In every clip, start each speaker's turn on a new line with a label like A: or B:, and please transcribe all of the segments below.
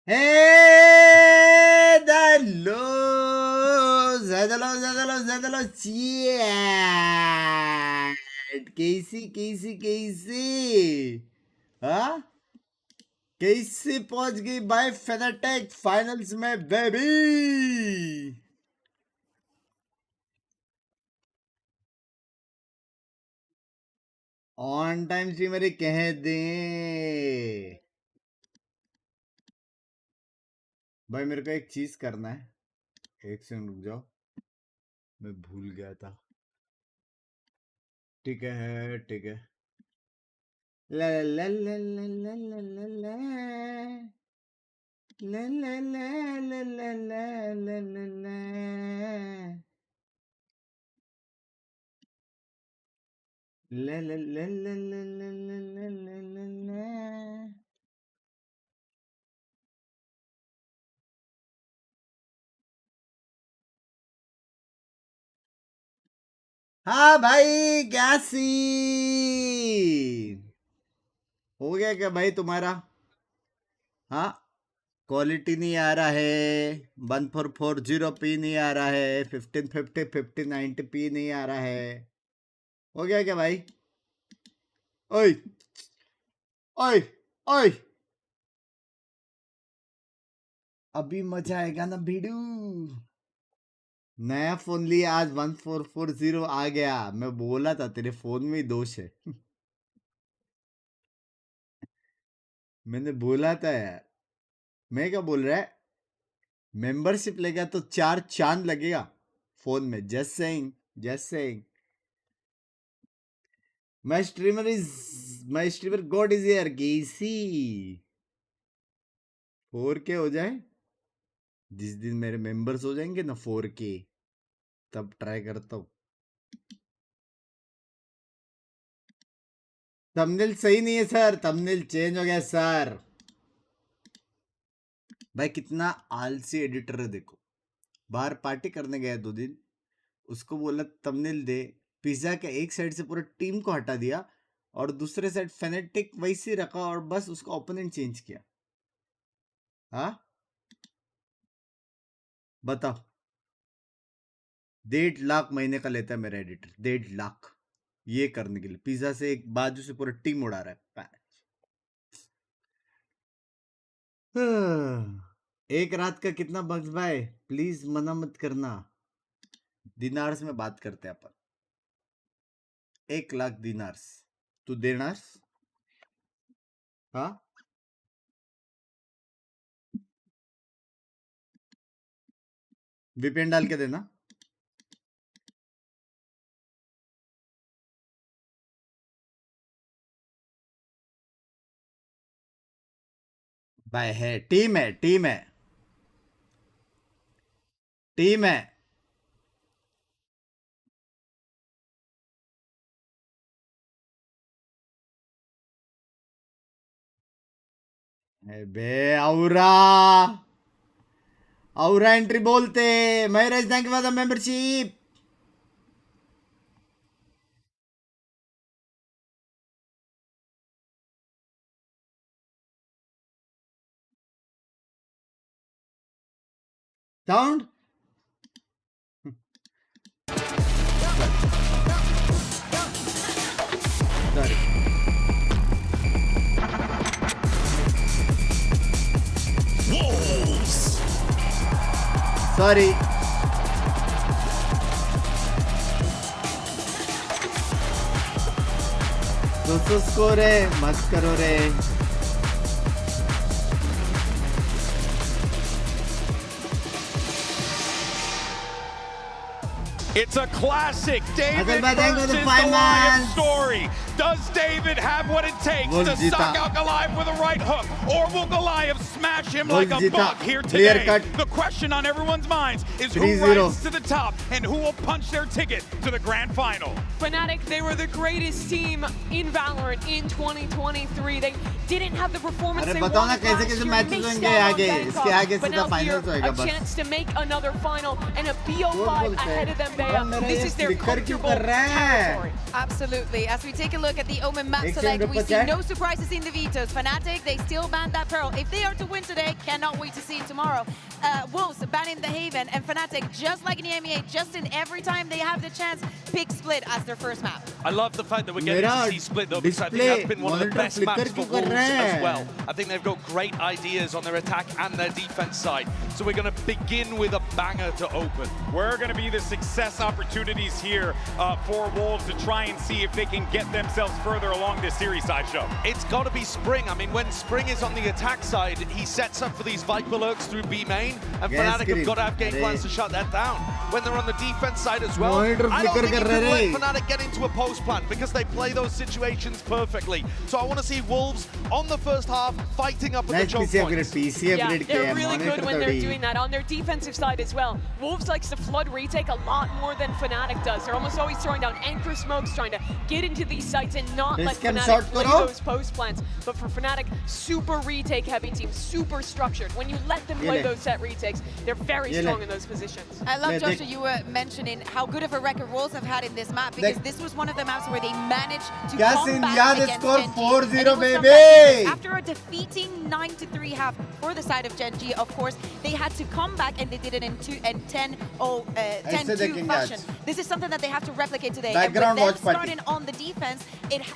A: Hey, ज़्यादा chat कैसी हाँ कैसे पहुंच गई भाई फेनाटिक फाइनल्स में बेबी। ऑन टाइम जी मेरे कह दे भाई, मेरे को एक चीज करना है, एक सेकंड रुक जाओ, मैं भूल गया था। ठीक है ठीक है। ला ला ला ला ला ला ला ला ला ला ला ला ला ला ला ला ला। ला ला ला ला ला ला ला ला ला ला। हाँ भाई, क्या सीन हो गया क्या भाई तुम्हारा? हाँ, क्वालिटी नहीं आ रहा है, 1440p नहीं आ रहा है, 1550 1590p नहीं आ रहा है, हो गया क्या भाई? ओए ओए ओए, अभी मजा आएगा ना भिड़ू। नया फोन लिया आज, 1440 आ गया। मैं बोला था तेरे फोन में ही दोष है। मैंने बोला था यार। मैं क्या बोल रहा है, मेंबरशिप लेगा तो 4 चांद लगेगा फोन में। Just saying, just saying. My streamer God is here गेसी। 4K हो जाए, जिस दिन मेरे मेंबर्स हो जाएंगे ना 4K, तब ट्राई करता हूँ। थंबनेल सही नहीं है सर, थंबनेल चेंज हो गया सर। भाई कितना आलसी एडिटर है देखो। बाहर पार्टी करने गया 2 दिन, उसको बोला थंबनेल दे, पिज्जा के एक साइड से पूरा टीम को हटा दिया और दूसरे साइड फेनेटिक वैसे रखा और बस उसका ओपोनेंट चेंज किया। हाँ बताओ, 1.5 लाख महीने का लेता है मेरा एडिटर, 1.5 लाख ये करने के लिए। पिज्जा से एक बाजू से पूरा टीम उड़ा रहा है। एक रात का कितना बग्स भाई, प्लीज मना मत करना। दिनार्स में बात करते हैं अपन। 1 लाख दिनार्स, तू देनार्स? हाँ VPN डाल के देना। भाई है, टीम है, टीम है, टीम है। बे औरा औरा एंट्री बोलते। Marriage thank you for the membership. Sound sorry, sorry. दोस्तों स्कोर है, मत करो रे।
B: It's a classic David
A: Thank
B: versus
A: you for the
B: Goliath story. Does David have what it takes
A: Gol
B: to
A: jeeta.
B: suck out Goliath with a right hook? Or will Goliath smash him
A: Gol
B: like a
A: jeeta.
B: buck here
A: Clear
B: today?
A: cut.
B: The question on everyone's minds is who
A: 3-0.
B: rises to the top and who will punch their ticket to the grand final.
C: Fnatic, they were the greatest team in Valorant in 2023. They didn't have the performance
A: अरे
C: they
A: बताओ ना
C: wanted
A: कैसे
C: last
A: कैसे
C: year.
A: Matches
C: Missed
A: होंगे
C: out on
A: आगे,
C: Bangkok.
A: इसके आगे
C: But
A: सीधा
C: now
A: फाइनल्स
C: here,
A: होएगा
C: a
A: बस।
C: chance to make another final and a BO5
A: बोलते हैं।
C: ahead of them.
A: अब मेरा
C: This
A: ये
C: is their
A: flicker क्यों
C: comfortable
A: कर रहा है?
C: territory.
D: Absolutely. As we take a look at the Omen map
A: एक
D: select,
A: सेकंड
D: we
A: रुको
D: see
A: chat.
D: no surprises in the vetoes. Fnatic, they still banned that Pearl. If they are to win today, cannot wait to see it tomorrow. Wolves banning the Haven, and Fnatic, just like in the MEA, just in every time they have the chance, pick Split as their first map.
E: I love the fact that we're getting to see Split though, because I think that's been one of the best maps for Wolves as well. I think they've got great ideas on their attack and their defense side. So we're going to begin with a banger to open.
B: We're going to be the success opportunities here for Wolves to try and see if they can get themselves further along this series sideshow.
E: It's got to be Spring. I mean, when Spring is on the attack side, he sets up for these Viper lurks through B main, and Fnatic have got to have game plans to shut that down. When they're on the defense side as well, I don't think you can let Fnatic get into a post plan because they play those situations perfectly. So I want to see Wolves on the first half fighting up at the choke points.
C: Yeah, they're really good when they're doing that. On their defensive side as well, Wolves likes to flood retake a lot more than Fnatic does. They're almost always throwing down anchor smokes, trying to get into these sites and not let Fnatic play those post plans. But for Fnatic, super retake heavy team, super structured. When you let them play those set retakes, they're very strong in those positions.
D: I love, Joshua, you were mentioning how good of a record Wolves have had in this map, because this was one of the maps where they managed to come back against Gen G.
A: 4-0 baby.
D: After a defeating 9-3 half for the side of Gen G, of course, they had to come back, and they did it in 10-2 fashion. This is something that they have to replicate today.
A: Background
D: and
A: watch party.
D: starting on the defense,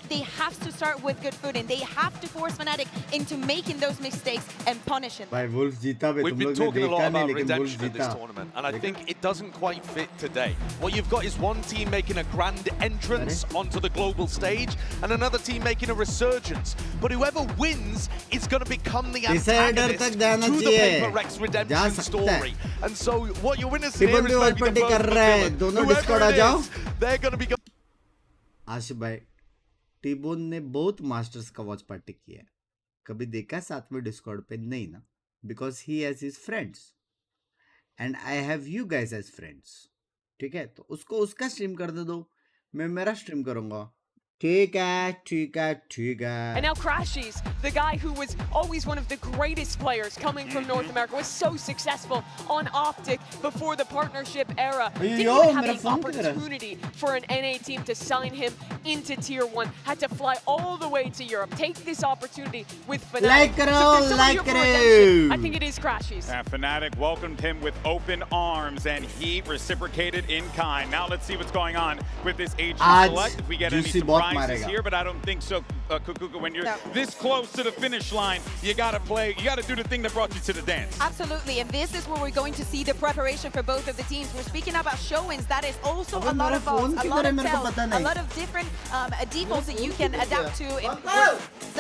D: they have to start with good footing. They have to force Fnatic into making those mistakes and punishing them.
A: भाई Wolves जीता बे
E: We've
A: तुम
E: been
A: लोग ने
E: talking a lot
A: देखा नहीं
E: about
A: लेकिन Wolves
E: redemption in this
A: जीता.
E: tournament, and I think it doesn't quite fit today. What you've got is one team making a grand entrance onto the global stage, and another team making a resurgence. But whoever wins is going to become the antagonist to the Paper Rex redemption story. And so what you're witnessing here is maybe the birth of a villain. Whoever it is, they're going to be...
A: Ashif भाई, T-bone ने बहुत masters का watch party किया है. कभी देखा साथ में डिस्कॉर्ड पे? नहीं ना, because he has his friends and I have you guys as friends. ठीक है, तो उसको उसका स्ट्रीम कर दे दो, मैं मेरा स्ट्रीम करूंगा. ठीक है, ठीक है, ठीक है.
C: And now Crashies, the guy who was always one of the greatest players coming from North America, was so successful on Optic before the partnership era. Didn't even have the opportunity for an NA team to sign him into Tier 1. Had to fly all the way to Europe. Take this opportunity with Fnatic.
A: Like karo,
C: So if there's someone here for redemption, I think it is Crashies.
B: Fnatic welcomed him with open arms, and he reciprocated in kind. Now let's see what's going on with this HG select. If we get any surprises here, but I don't think so, Kukuka. When you're this close to the finish line, you gotta play, you gotta do the thing that brought you to the dance.
D: Absolutely, and this is where we're going to see the preparation for both of the teams. We're speaking about showings. That is also a lot of vaults, a lot of tells, a lot of different defaults that you can adapt to. It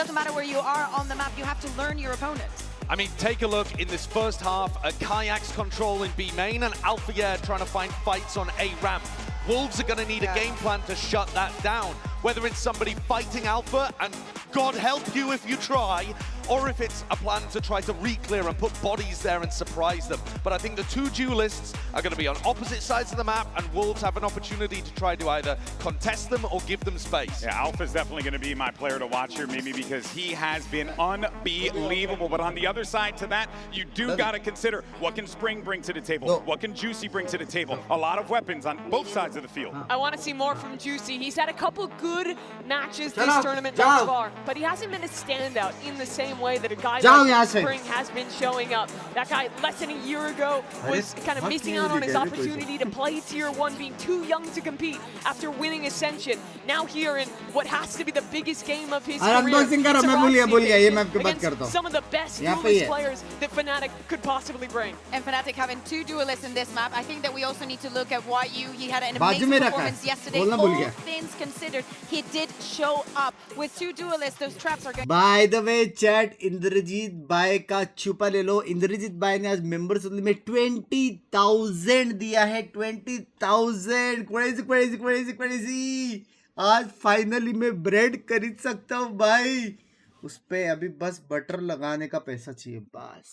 D: doesn't matter where you are on the map, you have to learn your opponents.
E: I mean, take a look in this first half, a Kayak's control in B main and Alpha trying to find fights on A ramp. Wolves are going to need a game plan to shut that down. Whether it's somebody fighting Alpha, and God help you if you try, or if it's a plan to try to re-clear and put bodies there and surprise them. But I think the two duelists are going to be on opposite sides of the map, and Wolves have an opportunity to try to either contest them or give them space.
B: Yeah, Alpha's definitely going to be my player to watch here, maybe because he has been unbelievable. But on the other side to that, you do got to consider, what can Spring bring to the table? What can Juicy bring to the table? A lot of weapons on both sides of the field.
C: I want to see more from Juicy. He's had a couple good matches this tournament thus far, but he hasn't been a standout in the same way that a guy like Spring has been showing up. That guy less than a year ago was kind of missing out on his opportunity to play Tier 1, being too young to compete after winning Ascension. Now here in what has to be the biggest game of his career, against some of the best duelist players that Fnatic could possibly bring.
D: And Fnatic having two duelists in this map, I think that we also need to look at YU. He had an amazing performance yesterday. All things considered, he did show up with two duelists. Those traps are good.
A: By the way, chat, Indrajeet बाय का छुपा ले लो. Indrajit bye ने आज members में 20,000 दिया है. 20,000 crazy crazy crazy crazy. आज फाइनली मैं ब्रेड खरीद सकता हूँ भाई. उस पे अभी बस बटर लगाने का पैसा चाहिए बस.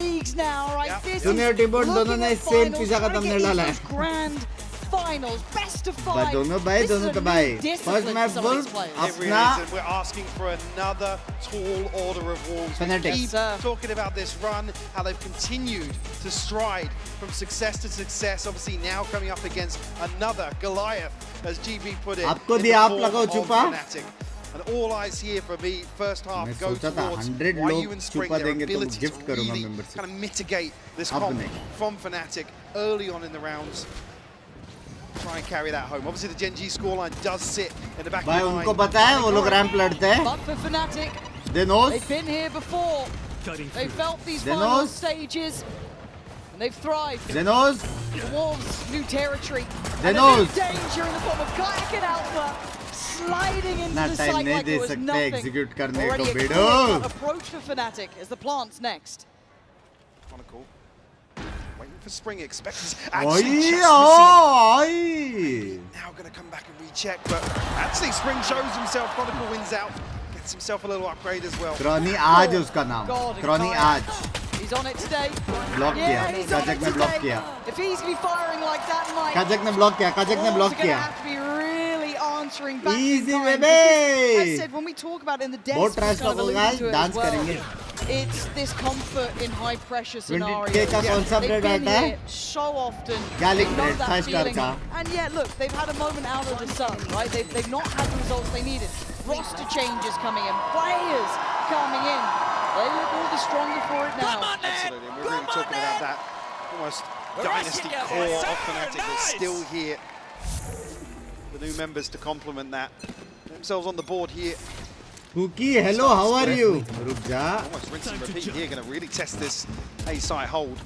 A: जूनियर टीबोर्ड दोनों ने सेम पिज्जा का थंबनेल डाला है.
F: Finals, best of 5.
A: दोनों भाई, दोनों तो भाई. First match Wolves, अपना.
G: We're asking for another tall order of Wolves.
A: Fnatic.
G: Keep talking about this run, how they've continued to stride from success to success. Obviously now coming up against another Goliath, as GB put it.
A: आपको दिया, आप लगाओ छुपा.
G: And all eyes here for me, first half, go towards
A: 100
G: YU and Spring, their
A: देंगे तो
G: ability to
A: gift करूँगा
G: really
A: membership.
G: kind of mitigate this comp from Fnatic early on in the rounds. Try and carry that home. Obviously, the Gen G scoreline does sit in the back of
A: भाई
G: the mind.
A: उनको पता है वो लोग ramp लड़ते हैं.
F: But for Fnatic,
A: They knows.
F: they've been here before. They felt these final stages, and they've thrived.
A: They knows.
F: The Wolves, new territory.
A: They
F: and
A: knows.
F: a new danger in the form of Kayak and Alpha, sliding into
A: ना
F: the
A: time
F: site
A: नहीं
F: like
A: they
F: it was
A: सकते
F: nothing.
A: execute करने को
F: Already a
A: Bero.
F: clear approach for Fnatic as the plants next.
G: Chronicle. Waiting for Spring, expects
A: Oi,
G: actually just
A: oi.
G: now going to come back and recheck, but actually Spring shows himself. Chronicle wins out, gets himself a little upgrade as well.
A: Crony आज है उसका नाम.
F: God,
A: crony
F: Kayak.
A: आज.
F: He's on it today.
A: Block किया.
F: Yeah, he's on
A: काजक
F: it
A: ने block
F: today.
A: किया.
F: If he's going to be firing like that, Mike,
A: काजक ने ब्लॉक किया. काजक ने
F: Wolves
A: block
F: are going to
A: किया.
F: have to be really answering back
A: Easy,
F: in time.
A: baby.
F: Because, as I said, when we talk about in the death,
A: बहुत trash talk होगा. Dance करेंगे.
F: It's this comfort in high pressure
A: 20K
F: scenarios.
A: का कौन सा
F: They've
A: bread
F: been
A: आता है?
F: here so often.
A: Garlic
F: They know
A: bread,
F: that
A: 5 star
F: feeling.
A: का.
F: And yet, look, they've had a moment out of the sun, right? They've not had the results they needed. Roster changes coming in, players coming in. They look all the stronger for it now.
G: Absolutely, and we're really talking about that almost dynasty core of Fnatic that's still here. The new members to complement that. Themselves on the board here.
A: Cookie, hello, how are you? रुक जा.
G: Almost rinse and repeat here, going to really test this A side hold.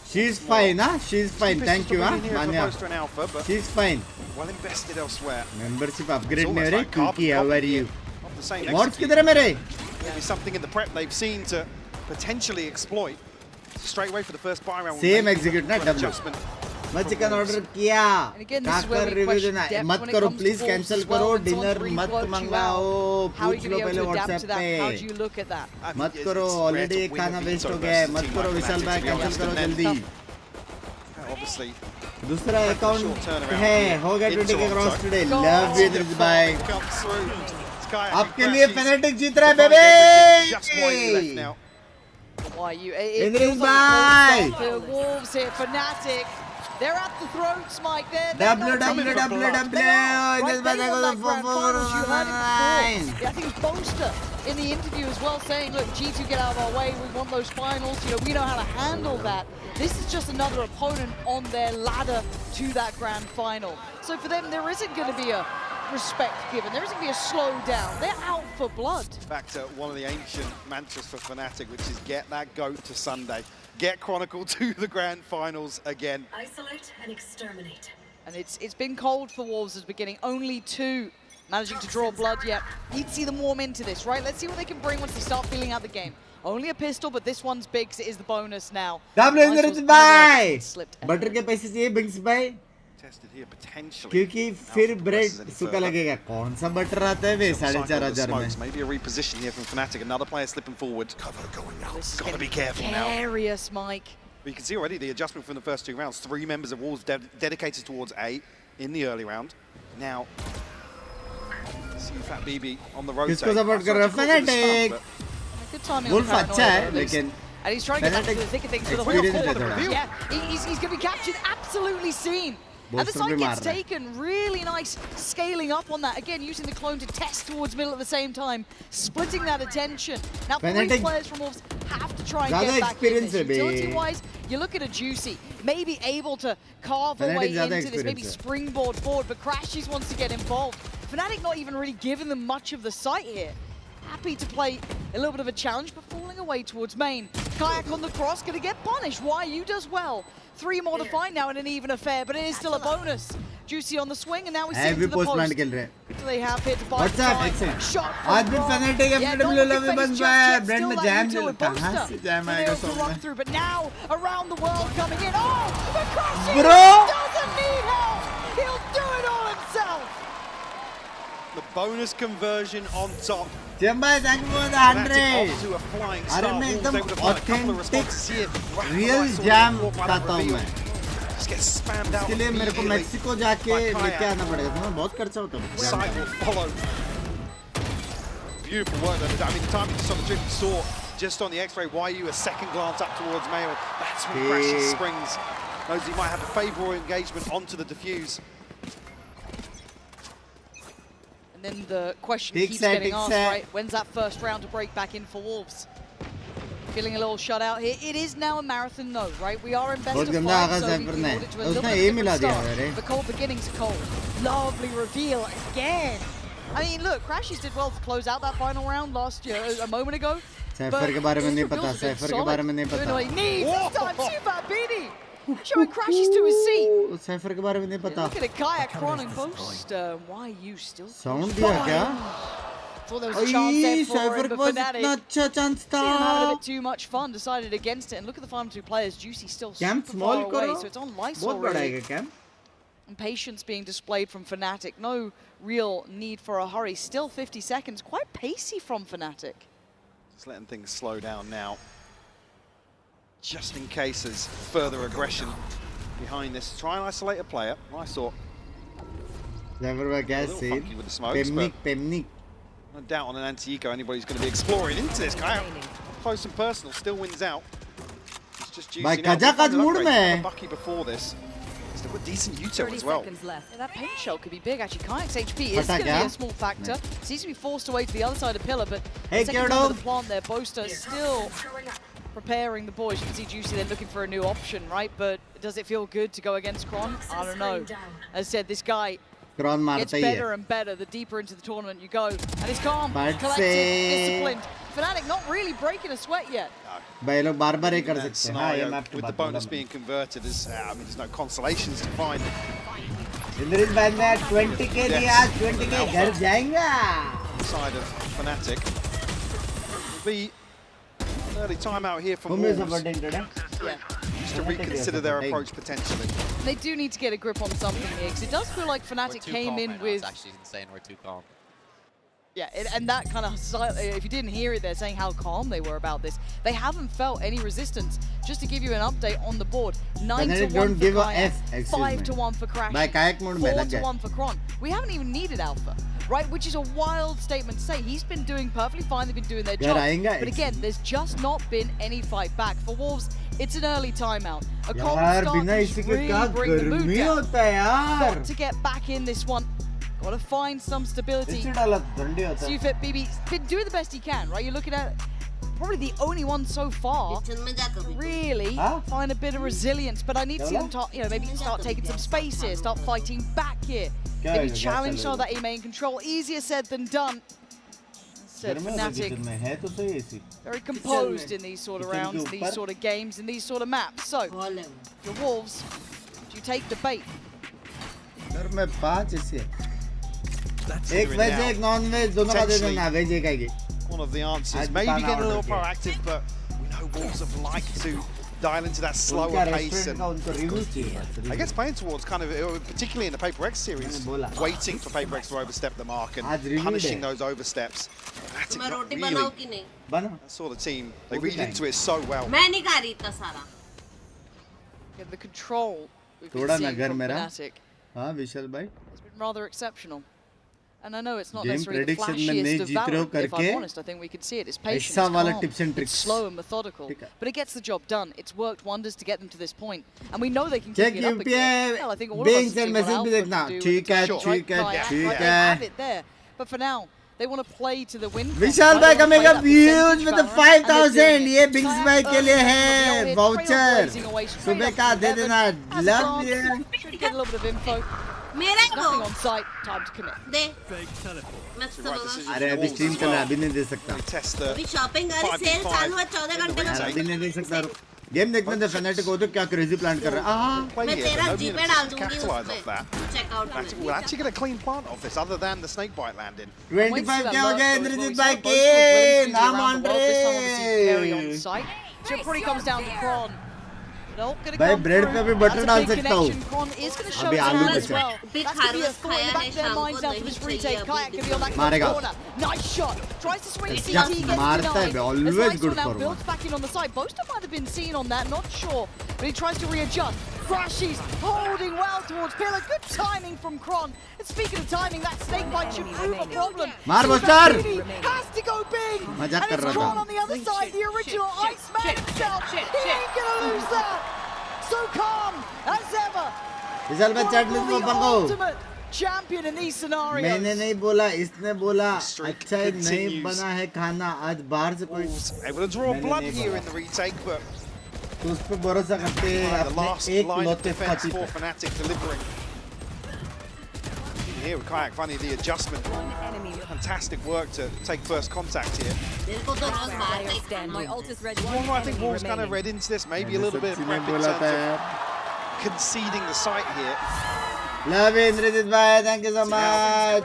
A: She's fine, huh? She's fine. Thank you, huh? Manya.
G: Alpha, but
A: She's fine.
G: well invested elsewhere.
A: Membership upgrade
G: It's
A: नहीं हो
G: almost
A: रही.
G: like carbon
A: Cookie, how are
G: copy
A: you?
G: of the same
A: Mods
G: execute.
A: किधर है मेरे?
G: Maybe something in the prep they've seen to potentially exploit. Straight away for the first buy round.
A: Same execute ना W.
G: Adjustment.
A: मैं chicken order किया.
F: And again, this is where
A: Kakar
F: we
A: review
F: question
A: देना.
F: depth
A: मत
F: when it
A: करो
F: comes to
A: please
F: Wolves
A: cancel
F: as well.
A: करो.
F: When someone
A: dinner
F: really
A: मत
F: floats you
A: मंगाओ.
F: out, how are you
A: पूछ
F: going
A: low
F: to be
A: पहले
F: able to adapt
A: WhatsApp
F: to that? How do
A: पे.
F: you look at that?
G: I think
A: मत
G: it's
A: करो.
G: rare
A: Already
G: to win
A: खाना
G: a
A: waste
G: veto
A: हो गया है.
G: versus a
A: मत
G: team
A: करो
G: like
A: विशाल
G: Fnatic,
A: भाई
G: to be
A: कैंसिल
G: honest,
A: करो
G: and then
A: जल्दी.
G: obviously
A: दूसरा
G: short
A: अकाउंट
G: turnaround
A: है.
G: here
A: हो गया
G: in
A: 20 के cross
G: Toronto.
A: Today. Love you this by.
G: comes through. Sky,
A: आपके लिए Fnatic जीत रहा है
G: just one left
A: बेबे.
G: now.
F: Why you?
A: Idris
F: feels like
A: bhai.
F: a full stop for Wolves here, Fnatic. They're at the throats, Mike. They're
A: W,
F: not
A: W,
F: coming
A: W,
F: for blood.
A: W.
F: They are,
A: Idris
F: right?
A: bhai
F: They
A: को
F: won
A: तो
F: that grand
A: 4-4
F: finals. You heard it
A: nine.
F: before. Yeah, I think it was Boaster in the interview as well, saying, "Look, G2 get out of our way. We want those finals. You know, we know how to handle that." This is just another opponent on their ladder to that grand final. So for them, there isn't going to be a respect given. There isn't going to be a slowdown. They're out for blood.
G: Back to one of the ancient mantras for Fnatic, which is get that goat to Sunday. Get Chronicle to the grand finals again.
H: Isolate and exterminate.
F: And it's been cold for Wolves at the beginning. Only two managing to draw blood yet. Need to see them warm into this, right? Let's see what they can bring once they start feeling out the game. Only a pistol, but this one's big, so it is the bonus now.
A: W भाई. Butter के पैसे चाहिए Binks भाई.
G: Tested here potentially.
A: क्योंकि फिर bread सूखा लगेगा. कौन सा बटर आता है वे 4,500 में.
G: Maybe a reposition here from Fnatic. Another player slipping forward. Cover going out. Gotta be careful now.
F: Precarious, Mike.
G: But you can see already the adjustment from the first two rounds. 3 members of Wolves dedicated towards A in the early round. Now, see Fat BB on the road.
A: किसको support कर रहा है? Fnatic.
F: Good timing
A: Wolf
F: on
A: अच्छा है,
F: Paranoia, at least.
A: लेकिन
F: And he's trying to get back to the thick of things with a
A: experience
F: whole
A: है थोड़ा.
F: Yeah, he's going to be captured, absolutely seen. And the
A: Bolster
F: side
A: भी
F: gets
A: मार रहा है.
F: taken, really nice scaling up on that. Again, using the clone to test towards middle at the same time, splitting that attention. Now, 3
A: Fnatic
F: players from Wolves have to try and
A: ज़्यादा
F: get back in
A: experience
F: this.
A: है बे.
F: Utility-wise, you look at a Juicy, maybe able to carve a
A: Fnatic
F: way
A: ज़्यादा
F: into this, maybe
A: experience है.
F: springboard forward, but Crashes wants to get involved. Fnatic not even really giving them much of the sight here. Happy to play a little bit of a challenge, but falling away towards main. Kayak on the cross, gonna get punished. YU does well. 3 more to find now in an even affair, but it is still a bonus. Juicy on the swing, and now we see him
A: Heavy
F: to the
A: post
F: post.
A: plant खेल रहे हैं.
F: Do they have here to buy
A: What's up,
F: time?
A: excellent.
F: Shot
A: आज
F: from
A: भी
F: Rob.
A: Fnatic
F: Yeah,
A: FNC
F: don't
A: love
F: face
A: बन
F: just
A: गया है.
F: yet,
A: bread
F: still
A: में
F: that
A: jam
F: util with
A: कहाँ
F: Boaster.
A: से जैम
F: Been
A: आएगा
F: able to
A: समझ
F: run
A: में.
F: through, but now around the world coming in. Oh, but Crashes
A: Bro!
F: doesn't need help. He'll do it all himself.
G: The bonus conversion on top.
A: Jam भाई thank you for the
G: Fnatic
A: 100.
G: off to a flying
A: अरे
G: start.
A: मैं
G: Wolves
A: एकदम
G: able to find a couple of
A: authentic
G: responses here.
A: real
G: Right,
A: jam
G: right up
A: खाता हूँ
G: reveal.
A: मैं.
G: Just get spammed out
A: इसके लिए मेरे को
G: immediately
A: मेक्सिको जाके
G: by
A: लेके
G: Kayak.
A: आना पड़ेगा. तो बहुत खर्चा होता है.
G: Sight will follow. Beautiful work though. I mean, the time you just on the trip you saw just on the X-ray, YU a second glance up towards Meier. That's when Crashes springs. Knows he might have a favourable engagement onto the defuse.
F: then the question keeps getting asked, right? When's that first round to break back in for Wolves? Feeling a little shut out here. It is now a marathon, though, right? We are in best of 5, so we can hold it to a little bit different start. The cold beginnings cold. Lovely reveal again. I mean, look, Crashies did well to close out that final round last year, a moment ago.
A: Cypher के बारे में नहीं पता, Cypher के बारे में नहीं
F: पता. Showing Crashies to his seat.
A: Cypher के बारे में नहीं पता.
F: Look at a Kayak Kron and Post. Why you still?
A: Sound दिया क्या?
F: Thought there was a chance there for
A: Cypher
F: him,
A: को
F: but
A: इतना अच्छा chance था.
F: Having a bit too much fun, decided against it. And look at the final two players. Juicy still super far away, so it's on Lysol already. And patience being displayed from Fnatic. No real need for a hurry. Still 50 seconds. Quite pacey from Fnatic.
G: Just letting things slow down now. Just in case there's further aggression behind this. Try and isolate a player. I thought.
A: Cypher क्या scene? Pemnik.
G: No doubt on an anti-eco anybody's going to be exploring into this guy. Close and personal, still wins out. It's just juicy now. Bucky before this. Still got decent Uto as well.
F: Yeah, that paint shell could be big actually. Kayak's HP is going to be a small factor. Seems to be forced away to the other side of Pillar, but second time of the plant there, Boaster still preparing the boys. You can see Juicy then looking for a new option, right? But does it feel good to go against Kron? I don't know. As I said, this guy gets better and better the deeper into the tournament you go. And it's calm, collected, disciplined. Fnatic not really breaking a sweat yet.
G: With the bonus being converted, I mean, there's no consolations to find.
A: Side
G: Side of Fnatic. Will be an early timeout here from Wolves. Just to reconsider their approach potentially.
F: They do need to get a grip on something here, because it does feel like Fnatic came in with...
I: It's actually insane, we're too calm.
F: Yeah, and that kind of, if you didn't hear it, they're saying how calm they were about this. They haven't felt any resistance. Just to give you an update on the board, 9-1 for Kayak, 5-1 for Crash, 4-1 for Kron. We haven't even needed Alpha, right? Which is a wild statement to say. He's been doing perfectly fine. They've been doing their job. But again, there's just not been any fight back. For Wolves, it's an early timeout. A cold start to really bring the mood down. Got to get back in this one. Got to find some stability. Sufit BB's been doing the best he can, right? You're looking at probably the only one so far to really find a bit of resilience. But I need to see them talk, maybe start taking some space here, start fighting back here. Maybe challenge some of that A-main control. Easier said than done. Said Fnatic, very composed in these sort of rounds, these sort of games, and these sort of maps. So, your Wolves, do you take the bait?
G: One of the answers. Maybe getting a little proactive, but we know Wolves have liked to dial into that slower pace. And I guess playing towards kind of, particularly in the Paper X series, waiting for Paper X to overstep the mark and punishing those oversteps. Really, I saw the team, they read into it so well.
F: Yeah, the control we've been seeing from Fnatic
A: has been
F: rather exceptional. And I know it's not necessarily the flashiest of Valorant, if I'm honest. I think we can see it. It's patient, it's calm, it's slow and methodical. But it gets the job done. It's worked wonders to get them to this point. And we know they can keep it up again. Hell, I think all of us have seen what Alpha can do with the have it there. But for now, they want to play to the win.
A: Vishal bhai coming up huge with the 5,000. ये Binks bhai के लिए है voucher. सुबह का दे देना. Love you.
F: Should get a little bit of info. Nothing on site. Time to commit.
A: अरे अभी stream चल रहा है, अभी नहीं दे सकता.
G: अभी शॉपिंग अरे सेल चालू है 14 घंटे में.
A: अभी नहीं दे सकता. गेम देखने दे. Fnatic को तो क्या क्रेजी प्लान कर रहा है.
G: मैं तेरा जीपे डाल दूंगी उसपे. चेक आउट करने. We're actually going to clean plant off this, other than the snake bite landing.
A: 25 क्या हो गया इंद्रजीत भाई के नाम Andre.
F: So it probably comes down to Kron.
A: भाई ब्रेड पे भी बटर डाल सकता हूँ.
F: अभी आलू
A: बचा. मारेगा. मारता है. Always good for one.
F: Back in on the side. Boaster might have been seen on that. Not sure, but he tries to readjust. Crashies holding well towards Pillar. Good timing from Kron. And speaking of timing, that snake bite should prove a problem.
A: मार Boaster.
F: Has to go big.
A: मजाक कर
F: And it's
A: रहा
F: Kron
A: था.
F: on the other side. The original Iceman himself. He ain't gonna lose that. So calm as ever.
A: विशाल भाई chat list open करो.
F: champion in these scenarios.
A: मैंने नहीं बोला, इसने बोला अच्छा नहीं बना है खाना आज बाहर से कोई
G: able to draw blood here in the retake, but
A: तो उस पे भरोसा करते हैं
G: the last
A: अपने एक
G: line of
A: लोटे
G: defense
A: पति
G: for
A: पे
G: Fnatic delivering. Here with Kayak funny the adjustment. Fantastic work to take first contact here.
I: My ult is ready.
G: Well, I think Wolves kind of read into this, maybe a little bit of prep in terms of conceding the site here.
A: Love it, Ridit bhai, thank you so much.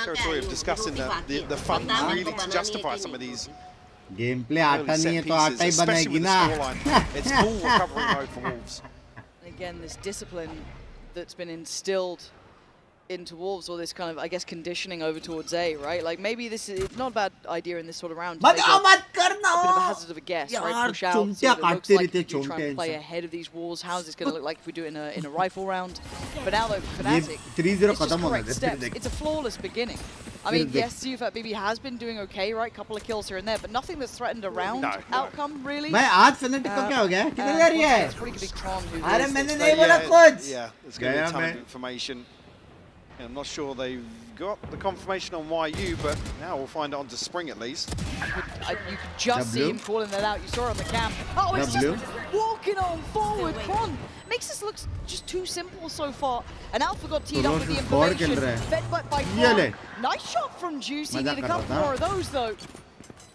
G: Territory of discussing the funds really to justify some of these
A: Gameplay आटा
G: early
A: नहीं है
G: set
A: तो आटा ही
G: pieces, especially
A: बनेगी
G: with the
A: ना.
G: scoreline. It's full recovery mode for Wolves.
F: And again, this discipline that's been instilled into Wolves, or this kind of, I guess, conditioning over towards A, right? Like maybe this is it's not a bad idea in this sort of round to take a bit of a hazard of a guess, right? Push out, see what it looks like if you try and play ahead of these walls. How's this going to look like if we do it in a rifle round? But now though, Fnatic, it's just correct steps. It's a flawless beginning. I mean, yes, BABYYY has been doing okay, right? Couple of kills here and there, but nothing that's threatened a round outcome, really.
A: भाई आज Fnatic को क्या हो गया? किधर जा रही है?
F: It's probably going to be Tron who
A: अरे
F: is
A: मैंने
F: this.
A: नहीं बोला कुछ.
G: Yeah, there's going to be a ton of information. And I'm not sure they've got the confirmation on YU, but now we'll find it on to Spring at least.
F: You could just see him calling that out. You saw it on the cam. Oh, it's just walking on forward. Tron makes this look just too simple so far. And Alpha got teed up with the information. Fed by Tron. Nice shot from Juicy. Need a couple more of those though.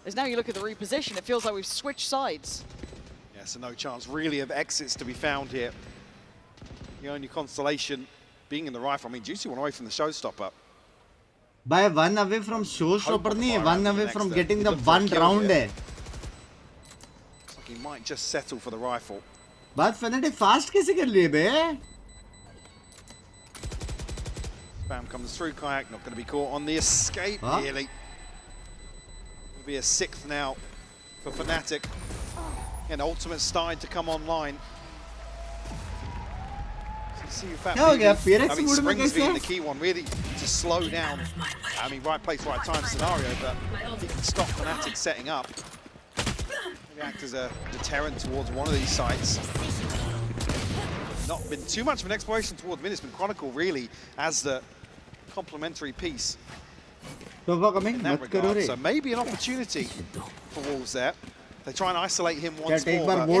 F: As now you look at the reposition, it feels like we've switched sides.
G: Yeah, so no chance really of exits to be found here. The only consolation being in the rifle. I mean, Juicy went away from the showstopper.
A: By one away from showstopper नहीं है, one away from getting the one round है.
G: Looks like he might just settle for the rifle.
A: बात Fnatic fast कैसे कर लिए बे?
G: Spam comes through, Kayak not going to be caught on the escape, really. Will be a 6th now for Fnatic. And ultimate starting to come online. See if that I mean, Spring's being the key one, really, to slow down. I mean, right place, right time scenario, but it can stop Fnatic setting up. Maybe act as a deterrent towards one of these sites. Not been too much of an exploration towards mid. It's been Chronicle, really, as the complementary piece in that regard. So maybe an opportunity for Wolves there. They try and isolate him once more.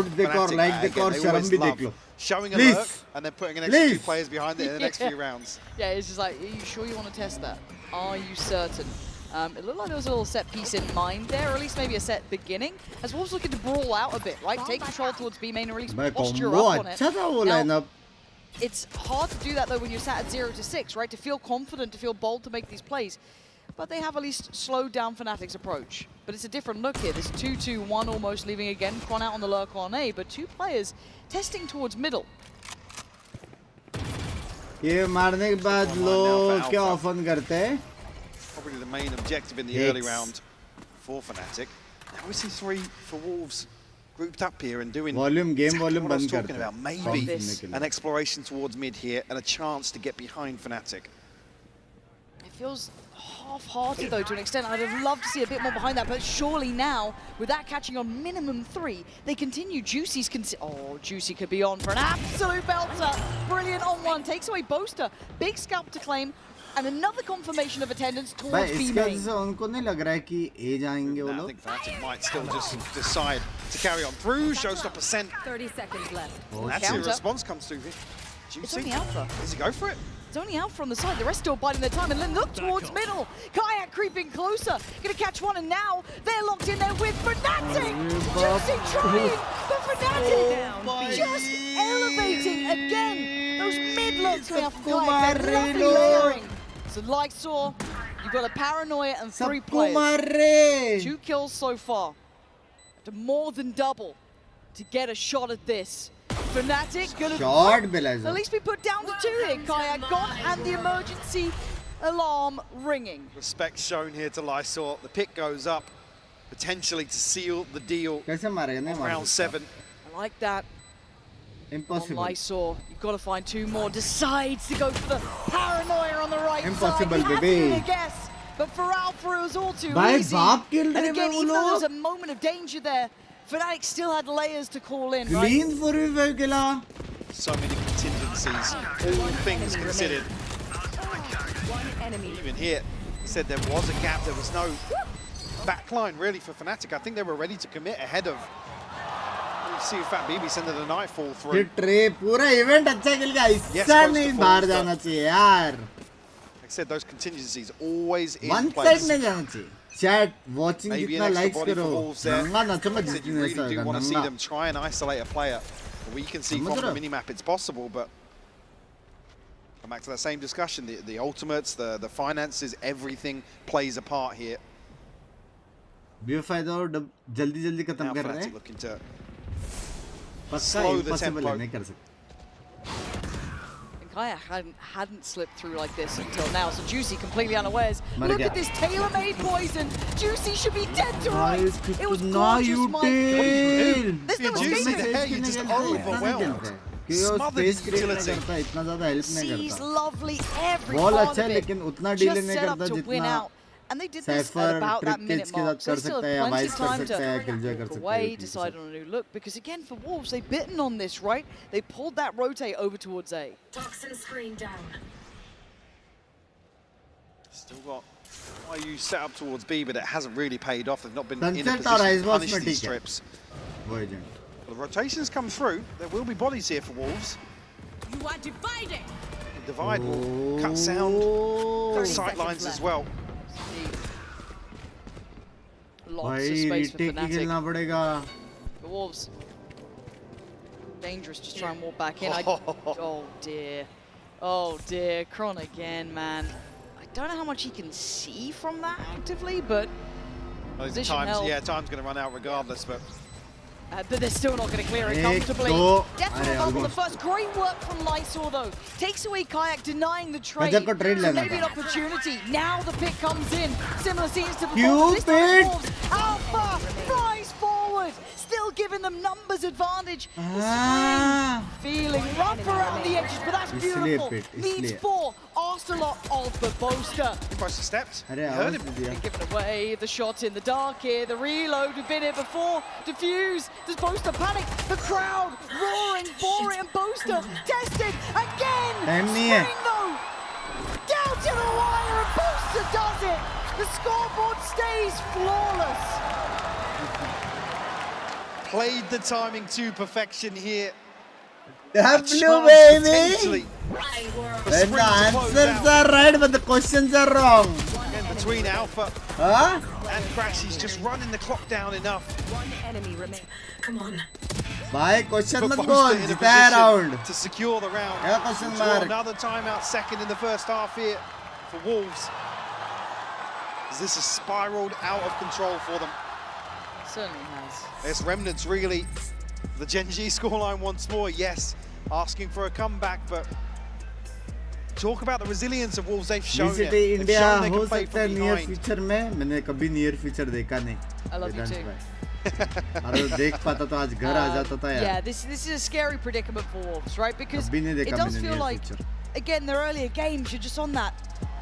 G: Showing a lurk and then putting an extra 2 players behind it in the next few rounds.
F: Yeah, it's just like, are you sure you want to test that? Are you certain? It looked like there was a little set piece in mind there, or at least maybe a set beginning. As Wolves looking to brawl out a bit, right? Take control towards B main, or at least posture up on it. Now, it's hard to do that though when you're sat at 0-6, right? To feel confident, to feel bold to make these plays. But they have at least slowed down Fnatic's approach. But it's a different look here. There's 2-2-1 almost, leaving again Kron out on the lurk on A, but 2 players testing towards middle.
A: ये मारने के बाद लोग क्या often करते हैं?
G: Probably the main objective in the early round for Fnatic. Now we see 3 for Wolves grouped up here and doing
A: volume
G: exactly what I was
A: बंद
G: talking about. Maybe an exploration towards mid here and a chance to get behind Fnatic.
F: It feels half-hearted though to an extent. I'd have loved to see a bit more behind that, but surely now, with that catching on minimum 3, they continue. Juicy's Juicy could be on for an absolute belter. Brilliant on one, takes away Boaster. Big scalp to claim, and another confirmation of attendance towards B main.
A: उनको नहीं लग रहा है कि A जाएंगे वो लोग.
G: I think Fnatic might still just decide to carry on through. Showstopper sent.
I: 30 seconds left.
G: That's the response comes through here. Juicy.
F: It's only Alpha.
G: Does he go for it?
F: It's only Alpha on the side. The rest still biding their time. And then look towards middle. Kayak creeping closer. Gonna catch one, and now they're locked in there with Fnatic. Juicy trying, but Fnatic just elevating again. Those mid looks now from Kayak. They're lovely layering. So like Saw, you've got a Paranoia and 3 players. 2 kills so far. To more than double to get a shot at this. Fnatic gonna at least be put down to 2 here. Kayak gone and the emergency alarm ringing.
G: Respect shown here to Lysor. The pick goes up, potentially to seal the deal. Round 7.
F: I like that.
A: Impossible.
F: On Lysor, you've got to find 2 more. Decides to go for the Paranoia on the right
A: Impossible,
F: side.
A: baby.
F: A guess, but for Alpha it was all too easy.
A: And
F: again, even though there was a moment of danger there, Fnatic still had layers to call in, right?
A: Clean for you,
G: So many contingencies, all things considered.
I: enemy.
G: Even here, he said there was a gap. There was no backline really for Fnatic. I think they were ready to commit ahead of. We'll see if BABYYY sending the nightfall through.
A: पूरा event अच्छा खेल गया इसका नहीं बाहर जाना चाहिए यार.
G: Like I said, those contingencies always in
A: One
G: place.
A: side नहीं जाना चाहिए. Chat watching
G: Maybe
A: जितना
G: an extra
A: likes
G: body for
A: करो.
G: Wolves there.
A: नंगा नचो मत
G: Like I said, you
A: जितने
G: really do
A: ऐसा
G: want to see
A: नंगा.
G: them try and isolate a player. We can see from the minimap it's possible, but come back to that same discussion. The ultimates, the finances, everything plays a part here.
A: BO5 तो जल्दी खत्म
G: Now
A: कर रहे
G: Fnatic
A: हैं.
G: looking to
A: पक्का
G: slow the
A: impossible
G: tempo.
A: है, नहीं कर सकते.
F: Kaya hadn't slipped through like this until now, so Juicy completely unawares.
A: Mar
F: Look
A: gaya.
F: at this tailor-made poison. Juicy should be dead to rights. It was
A: Now
F: gorgeous,
A: you
F: Mike.
A: did.
F: There's no
G: Juicy
F: escape.
G: there, you just overwhelmed. Smothered his utility.
A: इतना ज़्यादा help नहीं
F: Sees
A: करता.
F: lovely every
A: Ball
F: part
A: अच्छा
F: of
A: है
F: it.
A: लेकिन उतना delay
F: Just
A: नहीं
F: set up
A: करता
F: to win
A: जितना
F: out. And they did this
A: Cypher,
F: at about that
A: Trick
F: minute
A: Kids के
F: mark.
A: साथ
F: So
A: कर
F: still
A: सकता है,
F: have
A: Vice
F: plenty
A: कर
F: time
A: सकता है, Killjoy कर
F: to
A: सकता है.
F: away, decide on a new look. Because again, for Wolves, they've bitten on this, right? They pulled that rotate over towards A.
H: Toxin screen down.
G: Still got YU set up towards B, but it hasn't really paid off. They've not been in a
A: Sunset
G: position
A: और
G: to
A: Icebox
G: punish
A: में
G: these
A: ठीक है.
G: strips.
A: वो agent.
G: The rotations come through. There will be bodies here for Wolves.
I: You are divided.
G: The divide will cut sound.
F: 30
G: Sight lines
F: seconds
G: as well.
F: Lots of
A: भाई
F: space for
A: retake he
F: Fnatic.
A: खेलना पड़ेगा.
F: The Wolves. Dangerous, just try and walk back in. Oh dear. Oh dear. Kron again, man. I don't know how much he can see from that actively, but position held.
G: Yeah, time's going to run out regardless, but
F: they're still not going to clear it
A: Ek,
F: comfortably.
A: do.
F: Definitely
A: Arre,
F: above the
A: almost.
F: first. Great work from Lysor though. Takes away Kayak, denying the trade.
A: Rajat ko trade
F: So
A: lena
F: maybe an
A: tha.
F: opportunity. Now the pick comes in. Similar scenes to
A: You
F: before. This time
A: pick.
F: Wolves. Alpha flies forward. Still giving them numbers advantage.
A: Ah.
F: Feeling rough around the edges, but that's
A: Isliye
F: beautiful.
A: pit,
F: Leads
A: isliye.
F: 4. Asked a lot of the Boaster.
G: he posted steps.
A: अरे
G: You heard
A: आवाज
G: him.
A: दे दिया.
F: Giving away the shots in the dark here. The reload, we've been here before. Diffuse. Does Boaster panic? The crowd roaring for it, and Boaster tested again.
A: Time नहीं है.
F: Spring though. Down to the wire, and Boaster does it. The scoreboard stays flawless.
G: Played the timing to perfection here.
A: W,
G: Chance
A: baby.
G: potentially
H: I were.
G: for
A: When
G: Spring
A: the
G: to close
A: answers
G: out.
A: are right, but the questions are wrong.
G: Again, between Alpha
A: Huh?
G: and Crash, he's just running the clock down enough.
I: One enemy remains.
H: Come on.
A: भाई question
G: For
A: मत
G: Boaster
A: बोल,
G: in a
A: जिता है round.
G: position to secure the round.
A: Yeah, question
G: We'll draw
A: mark.
G: another timeout second in the first half here for Wolves. As this has spiraled out of control for them.
F: Certainly has.
G: There's remnants really. The Gen G scoreline once more, yes. Asking for a comeback, but talk about the resilience of Wolves. They've shown it.
A: VCT
G: They've
A: India
G: shown they
A: हो
G: can play
A: सकता है
G: from
A: near
G: behind.
A: future में. मैंने कभी near future देखा नहीं.
F: I love you
A: Vedanta
F: too.
A: भाई. अरे देख पाता तो आज घर आ जाता था यार.
F: Yeah, this is a scary predicament for Wolves, right? Because
A: कभी नहीं
F: it
A: देखा
F: does
A: मैंने
F: feel
A: near
F: like,
A: future.
F: again, their earlier games, you're just on that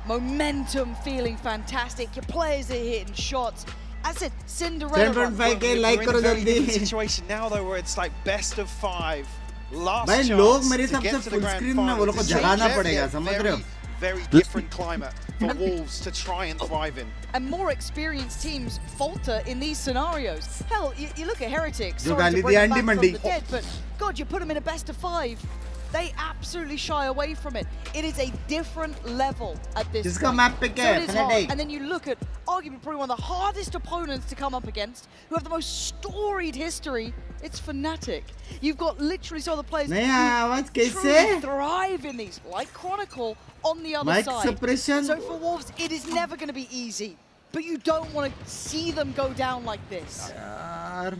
F: momentum, feeling fantastic. Your players are hitting shots. As I said, Cinderella.
A: 10.5k
G: We're
A: like
G: in a
A: करो
G: very different
A: जल्दी.
G: situation now, though, where it's like best of 5. Last
A: भाई
G: chance
A: लोग मेरे
G: to
A: हिसाब
G: get
A: से
G: to the
A: full
G: grand
A: screen में वो
G: final.
A: लोग को
G: This is a
A: जगाना
G: very,
A: पड़ेगा, समझ रहे हो?
G: very different climate for Wolves to try and thrive in.
F: And more experienced teams falter in these scenarios. Hell, you look at Heretics,
A: जो
F: sorry
A: गाली
F: to bring
A: the
F: them back
A: अंडी
F: from
A: Mandi.
F: the dead, but God, you put them in a best of 5. They absolutely shy away from it. It is a different level at this
A: जिसका
F: point.
A: map pick
F: So
A: है,
F: it is hard.
A: Fnatic.
F: And then you look at arguably probably one of the hardest opponents to come up against, who have the most storied history. It's Fnatic. You've got literally some of the players
A: नहीं आवाज
F: who truly
A: कैसे?
F: thrive in these, like Chronicle on the other
A: Mic
F: side.
A: suppression.
F: So for Wolves, it is never going to be easy. But you don't want to see them go down like this.
A: यार.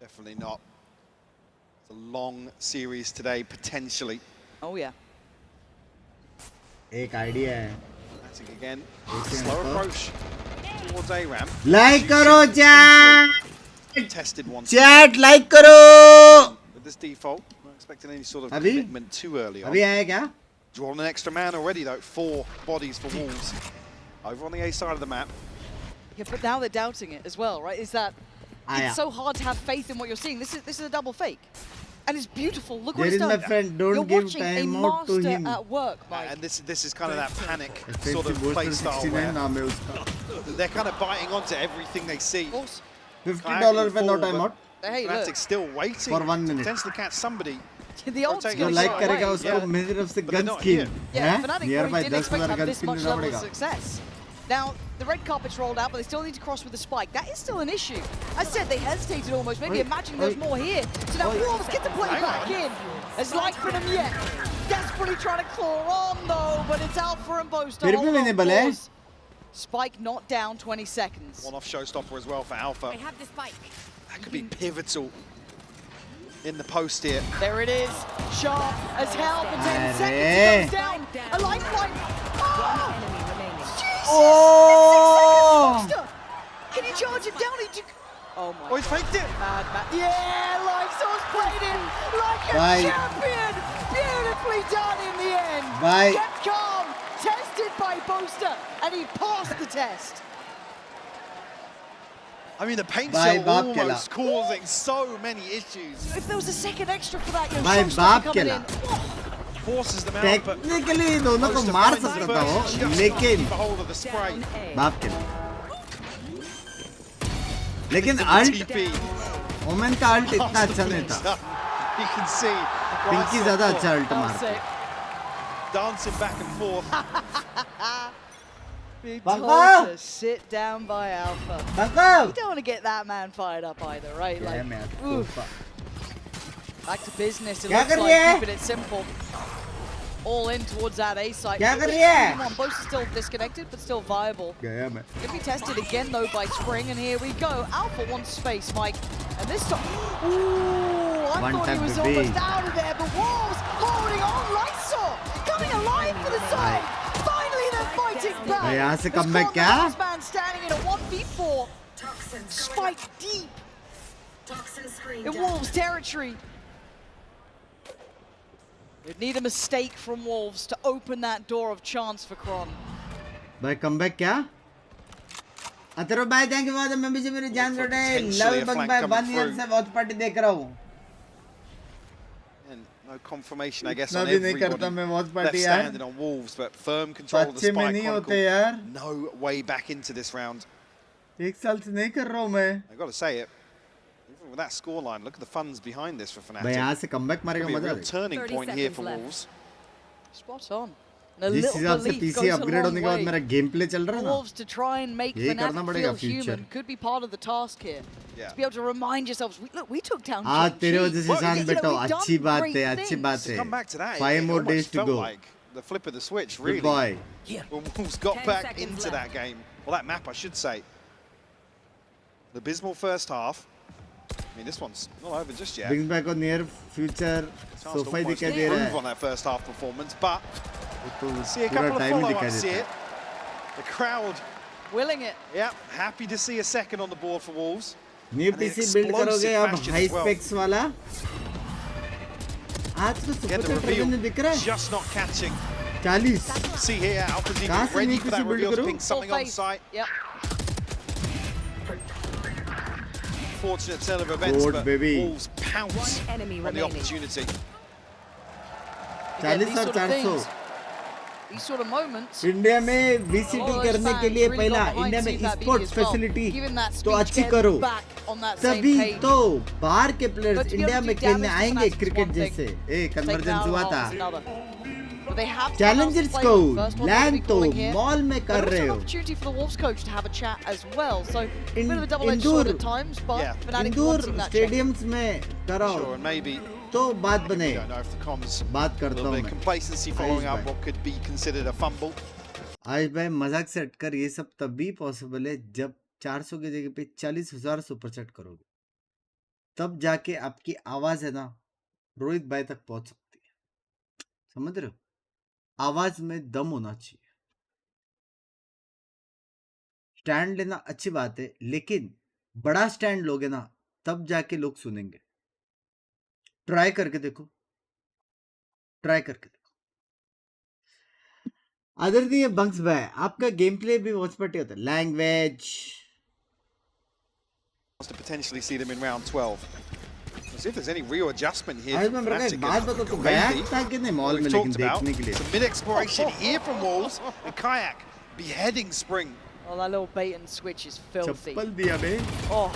G: Definitely not. It's a long series today, potentially.
F: Oh yeah.
A: एक idea है.
G: Fnatic again.
A: Okay,
G: Slow
A: okay.
G: approach towards A-Ram.
A: Like करो chat.
G: Tested once
A: Chat like करो.
G: with this default. Not expecting any sort of
A: अभी?
G: commitment too early on.
A: अभी आया क्या?
G: Drawn an extra man already though. 4 bodies for Wolves. Over on the A side of the map.
F: Yeah, but now they're doubting it as well, right? Is that
A: आया.
F: it's so hard to have faith in what you're seeing. This is a double fake. And it's beautiful. Look what
A: There
F: he's
A: is
F: done.
A: my friend. Don't
F: You're
A: give
F: watching a
A: time out to
F: master
A: him.
F: at work, Mike.
G: And this is kind of that panic
A: FNC
G: sort of play
A: Bo5
G: style
A: 69
G: where
A: नाम है उसका.
G: they're kind of biting onto everything they see.
F: Of course.
A: $50 पे no time out
F: Hey, look.
G: Fnatic's still waiting
A: for 1
G: to
A: minute.
G: potentially catch somebody.
F: The old
G: Rotate
A: जो
F: skill
A: like
F: set
A: करेगा
F: away.
A: उसको
G: Yeah.
A: मेरी तरफ से
G: But they're
A: gun
G: not
A: skin.
G: here.
F: Yeah, Fnatic
A: near
F: probably
A: by
F: didn't
A: 10,000
F: expect to have
A: gun
F: this
A: skin
F: much
A: देना
F: level of
A: पड़ेगा.
F: success. Now, the red carpet's rolled out, but they still need to cross with the spike. That is still an issue. I said they hesitated almost. Maybe imagining there's more here. So now Wolves get the play back in. There's light for them yet. Desperately trying to claw on though, but it's Alpha and Boast to
A: फिर भी
F: hold on
A: winnable है.
F: course. Spike not down 20 seconds.
G: One off showstopper as well for Alpha.
I: I have the spike.
G: That could be pivotal in the post here.
F: There it is. Sharp as hell for 10
A: Arre.
F: seconds. He goes down. A lifeline. Oh!
I: Enemy remaining.
F: Jesus!
A: Oh!
F: 6 seconds, Boaster! Can you charge him down? He took... Oh my
G: Oh, he's faked it.
F: God, man. Yeah, Lysol's played it like a
A: Bye.
F: champion. Beautifully done in the end.
A: Bye.
F: Kept calm, tested by Boaster, and he passed the test.
G: I mean, the paint
A: Bye,
G: shell
A: Baap
G: almost causing so many issues.
F: If there was a second extra for that,
A: Bye,
F: showstopper
A: Baap
F: coming
A: Kela.
F: in.
G: Forces them out, but
A: technically दोनों को मार सकता था वो, लेकिन
G: keep a hold of the spray.
A: बाप के लेकिन अल्ट
G: TP.
A: ओमेन का अल्ट इतना अच्छा नहीं था.
G: You can see
A: पिंकी ज्यादा अच्छा अल्ट
F: Well
A: मारता.
F: sick.
G: dancing back and forth.
F: Being
A: Baka!
F: told to sit down by Alpha.
A: बंकल
F: You don't want to get that man fired up either, right?
A: क्या
F: Like,
A: मैं
F: oof. Back to business, it
A: क्या
F: looks
A: कर
F: like,
A: रही है?
F: keeping it simple. All in towards that A site.
A: क्या कर रही है?
F: Come on, both are still disconnected, but still viable.
A: गया मैं.
F: Could be tested again though by Spring, and here we go. Alpha wants space, Mike. And this time, ooh, I
A: One
F: thought he
A: tap
F: was
A: to B.
F: almost out of there, but Wolves holding on. Lysol coming alive for the side. Finally, they're fighting back.
A: भाई यहाँ से
F: It's
A: comeback
F: caught
A: क्या?
F: the last man standing in a 1v4.
H: Toxins
F: Spike deep
H: Toxin screen
F: in
H: down.
F: Wolves territory. We'd need a mistake from Wolves to open that door of chance for Kron.
A: भाई comeback क्या? अतरो भाई thank you for the membership मेरे जान रोटे.
G: Potentially
A: love
G: a
A: bunk
G: flank
A: भाई
G: coming
A: 1 year
G: through.
A: से watch party देख रहा हूँ.
G: And no confirmation, I guess,
A: इतना
G: on
A: भी नहीं करता
G: everybody
A: मैं वॉच
G: left
A: पार्टी यार.
G: standing on Wolves, but firm control of the
A: अच्छे में
G: spike
A: नहीं होते
G: chronicle.
A: यार.
G: No way back into this round.
A: एक साल से नहीं कर रहा हूँ मैं.
G: I got to say it. Even with that scoreline, look at the funds behind this for
A: भाई
G: Fnatic.
A: यहाँ से कमबैक मारेगा
G: Could be a
A: मजा
G: real
A: आएगा.
G: turning
I: 30
G: point here for
I: seconds left.
G: Wolves.
F: Spot on. And a
A: जिस
F: little
A: हिसाब से
F: belief
A: PC
F: goes a
A: upgrade
F: long
A: होने के बाद
F: way.
A: मेरा गेम प्ले चल रहा है ना.
F: Wolves to try and make
A: यही करना
F: Fnatic
A: पड़ेगा
F: feel
A: future.
F: human could be part of the task here.
G: Yeah.
F: To be able to remind yourselves, look, we took down
A: आज
F: GEELI.
A: तेरे वजह से
G: Well,
A: शान
G: you know,
A: बेटो
F: we've done
A: अच्छी बात
F: great
A: है अच्छी
F: things.
A: बात
G: To
A: है.
G: come back to that,
A: 5
G: it
A: more
G: almost
A: days to
G: felt
A: go.
G: like the flip of the switch,
A: Good
G: really.
A: boy.
G: When Wolves got
I: 10
G: back
I: seconds
G: into
I: left.
G: that game, well, that map, I should say. The abysmal first half. I mean, this one's not over just yet.
A: Binks भाई को near future
G: Chance to
A: sofa he
G: almost
A: दिखाई दे रहा
G: improve
A: है.
G: on that first half performance, but
A: तो
G: see a
A: पूरा
G: couple of
A: time ही दिखाई
G: follow-ups
A: देता
G: here.
A: है.
G: The crowd,
F: Willing it.
G: yeah, happy to see a second on the board for Wolves.
A: New
G: And
A: PC
G: an
A: build करोगे
G: explosive
A: अब
G: fashion
A: high
G: as well.
A: Specs वाला. आज तो
G: Get
A: super
G: the
A: chat
G: reveal,
A: में दिख रहा है.
G: just not catching.
A: 40.
G: See here, Alpha's
A: कहाँ
G: even
A: से
G: ready
A: new
G: for that
A: PC build
G: reveal to
A: करूँ?
G: ping something
F: Full
G: on
F: face.
G: site.
F: Yep.
G: Fortunate turn of events,
A: Goat,
G: but
A: baby.
G: Wolves pounce
I: One enemy
G: on the
I: remaining.
G: opportunity.
F: Again,
A: 40
F: these
A: और
F: sort of
A: 400.
F: things, these sort of moments.
A: India में
F: a lot
A: VCT
F: of those
A: करने के
F: fans
A: लिए
F: really
A: पहला
F: got behind
A: India में
F: seeing that
A: esports
F: beat as well.
A: Facility
F: Given that
A: तो
F: speech,
A: अच्छी
F: get
A: करो.
F: back on that same
A: तभी
F: page.
A: तो बाहर के
F: But
A: players
F: to be
A: India
F: able to
A: में
F: do
A: खेलने
F: damage to
A: आएंगे
F: Fnatic's
A: क्रिकेट
F: one thing.
A: जैसे.
F: Take
A: कन्वर्जेंस
F: that
A: हुआ
F: out
A: था.
F: is another. But they have to
A: Challengers
F: play
A: को
F: the first one they're
A: land
F: gonna be
A: तो
F: calling here.
A: Mall में
F: But
A: कर
F: also
A: रहे
F: an
A: हो.
F: opportunity for the Wolves coach to have a chat as well. So a bit of a double-edged
A: Indore
F: sword at times, but
G: Yeah.
F: Fnatic
A: Indore
F: wanting that check.
A: Stadiums में कराओ
G: Sure, and maybe,
A: तो बात बने.
G: don't know if the comms,
A: बात
G: a
A: करता
G: little
A: हूँ
G: bit of
A: मैं.
G: complacency following up
A: भाई.
G: what could be considered a fumble.
A: आज भाई मजाक से हटकर ये सब तभी पॉसिबल है जब 400 की जगह पे 40,000 सुपर चैट करोगे. तब जाके आपकी आवाज है ना रोहित भाई तक पहुंच सकती है. समझ रहे हो? आवाज में दम होना चाहिए. स्टैंड लेना अच्छी बात है, लेकिन बड़ा स्टैंड लोगे ना तब जाके लोग सुनेंगे. ट्राई करके देखो. ट्राई करके देखो. आदरणीय बंक्स भाई, आपका गेम प्ले भी वॉच पार्टी होता है. Language
G: To potentially see them in round 12. See if there's any real adjustment here.
A: I remember guys, बात बता तो गया था कि नहीं मॉल में लेकिन देखने के लिए.
G: Some mid exploration here from Wolves and Kayak beheading Spring.
F: Oh, that little bait and switch is filthy.
A: चप्पल दिया बे.
F: Oh.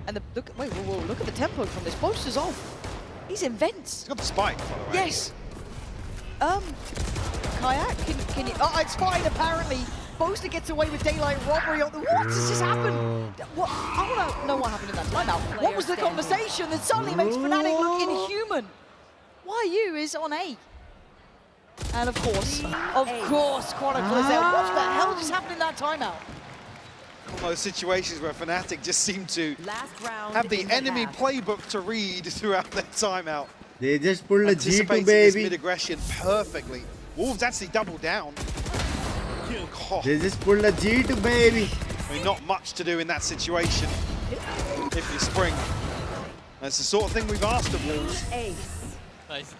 F: And the look, wait, whoa, look at the tempo from this. Boaster's off. He's in vents.
G: He's got the spike, by the way.
F: Yes. Kayak, can you? Oh, it's fine apparently. Boaster gets away with daylight robbery on the. What has just happened? What? I want to know what happened in that timeout. What was the conversation that suddenly makes Fnatic look inhuman? YU is on A. And of course, Chronicle is there. What the hell just happened in that timeout?
G: One of those situations where Fnatic just seem to have the enemy playbook to read throughout their timeout.
A: They just pulled a G2
G: This
A: baby.
G: mid-aggression perfectly. Wolves actually doubled down. Oh.
A: They just pulled a G2 baby.
G: I mean, not much to do in that situation if you Spring. That's the sort of thing we've asked of Wolves.
J: Nice.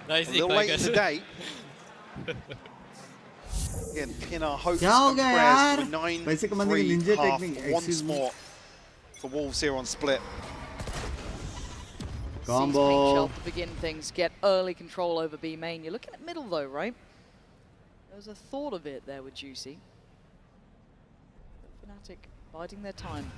J: Nice.
G: A little late in the day. Again, pin our hopes
A: क्या हो
G: and
A: गया
G: prayers
A: यार?
G: for 9-3
A: पैसे कमाने की ninja
G: half
A: technique.
G: once more for Wolves here on Split.
A: Combo.
F: Pink Shell to begin things, get early control over B main. You're looking at middle though, right? There's a thought of it there with Juicy. Fnatic biding their time.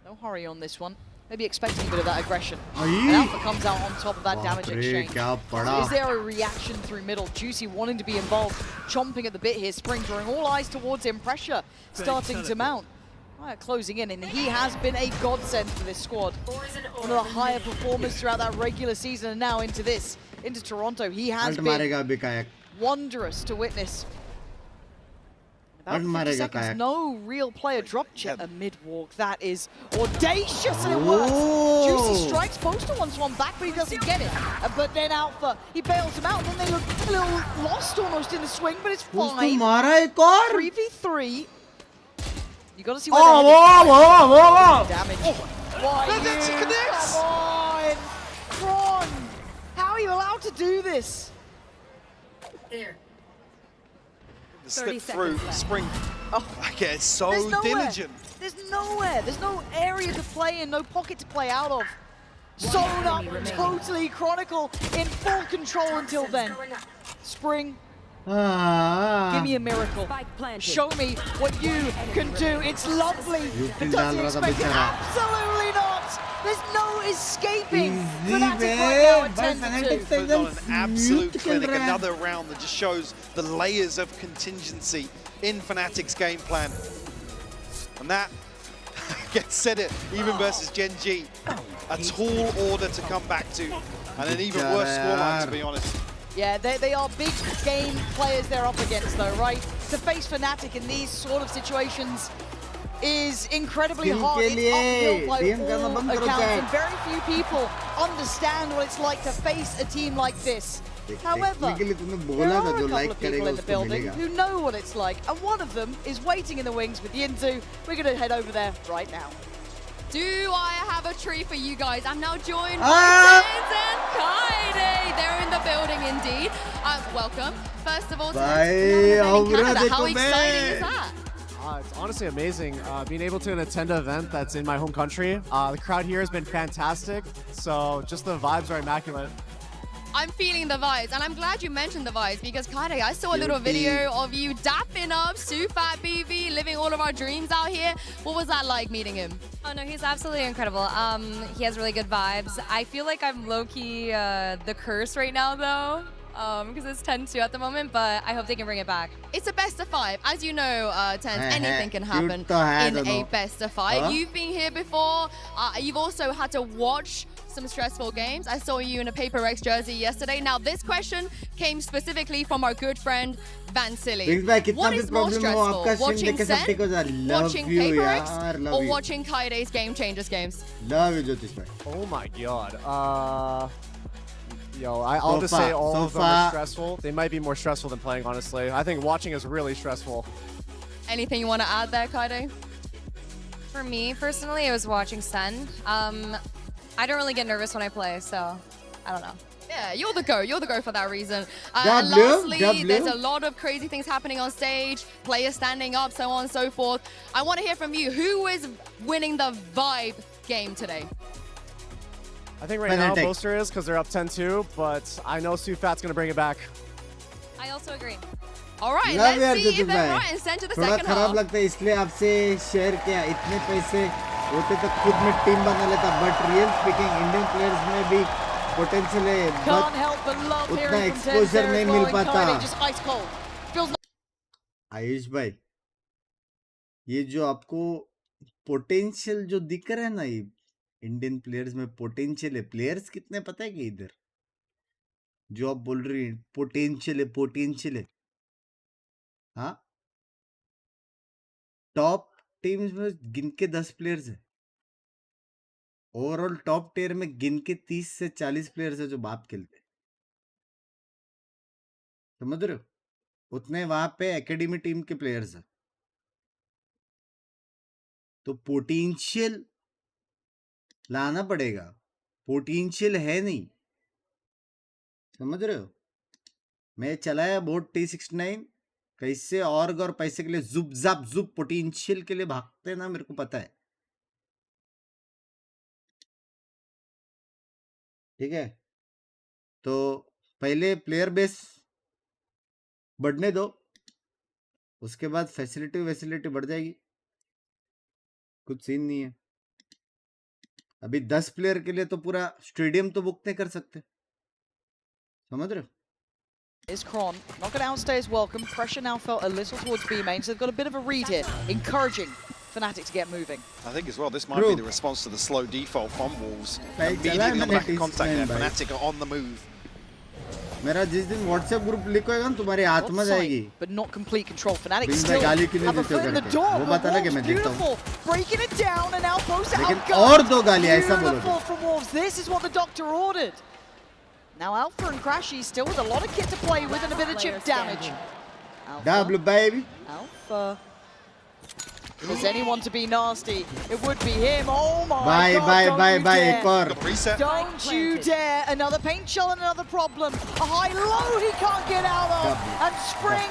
F: No hurry on this one. Maybe expecting a bit of that aggression. And Alpha comes out on top of that damage exchange. So is there a reaction through middle? Juicy wanting to be involved, chomping at the bit here. Spring drawing all eyes towards him. Pressure starting to mount. Right, closing in, and he has been a godsend for this squad. One of the higher performers throughout that regular season, and now into this, into Toronto. He has been wondrous to witness. About 50 seconds, no real player drop chip. A mid-walk, that is audacious, and it works. Juicy strikes, Poster wants one back, but he doesn't get it. But then Alpha, he bails him out, and then they look a little lost almost in the swing, but it's fine. 3v3. You got to see where damage. Why come on, Kron! How are you allowed to do this?
H: There.
G: The slip through Spring. Oh, okay, it's so diligent.
F: There's nowhere. There's no area to play in, no pocket to play out of. Sewn up, totally Chronicle in full control until then. Spring. Give me a miracle. Show me what you can do. It's lovely. Does he expect it? Absolutely not. There's no escaping. Fnatic right now at 10-2.
G: Put on an absolute clinic. Another round that just shows the layers of contingency in Fnatic's game plan. And that gets said it, even versus Gen G. A tall order to come back to. And an even worse scoreline, to be honest.
F: Yeah, they are big game players they're up against though, right? To face Fnatic in these sort of situations is incredibly hard. It's uphill by all accounts, and very few people understand what it's like to face a team like this. However, there are a couple of people in the building who know what it's like, and one of them is waiting in the wings with Yinzu. We're going to head over there right now.
K: Do I have a treat for you guys? I'm now joined by Tens and Kaide. They're in the building indeed. Welcome. First of all, Tens, Canada. How exciting is that?
L: It's honestly amazing being able to attend an event that's in my home country. The crowd here has been fantastic, so just the vibes are immaculate.
K: I'm feeling the vibes, and I'm glad you mentioned the vibes because Kaide, I saw a little video of you dapping up Sufat BV, living all of our dreams out here. What was that like meeting him?
M: Oh no, he's absolutely incredible. He has really good vibes. I feel like I'm low-key the curse right now though, because it's 10-2 at the moment, but I hope they can bring it back.
K: It's a best of 5. As you know, Tens, anything can happen in a best of 5. You've been here before. You've also had to watch some stressful games. I saw you in a Paper X jersey yesterday. Now, this question came specifically from our good friend, VanSilly. What is more stressful, watching Sen, watching Paper X, or watching Kaide's Game Changers games?
A: Love you, Jyotish bhai.
L: Oh my god. I'll just say all of them are stressful. They might be more stressful than playing, honestly. I think watching is really stressful.
K: Anything you want to add there, Kaide?
M: For me, personally, it was watching Sen. I don't really get nervous when I play, so I don't know.
K: Yeah, you're the go. You're the go for that reason. And lastly, there's a lot of crazy things happening on stage, players standing up, so on and so forth. I want to hear from you. Who is winning the vibe game today?
L: I think right now Boaster is because they're up 10-2, but I know Sufat's going to bring it back.
M: I also agree.
K: All right, let's see if they're right and send to the second half.
A: खराब लगता है इसलिए आपसे share किया. इतने पैसे होते तो खुद में टीम बना लेता. But real speaking, Indian players में भी potential है.
F: Can't help but love
A: उतना
F: hearing from
A: exposure नहीं मिल पाता.
F: just ice cold. Feels
A: Ayush भाई, ये जो आपको पोटेंशियल जो दिख रहा है ना, ये इंडियन प्लेयर्स में पोटेंशियल है. प्लेयर्स कितने पता है कि इधर जो आप बोल रही हैं पोटेंशियल है. हाँ, टॉप टीम्स में गिन के 10 प्लेयर्स है. ओवरऑल टॉप टियर में गिन के 30 से 40 प्लेयर्स है जो बाप खेलते हैं. समझ रहे हो? उतने वहां पे एकेडमी टीम के प्लेयर्स है. तो पोटेंशियल लाना पड़ेगा. पोटेंशियल है नहीं. समझ रहे हो? मैं चलाया बोर्ड T69 कैसे और पैसे के लिए जुप जाप जुप पोटेंशियल के लिए भागते ना, मेरे को पता है. ठीक है, तो पहले प्लेयर बेस बढ़ने दो, उसके बाद फैसिलिटी बढ़ जाएगी. कुछ सीन नहीं है. अभी 10 प्लेयर के लिए तो पूरा स्टेडियम तो बुक नहीं कर सकते. समझ रहे हो?
F: Is Kron not going to outstay his welcome? Pressure now felt a little towards B main, so they've got a bit of a read here, encouraging Fnatic to get moving.
G: I think as well, this might be the response to the slow default from Wolves. Immediately on the back of contact there, Fnatic are on the move.
A: मेरा जिस दिन WhatsApp group लिखोएगा ना तुम्हारे हाथ में जाएगी.
F: But not complete control. Fnatic
A: Binks
F: still
A: गाली क्यों नहीं
F: have a
A: देते
F: foot in the
A: करके.
F: door.
A: वो बता ना कि मैं देता हूँ.
F: Beautiful, breaking it down and now Post
A: लेकिन
F: outgunned.
A: और 2 गालियाँ ऐसा बोलो.
F: Beautiful from Wolves. This is what the doctor ordered. Now Alpha and Crashy still with a lot of kit to play with and a bit of chip damage.
A: Double baby.
F: Alpha. If there's anyone to be nasty, it would be him. Oh my
A: bye,
F: god.
A: Bye. एक और.
F: Don't you dare. Another paint shell and another problem. A high-low he can't get out of. And Spring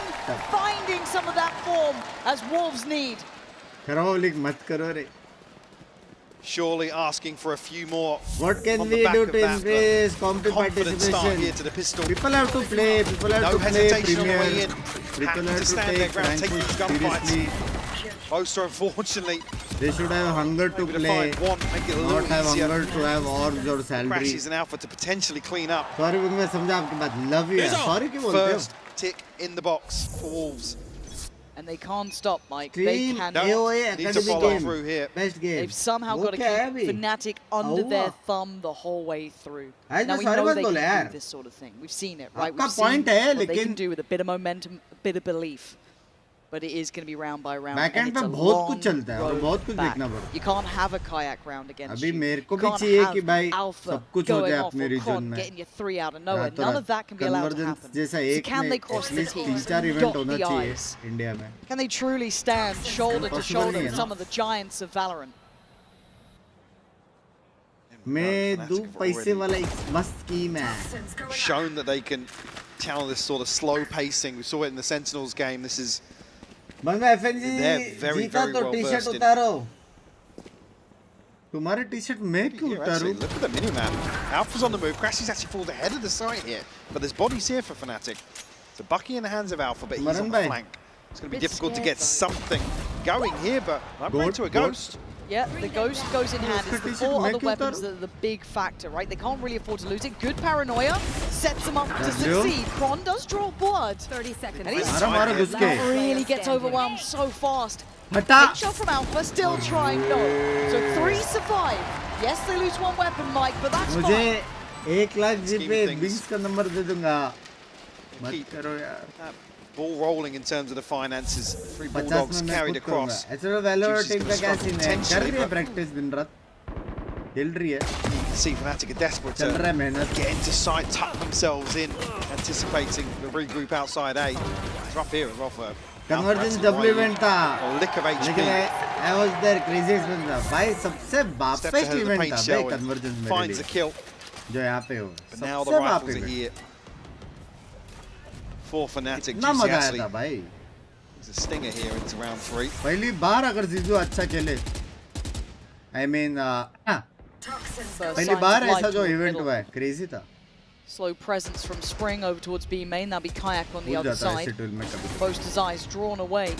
F: finding some of that form as Wolves need.
A: करो लिख मत करो रे.
G: Surely asking for a few more.
A: What can we do to increase competitive participation? People have to play. People have to play Premier. People have to take rankings seriously.
G: Boaster, unfortunately,
A: they should have hunger to play. Not have hunger to have orbs or salary.
G: Crashes an Alpha to potentially clean up.
A: Sorry, मैं समझा आपकी बात. Love you. Sorry क्यों बोलते हो?
G: First tick in the box for Wolves.
F: And they can't stop, Mike.
A: Team
F: they can
A: AOA
G: need to follow through here.
A: Best game.
F: They've somehow got to keep Fnatic under their thumb the whole way through. Now we know they can do this sort of thing. We've seen it, right? We've seen what they can do with a bit of momentum, a bit of belief. But it is going to be round by round.
A: Backend पे बहुत कुछ चलता है और बहुत कुछ देखना पड़ता है.
F: You can't have a kayak round against
A: अभी
F: you.
A: मेरे को भी चाहिए कि भाई सब कुछ हो जाए अपने रीजन में.
F: Getting you 3 out of nowhere. None of that can be allowed to happen.
A: जैसा
F: So
A: एक
F: can
A: में
F: they cross the T's,
A: 3-4 event
F: dot
A: होना
F: the
A: चाहिए
F: I's?
A: इंडिया में.
F: Can they truly stand shoulder to
A: Possible
F: shoulder
A: नहीं
F: with
A: है
F: some of the giants of Valorant?
A: मैं दो पैसे वाला एक मस्त स्कीम है.
G: Shown that they can channel this sort of slow pacing. We saw it in the Sentinels game. This is
A: बंदा FNC जीता तो टी-शर्ट उतारो. तुम्हारे टी-शर्ट मैं क्यों उतारूं?
G: Look at the minimap. Alpha's on the move. Crashy's actually falls ahead of the site here, but there's bodies here for Fnatic. So Bucky in the hands of Alpha, but he's on the flank. It's going to be difficult to get something going here, but I'm going to a Ghost.
F: Yeah, the Ghost goes in hand. It's the 4 other weapons that are the big factor, right? They can't really afford to lose it. Good paranoia sets them up to succeed. Kron does draw blood.
I: 30 seconds.
F: And he's really gets overwhelmed so fast. Big shot from Alpha, still trying no. So 3 survive. Yes, they lose 1 weapon, Mike, but that's fine.
A: मुझे 1 लाख जी पे Binks का number दे दूंगा. मत करो यार.
G: Ball rolling in terms of the finances. 3 Bulldogs carried across.
A: ऐसे तो Valorant team का क्या सीन है? कर रही है प्रैक्टिस दिन रात. खेल रही है.
G: You can see Fnatic are desperate
A: चल रहा है मेहनत.
G: get into sight, tuck themselves in, anticipating the regroup outside A. It's rough here as well for
A: Convergence double event था.
G: A lick of HP.
A: लेकिन I was there, craziest event था. भाई सबसे बापेस्ट event था भाई Convergence मेरे लिए.
G: Finds a kill.
A: जो यहाँ पे हो.
G: But now the rifles are here. For Fnatic,
A: कितना मजा आया था भाई.
G: There's a stinger here into round 3.
A: पहली बार अगर जीजू अच्छा खेले, I mean पहली बार ऐसा जो इवेंट हुआ है, crazy था.
F: Slow presence from Spring over towards B main. That'll be Kayak on the other side. Boaster's eyes drawn away.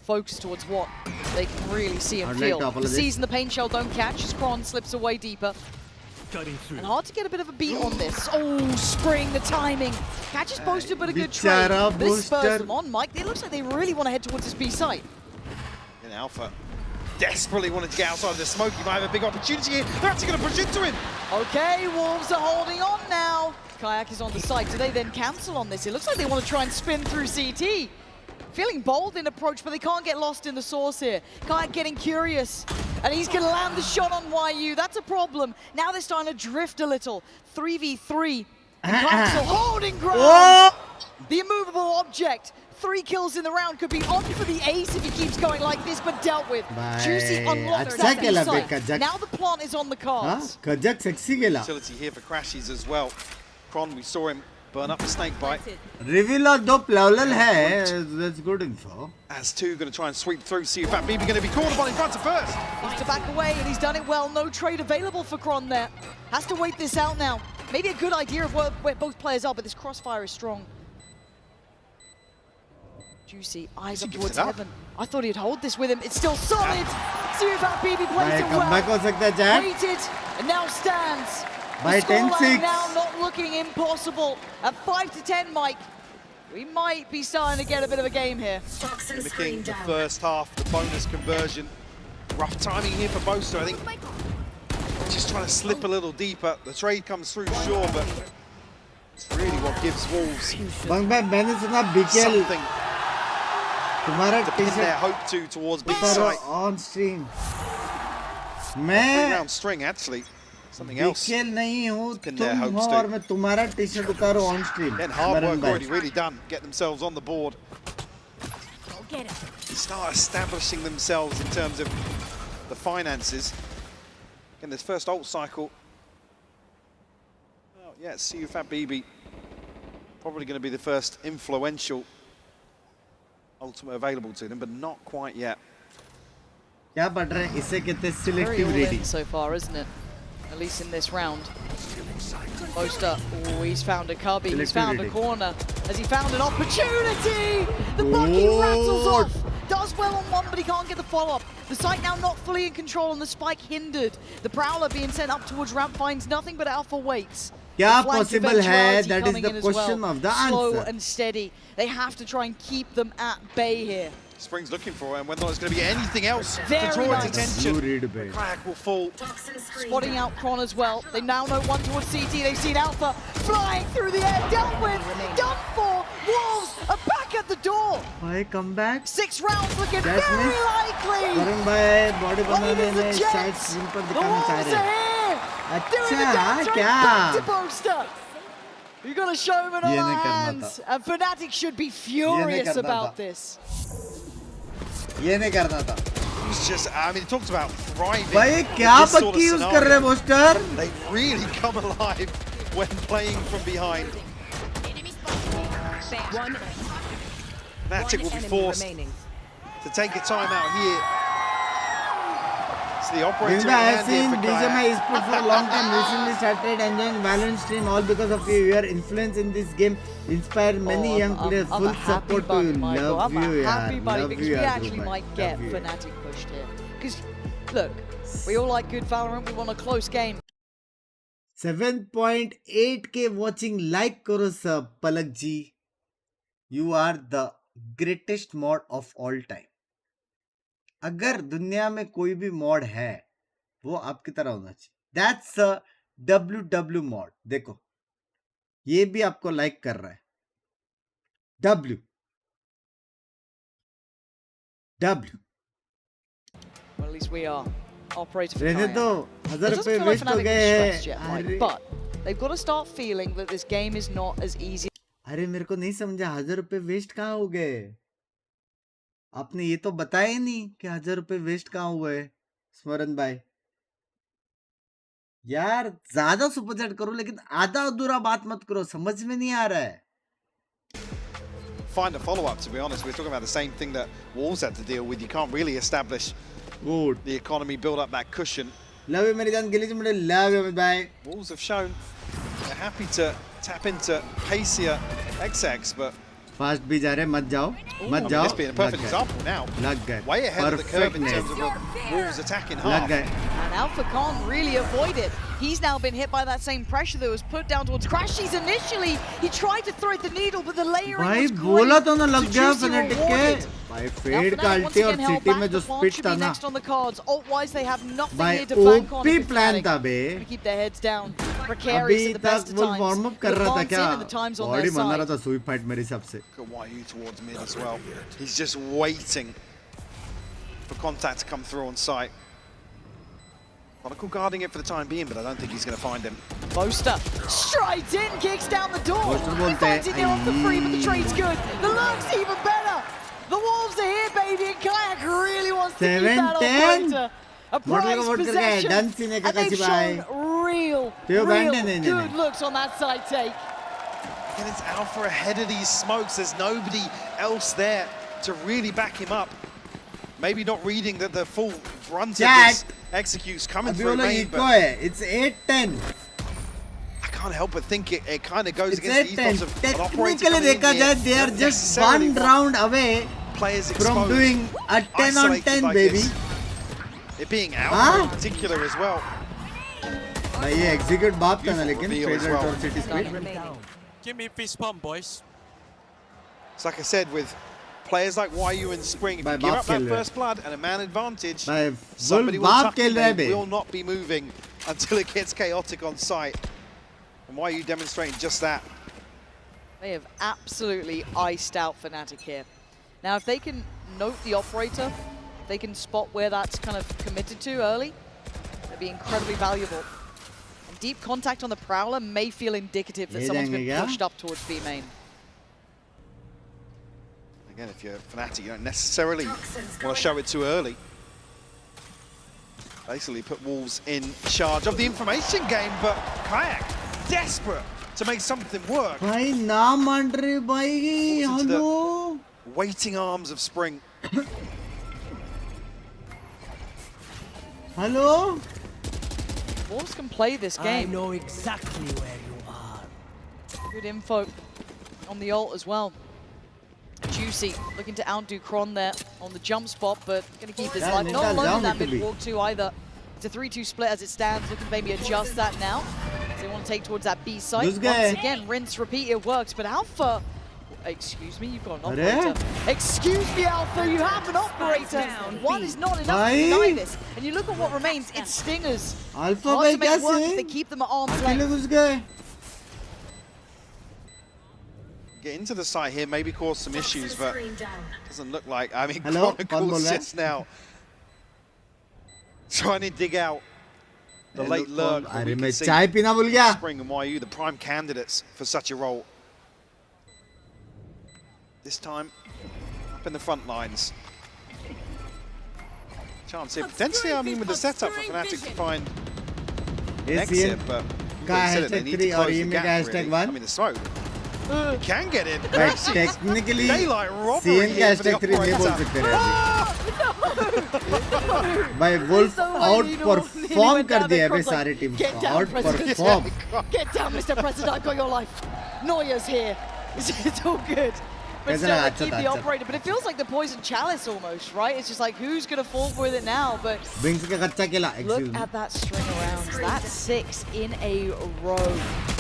F: Focus towards what they can really see and feel. He sees in the paint shell don't catch as Kron slips away deeper. And hard to get a bit of a beat on this. Oh, Spring, the timing. Catches Boaster, but a good trade. This spurs them on, Mike. It looks like they really want to head towards this B site.
G: And Alpha desperately wanted to get outside of the smoke. He might have a big opportunity here. They're actually going to push into him.
F: Okay, Wolves are holding on now. Kayak is on the side. Do they then cancel on this? It looks like they want to try and spin through CT. Feeling bold in approach, but they can't get lost in the source here. Kayak getting curious. And he's going to land the shot on YU. That's a problem. Now they're starting to drift a little. 3v3. And Kayak's still holding ground. The immovable object. 3 kills in the round, could be on for the ace if he keeps going like this, but dealt with. Juicy unlocked that side. Now the plant is on the cards.
A: Kajak sexy gela.
G: Facility here for Crashies as well. Kron, we saw him burn up the snake bite.
A: Reveal और दो plawlal hai. That's good info.
G: As two going to try and sweep through. See if that BB going to be called upon in front of first.
F: He's to back away, and he's done it well. No trade available for Kron there. Has to wait this out now. Maybe a good idea of where both players are, but this crossfire is strong. Juicy, eyes up towards heaven. I thought he'd hold this with him. It's still solid. See if that BB plays it well. Waited, and now stands.
A: By 10-6.
F: Now not looking impossible. At 5-10, Mike. We might be starting to get a bit of a game here.
G: Mimicking the first half, the bonus conversion. Rough timing here for Boaster, I think. Just trying to slip a little deeper. The trade comes through, sure, but it's really what gives Wolves something.
A: तुम्हारा
G: to pin their hope towards big sight.
A: On stream.
G: Round string actually. Something else.
A: नहीं हूँ
G: Pin their hopes
A: और मैं तुम्हारा T-shirt उतारो on stream.
G: Then hard work already really done. Get themselves on the board. Start establishing themselves in terms of the finances. In this first ult cycle. Oh yeah, CUFAT BB probably going to be the first influential ultimate available to them, but not quite yet.
A: क्या बढ़ रहा है? इसे कहते हैं selective reading.
F: So far, isn't it? At least in this round. Boaster, oh, he's found a cubby, he's found a corner. Has he found an opportunity? The bucket rattles off. Does well on one, but he can't get the follow-up. The site now not fully in control, and the spike hindered. The Prowler being sent up towards ramp finds nothing but Alpha waits.
A: क्या possible है? That is the question of the answer.
F: Slow and steady. They have to try and keep them at bay here.
G: Spring's looking for it, and whether there's going to be anything else to draw its attention. Crack will fall.
F: Spotting out Kron as well. They now know one towards CT. They've seen Alpha flying through the air. Dealt with. Done for. Wolves are back at the door.
A: Why come back?
F: 6 rounds looking very likely.
A: Varun भाई body बनाने में
F: Jets.
A: शायद screen पर
F: The
A: दिखाना चाह
F: Wolves
A: रहे
F: are
A: हैं.
F: here. Doing the dance right back to Boaster. You got a showman on our hands. And Fnatic should be furious about this.
A: ये नहीं करना था.
G: It's just, I mean, he talks about thriving.
A: भाई क्या पक्की use कर रहे हैं Boaster?
G: They really come alive when playing from behind. Fnatic will be forced to take a timeout here. So the operator
A: I have seen BABYYY Esports for a long time. Recently started enjoying valorant stream all because of you. Your influence in this game inspired many young players. Full support to you. Love you,
F: I'm a happy buddy because we actually
A: bhai.
F: might get Fnatic pushed here. Because, look, we all like good Valorant. We want a close game.
A: 7.8k watching. Like karo sir, Palak ji. You are the greatest mod of all time. अगर दुनिया में कोई भी mod है वो आपकी तरह होना चाहिए. That's a WW mod. देखो ये भी आपको लाइक कर रहा है. W.
F: Well, at least we are. Operator for
A: रहने दो. 1000 रुपए वेस्ट हो गए हैं.
F: But they've got to start feeling that this game is not as easy.
A: अरे मेरे को नहीं समझा 1000 रुपए वेस्ट कहाँ हो गए? आपने ये तो बताया ही नहीं कि 1000 रुपए वेस्ट कहाँ हुए स्मरण भाई. यार ज्यादा सुपर चैट करो लेकिन आधा अधूरा बात मत करो. समझ में नहीं आ रहा है.
G: Find a follow-up, to be honest. We're talking about the same thing that Wolves had to deal with. You can't really establish the economy, build up that cushion.
A: Love you मेरी जान गिली मुझे love you bye.
G: Wolves have shown they're happy to tap into pacier XX, but
A: Fast भी जा रहे मत जाओ
G: this being a perfect example now.
A: लग गए.
G: Way ahead of the curve in terms of Wolves attacking half.
A: लग गए.
F: And Alpha can't really avoid it. He's now been hit by that same pressure that was put down towards Crashies initially. He tried to thread the needle, but the layering
A: भाई
F: was
A: बोला
F: great.
A: तो ना लग गया
F: Juicy
A: Fnatic
F: rewarded.
A: के. भाई
F: Now
A: fade का
F: Fnatic once
A: अल्टी और
F: again held
A: सिटी में
F: back.
A: जो
F: The launch
A: स्पिट
F: should
A: था
F: be
A: ना.
F: next on the cards. Ult-wise, they have nothing
A: भाई
F: here to bank on.
A: OP
F: against
A: plan
F: Fnatic.
A: था बे.
F: Gonna keep their heads down.
A: अभी
F: Precarious at the best
A: तक
F: of
A: वो
F: times.
A: Warm up कर रहा था
F: Advance
A: क्या?
F: in and the time's on
A: body
F: their
A: बना रहा
F: side.
A: था सुई फाइट मेरे हिसाब से.
G: Got YU towards mid as well. He's just waiting for contact to come through on site. Chronicle guarding it for the time being, but I don't think he's going to find him.
F: Boaster strides in, kicks down the door.
A: Boaster
F: He
A: बोलते
F: finds it there off the free, but the
A: हैं,
F: trade's good. The lurk's even better. The Wolves are here, baby, and Kayak really wants to keep that
A: 7-10.
F: operator. A
A: Motor
F: prize
A: का
F: possession.
A: done सीने का
F: And they've
A: कैसी भाई.
F: shown real
A: नहीं.
F: good looks on that side take.
G: And it's Alpha ahead of these smokes. There's nobody else there to really back him up. Maybe not reading that the full brunt of this executes coming
A: अभी
G: through
A: वो लोग
G: main,
A: eco
G: but
A: है. It's 8-10.
G: I can't help but think it kind of goes
A: It's
G: against the
A: 8-10.
G: ethos of an operator
A: Technically
G: coming in
A: देखा
G: here,
A: जाए, they are
G: not
A: just
G: necessarily
A: one
G: want
A: round away
G: players
A: from
G: exposed,
A: doing a 10 on
G: isolated
A: 10,
G: like
A: baby.
G: this. It being Alpha in particular as well.
A: भाई ये execute बाप था ना लेकिन
G: Beautiful reveal as
A: Faded
G: well.
A: और City Speed.
J: Give me fist pump, boys.
G: It's like I said, with players like YU and Spring, if
A: Bhai,
G: you give
A: baap
G: up that
A: khel rahe.
G: first blood and a man advantage,
A: भाई
G: somebody will
A: बाप
G: tuck
A: खेल
G: in,
A: रहा है
G: they
A: bay.
G: will not be moving until it gets chaotic on site. And YU demonstrating just that.
F: They have absolutely iced out Fnatic here. Now, if they can note the operator, if they can spot where that's kind of committed to early, that'd be incredibly valuable. And deep contact on the Prowler may feel indicative that
A: Ye
F: someone's been
A: jayenge kya?
F: pushed up towards B main.
G: Again, if you're Fnatic, you don't necessarily want to show it too early. Basically put Wolves in charge of the information game, but Kayak desperate to make something work.
A: भाई ना मान रहे भाई.
G: Falls into
A: hello.
G: the waiting arms of Spring.
A: Hello.
F: Wolves can play this game.
H: I know exactly where you are.
F: Good info on the ult as well. Juicy looking to outdo Kron there on the jump spot, but going to keep this live. Not alone in that mid-walk too either. It's a 3-2 split as it stands, looking to maybe adjust that now. They want to take towards that B site. Once again, rinse, repeat, it works. But Alpha, excuse me, you've got an operator. Excuse me, Alpha, you have an operator. One is not enough to deny this. And you look at what remains, it's Stingers.
A: Alpha
F: Hard
A: भाई
F: to make work if
A: कैसे?
F: they keep them at arm's
A: अकेले
F: length.
A: घुस गए.
G: Get into the site here, maybe cause some issues, but doesn't look like. I mean,
A: Hello?
G: Chronicles just now trying to dig out the late lurk. that we
A: अरे
G: can
A: मैं
G: see.
A: चाय पीना भूल गया.
G: Spring and YU, the prime candidates for such a role. This time, up in the front lines. Chance here, potentially, I mean, with the setup for Fnatic to find an exit, but
A: का
G: they said it, they
A: hashtag
G: need
A: 3
G: to
A: और
G: close the
A: email का
G: gap,
A: hashtag
G: really.
A: 1.
G: I mean, the smoke. Can get in.
A: But technically,
G: Daylight robbery
A: CN का
G: here for the
A: hashtag 3 नहीं बोल
G: operator.
A: सकते रहे. भाई Wolf outperform कर दिया है बे सारी टीम
F: Get
A: को.
F: down,
A: Outperform.
F: Get down, Mr. President, I've got your life. Neuer's here. It's all good. But
A: कैसा
F: still,
A: लगा?
F: they
A: अच्छा
F: keep
A: था,
F: the
A: अच्छा.
F: operator. But it feels like the poison chalice almost, right? It's just like, who's going to fall for it now? But
A: Binks का कच्चा केला.
F: look
A: Excuse me.
F: at that string of rounds. That's 6 in a row.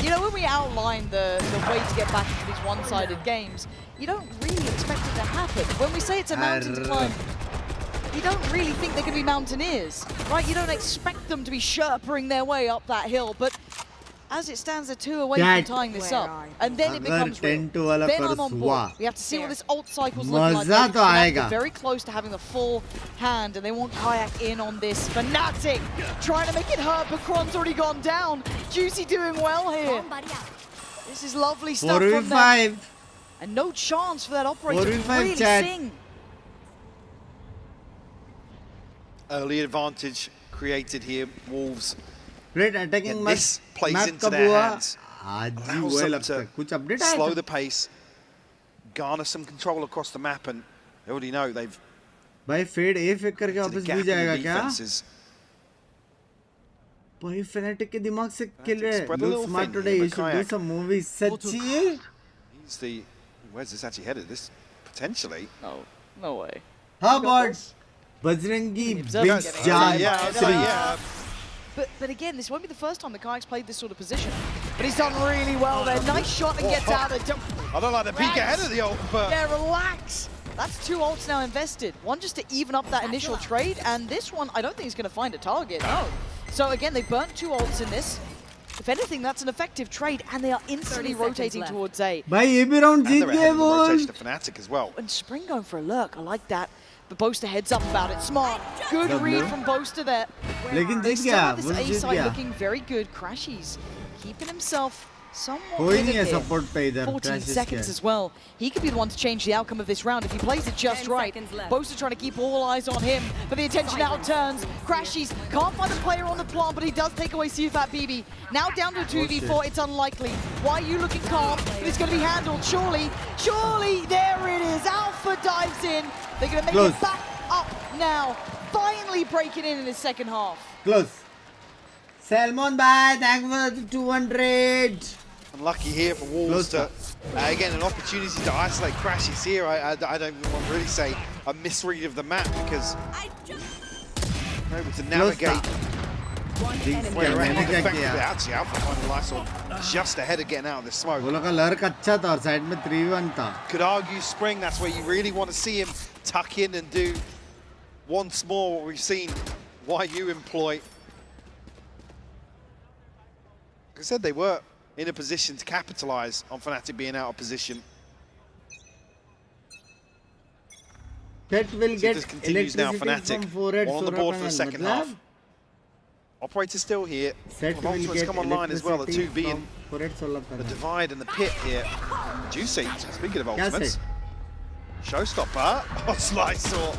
F: You know, when we outlined the way to get back into these one-sided games, you don't really expect it to happen. When we say it's a mountain to climb, you don't really think they're going to be mountaineers, right? You don't expect them to be sherpering their way up that hill, but as it stands, they're 2 away from tying this up. And then it becomes real.
A: 10-2 वाला
F: Then
A: curse
F: I'm on
A: हुआ.
F: board. We have to see what this ult cycle's looking like.
A: मजा तो
F: Fnatic
A: आएगा.
F: are very close to having the full hand, and they want Kayak in on this. Fnatic trying to make it hurt, but Kron's already gone down. Juicy doing well here. This is lovely stuff from them.
A: 4v5.
F: And no chance for that operator to
A: 4v5
F: really
A: chat.
F: sing.
G: Early advantage created here. Wolves.
A: Great attacking
G: And
A: match.
G: this plays
A: Map
G: into
A: कब
G: their
A: हुआ?
G: hands.
A: आज ही
G: Allows
A: हुआ
G: them
A: लगता है.
G: to
A: कुछ update आया
G: slow
A: था?
G: the pace, garner some control across the map, and they already know they've
A: भाई फेड ए फेक करके
G: to the
A: वापस
G: gap
A: भी
G: in the
A: जाएगा क्या?
G: defenses.
A: भाई Fnatic के दिमाग से kill रहे. Look smart today. You should do some movies. सच्ची?
G: He's the. Where's this actually headed? This potentially.
F: No way.
A: How about Bajrangi Binks Jam?
G: Yeah.
F: But again, this won't be the first time the Kayak's played this sort of position. But he's done really well there. Nice shot and gets out of it.
G: I don't like the peek ahead of the ult, but...
F: Yeah, relax. That's 2 ults now invested. One just to even up that initial trade, and this one, I don't think he's going to find a target, no. So again, they burnt 2 ults in this. If anything, that's an effective trade, and they are instantly rotating towards A.
A: Bhai, ye bhi round jeet gaye wo.
G: Rotation to Fnatic as well.
F: And Spring going for a lurk, I like that. But Boaster heads up about it. Smart. Good read from Boaster there.
A: Lekin
F: They
A: jeet
F: still
A: gaya.
F: have this A side looking very good. Crashies keeping himself somewhat
A: Koi nahi hai
F: limited.
A: support pe idhar.
F: 14 seconds as well. He could be the one to change the outcome of this round if he plays it just right. Boaster trying to keep all eyes on him, but the attention now turns. Crashies can't find a player on the plant, but he does take away BABYYY. Now down to a 2v4, it's unlikely. Why are you looking calm? But it's going to be handled, surely. There it is. Alpha dives in. They're going to make it back up now. Finally breaking in the second half.
A: Close. Salmon bye, thank you for the 200.
G: Unlucky here for Wolves to, again, an opportunity to isolate Crashies here. I don't even want to really say a misread of the map because they're able to navigate. Actually, Alpha finding Lysol just ahead of getting out of the smoke.
A: वो लोग का lurk अच्छा था और side में 3v1 था.
G: Could argue Spring, that's where you really want to see him tuck in and do once more what we've seen YU employ. Like I said, they were in a position to capitalize on Fnatic being out of position.
A: Pet will get
G: this continues now. Fnatic on the board for the second half. Operator still here.
A: Set will
G: Ultimates come online as well. The 2 being
A: the
G: divide and the pit here. Juicy. Speaking of ultimates, showstopper. Oh, Slice or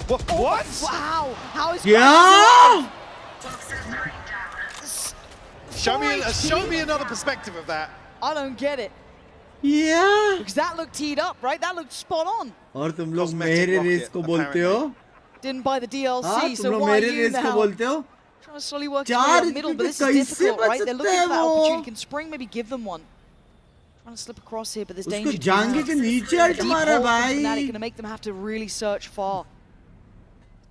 G: what?
F: Wow! How is
G: Show me another perspective of that.
F: I don't get it.
A: Yeah.
F: Because that looked teed up, right? That looked spot on.
A: और तुम लोग मेरे race को बोलते हो?
F: Didn't buy the DLC,
A: हाँ,
F: so
A: तुम लोग
F: why
A: मेरे
F: you
A: रेस को
F: now?
A: बोलते हो?
F: Trying to slowly work his way up middle, but this is difficult, right? They're looking for that opportunity. Can Spring maybe give them one? Trying to slip across here, but there's danger.
A: उसको जांघे के नीचे alt मारा भाई.
F: Going to make them have to really search far.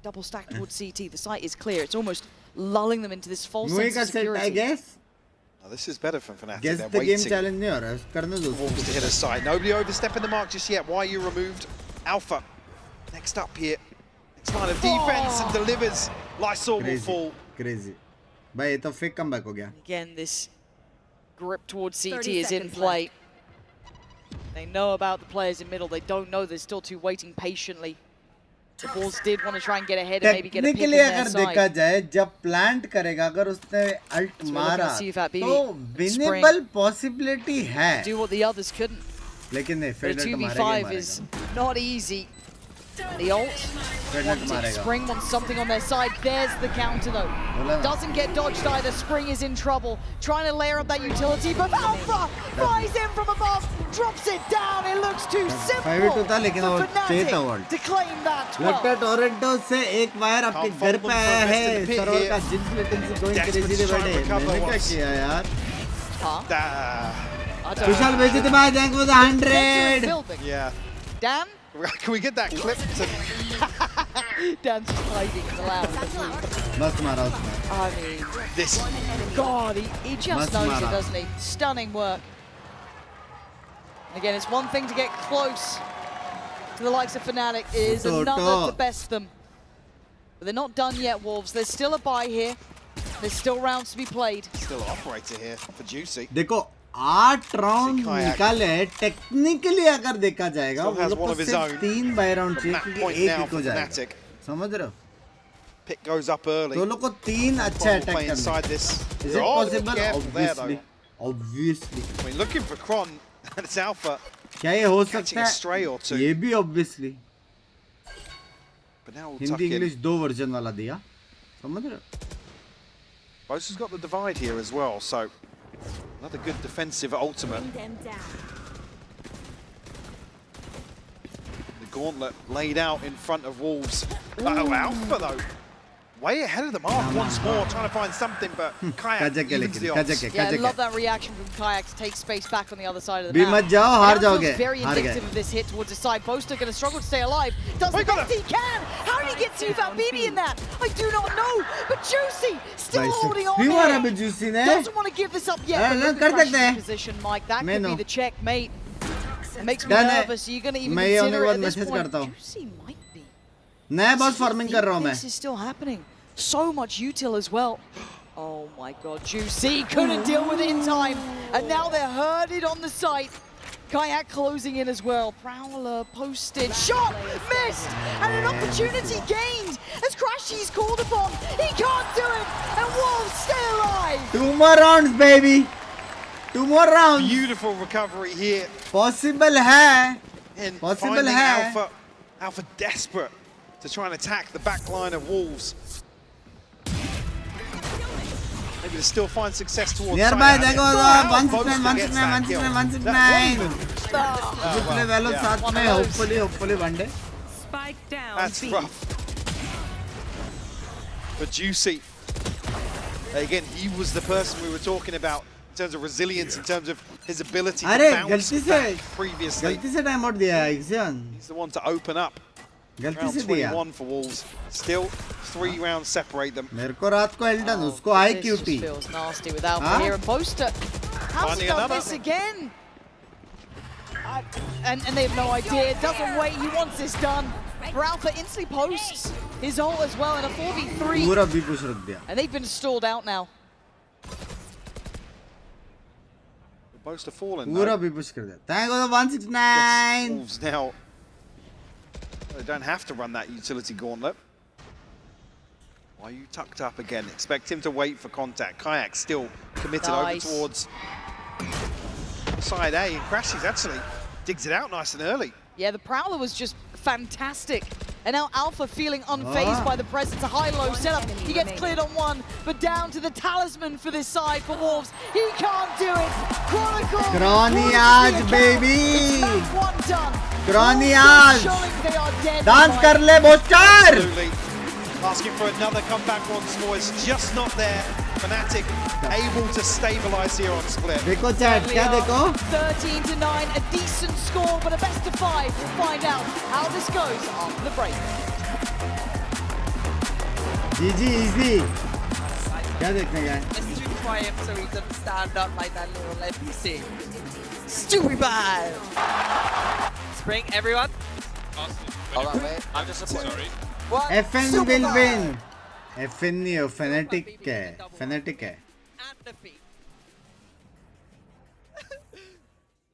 F: Double stack towards CT. The site is clear. It's almost lulling them into this false sense of security.
A: I guess.
G: Oh, this is better from Fnatic.
A: Guess
G: they're
A: the
G: waiting.
A: game challenge नहीं हो रहा है. करने दो.
G: Wolves to hit a side. Nobody overstepping the mark just yet. YU removed Alpha. Next up here. Next line of defense and delivers. Lysol will fall.
A: Crazy. भाई ये तो fake comeback हो गया.
F: Again, this grip towards CT is in play. They know about the players in middle. They don't know they're still two waiting patiently. The Bulls did want to try and get ahead and maybe get a pick in their
A: अगर
F: side.
A: देखा जाए जब plant करेगा अगर उसने alt मारा तो winnable possibility है.
F: Do what the others couldn't.
A: लेकिन नहीं
F: But a 2v5 is not easy. The ult wanted. Spring wants something on their side. There's the counter though. Doesn't get dodged either. Spring is in trouble. Trying to layer up that utility, but Alpha flies in from above, drops it down. It looks too simple for Fnatic to claim that 12.
A: लगता है Toronto से एक wire आपके घर पे आया है. Server का जिंस लेटेंसी गोइंग क्रेजी रे बड़े. मैंने क्या किया यार? विशाल भेजी थी भाई. Thank you for the 100.
G: Yeah.
F: Dan?
G: Can we get that clip?
F: Dan's just hiding in the lounge.
A: मस्त मारा उसने.
F: I mean,
G: this.
F: God, he just knows it, doesn't he? Stunning work. Again, it's one thing to get close to the likes of Fnatic. It is another to best them. But they're not done yet, Wolves. There's still a bye here. There's still rounds to be played.
G: Still an operator here for Juicy.
A: देखो 8 round निकाले technically अगर देखा जाएगा वो लोग को सिर्फ 3 bye round चाहिए क्योंकि एक हो जाएगा. समझ रहे हो?
G: Pick goes up early.
A: तो लोग को 3 अच्छा अटैक करना. Is it possible? Obviously.
G: I mean, looking for Kron and it's Alpha.
A: क्या ये हो सकता है? ये भी obviously.
G: But now we'll
A: Hindi English 2 version वाला दिया. समझ रहे हो?
G: Bosa's got the divide here as well, so another good defensive ultimate. The gauntlet laid out in front of Wolves. Oh, Alpha though. way ahead of the mark once more, trying to find something, but Kayak evens the odds.
F: Yeah, I love that reaction from Kayak to take space back on the other side of the
A: Be
F: map.
A: mat jao, haar
F: Feels
A: jaoge.
F: very indicative of this hit towards the side. Boaster going to struggle to stay alive. Does the best he can. How did he get to without BB in that? I do not know. But Juicy still holding on here.
A: Juicy ne.
F: Doesn't want to give this up yet. But look at the position, Mike. That could be the checkmate. It makes me nervous. Are you going to even consider it at this point? Juicy might be.
A: मैं बस farming कर रहा हूँ मैं.
F: This is still happening. So much util as well. Oh my god, Juicy couldn't deal with it in time. And now they're herded on the site. Kayak closing in as well. Prowler posted. Shot! Missed! And an opportunity gained as Crashy's called upon. He can't do it! And Wolves stay alive!
A: 2 more rounds, baby! 2 more rounds!
G: Beautiful recovery here.
A: Possible hai.
G: And
A: Possible
G: finding
A: hai.
G: Alpha desperate to try and attack the back line of Wolves. Maybe to still find success towards
A: nearby. There goes 169. Play Velo साथ में. Hopefully one day.
I: Spike down.
G: That's rough. But Juicy, again, he was the person we were talking about in terms of resilience, in terms of his ability to bounce back previously.
A: गलती से time out दिया Ixion.
G: He's the one to open up.
A: गलती से
G: Round
A: दिया.
G: 21 for Wolves. Still 3 rounds separate them.
A: मेरे को रात को Eldon, उसको IQT.
F: This feels nasty with Alpha here. And Poster has done this again. And they have no idea. Doesn't wait. He wants this done. For Alpha instantly posts his ult as well in a 4v3.
A: पूरा भी push रख दिया.
F: And they've been stalled out now.
G: Both have fallen.
A: पूरा भी push कर दिया. Thank God 169.
G: Wolves now. They don't have to run that utility gauntlet. Why are you tucked up again? Expect him to wait for contact. Kayak still committed over towards side A, and Crashes actually digs it out nice and early.
F: Yeah, the Prowler was just fantastic. And now Alpha feeling unfazed by the presence. A high-low setup. He gets cleared on one, but down to the talisman for this side for Wolves. He can't do it. Chronicle.
A: Croniage, baby.
F: One done.
A: Croniage. Dance kar le, bochar.
G: Absolutely. Asking for another comeback once more. It's just not there. Fnatic able to stabilize here on split.
A: देखो chat, क्या देखो?
F: 13-9, a decent score, but a best of 5. We'll find out how this goes after the break.
A: GG easy. क्या देखने गए?
N: It's too quiet so he doesn't stand up like that little NPC. Stupid bad. Spring, everyone.
J: Hold on, wait. I'm just sorry.
N: What?
A: FN will win. FN नहीं हो, Fnatic है. Fnatic है.
N: And defeat.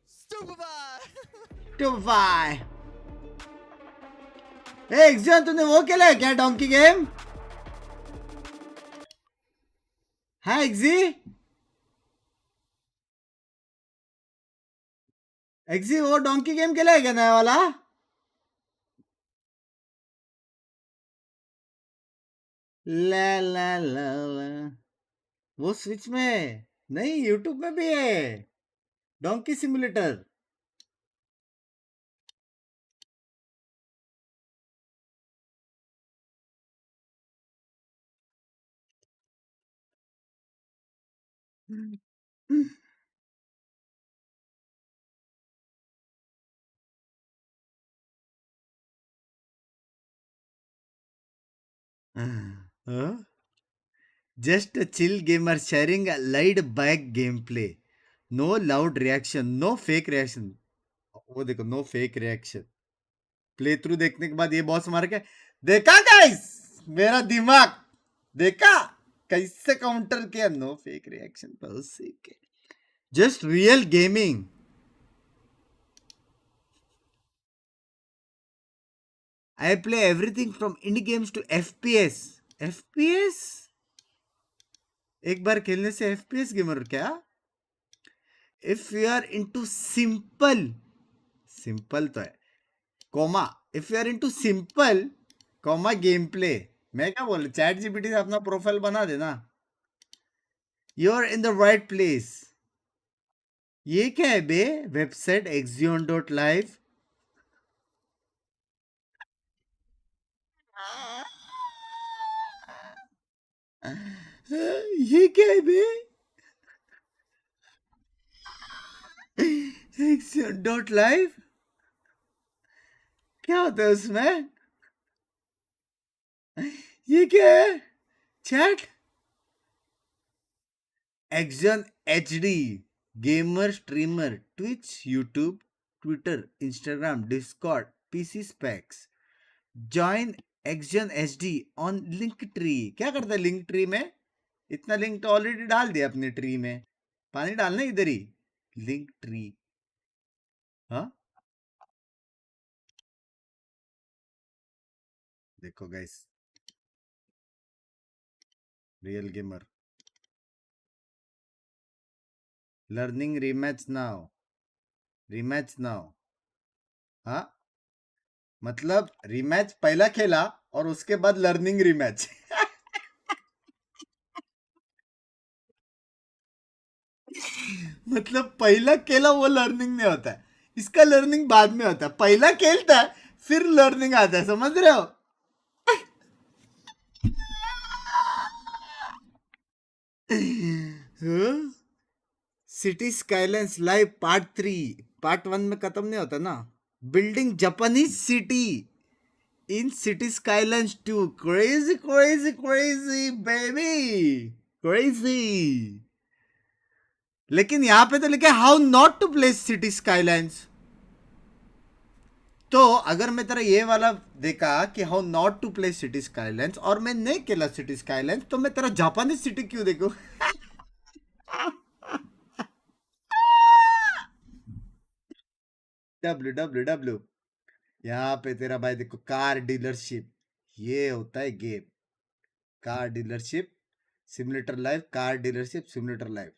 N: Stupid bad.
A: Stupid. Hey, Ixion, तूने वो खेला है क्या donkey game? हाँ, Ixi? Ixi, वो डोंकी गेम खेला है क्या नया वाला? ला ला ला ला वो स्विच में नहीं यूट्यूब में भी है donkey simulator Huh? Just a chill gamer sharing a laid back gameplay. No loud reaction, no fake reaction. वो देखो no fake reaction. Play through देखने के बाद ये बॉस मार के देखा गाइस मेरा दिमाग देखा कैसे काउंटर किया no fake reaction बस just real gaming. I play everything from indie games to FPS. FPS? एक बार खेलने से FPS गेमर क्या? If you are into simple तो है कोमा if you are into simple कोमा गेम प्ले मैं क्या बोल चैट जीपीटी से अपना प्रोफाइल बना देना you are in the right place. ये क्या है बे वेबसाइट exion.live ये क्या है बे? डॉट लाइव क्या होता है उसमें? ये क्या है? Chat action HD gamer streamer Twitch YouTube Twitter Instagram Discord PC specs join action HD on link tree. क्या करता है लिंक ट्री में? इतना लिंक तो ऑलरेडी डाल दिया अपने ट्री में, पानी डालना इधर ही। लिंक ट्री हाँ देखो guys, real gamer learning rematch now, rematch now. हाँ मतलब रीमैच पहला खेला और उसके बाद लर्निंग रीमैच। मतलब पहला खेला वो लर्निंग नहीं होता है, इसका लर्निंग बाद में होता है। पहला खेलता है फिर लर्निंग आता है, समझ रहे हो? City Skylines live part 3 part 1 में खत्म नहीं होता ना। Building Japanese city in City Skylines 2 crazy crazy crazy baby crazy. लेकिन यहां पे तो लिखा है how not to play City Skylines. तो अगर मैं तेरा ये वाला देखा कि how not to play City Skylines और मैं नहीं खेला सिटी स्काईलाइंस, तो मैं तेरा जापानीज सिटी क्यों देखूं? www यहाँ पे तेरा भाई देखो कार डीलरशिप, ये होता है game. Car dealership simulator live, car dealership simulator live,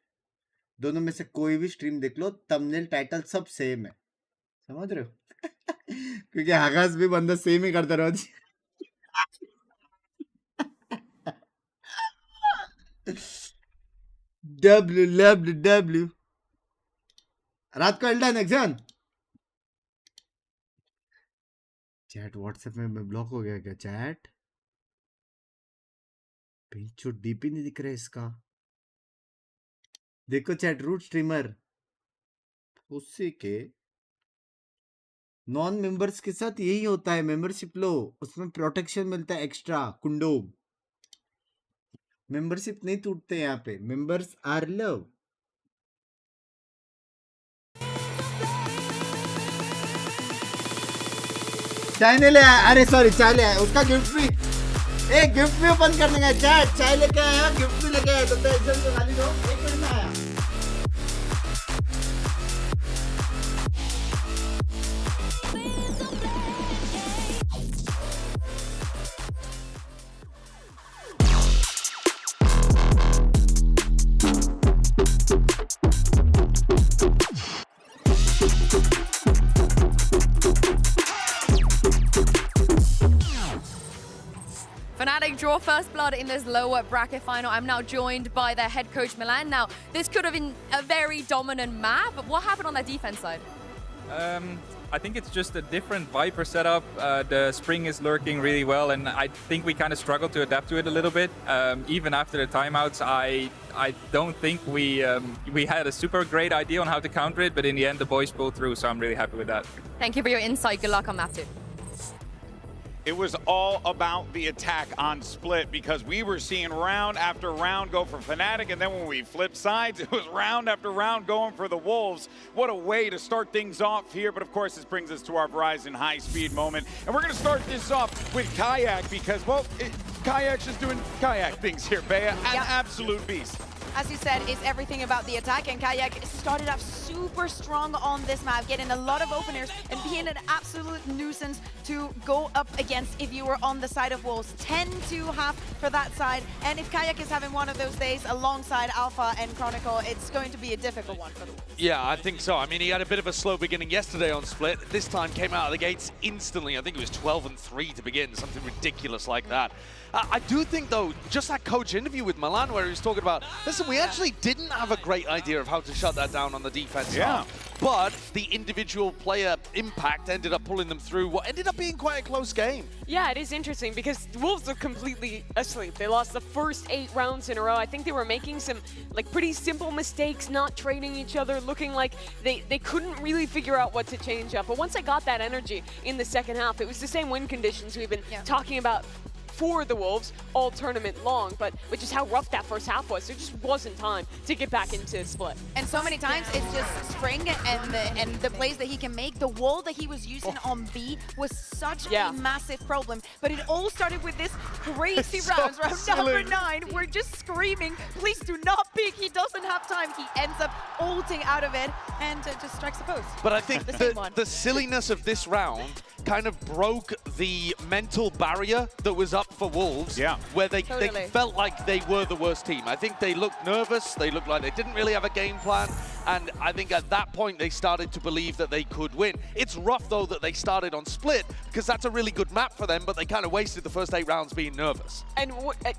A: दोनों में से कोई भी स्ट्रीम देख लो, थंबनेल टाइटल सब सेम है, समझ रहे हो? क्योंकि आगाज भी बंदा सेम ही करता रहो। www रात को एल्डन एग्जाम चैट व्हाट्सएप में मैं ब्लॉक हो गया क्या? चैट पिंचो डीपी नहीं दिख रहा है इसका। देखो चैट रूट स्ट्रीमर उसी के नॉन मेंबर्स के साथ यही होता है। मेंबरशिप लो, उसमें प्रोटेक्शन मिलता है एक्स्ट्रा कुंडो। मेंबरशिप नहीं टूटते यहाँ पे, मेंबर्स आर लव। चाय नहीं ले आया, अरे सॉरी चाय ले आया, उसका गिफ्ट भी गिफ्ट भी ओपन करने का। चैट चाय लेके आया, गिफ्ट भी लेके आया, तो टेंशन से खाली दो, 1 मिनट में आया।
M: Fnatic draw first blood in this lower bracket final. I'm now joined by their head coach Milan. Now, this could have been a very dominant map, but what happened on that defense side?
O: I think it's just a different Viper setup. The Spring is lurking really well, and I think we kind of struggled to adapt to it a little bit. Even after the timeouts, I don't think we had a super great idea on how to counter it, but in the end, the boys pulled through, so I'm really happy with that.
M: Thank you for your insight. Good luck on that too.
B: It was all about the attack on Split because we were seeing round after round go for Fnatic, and then when we flipped sides, it was round after round going for the Wolves. What a way to start things off here, but of course this brings us to our Verizon high-speed moment. And we're going to start this off with Kayak because, well, Kayak's just doing Kayak things here, Bea. An absolute beast.
D: As you said, it's everything about the attack, and Kayak started off super strong on this map, getting a lot of openers and being an absolute nuisance to go up against if you were on the side of Wolves. 10-2 for that side, and if Kayak is having one of those days alongside Alpha and Chronicle, it's going to be a difficult one for the Wolves.
E: Yeah, I think so. I mean, he had a bit of a slow beginning yesterday on Split. This time came out of the gates instantly. I think it was 12-3 to begin, something ridiculous like that. I do think, though, just that coach interview with Milan where he was talking about there's some listen, we actually didn't have a great idea of how to shut that down on the defense half. But the individual player impact ended up pulling them through what ended up being quite a close game.
C: Yeah, it is interesting because the Wolves are completely asleep. They lost the first 8 rounds in a row. I think they were making some like pretty simple mistakes, not trading each other, looking like they couldn't really figure out what to change up. But once I got that energy in the second half, it was the same win conditions we've been talking about for the Wolves all tournament long, but which is how rough that first half was. There just wasn't time to get back into split.
D: And so many times it's just Spring and the plays that he can make. The wall that he was using on B was such a massive problem. But it all started with this crazy round number 9. We're just screaming, please do not peek. He doesn't have time. He ends up ulting out of it and just strikes the post.
E: But I think the silliness of this round kind of broke the mental barrier that was up for Wolves, where they felt like they were the worst team. I think they looked nervous, they looked like they didn't really have a game plan, and I think at that point they started to believe that they could win. It's rough though that they started on Split, because that's a really good map for them, but they kind of wasted the first 8 rounds being nervous.
C: And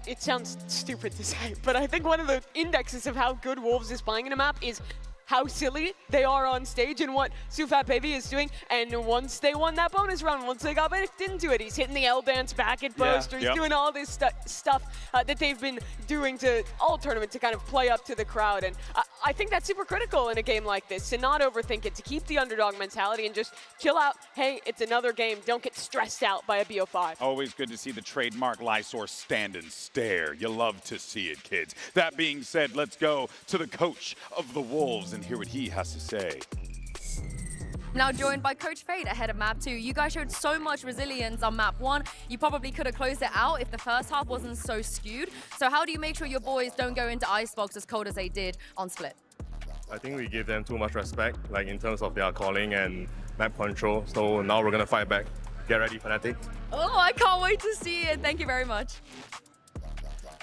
C: it sounds stupid to say, but I think one of the indexes of how good Wolves is playing in a map is how silly they are on stage and what BABYYY is doing. And once they won that bonus round, once they got back into it, he's hitting the L dance back at post, or he's doing all this stuff that they've been doing to all tournament to kind of play up to the crowd. And I think that's super critical in a game like this, to not overthink it, to keep the underdog mentality and just chill out. Hey, it's another game. Don't get stressed out by a BO5.
B: Always good to see the trademark Lysor stand and stare. You love to see it, kids. That being said, let's go to the coach of the Wolves and hear what he has to say.
M: Now joined by Coach Fade ahead of map 2. You guys showed so much resilience on map 1. You probably could have closed it out if the first half wasn't so skewed. So how do you make sure your boys don't go into Icebox as cold as they did on Split?
P: I think we gave them too much respect, like in terms of their calling and map control. So now we're gonna fight back. Get ready, Fnatic.
M: Oh, I can't wait to see it. Thank you very much.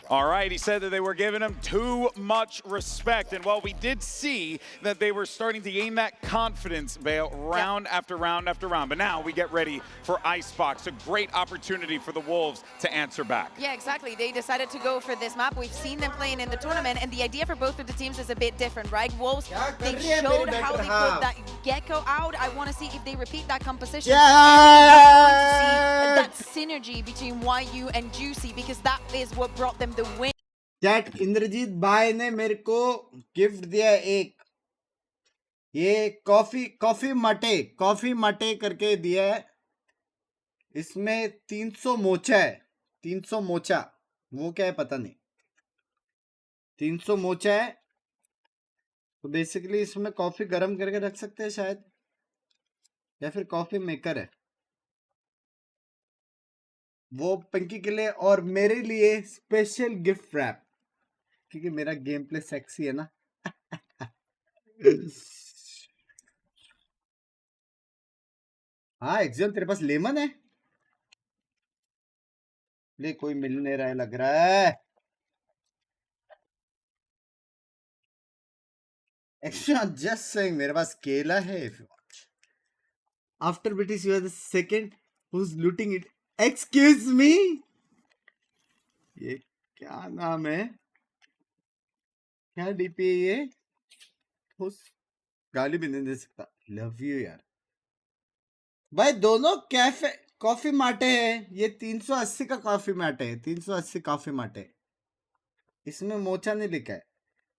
B: All right, he said that they were giving him too much respect. And while we did see that they were starting to gain that confidence, Vale, round after round after round. But now we get ready for Icebox, a great opportunity for the Wolves to answer back.
D: Yeah, exactly. They decided to go for this map. We've seen them playing in the tournament, and the idea for both of the teams is a bit different, right? Wolves, they showed how they put that Gecko out. I want to see if they repeat that composition. And that synergy between YU and Juicy, because that is what brought them the win.
A: Chat Indrajeet भाई ने मेरे को gift दिया एक ये coffee मटे करके दिया है. इसमें 300 मोचा है. 300 मोचा वो क्या है पता नहीं. 300 मोचा है तो बेसिकली इसमें कॉफी गर्म करके रख सकते हैं शायद, या फिर कॉफी मेकर है वो पिंकी के लिए. और मेरे लिए स्पेशल गिफ्ट रैप, क्योंकि मेरा गेम प्ले सेक्सी है ना. हाँ एक्सेल तेरे पास लेमन है? ले कोई मिल नहीं रहा है लग रहा है. Actually, just saying, मेरे पास केला है. After British, you are the second who's looting it. Excuse me? ये क्या नाम है? क्या डीपी है ये? उस गाली भी नहीं दे सकता. Love you यार. भाई दोनों कैफे कॉफी माटे है. ये 380 का कॉफी माटे है. 380 कॉफी माटे. इसमें मोचा नहीं लिखा है.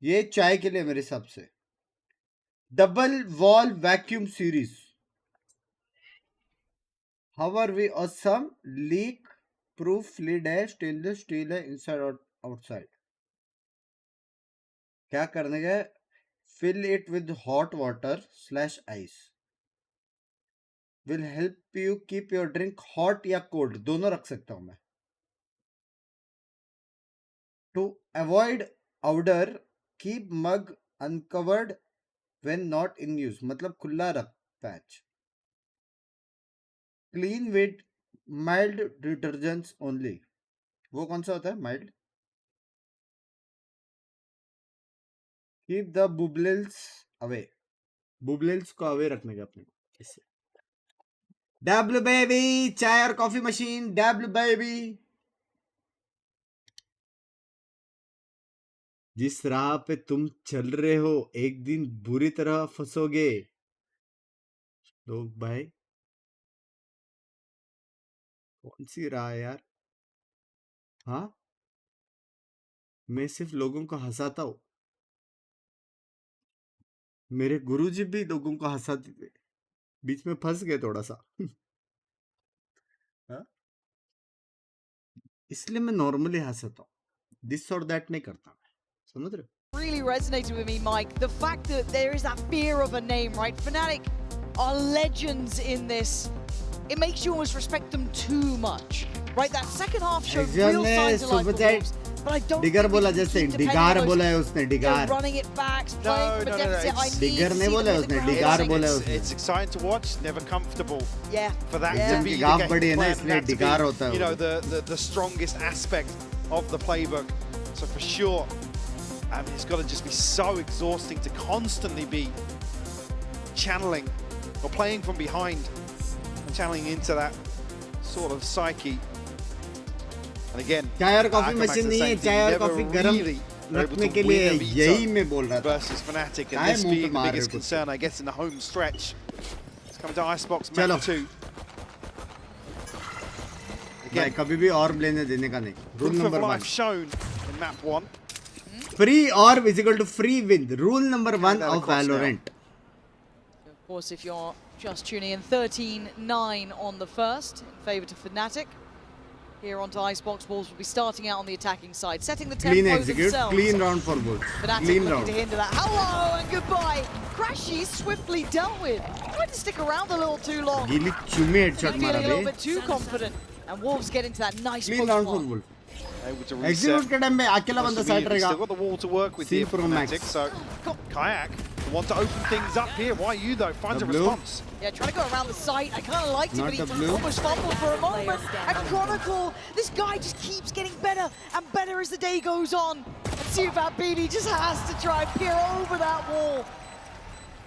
A: ये चाय के लिए मेरे हिसाब से. Double wall vacuum series. How are we awesome? Leak proof lid है, stainless steel है, inside और outside. क्या करने का? Fill it with hot water / ice. Will help you keep your drink hot या cold. दोनों रख सकता हूँ मैं. To avoid odor, keep mug uncovered when not in use. मतलब खुला रख patch. Clean with mild detergents only. वो कौन सा होता है mild? Keep the bubbles away. Bubbles को away रखने का अपने को. ऐसे. WBaby चाय और कॉफी मशीन. WBaby. जिस राह पे तुम चल रहे हो एक दिन बुरी तरह फंसोगे लोग भाई कौन सी राह है यार हाँ मैं सिर्फ लोगों को हंसाता हूँ मेरे गुरुजी भी लोगों को हंसाते थे बीच में फंस गए थोड़ा सा हाँ? इसलिए मैं नॉर्मली हंसाता हूँ दिस और दैट नहीं करता मैं समझ रहे हो
F: Really resonated with me, Mike. The fact that there is that fear of a name, right? Fnatic are legends in this. It makes you almost respect them too much, right? That second half showed real signs of life for Wolves, but I don't
A: digger बोला जैसे डिगार बोला है उसने डिगार
F: running it back, playing from a deficit. I need
A: digger नहीं बोला है उसने डिगार बोला है उसने
G: It's exciting to watch, never comfortable.
F: Yeah.
G: For that to be
A: गांव
G: the
A: बड़ी है
G: game
A: ना
G: plan,
A: इसलिए
G: that to
A: डिगार
G: be,
A: होता है
G: you know, the strongest aspect of the playbook. So for sure, I mean, it's got to just be so exhausting to constantly be channeling or playing from behind, channeling into that sort of psyche. And again,
A: चाय और coffee machine नहीं है चाय और coffee गरम रखने के लिए यही मैं बोल रहा था
G: versus Fnatic, and this being the biggest concern, I guess, in the home stretch. It's come to Icebox map 2.
A: Again, कभी भी orb लेने देने का नहीं. Rule number 1.
G: Shown in map 1.
A: Free orb is equal to free win. Rule number 1 of Valorant.
F: Of course, if you're just tuning in, 13-9 on the first in favour to Fnatic. Here onto Icebox, Wolves will be starting out on the attacking side, setting the tempo
A: clean execute,
F: themselves.
A: clean round for Wolves.
F: Fnatic
A: clean
F: looking
A: round.
F: to hinder that. Hello and goodbye. Crashy swiftly dealt with. Tried to stick around a little too long.
A: GEELI CHUMMI headshot
F: Feeling
A: मारा
F: a little
A: बे.
F: bit too confident. And Wolves get into that nice
A: Clean
F: post
A: round for
F: block.
A: Wolves.
G: Able to
A: Execute के time में अकेला बंदा side रहेगा.
G: Still got the wall to work with here for Fnatic. So Kayak want to open things up here. Why you though? Finds a response.
F: Yeah, trying to go around the site. I kind of liked it,
A: Not
F: but he
A: the blue.
F: almost fumbled for a moment. And Chronicle, this guy just keeps getting better and better as the day goes on. And see if BABYYY just has to try and peer over that wall.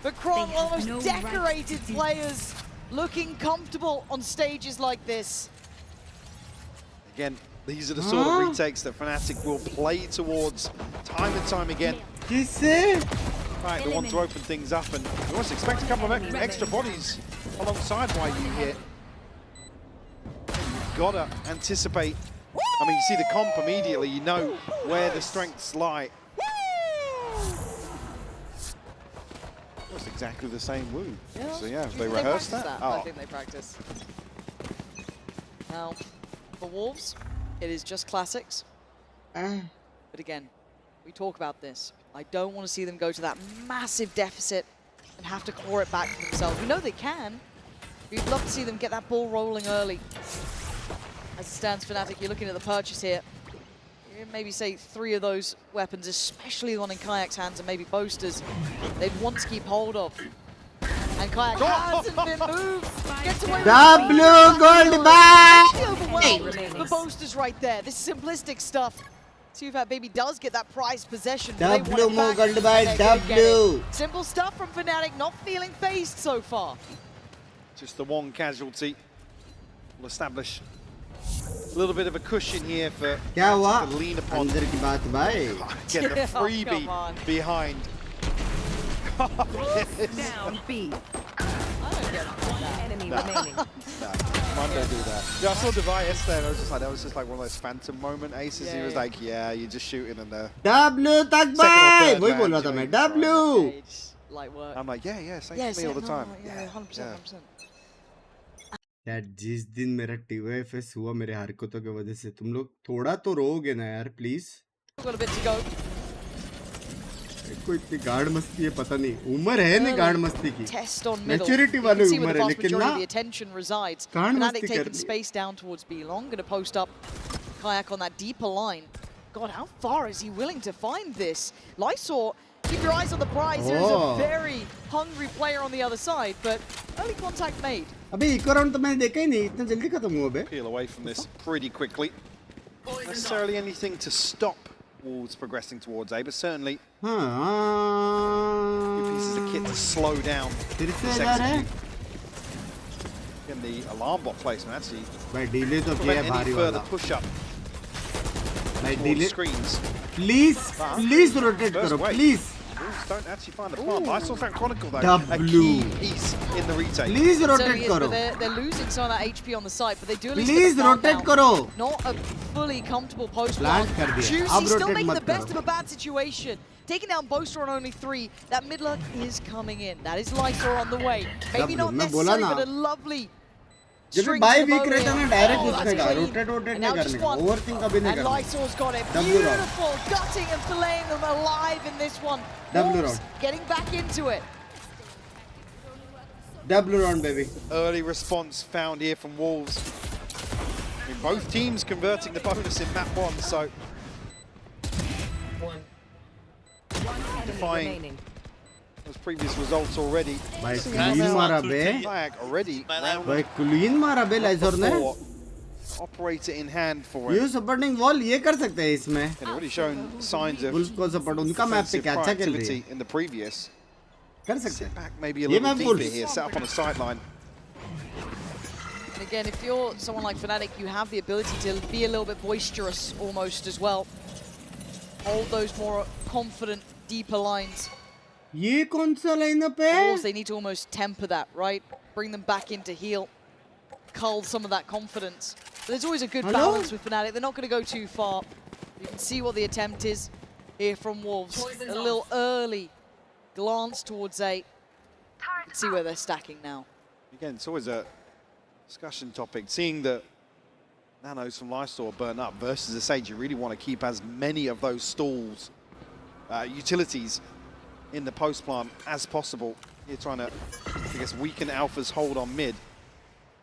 F: But Chron, almost decorated players, looking comfortable on stages like this.
G: Again, these are the sort of retakes that Fnatic will play towards time and time again. Right, they want to open things up, and you almost expect a couple of extra bodies alongside YU here. You've got to anticipate. I mean, you see the comp immediately, you know where the strengths lie. Almost exactly the same woo.
F: Yeah,
G: so yeah, they rehearsed that?
F: I think they practice. Now, for Wolves, it is just classics. But again, we talk about this. I don't want to see them go to that massive deficit and have to claw it back for themselves. We know they can. We'd love to see them get that ball rolling early. As it stands, Fnatic, you're looking at the purchase here. Maybe say 3 of those weapons, especially the one in Kayak's hands and maybe Boaster's, they'd want to keep hold of. And Kayak hasn't been moved. Gets away with
A: gold back!
F: The Boaster's right there. This simplistic stuff. See if BABYYY does get that prized possession.
A: W more gold by W.
F: Simple stuff from Fnatic, not feeling phased so far.
G: Just the one casualty will establish a little bit of a cushion here for to lean upon.
A: अंदर की बात भाई.
G: Get the freebie behind.
I: Down B. Enemy remaining.
G: Mine don't do that. Yeah, I saw Devi yesterday and I was just like, that was just like one of those phantom moment aces. He was like, yeah, you're just shooting in there.
A: W तक भाई. वही बोल रहा था मैं. W.
F: Light work.
G: I'm like, yeah, same for me all the time.
F: Yeah, 100%.
A: यार जिस दिन मेरा TYFS हुआ मेरे हरकतों की वजह से तुम लोग थोड़ा तो रोगे ना यार please.
F: Got a bit to go.
A: कोई इतनी गार्ड मस्ती है पता नहीं. उम्र है नहीं गार्ड मस्ती की.
F: Test on middle.
A: Maturity वाली उम्र है लेकिन ना.
F: The attention resides.
A: Guard
F: Fnatic
A: मस्ती
F: taking
A: करनी.
F: space down towards B long. Going to post up Kayak on that deeper line. God, how far is he willing to find this? Lysor, keep your eyes on the prize. There is a very hungry player on the other side, but early contact made.
A: अबे एक round तो मैंने देखा ही नहीं. इतना जल्दी खत्म हुआ बे.
G: Peel away from this pretty quickly. Not necessarily anything to stop Wolves progressing towards A, but certainly few pieces of kit to slow down this execute. Again, the alarm bot placement actually
A: भाई delay तो किया है
G: prevent
A: भारी
G: any further
A: वाला.
G: push up. towards screens.
A: Please rotate karo, please.
G: Wolves don't actually find the plant. I saw that Chronicle though.
A: W.
G: A key piece in the retake.
A: Please
F: So
A: rotate
F: yes,
A: karo.
F: but they're losing some of that HP on the side, but they do at least
A: Please
F: get the plant
A: rotate
F: down.
A: karo.
F: Not a fully comfortable post
A: Plant
F: plant.
A: kar diya.
F: Juicy
A: Ab
F: still
A: rotate
F: making the
A: mat
F: best
A: karo.
F: of a bad situation. Taking down Boaster on only 3. That mid lurk is coming in. That is Lysor on the way. Maybe not necessarily, but a lovely
A: जब
F: string
A: by
F: to the
A: week
F: bow
A: रहता
F: here.
A: ना direct
F: Oh,
A: उसने
F: that's
A: का
F: clean.
A: Rotate
F: And
A: नहीं
F: now
A: करने
F: just
A: का
F: one.
A: Overthink कभी नहीं
F: And
A: करने
F: Lysor's got it.
A: W round.
F: Beautiful. Gutting and filleting them alive in this one.
A: W
F: Wolves
A: round.
F: getting back into it.
A: W round baby.
G: Early response found here from Wolves. I mean, both teams converting the bonus in map 1, so defying those previous results already.
A: भाई clean मारा बे
G: Flag already.
A: भाई clean मारा बे लाइजर ने
G: Operator in hand for him.
A: You supporting wall ये कर सकते हैं इसमें
G: And already shown signs of
A: Wolf को सपोर्ट उनका मैप पे
G: offensive
A: क्या अच्छा खेल रही है
G: proactivity in the previous.
A: कर सकते हैं
G: Back maybe a
A: ये
G: little
A: map
G: deeper
A: Wolf
G: here, set up on a sideline.
F: And again, if you're someone like Fnatic, you have the ability to be a little bit boisterous almost as well. Hold those more confident, deeper lines.
A: ये कौन सा lineup है
F: Of course, they need to almost temper that, right? Bring them back into heal. Cull some of that confidence. But there's always a good
A: Hello?
F: balance with Fnatic. They're not going to go too far. You can see what the attempt is here from Wolves. A little early glance towards A. You can see where they're stacking now.
G: Again, it's always a discussion topic. Seeing the nanos from Lysor burn up versus a Sage, you really want to keep as many of those stalls, utilities in the post plant as possible. You're trying to, I guess, weaken Alpha's hold on mid.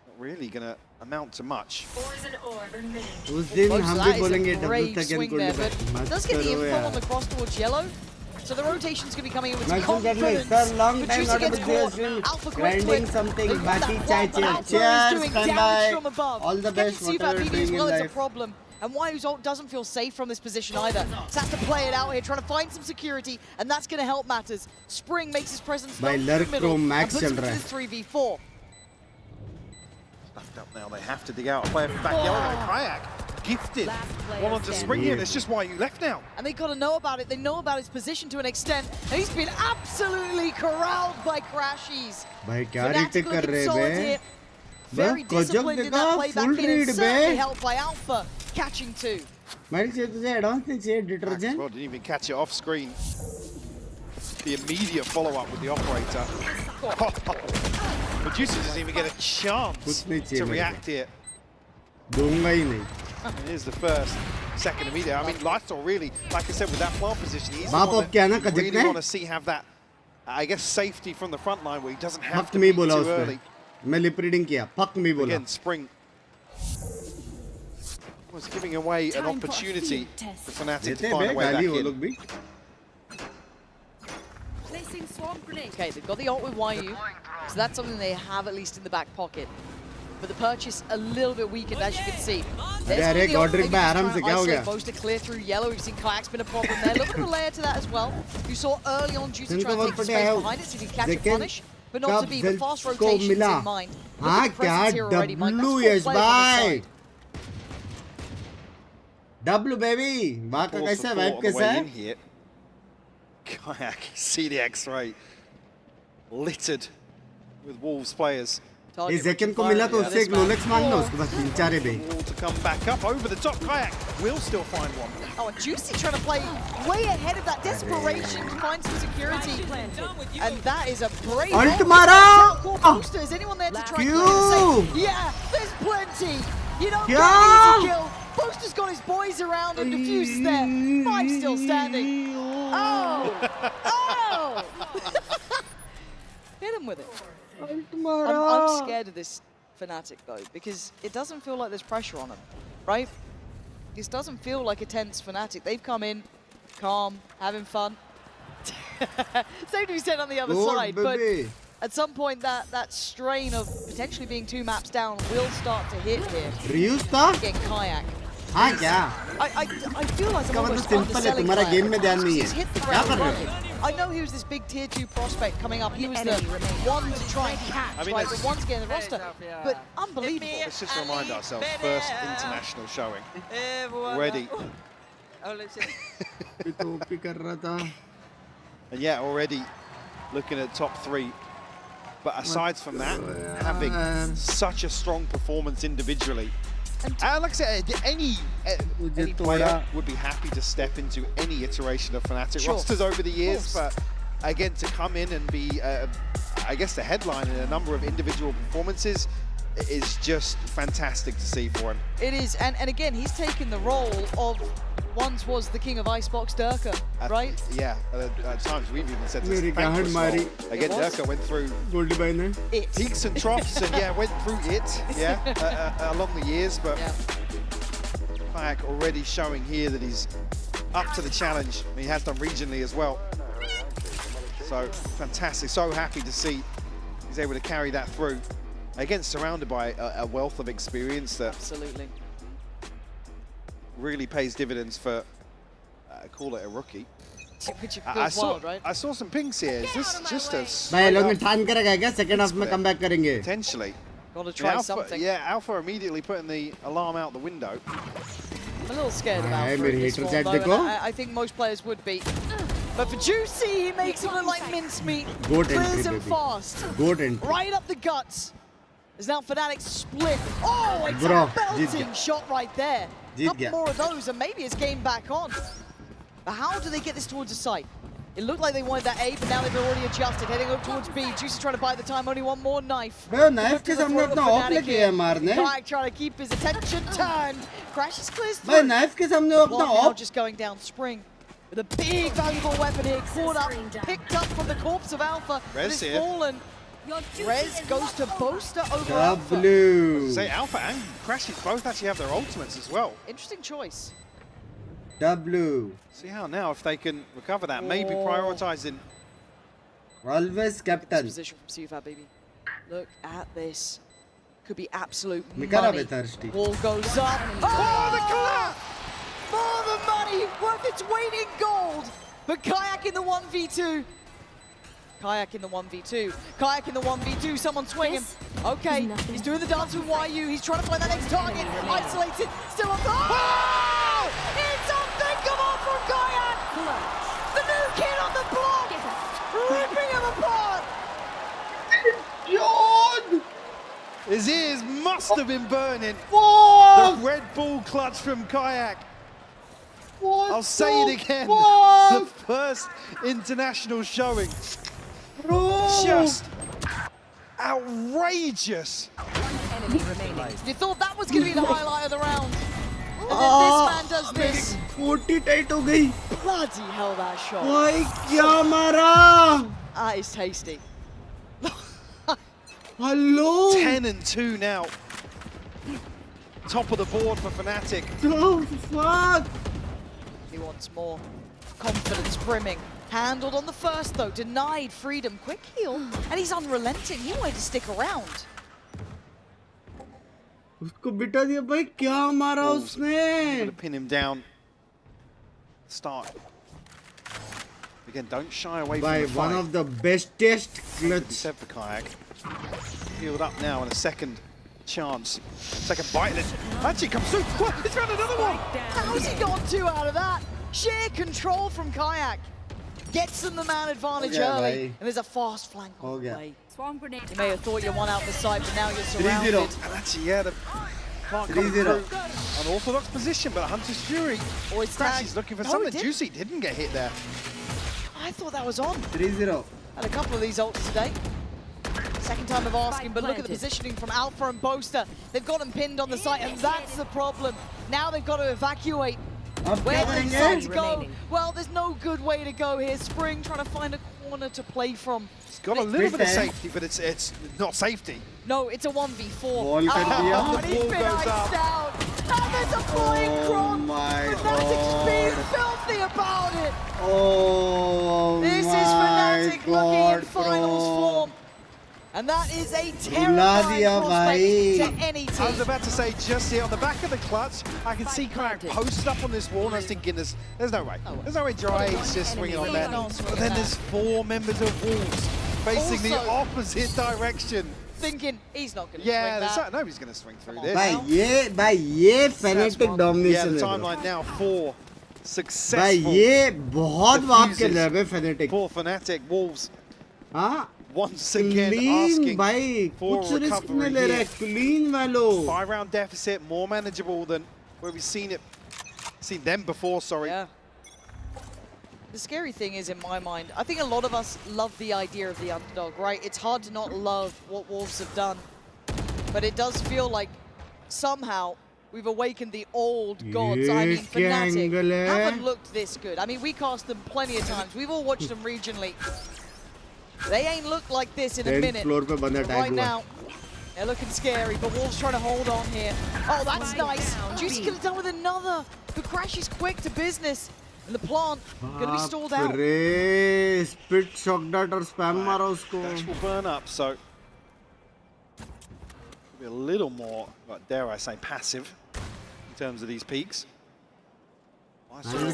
G: Not really going to amount to much.
A: उस दिन हम भी बोलेंगे double second
F: Swing there,
A: gold
F: but does get the info on the cross towards yellow. So the rotation's going to be coming in with some
A: Maximum
F: confidence.
A: sir, long
F: But
A: time
F: Juicy
A: not
F: gets
A: able
F: caught.
A: to
F: Alpha quick
A: grinding
F: flip.
A: something.
F: They've got
A: Baki
F: that
A: chai
F: one, but Alpha
A: cheers,
F: is doing
A: stand
F: damage
A: by.
F: from above.
A: All the
F: Getting
A: best,
F: to see
A: whatever
F: that
A: you're
F: BB as
A: doing
F: well
A: in
F: is a
A: life.
F: problem. And Wyu's ult doesn't feel safe from this position either. So has to play it out here, trying to find some security, and that's going to help matters. Spring makes his presence known
A: By
F: in the
A: Lurk
F: middle
A: Pro
F: and
A: Max
F: puts him
A: chal
F: into
A: raha
F: this 3v4.
G: Stuffed up now, they have to dig out a player from back yellow. Kayak gifted one onto Spring here, and it's just why you left now.
F: And they've got to know about it. They know about his position to an extent. And he's been absolutely corralled by Crashies.
A: भाई क्या
F: Fnatic
A: retake कर
F: looking
A: रहे
F: solid
A: B
F: here. Very
A: बस
F: disciplined in
A: देखा
F: that play back
A: full
F: in, and
A: read
F: certainly
A: be
F: helped by Alpha catching two.
A: माइल चाहिए तुझे advance नहीं चाहिए detergent
G: Well, didn't even catch it off screen. The immediate follow-up with the operator. Producer doesn't even get a chance to react here.
A: दूंगा ही नहीं
G: And here's the first, second immediate. I mean, Lysor really, like I said, with that plant position, he's the
A: बाप
G: one
A: अब क्या ना
G: that really
A: कजक
G: want
A: ने
G: to see have that, I guess, safety from the front line where he doesn't have
A: fuck
G: to
A: me
G: be
A: बोला
G: too
A: उसने
G: early.
A: मैं lip reading किया fuck me बोला
G: Again, Spring was giving away an opportunity for Fnatic to find a way back
A: गाली वो
G: in.
A: लोग भी
F: Okay, they've got the ult with YU, so that's something they have at least in the back pocket. But the purchase a little bit weakened, as you can see.
A: अरे गॉड्रिक भाई आराम से क्या हो गया
F: Most to clear through yellow. We've seen Kayak's been a problem there. A little bit of a layer to that as well. You saw early on Juicy trying to take the space behind it, so he could catch and punish. But not to be, but fast rotations in mind.
A: हाँ क्या W यश भाई W baby वाह का कैसा है vibe कैसा है
G: Kayak, CDX ray littered with Wolves players.
A: ये सेकंड को मिला तो उससे एक रोलेक्स मांगना उसके पास 3-4 है बे
G: Wall to come back up over the top. Kayak will still find one.
F: Oh, and Juicy trying to play way ahead of that desperation to find some security. And that is a brave
A: Ult मारा
F: Booster. Is anyone there to try and say, yeah, there's plenty. You don't get an easy kill. Booster's got his boys around and Diffuser's there. 5 still standing. Oh! Oh! Hit him with it. I'm scared of this Fnatic though, because it doesn't feel like there's pressure on them, right? This doesn't feel like a tense Fnatic. They've come in, calm, having fun. Same to be said on the other side, but at some point that strain of potentially being 2 maps down will start to hit here. Again, Kayak.
A: हाँ क्या
F: I feel like I'm almost
A: simple है तुम्हारा game में ध्यान नहीं है क्या कर रहे हो
F: I know he was this big tier 2 prospect coming up. He was the one to try and catch,
G: I mean,
F: right, but once again in the roster. But unbelievable.
G: Let's just remind ourselves, first international showing. Already
N: Oh, legit.
G: And yeah, already looking at top 3. But aside from that, having such a strong performance individually. And like I said, any player would be happy to step into any iteration of Fnatic rosters over the years. But again, to come in and be, I guess, the headline in a number of individual performances is just fantastic to see for him.
F: It is, and again, he's taken the role of once was the king of Icebox, Durka, right?
G: Yeah, at times we've even said this. Again, Durka went through peaks and troughs, and yeah, went through it, along the years. But Kayak already showing here that he's up to the challenge. I mean, he has done regionally as well. So fantastic, so happy to see he's able to carry that through. Again, surrounded by a wealth of experience that
F: absolutely
G: really pays dividends for, call it a rookie.
F: I
G: saw some pinks here. Is this just a
A: second half mein comeback karenge?
G: Potentially.
F: Gotta try something.
G: Yeah, Alpha immediately putting the alarm out the window.
F: I'm a little scared of Alpha in this one, though, and I think most players would be. But for Juicy, he makes him look like mincemeat. Clears him fast. Right up the guts. There's now Fnatic split. Oh, it's a belting shot right there. A couple more of those, and maybe it's game back on. But how do they get this towards the site? It looked like they wanted that A, but now they've already adjusted, heading up towards B. Juicy trying to buy the time, only one more knife.
A: Knife ke samne apna off lage marne.
F: Kayak trying to keep his attention turned. Crashes clears through.
A: Knife ke samne apna
F: now
A: off.
F: just going down Spring. With a big valuable weapon here, caught up, picked up from the corpse of Alpha.
G: Res
F: it's
G: here.
F: fallen. Res goes to Boaster over
A: W.
G: Say Alpha and Crashes both actually have their ultimates as well.
F: Interesting choice.
A: W.
G: See how now if they can recover that, maybe prioritizing.
A: Always captain.
F: Position from CFAT, baby. Look at this. Could be absolute
A: Mikara
F: money.
A: thirsty.
F: Wall goes up. Oh, the collapse! For the money, worth its weight in gold. But Kayak in the 1v2. Kayak in the 1v2. Kayak in the 1v2. Someone swing him. Okay, he's doing the dance with YU. He's trying to find that next target. Isolated. Still on the. Oh! It's unthinkable from Kayak. The new kid on the block. Ripping him apart.
A: John!
G: His ears must have been burning. The Red Bull clutch from Kayak. I'll say it again. The first international showing. Just outrageous.
F: You thought that was going to be the highlight of the round. And then this man does this.
A: 40 tight ho gayi.
F: Bloody hell, that shot.
A: Bhai kya mara?
F: That is tasty.
A: Hello.
G: 10 and 2 now. Top of the board for Fnatic.
A: Oh, fuck.
F: He wants more. Confidence brimming. Handled on the first though, denied freedom. Quick heal, and he's unrelenting. He wanted to stick around.
A: उसको बिठा दिया भाई क्या मारा उसने?
G: Gonna pin him down. Start. Again, don't shy away from the fight.
A: One of the bestest clutch.
G: Said for Kayak. Healed up now in a second chance. Second bite. Actually comes through. What? He's found another one.
F: How's he got 2 out of that? Sheer control from Kayak. Gets them the man advantage early, and there's a fast flank on the way.
I: Swarm grenade.
F: You may have thought you won out the side, but now you're surrounded.
A: 3-0.
G: And actually, yeah, the can't come through. Unorthodox position, but Hunter's Fury.
F: Always
G: He's looking for something. Juicy didn't get hit there.
F: I thought that was on.
A: 3-0.
F: Had a couple of these ults today. Second time of asking, but look at the positioning from Alpha and Boaster. They've got them pinned on the site, and that's the problem. Now they've got to evacuate. Where do they decide to go? Well, there's no good way to go here. Spring trying to find a corner to play from.
G: It's got a little bit of safety, but it's not safety.
F: No, it's a 1v4.
A: Ball
F: and he's been iced out. And there's a flying croc. Fnatic's being filthy about it.
A: Oh
F: this is Fnatic looking in finals form. And that is a terrifying prospect to any team.
G: I was about to say, just here on the back of the clutch, I can see Kayak posted up on this wall, and I was thinking, there's no way. There's no way Dry is just swinging on that. But then there's 4 members of Wolves facing the opposite direction.
F: Thinking he's not going to swing that.
G: Nobody's going to swing through this.
A: By ye Fnatic domination.
G: Yeah, the timeline now for successful.
A: भाई ये बहुत वाप खेल रहा है बे Fnatic.
G: For Fnatic, Wolves.
A: हाँ.
G: Once again
A: Clean
G: asking
A: भाई.
G: for
A: कुछ
G: a
A: risk नहीं
G: recovery
A: ले रहा है.
G: here.
A: Clean वालों.
G: 5-round deficit, more manageable than where we've seen them before. Sorry.
F: Yeah. The scary thing is, in my mind, I think a lot of us love the idea of the underdog, right? It's hard to not love what Wolves have done, but it does feel like somehow we've awakened the old gods. I mean, Fnatic haven't looked this good. I mean, we cast them plenty of times. We've all watched them regionally. They ain't looked like this in a minute. Right now, they're looking scary, but Wolves trying to hold on here. Oh, that's nice. Juicy could have done with another. The crash is quick to business. And the plant going to be stalled out.
A: Spit shock dart or spam mara usko.
G: Dash will burn up, so be a little more, dare I say, passive in terms of these peaks.
F: Already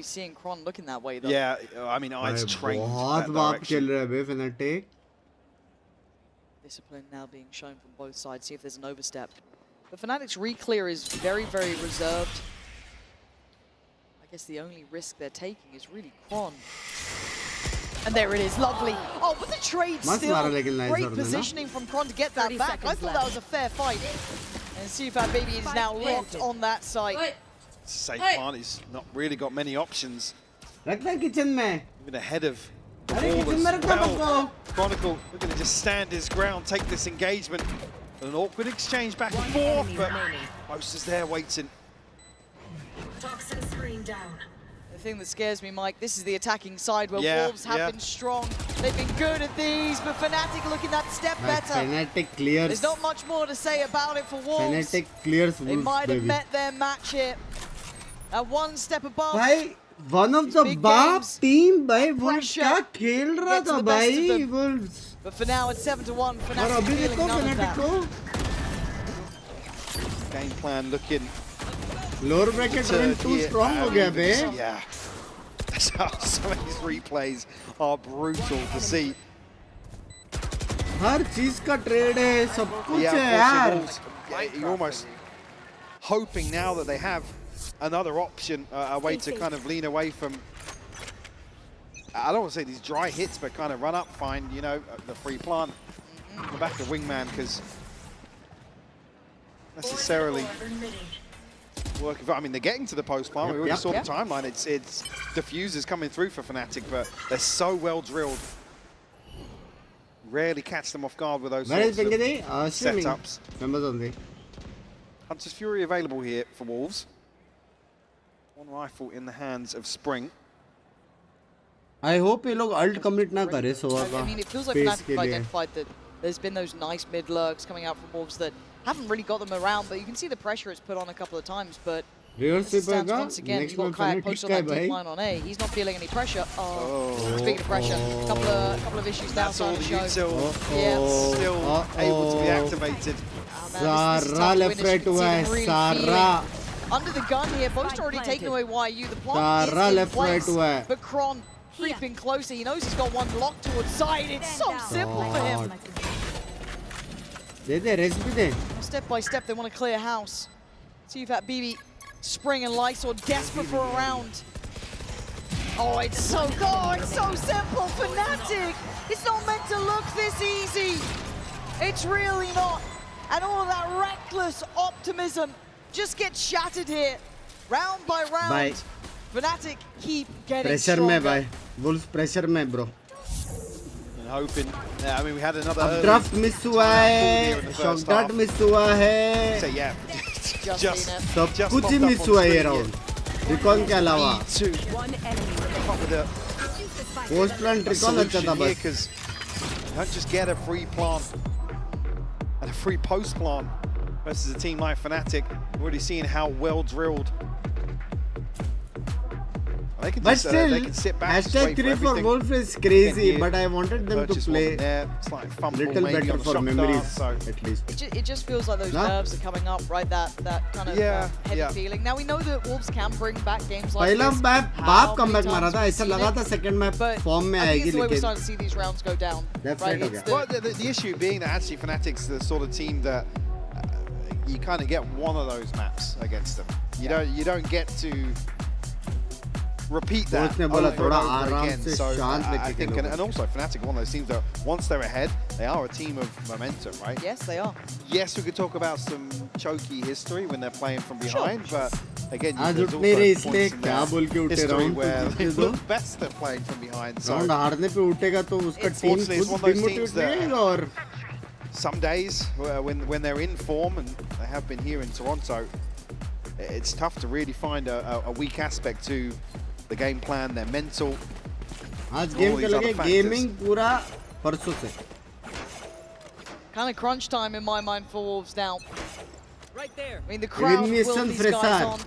F: seeing Kron looking that way though.
G: Yeah, I mean, eyes trained
A: बहुत वाप खेल रहा है बे Fnatic.
F: Discipline now being shown from both sides. See if there's an overstep. The Fnatic's re-clear is very, very reserved. I guess the only risk they're taking is really Kron. And there it is, lovely. Oh, but the trade still. Great positioning from Kron to get that back. I thought that was a fair fight. And CFABYYY is now locked on that site.
G: Safe one, he's not really got many options.
A: Kitchen mein.
G: Even ahead of the ball as well. Chronicle looking to just stand his ground, take this engagement. An awkward exchange back and forth, but Post is there waiting.
I: Toxin screen down.
F: The thing that scares me, Mike, this is the attacking side where Wolves have been strong. They've been good at these, but Fnatic looking that step better.
A: Fnatic clears.
F: There's not much more to say about it for Wolves.
A: Fnatic clears Wolves,
F: they might have
A: baby.
F: met their match here. At one step above.
A: Bhai, one of the BABYYY team, bhai, Wolves क्या खेल रहा था bhai, Wolves.
F: But for now, it's 7-1. Fnatic feeling none of that.
G: Game plan looking.
A: Lower bracket run too strong हो गया बे.
G: Yeah. Some of these replays are brutal to see.
A: हर चीज का trade है, सब कुछ है यार.
G: You're almost hoping now that they have another option, a way to kind of lean away from. I don't want to say these dry hits, but kind of run up, find, you know, the free plant, the back of Wingman, because necessarily working. I mean, they're getting to the post plant. We already saw the timeline. It's diffusers coming through for Fnatic, but they're so well drilled. Rarely catch them off guard with those sorts of setups. Hunter's Fury available here for Wolves. One rifle in the hands of Spring.
A: I hope ये लोग ult commit ना करे सोवा का.
F: I mean, it feels like Fnatic have identified that there's been those nice mid lurks coming out from Wolves that haven't really got them around, but you can see the pressure it's put on a couple of times. But once again, you've got Kayak posted on that deep line on A. He's not feeling any pressure. Speaking of pressure, a couple of issues downside of the show.
G: Still able to be activated.
A: Sarah left right away. Sarah.
F: Under the gun here, Bo's already taken away YU. The plant is in place, but Kron creeping closer. He knows he's got one locked towards side. It's so simple for him. Step by step, they want to clear house. CFABYYY, Spring and Lysor desperate for a round. Oh, it's so good. It's so simple. Fnatic. It's not meant to look this easy. It's really not. And all of that reckless optimism just gets shattered here, round by round.
A: Bye.
F: Fnatic keep getting
A: pressure
F: stronger.
A: में भाई, Wolves pressure में bro.
G: And hoping, I mean, we had another
A: draft miss हुआ है, shock dart miss हुआ है.
G: So yeah, just
A: सब कुछ ही miss हुआ है ये round. Recon के अलावा. Post plant recon अच्छा था बस.
G: Because you don't just get a free plant and a free post plant versus a team like Fnatic. We're already seeing how well drilled. They can
A: But
G: just,
A: still,
G: they can sit back
A: #3 for Wolf is crazy, but I wanted them to play
G: a
A: little better for memories, at least.
F: It just feels like those nerves are coming up, right? That kind of heavy feeling. Now we know that Wolves can bring back games like
A: पहला
F: this.
A: Map बाप comeback मारा था, ऐसा लगा था second map form में आएगी
F: लेकिन we're
A: लेकिन
F: starting to see these rounds go down.
G: Well, the issue being that actually Fnatic's the sort of team that you kind of get one of those maps against them. You don't get to repeat that over and over again. So I think, and also Fnatic are one of those teams that once they're ahead, they are a team of momentum, right?
F: Yes, they are.
G: Yes, we could talk about some choky history when they're playing from behind, but again,
A: आज
G: there's
A: उठने रे
G: also
A: इसलिए
G: points in
A: क्या बोल के
G: their
A: उठे
G: history
A: round
G: where they look best at playing from behind. So
A: round हारने पे उठेगा तो उसका टीम
G: unfortunately, it's
A: खुद
G: one of those
A: demotivate
G: teams
A: नहीं
G: that
A: और
G: some days when they're in form, and they have been here in Toronto, it's tough to really find a weak aspect to the game plan, their mental.
A: आज game के लगे gaming पूरा परसों से
F: Kind of crunch time in my mind for Wolves now.
N: Right there.
F: I mean, the crowd will these guys on.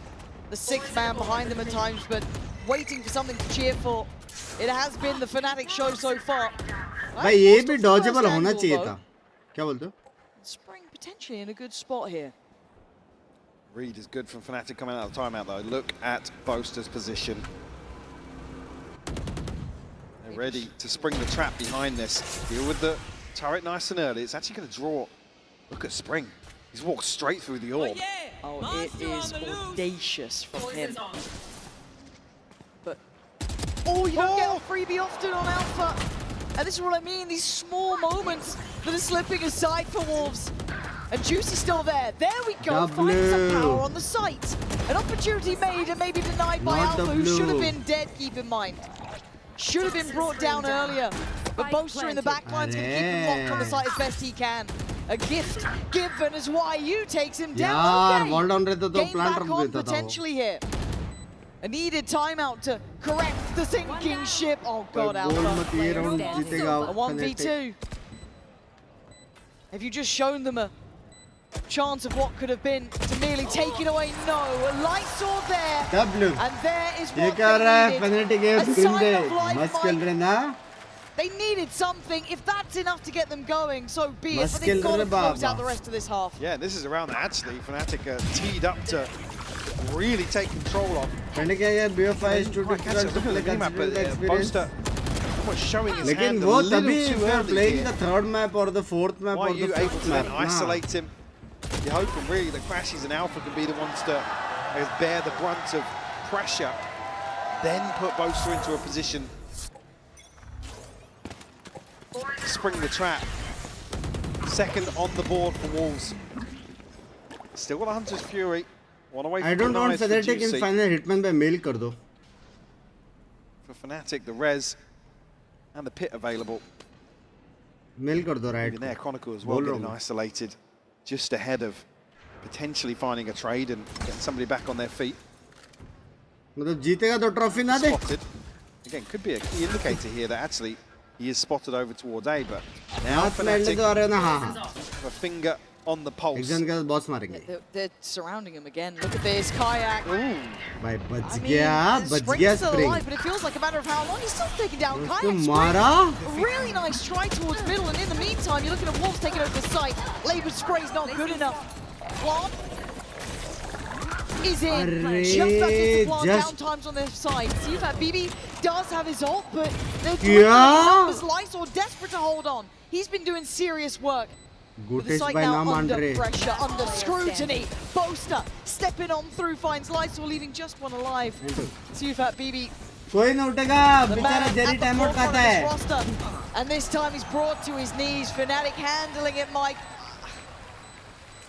F: The sixth man behind them at times, but waiting for something to cheer for. It has been the Fnatic show so far.
A: भाई ये भी dodgeable होना चाहिए था. क्या बोलते हो?
F: Spring potentially in a good spot here.
G: Reed is good from Fnatic coming out of the timeout though. Look at Boaster's position. They're ready to spring the trap behind this. Deal with the turret nice and early. It's actually going to draw. Look at Spring. He's walked straight through the orb.
F: Oh, it is audacious from him. But oh, you don't get a freebie often on Alpha. And this is what I mean, these small moments that are slipping aside for Wolves. And Juicy's still there. There we go, find some power on the site. An opportunity made and maybe denied by Alpha, who should have been dead, keep in mind. Should have been brought down earlier. But Boaster in the backline's going to keep him locked on the site as best he can. A gift given as YU takes him down. Okay. Game back on potentially here. A needed timeout to correct the sinking ship. Oh god, Alpha. A 1v2. Have you just shown them a chance of what could have been to merely take it away? No. Lysol there. And there is what they needed. A sign of life. They needed something. If that's enough to get them going, so be it. But they've got to close out the rest of this half.
G: Yeah, this is a round that actually Fnatic are teed up to really take control of. Boaster was showing his hand a little too early
A: playing
G: here.
A: the third map or the fourth map
G: Why
A: or
G: are you
A: the
G: able
A: fifth
G: to
A: map?
G: then isolate him? You're hoping really that Crashies and Alpha can be the ones to bear the brunt of pressure, then put Boaster into a position to spring the trap. Second on the board for Wolves. Still got a Hunter's Fury. One away from
A: I don't want Fnatic in final Hitman by mail kar do.
G: For Fnatic, the res and the pit available.
A: Mail kar do, right?
G: Even there, Chronicle as well getting isolated, just ahead of potentially finding a trade and getting somebody back on their feet.
A: मतलब जीतेगा तो trophy ना दे.
G: Spotted. Again, could be a key indicator here that actually he is spotted over towards A, but now Fnatic have a finger on the pulse.
F: They're surrounding him again. Look at this, Kayak.
A: भाई बच गया
F: still alive, but it feels like a matter of how long. He's still taking down Kayak. Really nice try towards middle, and in the meantime, you're looking at Wolves taking over the site. Labor spray's not good enough. Plant is in. Just back into Plant down times on their side. See if BABYYY does have his ult, but they're doing numbers. Lysol desperate to hold on. He's been doing serious work. The site now under pressure, under scrutiny. Boaster stepping on through, finds Lysol, leaving just one alive. See if BABYYY.
A: कोई नहीं उठेगा बेचारा Jerry time out खाता है.
F: And this time he's brought to his knees. Fnatic handling it, Mike.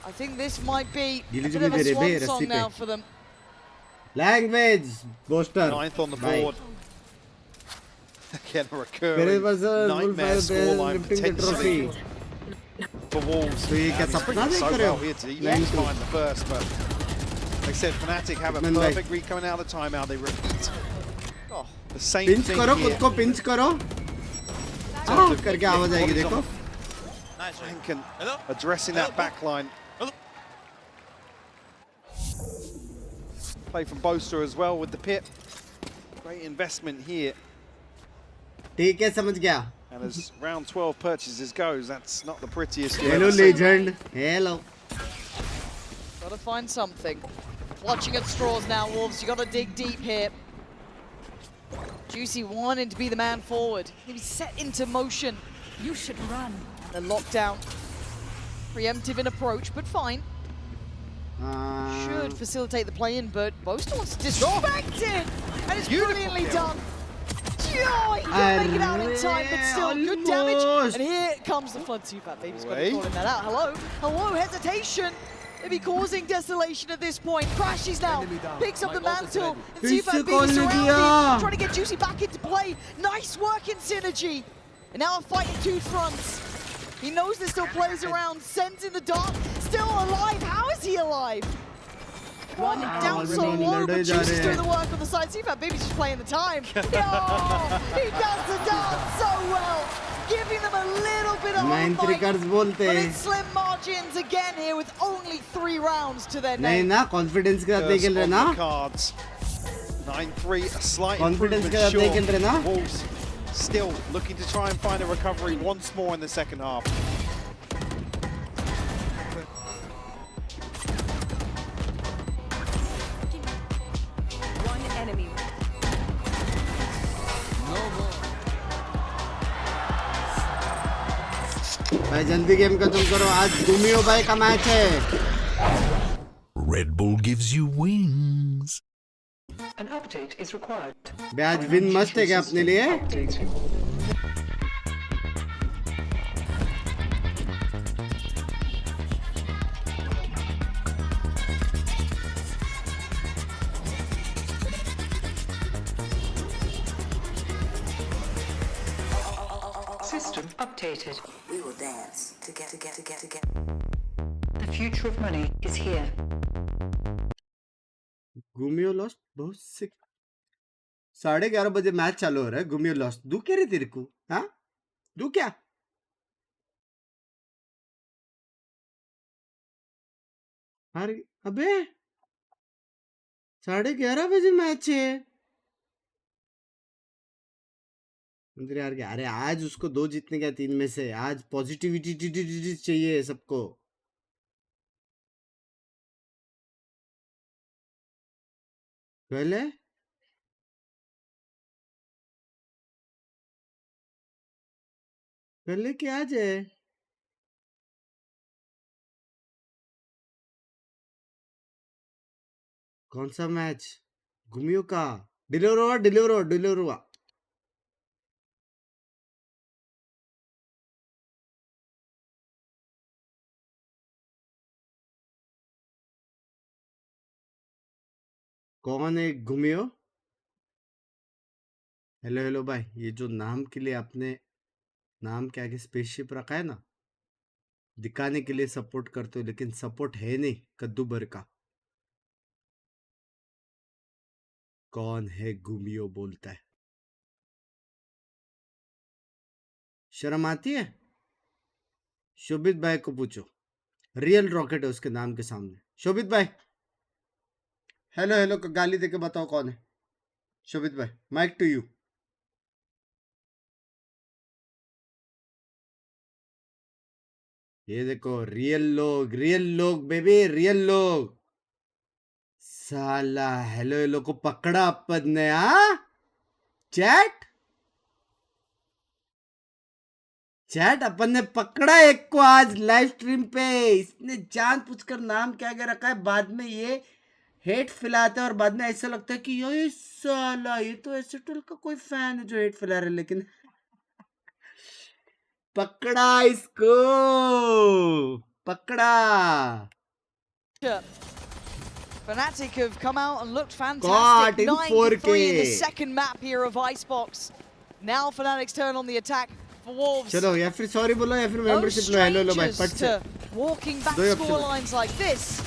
F: I think this might be a bit of a swan song now for them.
A: Language, Boaster.
G: 9th on the board. Again, a recurring nightmare scoreline potentially for Wolves. So well here to even find the first, but like I said, Fnatic have a perfect read coming out of the timeout. They repeat the same
A: pinch
G: thing
A: करो
G: here.
A: खुद को pinch करो. करके आवाज आएगी देखो.
G: Lincoln addressing that back line. Play from Boaster as well with the pit. Great investment here.
A: ठीक है समझ गया.
G: And as round 12 purchases goes, that's not the prettiest.
A: Hello legend. Hello.
F: Gotta find something. Clutching at straws now, Wolves. You gotta dig deep here. Juicy wanting to be the man forward. Maybe set into motion.
I: You should run.
F: The lockdown. Preemptive in approach, but fine. Should facilitate the play-in, but Boast wants to disrespect it! And it's brilliantly done! Oh, he couldn't make it out in time, but still, good damage. And here comes the flood. Super Baby's got to call that out. Hello, hesitation. Maybe causing desolation at this point. Crashes now, picks up the mantle. Super Baby surrounded, trying to get Juicy back into play. Nice work in synergy. And now a fight in two fronts. He knows there's still players around. Sends in the dark, still alive. How is he alive? One down so low, but Juicy's doing the work on the side. See if that Baby's just playing the time. Yo, he does the dance so well, giving them a little bit of fight. But it's slim margins again here with only 3 rounds to their name.
A: नहीं ना confidence के साथ खेल रहे ना.
G: 9-3, a slight
A: confidence
G: improvement.
A: के साथ खेल रहे ना.
G: Wolves still looking to try and find a recovery once more in the second half.
A: भाई जल्दी गेम खत्म करो, आज गुमियो भाई का मैच है.
H: Red Bull gives you wings.
I: An update is required.
A: बे आज विन मस्त है क्या अपने लिए?
I: System updated. We will dance to get. The future of money is here.
A: गुमियो लॉस्ट बहुत सिक. 11:30 बजे मैच चालू हो रहा है. गुमियो लॉस्ट. दू क्या रे तेरे को? हाँ? दू क्या? अरे अबे 11:30 बजे मैच है. यार क्या? अरे आज उसको 2 जीतने का 3 में से. आज पॉजिटिविटी चाहिए सबको. पहले क्या आज है? कौन सा मैच? गुमियो का डिलीवर हुआ. कौन है गुमियो? हेलो भाई, ये जो नाम के लिए आपने नाम के आगे स्पेसशिप रखा है ना, दिखाने के लिए सपोर्ट करते हो, लेकिन सपोर्ट है नहीं. कद्दू भर का. कौन है गुमियो बोलता है? शर्म आती है? शोभित भाई को पूछो. रियल रॉकेट है उसके नाम के सामने. शोभित भाई हेलो गाली देके बताओ कौन है. शोभित भाई माइक टू यू. ये देखो रियल लोग बेबी, रियल लोग. साला हेलो को पकड़ा अपन ने. चैट अपन ने पकड़ा एक को आज लाइव स्ट्रीम पे. इसने जानबूझकर नाम क्या क्या रखा है. बाद में ये हेट फैलाता है और बाद में ऐसा लगता है कि ये साला ये तो एसिटल का कोई फैन है जो हेट फैला रहा है. लेकिन पकड़ा इसको, पकड़ा.
F: Fnatic have come out and looked fantastic. 9-3 in the second map here of Icebox. Now Fnatic's turn on the attack for Wolves.
A: चलो या फिर सॉरी बोलो या फिर मेंबरशिप लो. हेलो भाई पट से.
F: Walking back score lines like this.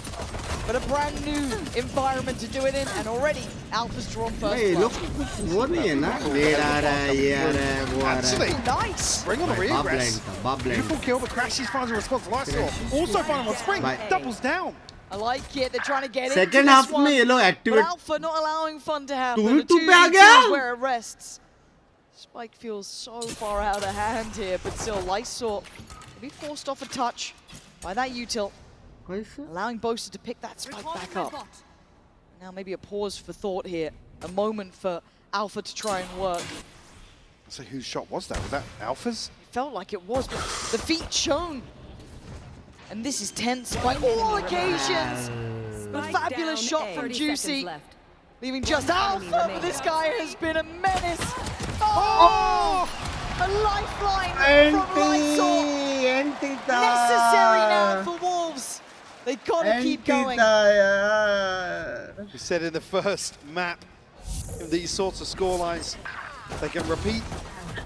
F: But a brand new environment to do it in, and already Alpha's drawn first.
A: Hey, look, वो नहीं है ना. लेट आ रहा है, ये आ रहा है, वो आ रहा है.
F: Nice.
G: Bring on the regress. Beautiful kill, but Crashies finds a response. Lysor also finding on Spring. Doubles down.
F: I like it. They're trying to get
A: second
F: into
A: half
F: this one.
A: में ये लोग activate.
F: But Alpha not allowing fun to happen. The
A: 2v2
F: where it rests. Spike feels so far out of hand here, but still Lysor will be forced off a touch by that util. Allowing Boaster to pick that spike back up. Now maybe a pause for thought here. A moment for Alpha to try and work.
G: So whose shot was that? Was that Alpha's?
F: It felt like it was, but the feet shown. And this is tense by all occasions. A fabulous shot from Juicy. Leaving just Alpha, but this guy has been a menace. Oh! A lifeline from Lightsaw. Necessary now for Wolves. They gotta keep going.
G: We said in the first map, in these sorts of scorelines, they can repeat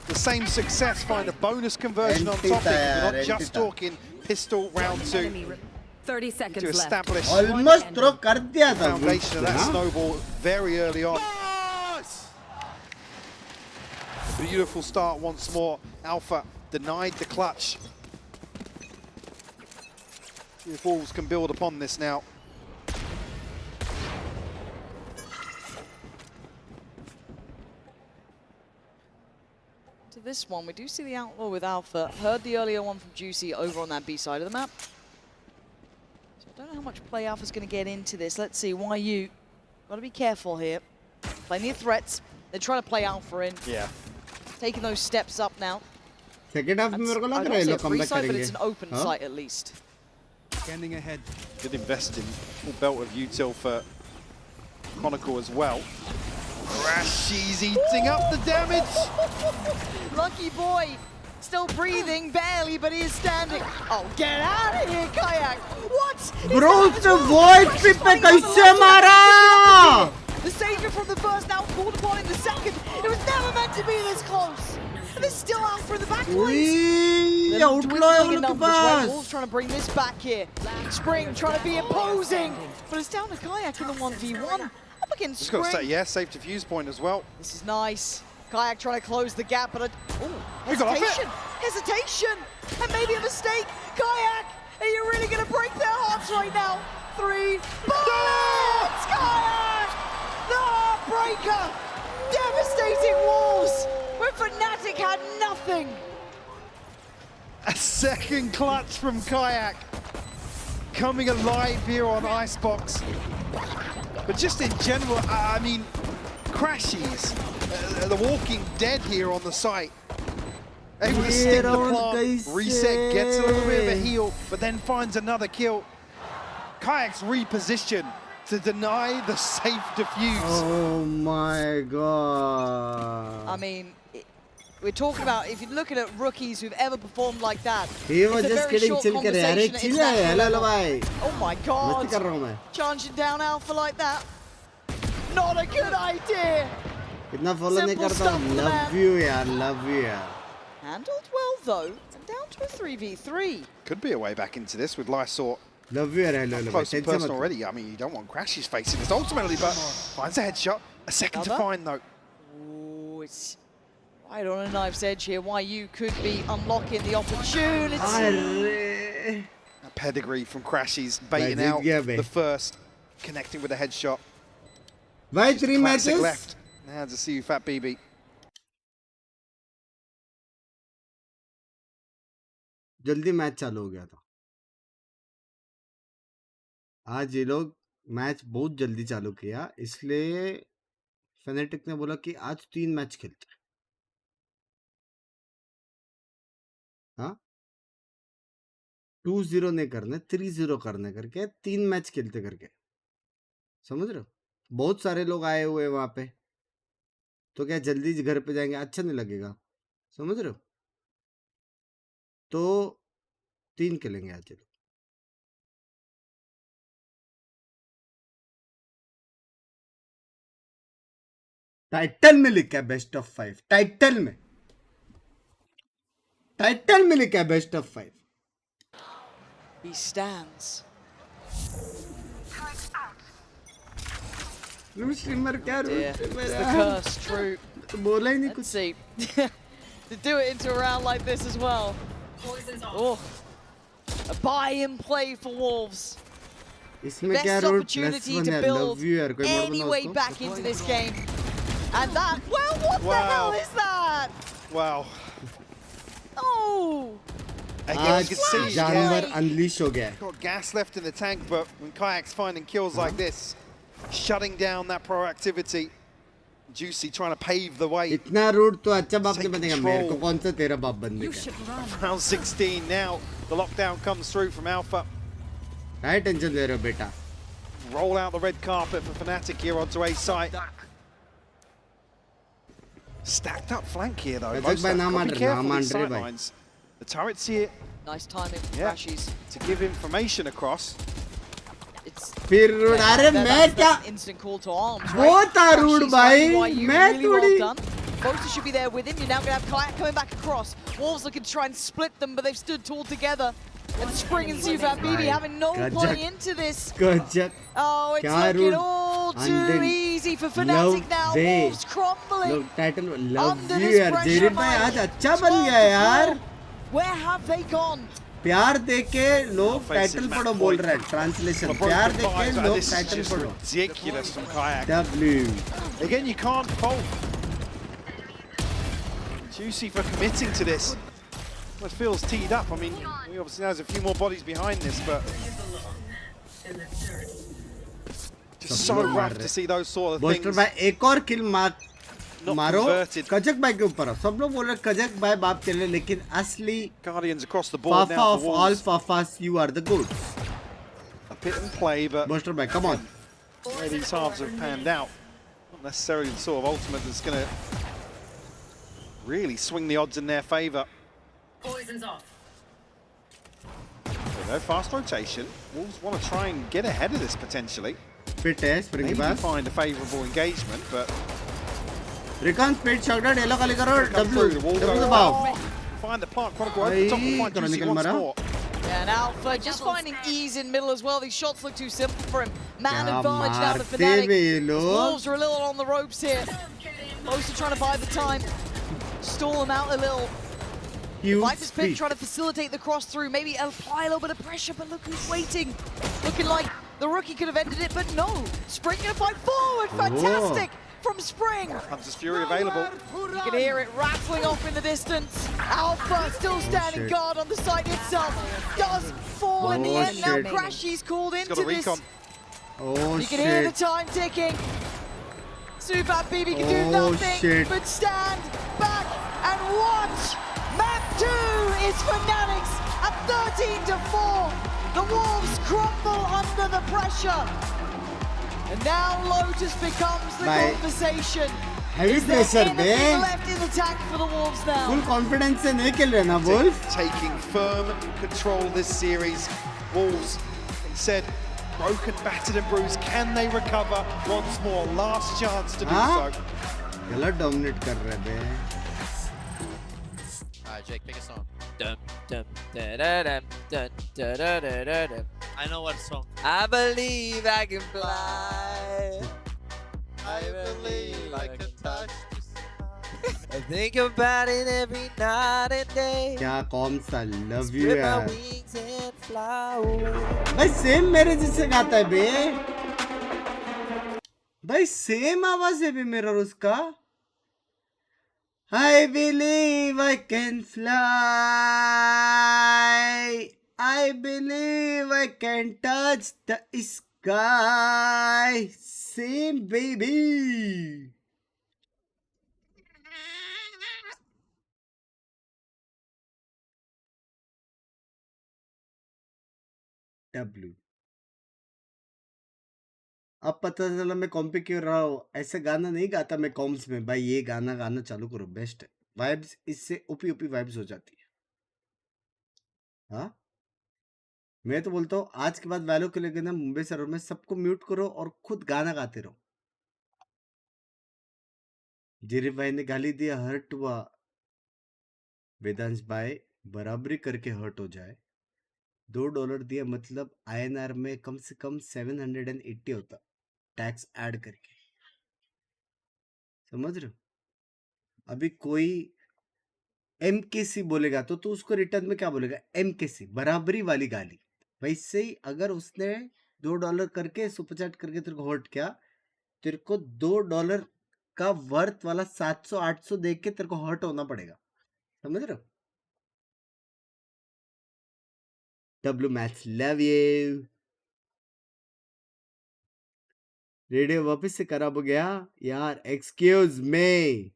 G: the same success, find a bonus conversion on top of it. We're not just talking pistol round 2.
I: 30 seconds
G: to establish
A: almost throw kar diya
G: the
A: tha
G: foundation of that snowball very early on. Beautiful start once more. Alpha denied the clutch. See if Wolves can build upon this now.
F: To this one, we do see the outlaw with Alpha. Heard the earlier one from Juicy over on that B side of the map. So I don't know how much play Alpha's going to get into this. Let's see. YU, got to be careful here. Plenty of threats. They're trying to play Alpha in.
G: Yeah.
F: Taking those steps up now.
A: Second half में मेरे को लग रहा है लोग comeback
F: but
A: करेंगे.
F: it's an open site at least.
G: Scanning ahead. Good investing. Full belt of util for Chronicle as well. Rashi's eating up the damage.
F: Lucky boy. Still breathing, barely, but he is standing. Oh, get out of here, Kayak. What?
A: Bro, the void पे कैसे मारा?
F: The savior from the first, now called upon in the second. It was never meant to be this close. And there's still Alpha in the back lane. Wolves trying to bring this back here. Spring trying to be imposing, but it's down to Kayak in the 1v1. Up against
G: Just
F: Spring.
G: got to say, yeah, safe defuse point as well.
F: This is nice. Kayak trying to close the gap, but hesitation. Hesitation. And maybe a mistake. Kayak, are you really going to break their hearts right now? 3 bullets! Kayak! The Heartbreaker! Devastating Wolves! Where Fnatic had nothing!
G: A second clutch from Kayak. Coming alive here on Icebox. But just in general, I mean, Crashies, the walking dead here on the site. Able to stick the plant, reset, gets a little bit of a heal, but then finds another kill. Kayak's reposition to deny the safe defuse.
A: Oh my god.
F: I mean, we're talking about, if you're looking at rookies who've ever performed like that,
A: he was just kidding, chill kar yaar, ek chill hai, hello bhai.
F: Oh my god.
A: Masti kar raha hu main.
F: Charging down Alpha like that. Not a good idea.
A: Itna follow nahi karta hu. Love you yaar, love you yaar.
F: Handled well though, and down to a 3v3.
G: Could be a way back into this with Lysor.
A: Love you yaar, hello.
G: Close to person already. I mean, you don't want Crashies facing this ultimately, but finds a headshot. A second to find though.
F: Oh, it's right on a knife's edge here. YU could be unlocking the opportunity.
G: A pedigree from Crashies, baiting out the first, connecting with a headshot.
A: Why 3 matches
G: left? Now to see you, Fat BB.
A: जल्दी match चालू हो गया था आज ये लोग match बहुत जल्दी चालू किया इसलिए फेनेटिक ने बोला कि आज 3 मैच खेलते हैं हाँ 2-0 नहीं करने 3-0 करने करके 3 मैच खेलते करके समझ रहे हो बहुत सारे लोग आए हुए वहां पे तो क्या जल्दी घर पे जाएंगे अच्छा नहीं लगेगा समझ रहे हो तो 3 खेलेंगे आज लोग टाइटल में लिखा है बेस्ट ऑफ 5 टाइटल में लिखा है best of 5
F: He stands.
A: Streamer क्या
F: It's the curse, true.
A: बोला ही नहीं
F: कुछ see. To do it into a round like this as well. Oh, a buy-in play for Wolves. Best opportunity to build any way back into this game. And that, well, what the hell is that?
G: Wow.
F: Oh.
G: Again, you can see
A: जानवर unleash हो गया
G: got gas left in the tank, but when Kayak's finding kills like this, shutting down that proactivity, Juicy trying to pave the way.
A: इतना root तो अच्छा बाप ने बनेगा मेरे को कौन सा तेरा बाप बनने का
G: Round 16 now. The lockdown comes through from Alpha.
A: काय टेंशन ले रहे हो बेटा
G: roll out the red carpet for Fnatic here onto A site. Stacked up flank here though. Be careful these sight lines. The turret's here.
F: Nice timing,
G: Crashies. To give information across.
A: फिर rude अरे मैं क्या
F: instant call to arms,
A: वो था rude भाई मैं थोड़ी
F: Bo5 should be there with him. You're now going to have Kayak coming back across. Wolves looking to try and split them, but they've stood tall together. And Spring and BABYYY having no play into this. Oh, it's looking all too easy for Fnatic now. Wolves crumbling under this pressure.
A: आज अच्छा बन गया यार.
F: Where have they gone?
A: प्यार देके लोग title पढ़ो बोल रहे हैं. ट्रांसलेशन प्यार देके लोग टाइटल पढ़ो.
G: Ridiculous from Kayak.
A: W.
G: Again, you can't fault Juicy for committing to this. Well, it feels teed up. I mean, we obviously know there's a few more bodies behind this, but just so rough to see those sort of things.
A: Booster भाई एक और किल मारो कजक भाई के ऊपर. सब लोग बोल रहे कजक भाई बाप चले, लेकिन असली
G: Guardians across the board now.
A: of all Fafas, you are the goods.
G: A pit and play, but
A: booster भाई, come on.
G: Where these halves have panned out, not necessarily the sort of ultimate that's going to really swing the odds in their favour.
I: Poison's off.
G: No fast rotation. Wolves want to try and get ahead of this potentially.
A: Pit है spring के पास.
G: Find a favourable engagement, but
A: Recon speed shotgun yellow खाली करो. W दबाओ.
G: Find the plant. Quite go over the top and find Juicy once more.
F: Yeah, and Alpha just finding ease in middle as well. These shots look too simple for him. Man advantage now to Fnatic. Wolves are a little on the ropes here. Most are trying to buy the time. Stall them out a little. Viper's Pit trying to facilitate the cross through, maybe apply a little bit of pressure, but look who's waiting. Looking like the rookie could have ended it, but no. Spring gonna fight forward. Fantastic from Spring.
G: Hunter's Fury available.
F: You can hear it rattling off in the distance. Alpha still standing guard on the site itself. Does fall in the end. Now Crashy's called into this. You can hear the time ticking. BABYYY can do nothing but stand back and watch. Map 2 is Fnatic's at 13-4. The Wolves crumble under the pressure. And now Lotus becomes the conversation.
A: Heavy pressure,
F: anything left in the tank for the Wolves now?
A: Full confidence से नहीं खेल रहे ना Wolves.
G: Taking firm control this series. Wolves instead broken, battered and bruised. Can they recover once more? Last chance to do so.
A: गलत dominate कर रहे हैं.
J: Alright, Jake, pick a song. I know what song.
N: I believe I can fly.
J: I believe I can touch the sky.
N: I think about it every night and day.
A: क्या कौन सा love you
N: Spread my
A: यार.
N: wings and fly away.
A: भाई same मेरे जैसे गाता है बे. भाई सेम आवाज है बे मेरा और उसका. I believe I can fly. I believe I can touch the sky. Same baby. W. अब पता चला मैं कॉम्पी क्यों रहा हूँ. ऐसे गाना नहीं गाता मैं कॉम्स में. भाई ये गाना गाना चालू करो, बेस्ट है. वाइब्स इससे ऊपी ऊपी वाइब्स हो जाती है. हाँ मैं तो बोलता हूँ आज के बाद वैल्यू के लिए ना मुंबई सर्वर में सबको म्यूट करो और खुद गाना गाते रहो. जीरी भाई ने गाली दिया, हर्ट हुआ. वेदांश भाई बराबरी करके हर्ट हो जाए. $2 दिया मतलब INR में कम से कम 780 होता टैक्स ऐड करके. समझ रहे हो. अभी कोई MKC बोलेगा तो तू उसको रिटर्न में क्या बोलेगा? MKC, बराबरी वाली गाली. वैसे ही अगर उसने $2 करके सुपर चैट करके तेरे को हर्ट किया, तेरे को $2 का वर्थ वाला 700-800 देख के तेरे को हर्ट होना पड़ेगा. समझ रहे हो. W match love you. Radio वापस से खराब हो गया यार. Excuse me.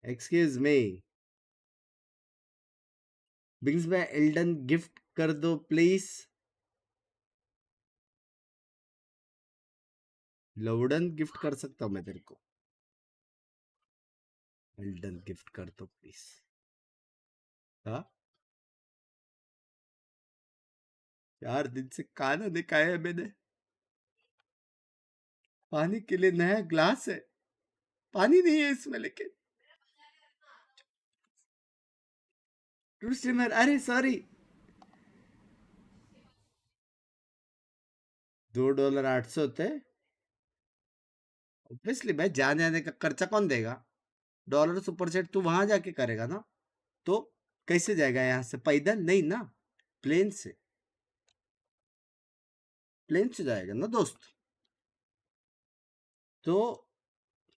A: Excuse me. बिंग्स में एल्डन गिफ्ट कर दो प्लीज. लवडन गिफ्ट कर सकता हूँ मैं तेरे को. वेल्डन गिफ्ट कर दो प्लीज. हाँ 4 दिन से खाना नहीं खाया है मैंने. पानी के लिए नया ग्लास है, पानी नहीं है इसमें. लेकिन ट्रू स्ट्रीमर, अरे सॉरी. $2.800 होते. ऑब्वियसली भाई, जाने आने का खर्चा कौन देगा? डॉलर सुपर चैट तू वहां जाके करेगा ना, तो कैसे जाएगा? यहाँ से पैदल नहीं ना, प्लेन से. प्लेन से जाएगा ना दोस्त. तो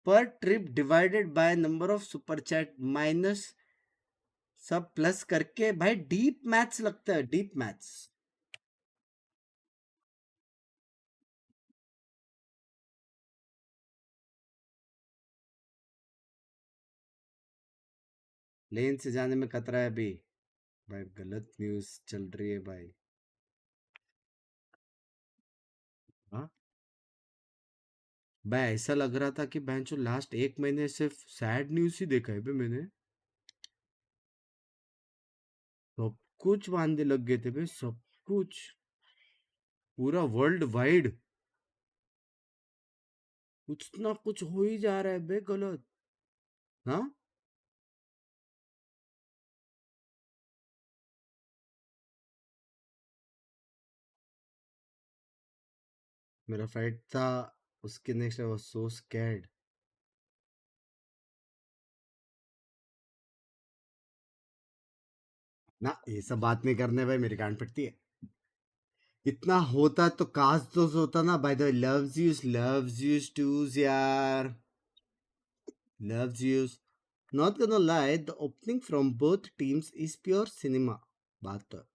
A: पर trip divided by number of super chat minus सब प्लस करके भाई डीप मैथ्स लगता है. Deep maths. प्लेन से जाने में खतरा है अभी भाई. गलत न्यूज चल रही है भाई. हाँ भाई, ऐसा लग रहा था कि बेंचो लास्ट 1 महीने सिर्फ सैड न्यूज ही देखा है बे मैंने. सब कुछ बांधे लग गए थे बे, सब कुछ. पूरा वर्ल्ड वाइड कुछ ना कुछ हो ही जा रहा है बे गलत. हाँ मेरा फाइट था उसके next. I was so scared. ना ये सब बात नहीं करने भाई, मेरी कान फटती है. इतना होता तो काश तो होता ना. By the way, loves use twos यार. Loves yous. Not gonna lie, the opening from both teams is pure cinema. बात तो.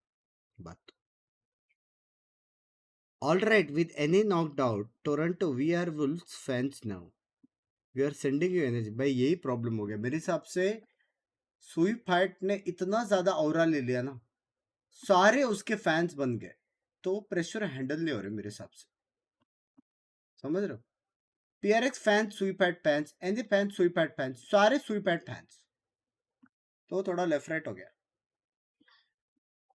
A: Alright, with any knocked out, Toronto, we are Wolves fans now. We are sending you energy. भाई यही problem हो गया मेरे हिसाब से. सुई फाइट ने इतना ज्यादा ऑरा ले लिया ना, सारे उसके फैंस बन गए, तो प्रेशर हैंडल नहीं हो रहे मेरे हिसाब से. समझ रहे हो? PRX फैंस, सुईपैड फैंस, एनजी फैंस, सुईपैड फैंस, सारे सुईपैड फैंस. तो थोड़ा लेफ्ट राइट हो गया.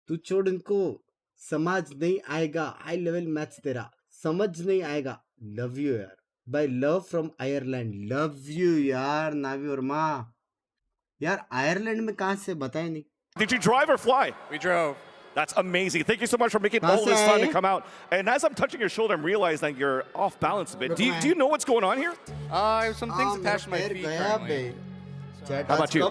A: तू छोड़ इनको. समझ नहीं आएगा. हाई लेवल मैच तेरा समझ नहीं आएगा. लव यू यार. Bye love from Ireland. Love you यार नावी वर्मा. यार आयरलैंड में कहां से बताए नहीं.
Q: Did you drive or fly?
P: We drove.
Q: That's amazing. Thank you so much for making all this time to come out. And as I'm touching your shoulder, I'm realizing that you're off balance a bit. Do you know what's going on here?
P: Some things attached to my feet currently.
Q: How about you?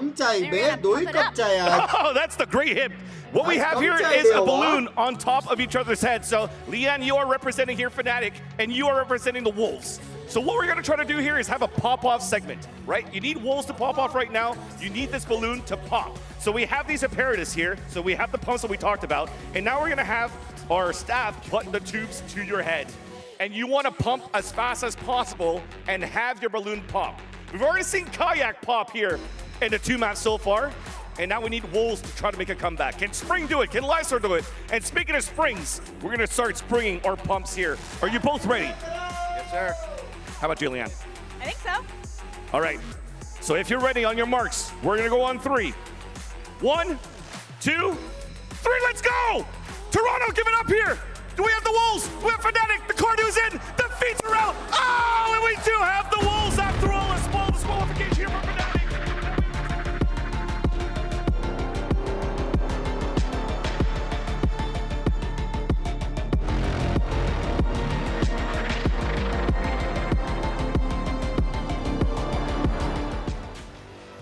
A: Oh,
Q: that's the great hip. What we have here is a balloon on top of each other's heads. So, Leanne, you are representing here Fnatic, and you are representing the Wolves. So what we're going to try to do here is have a pop-off segment, right? You need Wolves to pop off right now. You need this balloon to pop. So we have these apparatus here. So we have the pumps that we talked about. And now we're going to have our staff put the tubes to your head. And you want to pump as fast as possible and have your balloon pop. We've already seen Kayak pop here in the 2 maps so far. And now we need Wolves to try to make a comeback. Can Spring do it? Can Lysor do it? And speaking of springs, we're going to start springing our pumps here. Are you both ready?
P: Yes, sir.
Q: How about you, Leanne?
D: I think so.
Q: All right. So if you're ready on your marks, we're going to go on 3. 1, 2, 3, let's go! Toronto, give it up here! Do we have the Wolves? We have Fnatic, the Cardew's in, the feet are out! Oh, and we do have the Wolves after all. A small disqualification here for Fnatic.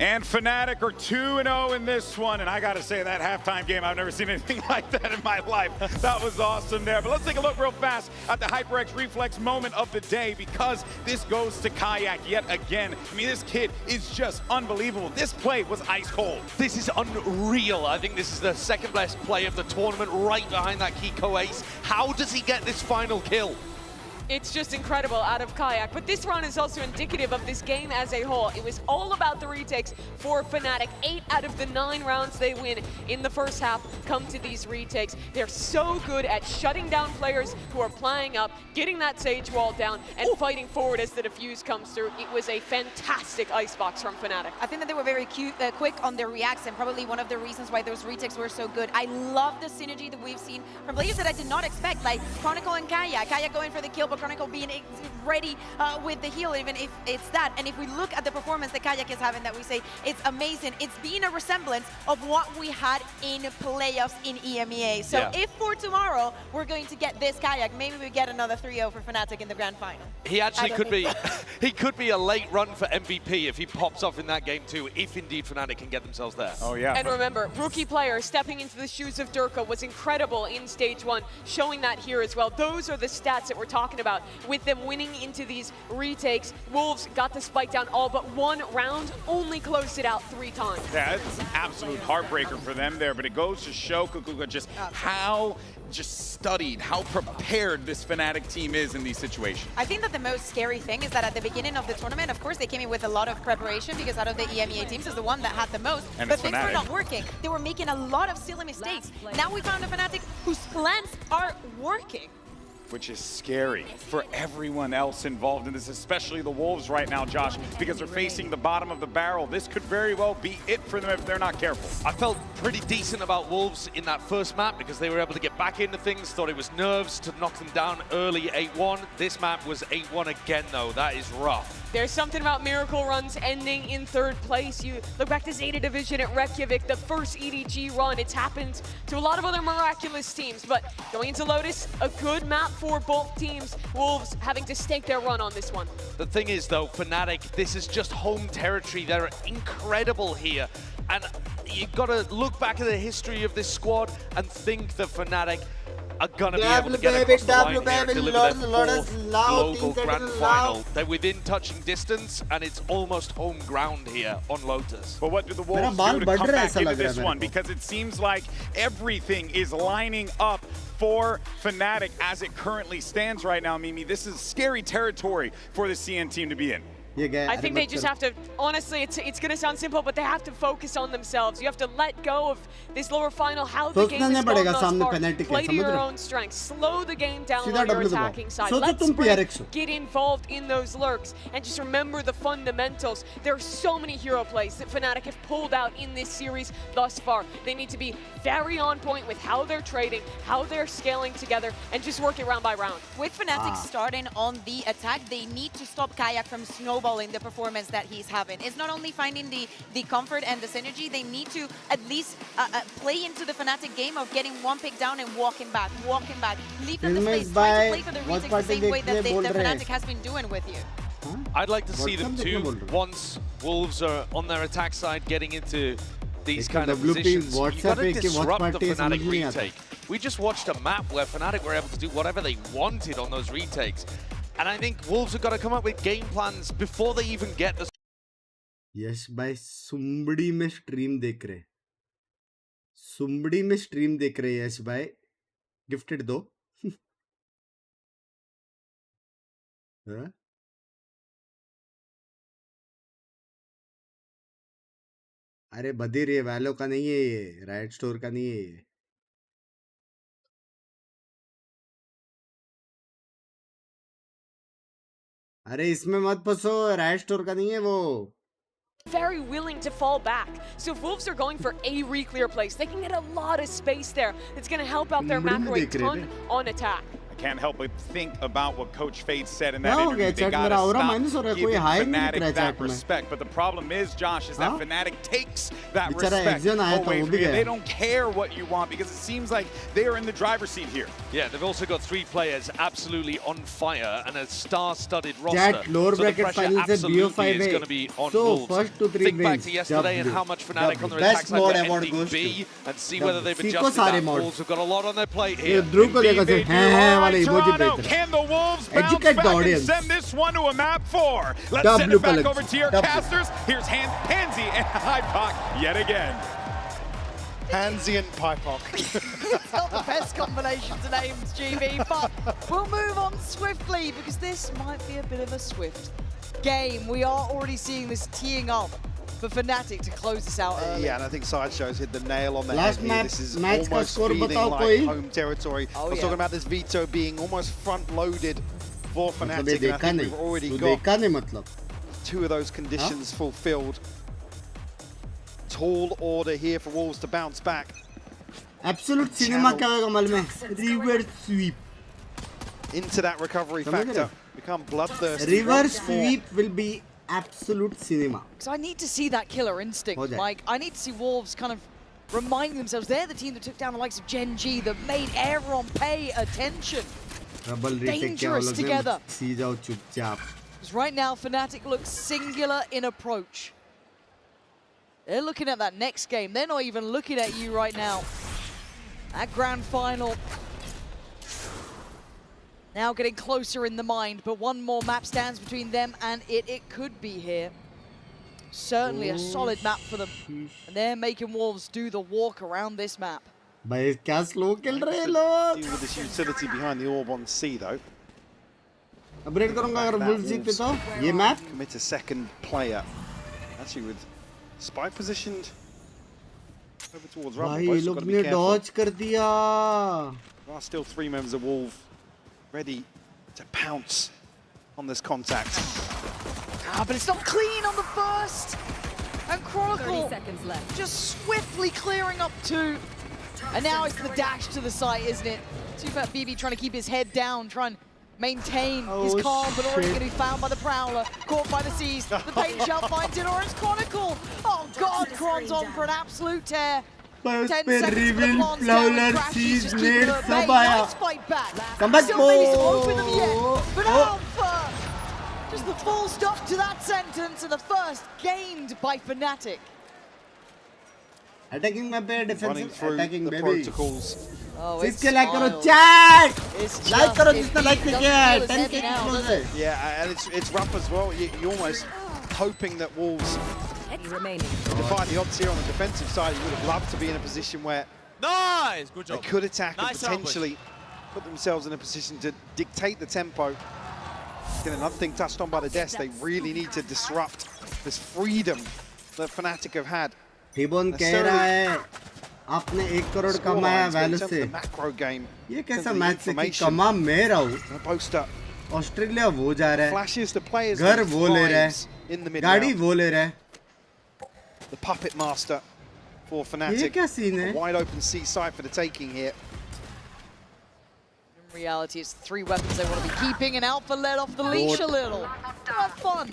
Q: And Fnatic are 2-0 in this one. And I got to say, that halftime game, I've never seen anything like that in my life. That was awesome there. But let's take a look real fast at the HyperX Reflex moment of the day, because this goes to Kayak yet again. I mean, this kid is just unbelievable. This play was ice cold.
E: This is unreal. I think this is the second best play of the tournament, right behind that Kiko ace. How does he get this final kill?
C: It's just incredible out of Kayak, but this run is also indicative of this game as a whole. It was all about the retakes for Fnatic. 8 out of the 9 rounds they win in the first half come to these retakes. They're so good at shutting down players who are playing up, getting that Sage wall down, and fighting forward as the defuse comes through. It was a fantastic icebox from Fnatic.
D: I think that they were very quick on their reacts, and probably one of the reasons why those retakes were so good. I love the synergy that we've seen from players that I did not expect, like Chronicle and Kayak. Kayak going for the kill, but Chronicle being ready with the heal, even if it's that. And if we look at the performance that Kayak is having, that we say it's amazing, it's being a resemblance of what we had in playoffs in EMEA. So if for tomorrow we're going to get this Kayak, maybe we get another 3-0 for Fnatic in the grand final.
E: He actually could be he could be a late run for MVP if he pops off in that game too, if indeed Fnatic can get themselves there.
B: Oh yeah.
C: And remember, rookie player stepping into the shoes of Durka was incredible in stage 1, showing that here as well. Those are the stats that we're talking about with them winning into these retakes. Wolves got the spike down all but 1 round, only closed it out 3 times.
B: Yeah, it's an absolute heartbreaker for them there, but it goes to show Kukuka just how studied, how prepared this Fnatic team is in these situations.
D: I think that the most scary thing is that at the beginning of the tournament, of course, they came in with a lot of preparation because out of the EMEA teams is the one that had the most,
B: and
D: but things were not working. They were making a lot of silly mistakes. Now we found a Fnatic whose plans are working.
B: Which is scary for everyone else involved in this, especially the Wolves right now, Josh, because they're facing the bottom of the barrel. This could very well be it for them if they're not careful.
E: I felt pretty decent about Wolves in that first map because they were able to get back into things, thought it was nerves to knock them down early 8-1. This map was 8-1 again though, that is rough.
C: There's something about miracle runs ending in 3rd place. You look back to Zeta Division at Reykjavik, the first EDG run. It's happened to a lot of other miraculous teams, but going into Lotus, a good map for both teams. Wolves having to stake their run on this one.
E: The thing is though, Fnatic, this is just home territory. They're incredible here. And you've got to look back at the history of this squad and think that Fnatic are going to be able to get across the line here, deliver their 4th global grand final. They're within touching distance, and it's almost home ground here on Lotus.
B: But what do the Wolves do to come back into this one? Because it seems like everything is lining up for Fnatic as it currently stands right now, Mimi. This is scary territory for the CN team to be in.
C: I think they just have to, honestly, it's going to sound simple, but they have to focus on themselves. You have to let go of this lower final, how the game is going thus far. Play to your own strengths. Slow the game down on your attacking side. Let Spring get involved in those lurks. And just remember the fundamentals. There are so many hero plays that Fnatic have pulled out in this series thus far. They need to be very on point with how they're trading, how they're scaling together, and just work it round by round.
D: With Fnatic starting on the attack, they need to stop Kayak from snowballing the performance that he's having. It's not only finding the comfort and the synergy, they need to at least play into the Fnatic game of getting 1 pick down and walking back. Leave them the space, try to play for the retakes the same way that the Fnatic has been doing with you.
E: I'd like to see them too, once Wolves are on their attack side getting into these kind of positions. You've got to disrupt the Fnatic retake. We just watched a map where Fnatic were able to do whatever they wanted on those retakes. And I think Wolves have got to come up with game plans before they even get the...
A: यश भाई सुम्बड़ी में stream देख रहे, सुम्बड़ी में stream देख रहे यश भाई, gifted दो. अरे बधिर, ये वैलो का नहीं है, ये राइट स्टोर का नहीं है ये. अरे इसमें मत फंसो, राइट स्टोर का नहीं है वो.
C: Very willing to fall back. So if Wolves are going for a re-clear place, they can get a lot of space there. It's going to help out their macro a ton on attack.
B: I can't help but think about what Coach Fade said in that interview. They gotta stop giving Fnatic that respect. But the problem is, Josh, is that Fnatic takes that respect away from you. They don't care what you want because it seems like they are in the driver's seat here.
E: Yeah, they've also got 3 players absolutely on fire and a star-studded roster.
A: Lower
E: so
A: bracket
E: the pressure absolutely is going to be on Wolves.
A: First to 3
E: Think back to yesterday and how much Fnatic on their attack side were ending B and see whether they've adjusted that. Wolves have got a lot on their plate here.
B: Toronto, can the Wolves bounce back and send this one to a map 4? Let's send it back over to your casters. Here's Pansy and Hypoc yet again.
G: Hansi and Pypok.
F: It's not the best combination to names, GB, but we'll move on swiftly because this might be a bit of a swift game. We are already seeing this teeing up for Fnatic to close this out early.
G: Yeah, and I think Sideshow's hit the nail on the
A: Last
G: head
A: map,
G: here. This is
A: match ka
G: almost
A: score
G: feeling
A: batao
G: like
A: koi.
G: home territory. I was talking about this veto being almost front-loaded for
A: मतलब
G: Fnatic,
A: ये
G: and I
A: देखा
G: think
A: नहीं,
G: we've already
A: तू
G: got
A: देखा नहीं मतलब.
G: 2 of those conditions fulfilled. Tall order here for Wolves to bounce back.
A: Absolute cinema क्या होगा कमल में? Reverse sweep.
G: Into that recovery factor. Become bloodthirsty.
A: Reverse sweep will be absolute cinema.
F: Because I need to see that killer instinct. Like, I need to see Wolves kind of remind themselves they're the team that took down the likes of Gen G, that made everyone pay attention. Dangerous together. Because right now, Fnatic looks singular in approach. They're looking at that next game. They're not even looking at you right now. That grand final now getting closer in the mind, but one more map stands between them and it. It could be here. Certainly a solid map for them. And they're making Wolves do the walk around this map.
A: भाई क्या slow खेल रहे हैं लोग?
G: Deal with this utility behind the orb on C though.
A: Upgrade करूँगा अगर Wolves जीते तो ये map.
G: Commit a second player. Actually with spike positioned over towards Rumble.
A: भाई लोग ने dodge कर दिया.
G: There are still 3 members of Wolf ready to pounce on this contact.
F: Ah, but it's not clean on the first. And Chronicle just swiftly clearing up 2. And now it's the dash to the site, isn't it? Too bad BB trying to keep his head down, trying to maintain his calm, but already going to be found by the Prowler, caught by the Seas. The paint shell finds it, or it's Chronicle. Oh God, Cron's on for an absolute tear. 10 seconds to the Blonde's down and Crashy's just keeping her at bay. Nice fight back. Still maybe some hope with them yet. But Alpha, just the full stop to that sentence, and the first gained by Fnatic.
A: Attacking map पे defensive attacking baby.
G: Protocols.
F: Oh,
A: इसके like करो chat. Like करो जितना like नहीं किया 10K close है.
G: Yeah, and it's rough as well. You're almost hoping that Wolves defy the odds here on the defensive side. You would have loved to be in a position where
J: Good job.
G: they could attack and potentially put themselves in a position to dictate the tempo. Again, another thing touched on by the desk, they really need to disrupt this freedom that Fnatic have had.
A: T-Bone कह रहा है आपने 1 करोड़ कमाया value से. ये कैसा match से कि कमा मैं रहा हूँ. ऑस्ट्रेलिया वो जा रहा है. घर वो ले रहा है. गाड़ी वो ले रहा है.
G: The puppet master for Fnatic. A wide open C side for the taking here.
F: In reality, it's 3 weapons they want to be keeping, and Alpha let off the leash a little. Have fun.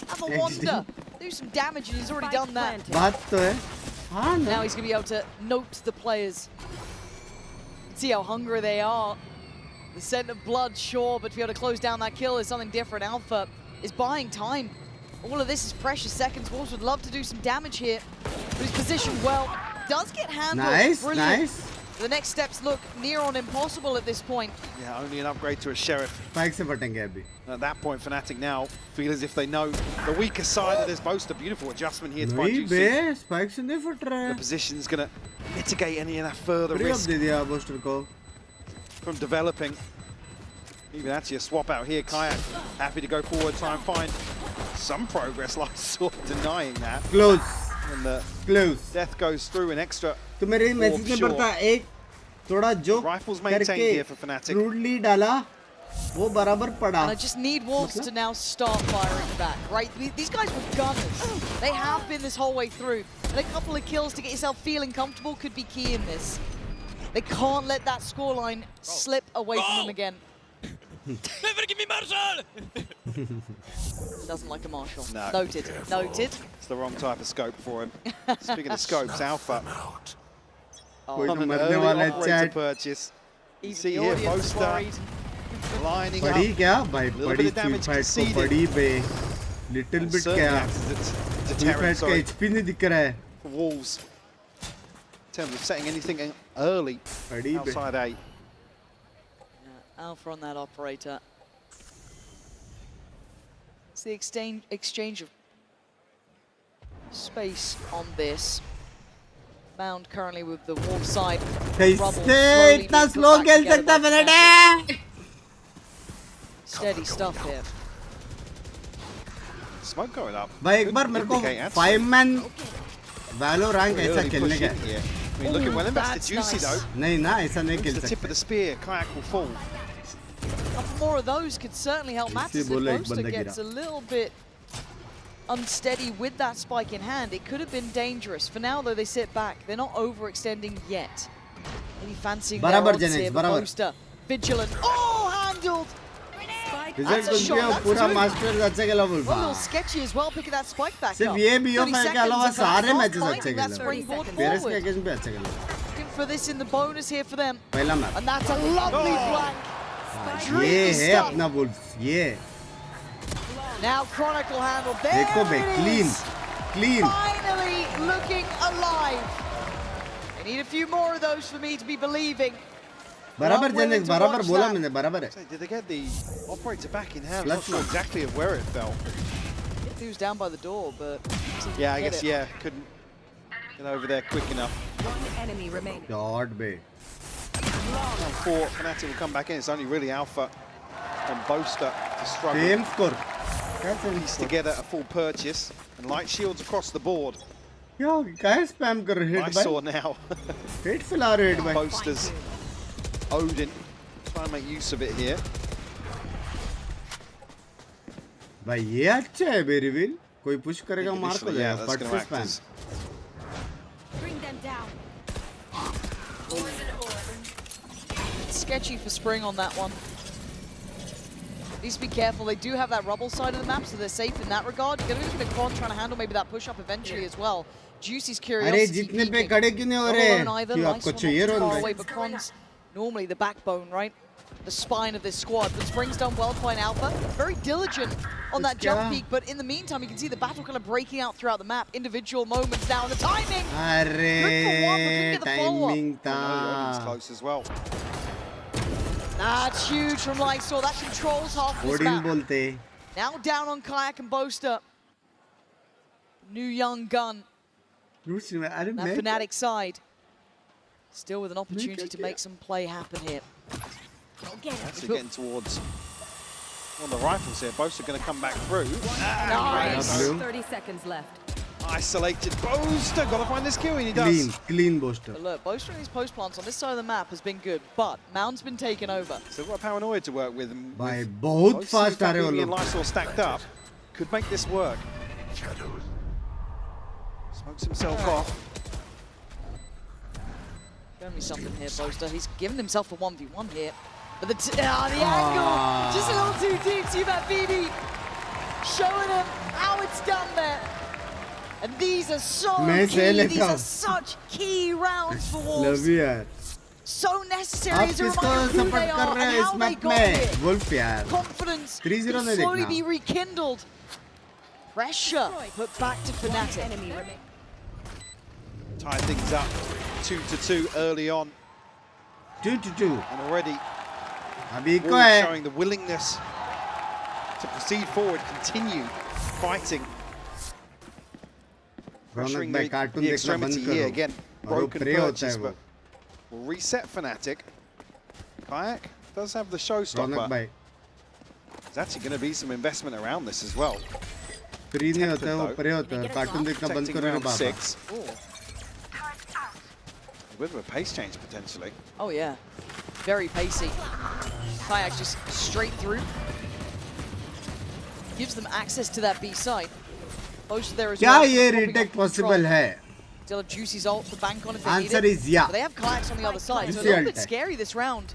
F: Have a wander. Do some damage, and he's already done that. Now he's going to be able to note the players. See how hungry they are. The scent of blood, sure, but to be able to close down that kill is something different. Alpha is buying time. All of this is precious seconds. Wolves would love to do some damage here, but he's positioned well. Does get handled. Brilliant. The next steps look near on impossible at this point.
G: Yeah, only an upgrade to a Sheriff.
A: Spikes से फटेंगे अभी.
G: At that point, Fnatic now feel as if they know the weaker side of this boast. A beautiful adjustment here to find Juicy.
A: Spikes नहीं फट रहा है.
G: The position's going to mitigate any of that further risk
A: दे दिया booster को.
G: from developing. Even actually a swap out here. Kayak happy to go forward, try and find some progress. Like sort of denying that.
A: Close.
G: And the death goes through an extra.
A: तो मेरे message में पड़ता एक थोड़ा जो करके crudely डाला वो बराबर पड़ा.
F: And I just need Wolves to now start firing back, right? These guys were gunners. They have been this whole way through. And a couple of kills to get yourself feeling comfortable could be key in this. They can't let that scoreline slip away from them again.
J: Never give me Marshall!
F: Doesn't like a Marshall.
G: No.
F: Noted. Noted.
G: It's the wrong type of scope for him. Speaking of scopes, Alpha.
A: Oh,
G: on an early operator purchase. You see here, Poster lining up.
A: पड़ी क्या भाई? पड़ी sweet fight को पड़ी बे. Little bit क्या? Sweet fight का HP नहीं दिख रहा है.
G: For Wolves. In terms of setting anything early outside A.
F: Yeah, Alpha on that operator. It's the exchange of space on this. Mound currently with the Wolf side.
A: कैसे इतना slow खेल सकता Fnatic?
F: Steady stuff here.
G: Smoke going up.
A: भाई एक बार मेरे को 5-man valorant ऐसा खेलने का है.
G: I mean, looking well invested. Juicy though.
A: नहीं ना ऐसा नहीं खेल
G: The
A: सकते.
G: tip of the spear, Kayak will fall.
F: A couple more of those could certainly help Matters. Poster gets a little bit unsteady with that spike in hand. It could have been dangerous. For now, though, they sit back. They're not overextending yet. Maybe fancying their odds here, but Poster vigilant. Oh, handled! That's a shot. That's a little sketchy as well, picking that spike back up. 30 seconds that springboard forward. Looking for this in the bonus here for them. And that's a lovely flank.
A: ये है अपना Wolves, ये.
F: Now Chronicle handle. There it is. Clean. Finally looking alive. I need a few more of those for me to be believing.
A: बराबर जनेक्स बराबर बोला मैंने बराबर है.
G: Did they get the operator back in hand? I'm not sure exactly of where it fell.
F: He was down by the door, but
G: yeah, I guess couldn't get over there quick enough.
I: One enemy remaining.
A: God, babe.
G: Four, Fnatic will come back in. It's only really Alpha and Boaster to struggle.
A: Same score.
G: Piece together a full purchase and light shields across the board.
A: Yo, guys, spam kar hit
G: I saw now.
A: Hit filar hit by.
G: Boasters. Odin trying to make use of it here.
A: भाई ये अच्छा है बे reveal. कोई push करेगा मार को जाएगा. But for spam.
I: Bring them down.
F: Sketchy for Spring on that one. Needs to be careful. They do have that rubble side of the map, so they're safe in that regard. You're going to be looking at Quad trying to handle maybe that push up eventually as well. Juicy's curiosity.
A: अरे जितने पे खड़े क्यों नहीं हो रहे? क्यों आपको चाहिए रोन
F: but Quad's normally the backbone, right? The spine of this squad. But Spring's done well playing Alpha. Very diligent on that jump peak, but in the meantime, you can see the battle kind of breaking out throughout the map. Individual moments now, and the timing.
A: अरे timing था.
G: Odin's close as well.
F: That's huge from Lysol. That controls half this map. Now down on Kayak and Boaster. New young gun. That Fnatic side. Still with an opportunity to make some play happen here.
G: Actually getting towards one of the rifles here. Boaster going to come back through.
I: Nice. 30 seconds left.
G: Isolated Boaster, gotta find this kill, and he does.
A: Clean Boaster.
F: But look, Boaster and these post plants on this side of the map has been good, but Mound's been taken over.
G: So we've got Paranoid to work with.
A: By बहुत fast आ रहे हो
G: लोग. Lysol stacked up, could make this work. Smokes himself off.
F: Show me something here, Boaster. He's given himself a 1v1 here. But the angle, just a little too deep. See that BB showing him how it's done there. And these are so key, these are such key rounds for Wolves. So necessary as a reminder of who they are and how they got here. Confidence can slowly be rekindled. Pressure put back to Fnatic.
G: Tie things up 2-2 early on.
A: 2-2.
G: And already
A: Wolves
G: showing the willingness to proceed forward, continue fighting. Pressuring the extremity here again. Broken purchase, but we'll reset Fnatic. Kayak does have the showstopper. There's actually going to be some investment around this as well. Protecting round 6. A bit of a pace change potentially.
F: Oh yeah, very pacey. Kayak just straight through. Gives them access to that B side. Both there as
A: well.
F: क्या
A: ये retake possible है?
F: Still have Juicy's ult to bank on if they
A: Answer
F: need it.
A: is yeah.
F: But they have Kayaks on the other side, so a little bit scary this round.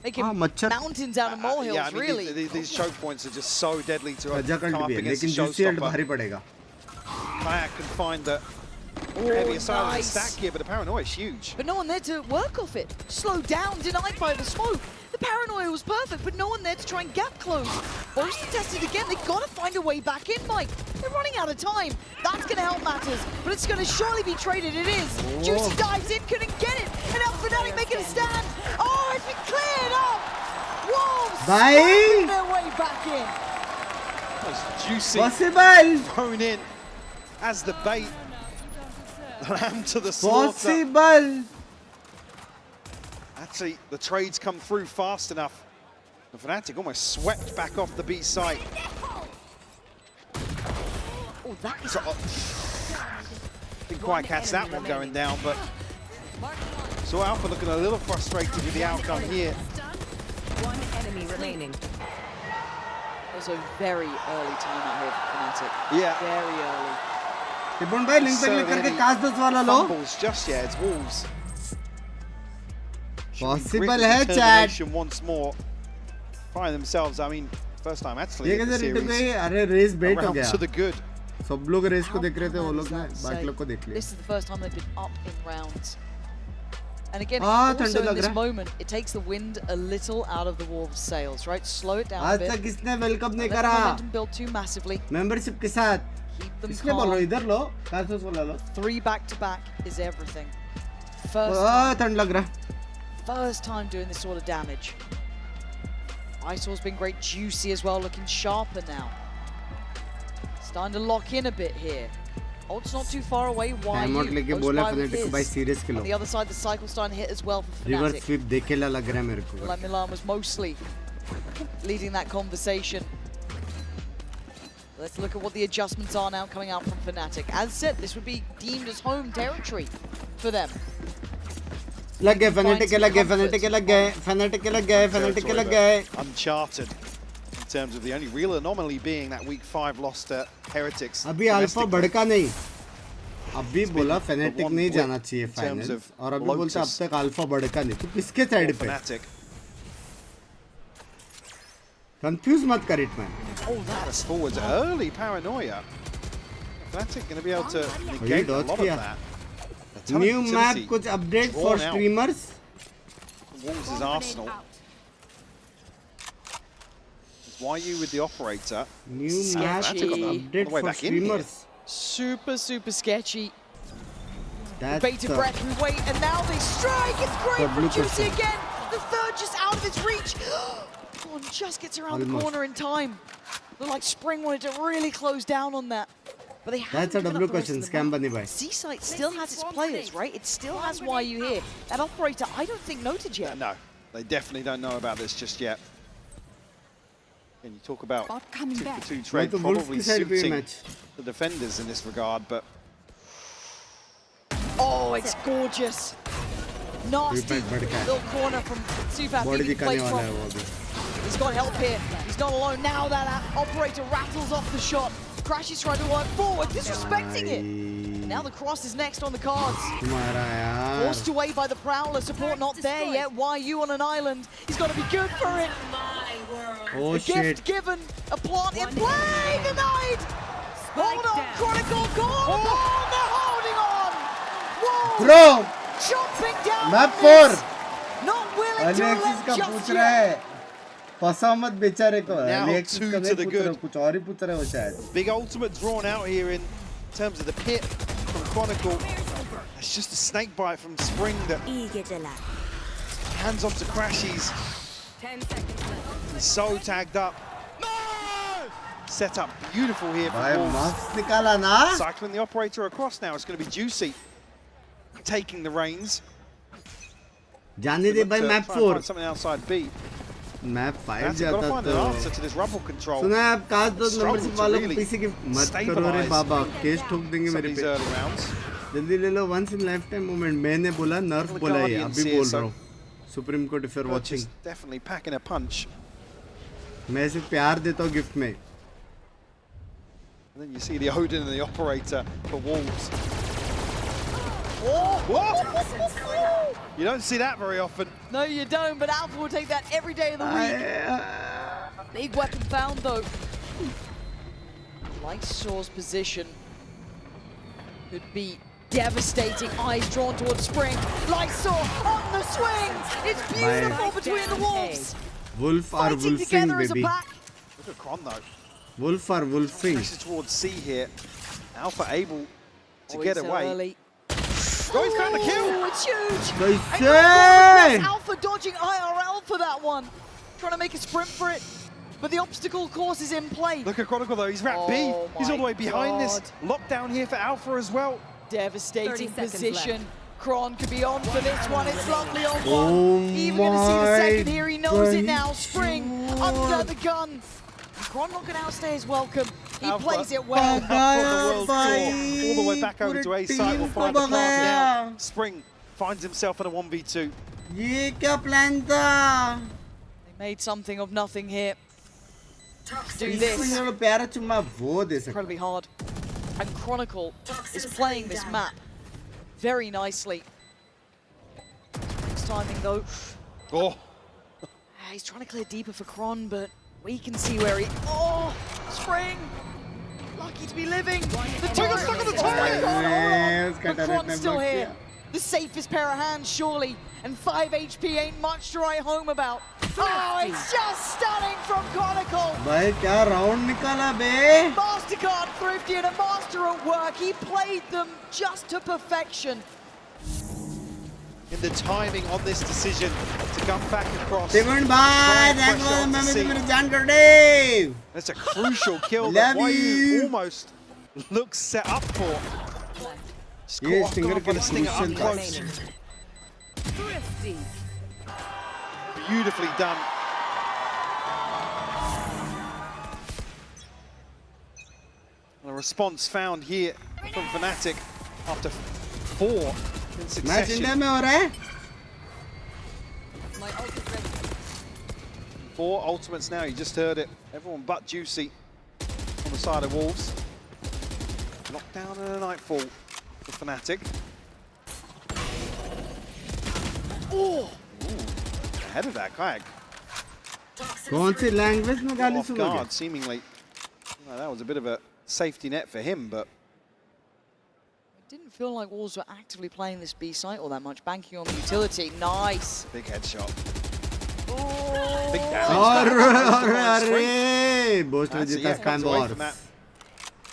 F: Making mountains out of molehills,
G: yeah, I mean,
F: really.
G: These choke points are just so deadly to come up
A: भी है,
G: against
A: लेकिन
G: the
A: Juicy ult
G: showstopper.
A: भारी पड़ेगा.
G: Kayak can find the heavier side of the stack here, but the paranoia is huge.
F: But no one there to work off it. Slowed down, denied by the smoke. The paranoia was perfect, but no one there to try and gap close. Boaster tested again. They've got to find a way back in, Mike. They're running out of time. That's going to help matters, but it's going to surely be traded. It is. Juicy dives in, couldn't get it. And now Fnatic making a stand. Oh, it's been cleared up. Wolves finding their way back in.
G: That's Juicy
A: possible
G: thrown in as the bait. Lamb to the slaughter.
A: Possible.
G: Actually, the trades come through fast enough. The Fnatic almost swept back off the B site.
F: Oh, that is...
G: Didn't quite catch that one going down, but so Alpha looking a little frustrated with the outcome here.
I: One enemy remaining.
F: It was a very early timeout here for Fnatic.
G: Yeah.
F: Very early.
A: Tibun bhai link pe click karke cast dos wala lo.
G: Fumbles just yet. It's Wolves.
A: Possible hai chat.
G: Once more. Find themselves. I mean, first time actually.
A: ये कैसे return गए? अरे race बेट हो गया.
G: To the good.
A: सब लोग race को देख रहे थे वो लोग ने बाकी लोग को देख लिया.
F: This is the first time they've been up in rounds. And again, also in this moment, it takes the wind a little out of the Wolves' sails, right? Slow it down a bit.
A: आज तक किसने welcome नहीं
F: Let the
A: करा?
F: momentum build too massively.
A: Membership के साथ.
F: Keep them
A: इसने बोलो
F: calm.
A: इधर लो. कासोस बोला लो.
F: 3 back-to-back is everything. First
A: ठंड लग रहा.
F: First time doing this sort of damage. Isor's been great, Juicy as well, looking sharper now. Starting to lock in a bit here. Ult's not too far away. Why you? On the other side, the cycle starting to hit as well for Fnatic.
A: Reverse sweep देखेला लग रहा है मेरे को.
F: Like Milan was mostly leading that conversation. Let's look at what the adjustments are now coming out from Fnatic. As said, this would be deemed as home territory for them.
A: लग गए Fnatic के लग गए Fnatic के लग गए Fnatic के लग गए Fnatic के लग गए.
G: Uncharted in terms of the only real anomaly being that week 5 loss to Heretics.
A: अभी अल्फा भड़का नहीं. अभी बोला Fnatic नहीं जाना चाहिए फाइनल और अभी बोलता अब तक अल्फा भड़का नहीं. तो किसके साइड पे? Confuse मत कर it man.
G: Oh, that's forwards early paranoia. Fnatic going to be able to negate a lot of that.
A: New map कुछ update for streamers.
G: Wolves' arsenal. YU with the operator.
A: New map update for streamers.
F: Super sketchy.
A: That's
F: bated breath, we wait, and now they strike. It's great for Juicy again. The third just out of its reach. Oh, and just gets around the corner in time. Looked like Spring wanted to really close down on that. But they
A: That's a W question, scam bunny bhai.
F: C-Site still has its players, right? It still has YU here. That operator, I don't think noted yet.
G: No, they definitely don't know about this just yet. And you talk about 2-for-2 trade probably suiting the defenders in this regard, but...
F: Oh, it's gorgeous. Nasty little corner from Sufat. He's got help here. He's not alone. Now that operator rattles off the shot. Crash is trying to work forward, disrespecting it. And now the cross is next on the cards. Forced away by the Prowler. Support not there yet. YU on an island. He's got to be good for it.
A: Oh,
F: gift given. A plant in play. Denied. Hold on. Chronicle gone. Oh, they're holding on. Whoa.
A: Bro.
F: Jumping down.
A: Map 4.
F: Not willing to let just yet.
A: पसामत बेचारे को
G: now 2 to the good.
A: कुछ और ही पूछ रहे हो शायद.
G: Big ultimate drawn out here in terms of the pit from Chronicle. It's just a snake bite from Spring that hands off to Crashies.
I: 10 seconds left.
G: He's so tagged up. Set up beautiful here for
A: Wolves. निकाला ना.
G: Cycling the operator across now. It's going to be Juicy taking the reins.
A: जाने दे भाई map 4.
G: Something outside B.
A: Map 5 जाता
G: तो
A: सुना है आप काश दो नंबर वालों को पीसी की मत करो रे बाबा केस ठोक देंगे मेरे पे जल्दी ले लो once in lifetime moment मैंने बोला नर्फ बोला ये अभी बोल रहा हूँ supreme court if you're watching
G: definitely packing a punch
A: मैं सिर्फ प्यार देता हूँ गिफ्ट में
G: and then you see the Odin and the operator for Wolves.
F: What?
G: You don't see that very often.
F: No, you don't, but Alpha will take that every day of the week. Big weapon found, though. Lysaw's position could be devastating. Eyes drawn towards Spring. Lysaw on the swing. It's beautiful between the Wolves.
A: Wolf are wolfing, baby.
G: Look at Kron, though.
A: Wolf are wolfing.
G: Towards C here. Alpha able to get away.
F: Early.
G: Oh, he's found the kill!
F: Oh, it's huge!
A: Nice.
F: Alpha dodging IRL for that one. Trying to make a sprint for it. But the obstacle course is in play.
G: Look at Chronicle though, he's wrapped B. He's all the way behind this. Lockdown here for Alpha as well.
F: Devastating position. Kron could be on for this one. It's lovely on one. Even going to see the second here. He knows it now. Spring under the gun. Kron not going to outstay his welcome. He plays it well.
G: All the way back over to A side. Will find the plant now. Spring finds himself in a 1v2.
A: ये क्या plan था?
F: They made something of nothing here. Do this. Incredibly hard. And Chronicle is playing this map very nicely. Next timing though.
G: Oh.
F: He's trying to clear deeper for Kron, but we can see where he. Oh, Spring. Lucky to be living. The turret stuck on the turret. But Kron's still here. The safest pair of hands, surely. And 5 HP ain't much to write home about. Oh, it's just stunning from Chronicle.
A: भाई क्या round निकाला बे?
F: Mastercard thrifty and a master at work. He played them just to perfection.
G: In the timing on this decision to come back across. That's a crucial kill that YU almost looks set up for.
A: Yes, Stinger
G: the Stinger up close. Beautifully done. And a response found here from Fnatic after 4 in succession.
A: Match
G: 4 ultimates now, you just heard it. Everyone but Juicy on the side of Wolves. Lockdown and a Nightfall for Fnatic. Oh! Ahead of that, Kayak.
A: कौन सी language में गाली
G: Off guard, seemingly. Well, that was a bit of a safety net for him, but
F: it didn't feel like Wolves were actively playing this B site all that much, banking on the utility. Nice.
G: Big headshot.
F: Oh.
G: Big damage.
A: Both of the time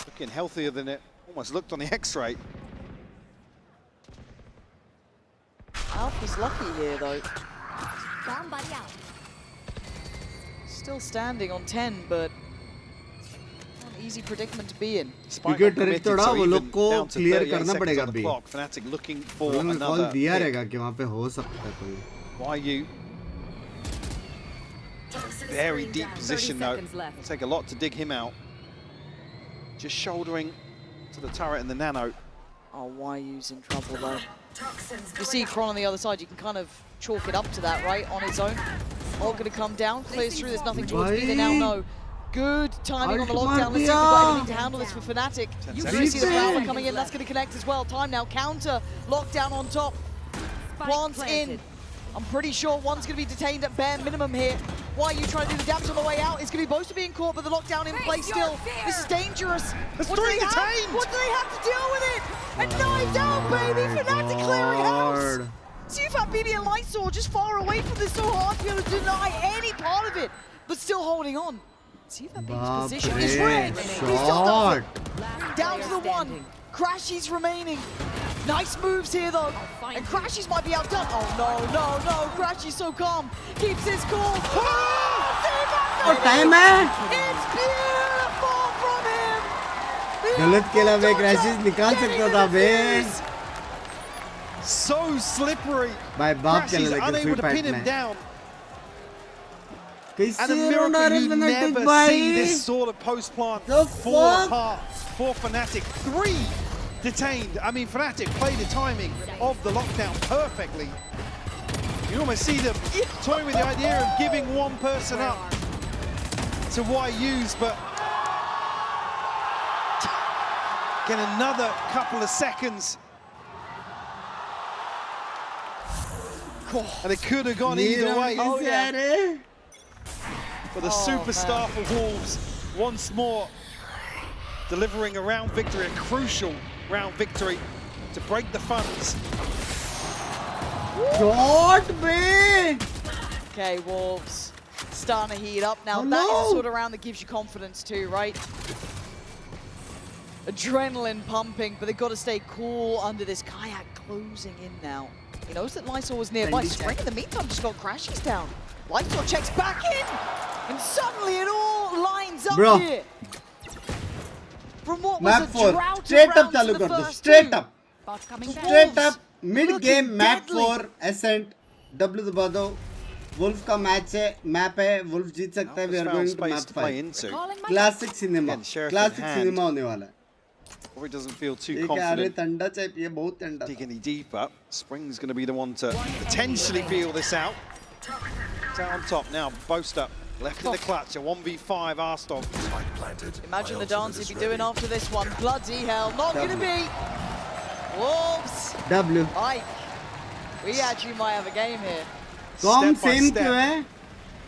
G: looking healthier than it almost looked on the X-ray.
F: Alpha's lucky here though. Still standing on 10, but not an easy predicament to be in.
A: क्योंकि trick थोड़ा वो लोग को clear करना पड़ेगा अभी।
G: Fnatic looking for
A: उन्होंने
G: another
A: call दिया रहेगा कि वहाँ पे हो सकता है कोई।
G: YU. Very deep position though. It'll take a lot to dig him out. Just shouldering to the turret and the nano.
F: Oh, YU's in trouble though. You see Kron on the other side, you can kind of chalk it up to that, right? On its own. All going to come down, clears through, there's nothing towards B, they now know. Good timing on the lockdown. Let's see if we've got anything to handle this for Fnatic. You can see the Prowler coming in, that's going to connect as well. Time now, counter, lockdown on top. Plants in. I'm pretty sure one's going to be detained at bare minimum here. YU trying to do the damage on the way out. It's going to be Bo5 being caught, but the lockdown in place still. This is dangerous. What do they have to deal with it? And knifed out, baby. Fnatic clearing house. See if BB and Lightsaw just far away from this, so hard to be able to deny any part of it, but still holding on. See if BB's position is rigged. He still does it. Down to the 1. Crashies remaining. Nice moves here though. And Crashies might be outdone. Oh no. Crashies so calm. Keeps his cool.
A: और time है।
F: It's beautiful from him.
A: गलत खेला में crashes निकाल सकता था बे।
G: So slippery.
A: भाई बाप
G: Crashies
A: चले
G: unable to pin him
A: में।
G: down.
A: कैसे
G: And a miracle you never see this sort of post plant fall apart for Fnatic. 3 detained. I mean, Fnatic played the timing of the lockdown perfectly. You almost see them toying with the idea of giving one person up to YU's, but get another couple of seconds. And it could have gone either way.
F: Oh, yeah.
G: But the superstar for Wolves, once more, delivering a round victory, a crucial round victory to break the funds.
A: God, man!
F: Okay, Wolves starting to heat up now. That is the sort of round that gives you confidence too, right? Adrenaline pumping, but they've got to stay cool under this. Kayak closing in now. He knows that Lysol was nearby. Spring in the meantime just got Crashies down. Lysol checks back in, and suddenly it all lines up here. From what was a drought of rounds in the first two.
D: Bot coming back.
A: Straight up mid game map 4 Ascent W दबा दो. Wolf का match है, map है, Wolf जीत सकता है. We are going to map 5. Classic cinema. Classic cinema होने वाला है.
G: Or it doesn't feel too confident.
A: ठंडा चाहिए, बहुत ठंडा.
G: Dig any deeper. Spring's going to be the one to potentially feel this out. It's out on top now. Boaster left in the clutch. A 1v5 Arstov.
F: Imagine the dance he'd be doing after this one. Bloody hell, not going to be. Wolves.
A: W.
F: Mike, we actually might have a game here.
A: Tom same क्यों है?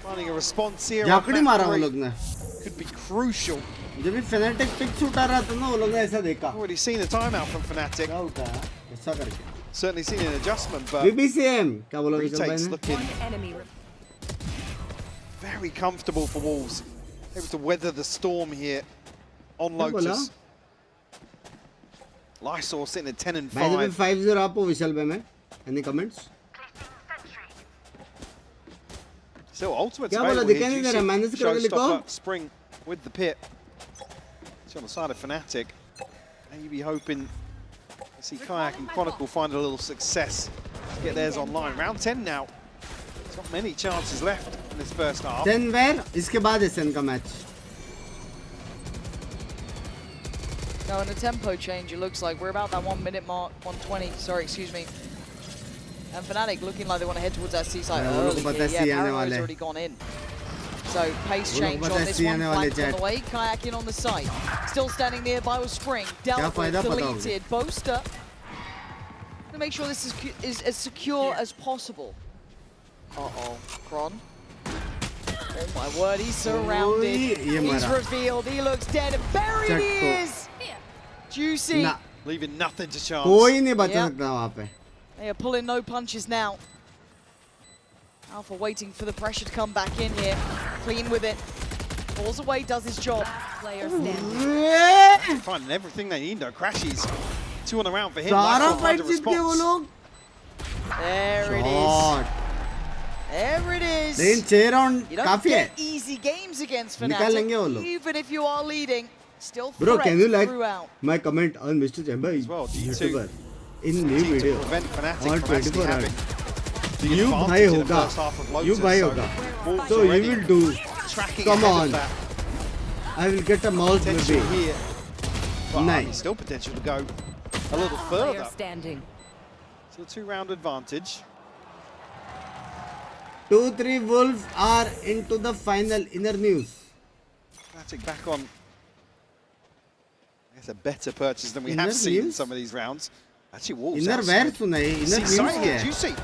G: Finding a response here.
A: जाकड़ी मारा वो लोग ने.
G: Could be crucial.
A: जब भी Fnatic pick उठा रहा था ना वो लोग ने ऐसा देखा.
G: Already seen a timeout from Fnatic.
A: क्या उठा? ऐसा करके.
G: Certainly seen an adjustment, but
A: BBCM क्या बोला
G: retake's looking very comfortable for Wolves. Able to weather the storm here on Lotus. Lysor sitting at 10 and 5.
A: By the way, 5-0 आपको विशाल पे में. Any comments?
G: Still ultimate's
A: क्या बोला
G: available
A: दिखा
G: here.
A: नहीं दे रहा. मैनेज करके लिखो.
G: Showstopper Spring with the pit. It's on the side of Fnatic. Maybe hoping to see Kayak and Chronicle find a little success to get theirs online. Round 10 now. There's not many chances left in this first half.
A: 10 where? इसके बाद है SN का match.
F: Now in a tempo change, it looks like we're about that 1 minute mark, 120, sorry, excuse me. And Fnatic looking like they want to head towards that C site early here. Yeah, Parano's already gone in. So pace change on this one, flanked on the way, Kayak in on the site. Still standing nearby with Spring, dealt with, deleted, Boaster. To make sure this is as secure as possible. Uh-oh, Kron. Oh my word, he's surrounded, he's revealed, he looks dead, and buried he is! Juicy.
G: Leaving nothing to chance.
A: कोई नहीं बचा सकता वहाँ पे.
F: They are pulling no punches now. Alpha waiting for the pressure to come back in here. Clean with it. Falls away, does his job.
D: Player standing.
G: Finding everything they need though. Crashies. 2 on the round for him.
A: सारा fight जीत गए वो लोग.
F: There it is. There it is.
A: लेकिन 6 round
F: You don't
A: काफी है.
F: get easy games against
A: निकाल लेंगे वो
F: Fnatic.
A: लोग.
F: Even if you are leading, still
A: Bro, can you like
F: throughout.
A: my comment on Mr. Chambai?
G: Well,
A: YouTuber in new video on 24 hours. You bhai hoga. You bhai hoga. So you will do. Come on. I will get a mouse maybe.
G: Here.
A: Nice.
G: Still potential to go a little further.
D: Standing.
G: So a 2-round advantage.
A: 2-3 Wolves are into the final. Inner news.
G: Fnatic back on. I guess a better purchase than we have seen in some of these rounds. Actually, Wolves.
A: Inner where सुना है? Inner news क्या है?
G: You see,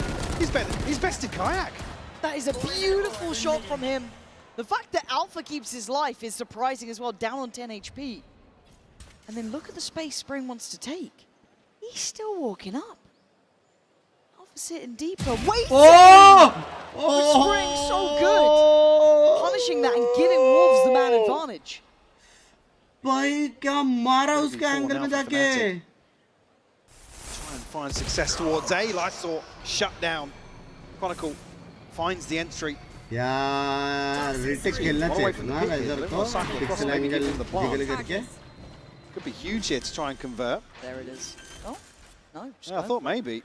G: he's bested Kayak.
F: That is a beautiful shot from him. The fact that Alpha keeps his life is surprising as well, down on 10 HP. And then look at the space Spring wants to take. He's still walking up. Alpha sitting deeper, waiting! Spring so good! Punishing that and giving Wolves the man advantage.
A: भाई क्या मारा उसके angle में जाके.
G: Try and find success towards A. Lysor shut down. Chronicle finds the entry.
A: यार retake खेलना चाहिए ना laser को. Pixel angle जिगल करके.
G: Could be huge here to try and convert.
F: There it is. Oh, no.
G: Yeah, I thought maybe.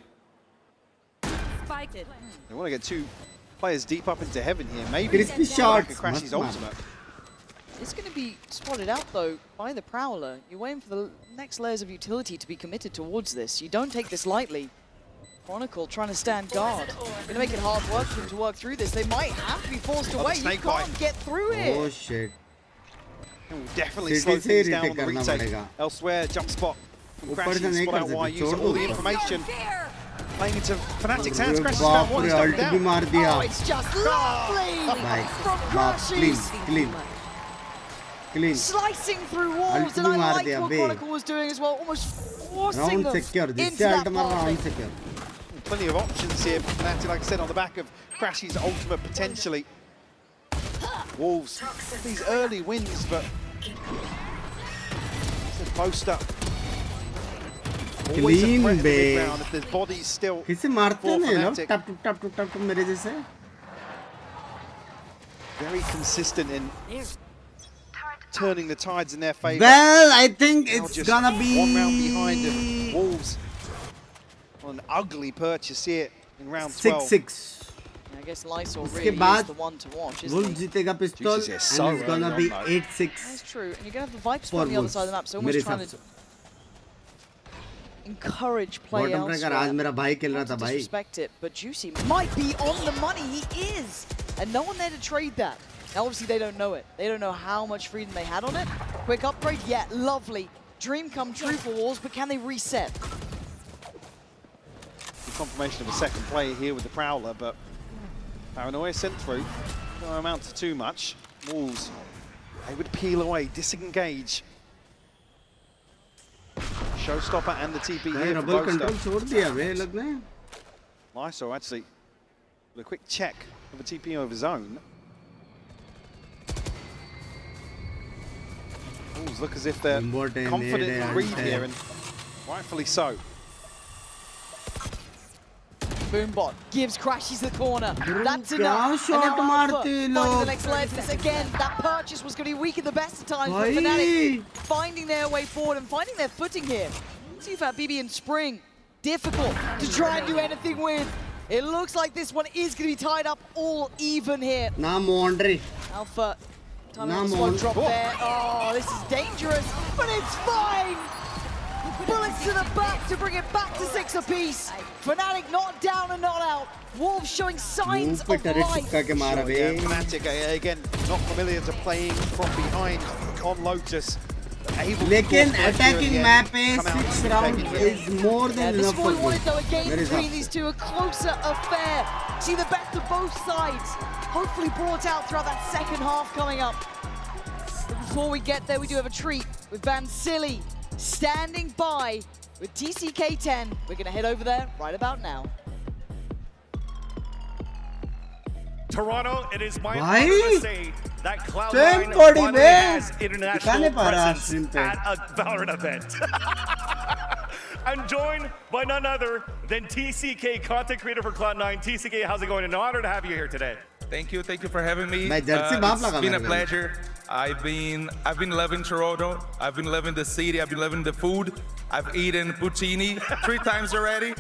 D: Spiked.
G: They want to get 2 players deep up into heaven here. Maybe
A: crispy shots.
G: Crashy's ultimate.
F: It's going to be spotted out, though, by the Prowler. You're waiting for the next layers of utility to be committed towards this. You don't take this lightly. Chronicle trying to stand guard. Going to make it hard work for them to work through this. They might have to be forced away. You can't get through it.
A: Oh, shit.
G: It will definitely slow things down on the retake. Elsewhere, jump spot from Crashy. Spot out why use all the information. Playing into Fnatic's hands. Crashy's found one. He's doubled down.
F: Oh, it's just lovely from Crashy.
A: Clean.
F: Slicing through walls, and I like what Chronicle was doing as well, almost forcing them into that pathway.
G: Plenty of options here for Fnatic, like I said, on the back of Crashy's ultimate potentially. Wolves, these early wins, but Boaster.
A: Clean bait.
G: If there's bodies still.
A: किसे मारते हैं लोग? टप टप मेरे जैसे.
G: Very consistent in turning the tides in their favor.
A: Well, I think it's gonna be
G: 1 round behind and Wolves An ugly purchase here in round 12.
A: 6-6.
F: I guess Lysol really is the one to watch, isn't
A: Wolves
F: he?
A: जीतेगा pistol and it's gonna be 8-6.
F: That's true. And you're going to have the Vipers on the other side of the map, so almost trying to encourage play elsewhere.
A: आज मेरा भाई खेल रहा था भाई.
F: Disrespect it, but Juicy might be on the money. He is, and no one there to trade that. Now obviously they don't know it. They don't know how much freedom they had on it. Quick upgrade, yeah, lovely. Dream come true for Wolves, but can they reset?
G: The confirmation of a second player here with the Prowler, but Paranoia sent through. Don't amount to too much. Wolves, they would peel away, disengage. Showstopper and the TP here for Bo5. Lysol actually with a quick check of a TP of his own. Wolves look as if they're confident in read here, and rightfully so.
F: Boombot gives Crashies the corner. That's enough. And now Alpha finding the next layer for this again. That purchase was going to be weak at the best of times. But Fnatic finding their way forward and finding their footing here. See that BB and Spring difficult to try and do anything with. It looks like this one is going to be tied up all even here. Alpha. One drop there. Oh, this is dangerous, but it's fine. Bullets to the back to bring it back to 6 apiece. Fnatic not down and not out. Wolves showing signs of life.
G: Fnatic again not familiar to playing from behind on Lotus.
A: लेकिन attacking map पे 6 round is more than enough for
F: Wolves. Though again between these two, a closer affair. See the best of both sides. Hopefully brought out throughout that second half coming up. But before we get there, we do have a treat with Silly standing by with TCK10. We're going to head over there right about now.
Q: Toronto, it is my honor to say that Cloud9 finally has international presence at a Valorant event. I'm joined by none other than TCK, content creator for Cloud9. TCK, how's it going? An honor to have you here today.
O: Thank you for having me. It's been a pleasure. I've been loving Toronto. I've been loving the city. I've been loving the food. I've eaten poutine 3 times already,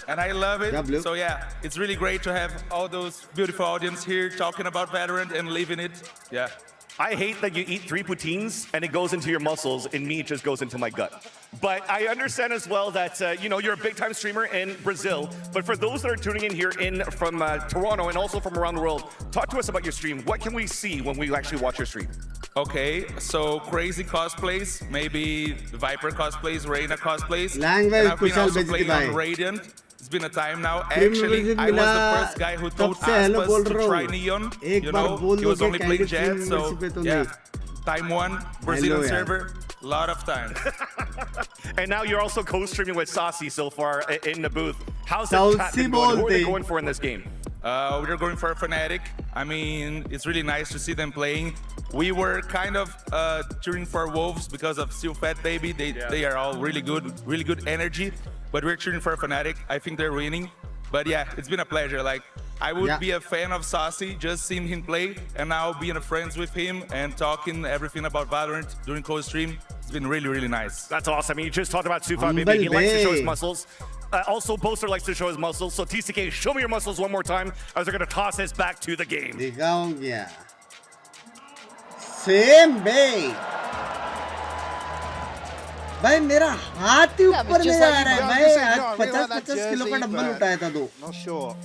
O: and I love it. So yeah, it's really great to have all those beautiful audience here talking about Valorant and living it. Yeah.
Q: I hate that you eat 3 poutines and it goes into your muscles, and me, it just goes into my gut. But I understand as well that, you know, you're a big-time streamer in Brazil. But for those that are tuning in here from Toronto and also from around the world, talk to us about your stream. What can we see when we actually watch your stream?
O: Okay, so crazy cosplays, maybe Viper cosplays, Reina cosplays.
A: Language,
O: and I've been also playing on Radiant. It's been a time now. Actually, I was the first guy who told Aspas to try Neon. You know, he was only playing Jet, so yeah. Time 1, Brazilian server, lot of time.
Q: And now you're also co-streaming with Saucy so far in the booth. How's that chat been going? Who are they going for in this game?
O: We're going for Fnatic. I mean, it's really nice to see them playing. We were kind of cheering for Wolves because of Still Fat Baby. They are all really good energy. But we're cheering for Fnatic. I think they're winning. But yeah, it's been a pleasure. Like, I would be a fan of Saucy, just seeing him play, and now being friends with him and talking everything about Valorant during co-stream. It's been really, really nice.
Q: That's awesome. You just talked about Sufa Baby. He likes to show his muscles. Also, Boaster likes to show his muscles. So TCK, show me your muscles one more time as they're going to toss this back to the game.
A: दिखाऊंगा. Same bay. भाई मेरा हाथ ही ऊपर ले जा रहा है भाई. 50-50 किलो का डंबल उठाया था 2.
G: Not sure.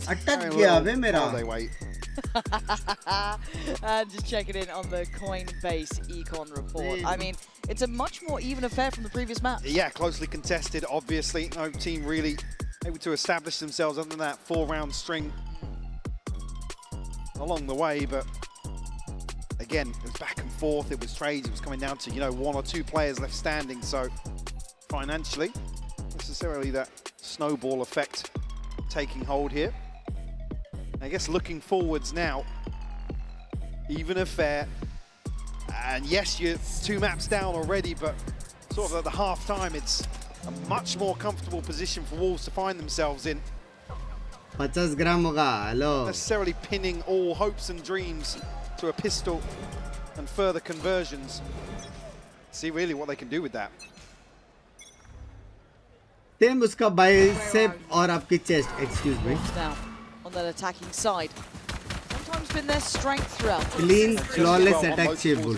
A: अटक गया बे मेरा.
F: And just checking in on the Coinbase econ report. I mean, it's a much more even affair from the previous match.
G: Yeah, closely contested, obviously. No team really able to establish themselves other than that 4-round string along the way, but again, it was back and forth, it was trades, it was coming down to, you know, 1 or 2 players left standing, so financially, necessarily that snowball effect taking hold here. I guess looking forwards now, even affair, and yes, you're 2 maps down already, but sort of at the half time, it's a much more comfortable position for Wolves to find themselves in.
A: 50 gram hoga, hello.
G: Necessarily pinning all hopes and dreams to a pistol and further conversions. See really what they can do with that.
A: Same उसका bicep और आपकी chest excuse me
F: Now on that attacking side. Sometimes been their strength throughout.
A: Clean flawless attack चाहिए बोल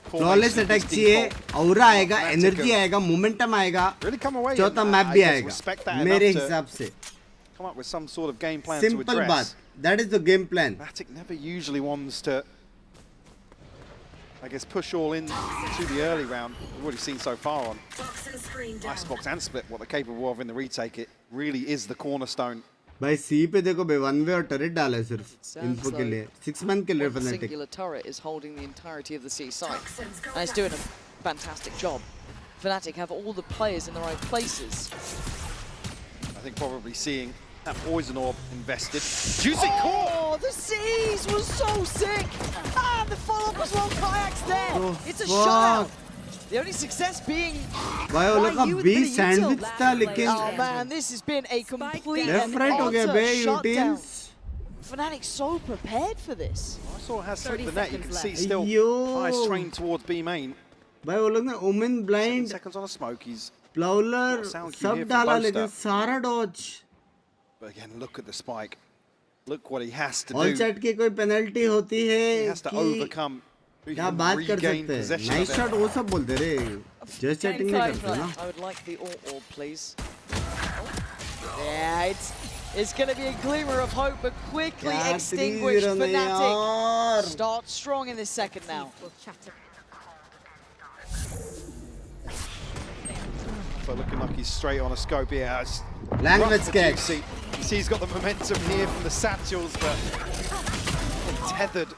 A: flawless attack चाहिए aura आएगा energy आएगा momentum आएगा चौथा मैप भी आएगा मेरे हिसाब से सिंपल बात that is the game plan
G: Fnatic never usually wants to I guess push all in to the early round. We've already seen so far on Icebox and Split what they're capable of in the retake. It really is the cornerstone.
A: भाई सी पे देखो बे one way और turret डाला है सिर्फ info के लिए 6 man के लिए Fnatic
F: singular turret is holding the entirety of the C side and it's doing a fantastic job. Fnatic have all the players in the right places.
G: I think probably seeing that poison orb invested. Juicy core!
F: Oh, the C's was so sick! Ah, the follow-up as well, Kayak's there! It's a shutout! The only success being
A: भाई वो लोग का B sandwich था लेकिन
F: oh man, this has been a complete
A: left right हो गया बे यूटीएल्स
F: Fnatic so prepared for this.
G: I saw has slipped the net. You can see still eyes trained towards B main.
A: भाई वो लोग ना Omen blind
G: 7 seconds on a smokies.
A: प्लाउलर सब डाला लेकिन सारा dodge.
G: But again, look at the spike. Look what he has to do.
A: All chat की कोई पेनल्टी होती है
G: He has to overcome.
A: क्या बात कर सकते हैं नाइस शॉट वो सब बोलते रे जस्ट चैटिंग नहीं करते ना
F: I would like the all please. Yeah, it's going to be a glimmer of hope but quickly extinguished. Fnatic start strong in this second now.
G: So looking like he's straight on a scope here.
A: Language sketch.
G: You see he's got the momentum here from the satchels but tethered.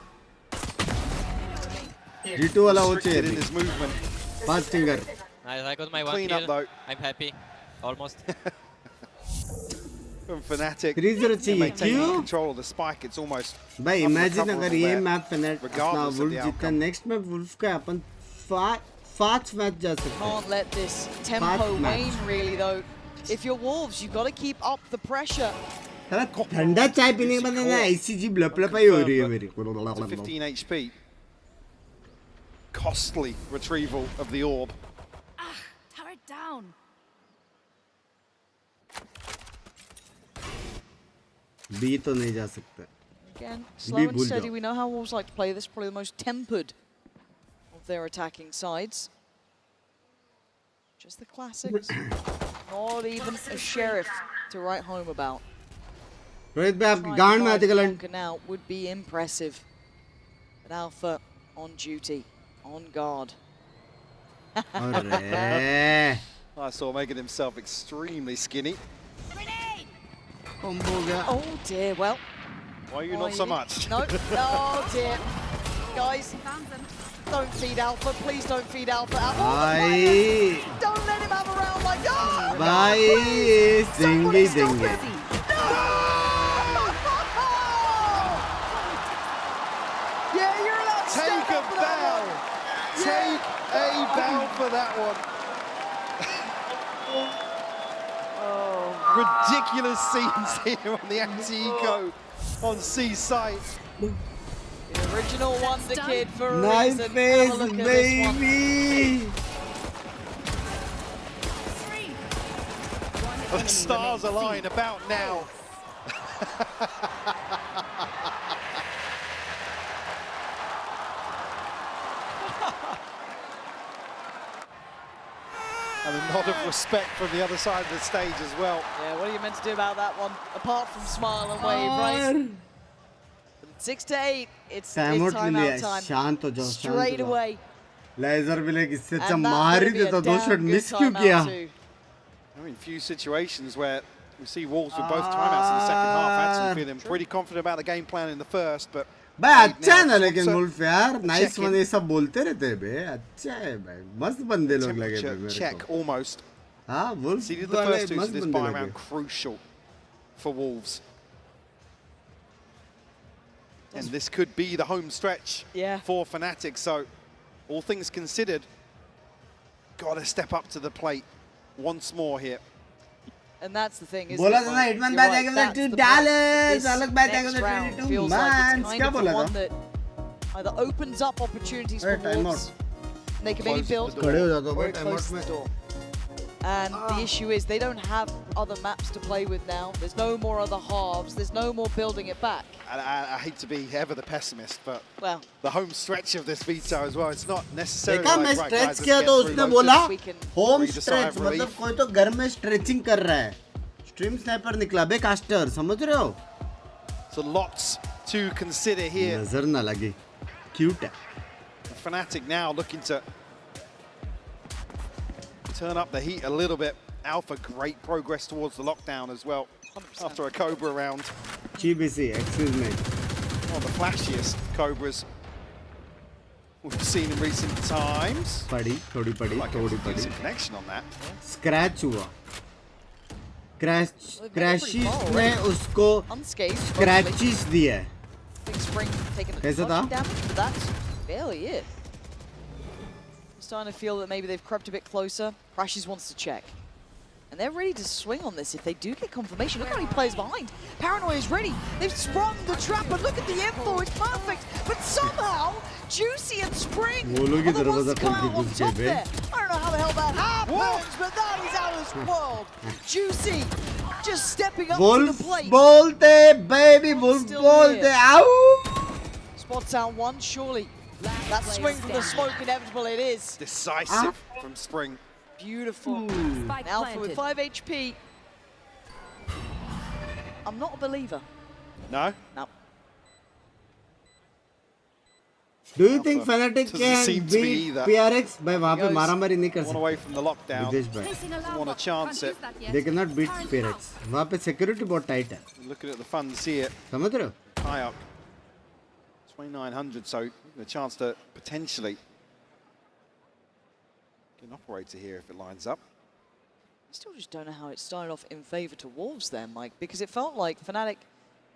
A: G2 वाला वो चाहिए
G: in his movement.
A: Fast finger.
J: Nice, I got my one
G: Clean
J: kill.
G: up though.
J: I'm happy. Almost.
G: From Fnatic.
A: 3-0 चाहिए
G: maintaining control of the spike. It's almost.
A: भाई imagine अगर ये map Fnatic अपना wolf जीतता next map wolf का अपन 5 match जा सकते हैं.
F: Can't let this tempo wane really though. If you're Wolves, you've got to keep up the pressure.
A: ठंडा चाय पीने के बाद ना ऐसी जीभ लपलपाई हो रही है मेरी.
G: 15 HP. Costly retrieval of the orb.
K: Turret down.
A: B तो नहीं जा सकता.
F: Again, slow and steady. We know how Wolves like to play this. Probably the most tempered of their attacking sides. Just the classics. Not even a sheriff to write home about.
A: Rohit भाई आपकी गांड में आते गलत.
F: Now would be impressive. But Alpha on duty. On guard.
G: I saw making himself extremely skinny.
F: Oh dear, well.
G: Why are you not so much?
F: No, oh dear. Guys, don't feed Alpha. Please don't feed Alpha.
A: Bye.
F: Don't let him have a round like that.
A: Bye. Dingy dingy.
F: Yeah, you're allowed to
G: take a bow. Take a bow for that one. Ridiculous scenes here on the anti-eco on C site.
F: The original Wonder Kid for a
A: nice
F: reason.
A: face,
F: Have a look at
A: baby.
G: The stars align about now. And a nod of respect from the other side of the stage as well.
F: Yeah, what are you meant to do about that one? Apart from smile and wave, right? 6 to 8, it's time out time.
A: शांत हो जाओ.
F: Straight away.
A: Laser भी लेकिन इससे अच्छा मार ही देता. 2 shot miss क्यों किया?
G: I mean, few situations where we see Wolves with both timeouts in the second half. Actually feeling pretty confident about the game plan in the first, but
A: भाई अच्छा है ना लेकिन वुल्फ यार नाइस वन ये सब बोलते रहते हैं बे. अच्छा है भाई मस्त बंदे लोग लगे बे मेरे
G: check
A: को.
G: almost.
A: हाँ wolf
G: See the first two, so this buy round crucial for Wolves. And this could be the home stretch for Fnatic. So, all things considered, got to step up to the plate once more here.
F: And that's the thing, isn't
A: बोला
F: it?
A: था ना hitman bat आएगा तो $2. अलग bat आएगा तो 22 months. क्या बोला था?
F: Either opens up opportunities for Wolves. They can maybe build.
A: खड़े हो जाओ भाई टाइम
F: close
A: आउट
F: the
A: में.
F: door. And the issue is they don't have other maps to play with now. There's no more other halves. There's no more building it back.
G: I hate to be ever the pessimist, but
F: well,
G: the home stretch of this veto as well, it's not necessarily
A: देखा
G: like,
A: मैं
G: right,
A: stretch
G: guys,
A: किया
G: let's
A: तो
G: get
A: उसने
G: through
A: बोला
G: Lotus.
A: home
G: Breathe a sigh
A: stretch
G: of
A: मतलब
G: relief.
A: कोई तो घर में stretching कर रहा है. Stream sniper निकला बे caster समझ रहे हो?
G: So lots to consider here.
A: नजर ना लगे. Cute है.
G: Fnatic now looking to turn up the heat a little bit. Alpha, great progress towards the lockdown as well. 100%. After a Cobra round.
A: GBC, excuse me.
G: One of the flashiest Cobras we've seen in recent times.
A: पड़ी, थोड़ी पड़ी,
G: Like
A: थोड़ी
G: a
A: पड़ी.
G: decent connection on that.
A: Scratch हुआ. Crashes ने उसको scratches दिया.
F: Big Spring taking a
A: कैसा
F: bunch
A: था?
F: of damage, but that's barely it. I'm starting to feel that maybe they've crept a bit closer. Crashes wants to check. And they're ready to swing on this if they do get confirmation. Look how many players behind. Paranoia is ready. They've sprung the trap, but look at the info. It's perfect. But somehow, Juicy and Spring are the ones to come out on top there. I don't know how the hell that happens, but that is out of this world. Juicy just stepping up to the plate.
A: बोलते, baby, बोलते, ow!
F: Spots out one, surely. That swing from the smoke, inevitable it is.
G: Decisive from Spring.
F: Beautiful. Alpha with 5 HP. I'm not a believer.
G: No?
F: No.
A: Do you think Fnatic can beat PRX? भाई वहाँ पे मारामारी नहीं कर
G: सकते. Away from the lockdown.
A: विदेश भाई.
G: Doesn't want to chance it.
A: They cannot beat PRX. वहाँ पे security बहुत tight है.
G: Looking at the funds here.
A: समझ रहे हो?
G: High up. 2,900, so a chance to potentially get an operator here if it lines up.
F: I still just don't know how it started off in favor to Wolves there, Mike, because it felt like Fnatic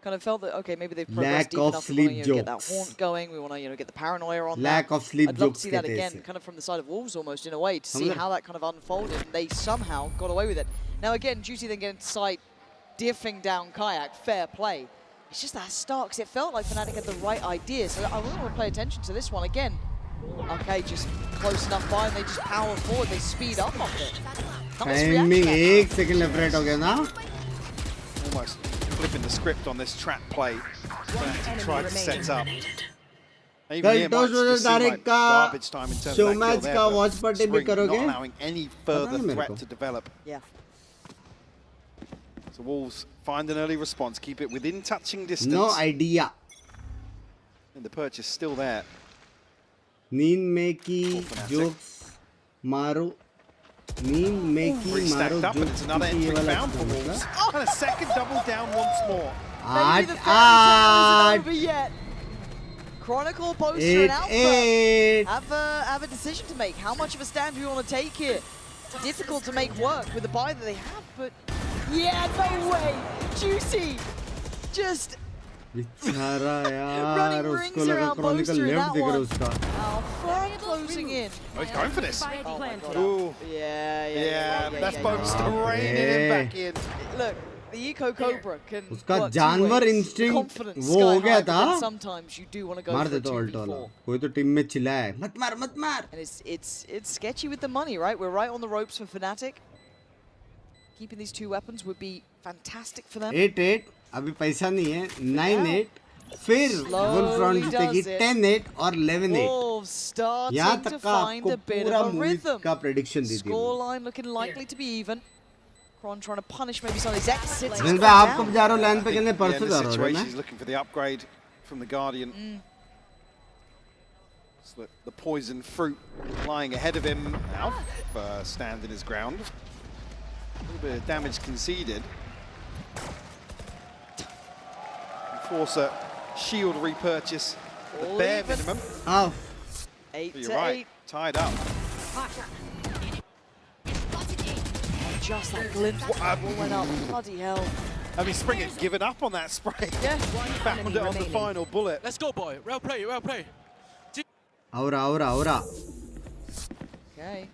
F: kind of felt that, okay, maybe they've progressed deep enough, we want to get that haunt going, we want to get the paranoia on
A: Lack
F: that.
A: of sleep
F: I'd love to
A: jokes
F: see that again, kind of from the side of Wolves almost in a way, to see how that kind of unfolded, and they somehow got away with it. Now again, Juicy then getting to sight, diffing down Kayak, fair play. It's just that start, because it felt like Fnatic had the right idea, so I really want to pay attention to this one again. Okay, just close enough by, and they just power forward, they speed up off it.
A: Timing 1 second left right हो गया ना?
G: Almost flipping the script on this trap play. Try to set up.
A: कल toss versus direct का show match का watch party भी करोगे?
G: Not allowing any further threat to develop.
F: Yeah.
G: So Wolves find an early response, keep it within touching distance.
A: No idea.
G: And the purchase still there.
A: नींद में की jokes मारो. नींद में की मारो
G: jokes. It's another entry found for Wolves. And a second double down once more.
F: Maybe the fairy tale isn't over yet. Chronicle, Poster, and Alpha have a decision to make. How much of a stand do you want to take here? It's difficult to make work with the buy that they have, but yeah, no way. Juicy just running rings around Poster in that one. Alpha closing in.
G: Oh, he's going for this.
F: Oh my God.
G: Ooh.
F: Yeah.
G: That's Poster raining him back in.
F: Look, the Eco Cobra can
A: उसका जानवर instinct वो हो गया था.
F: Sometimes you do want to go
A: मार
F: for
A: दे तो alt वाला. कोई तो टीम में चिल्लाए मत मार.
F: And it's sketchy with the money, right? We're right on the ropes for Fnatic. Keeping these two weapons would be fantastic for them.
A: 8-8 अभी पैसा नहीं है. 9-8 फिर वुल्फ फ्रंट जीतेगी 10-8 और 11-8.
F: Wolves starting
A: यहाँ
F: to
A: तक का
F: find
A: आपको
F: a bit
A: पूरा
F: of a
A: मूवी
F: rhythm.
A: का प्रेडिक्शन दी थी.
F: Scoreline looking likely to be even. Kron trying to punish maybe some of his exits.
A: जिन पे आप कब जा रहे हो लाइन पे कितने परसों जा रहे हो ना?
G: He's looking for the upgrade from the Guardian. So the poison fruit lying ahead of him. Alpha standing his ground. A little bit of damage conceded. Force a shield repurchase. The bare minimum.
A: Oh.
F: 8
G: You're
F: to
G: right.
F: 8.
G: Tied up.
F: Just that glimpse. Went up. Bloody hell.
G: I mean, Spring had given up on that spray.
F: Yeah.
G: Found it on the final bullet.
E: Let's go, boy. Well play, well play.
A: Aura.
F: Okay.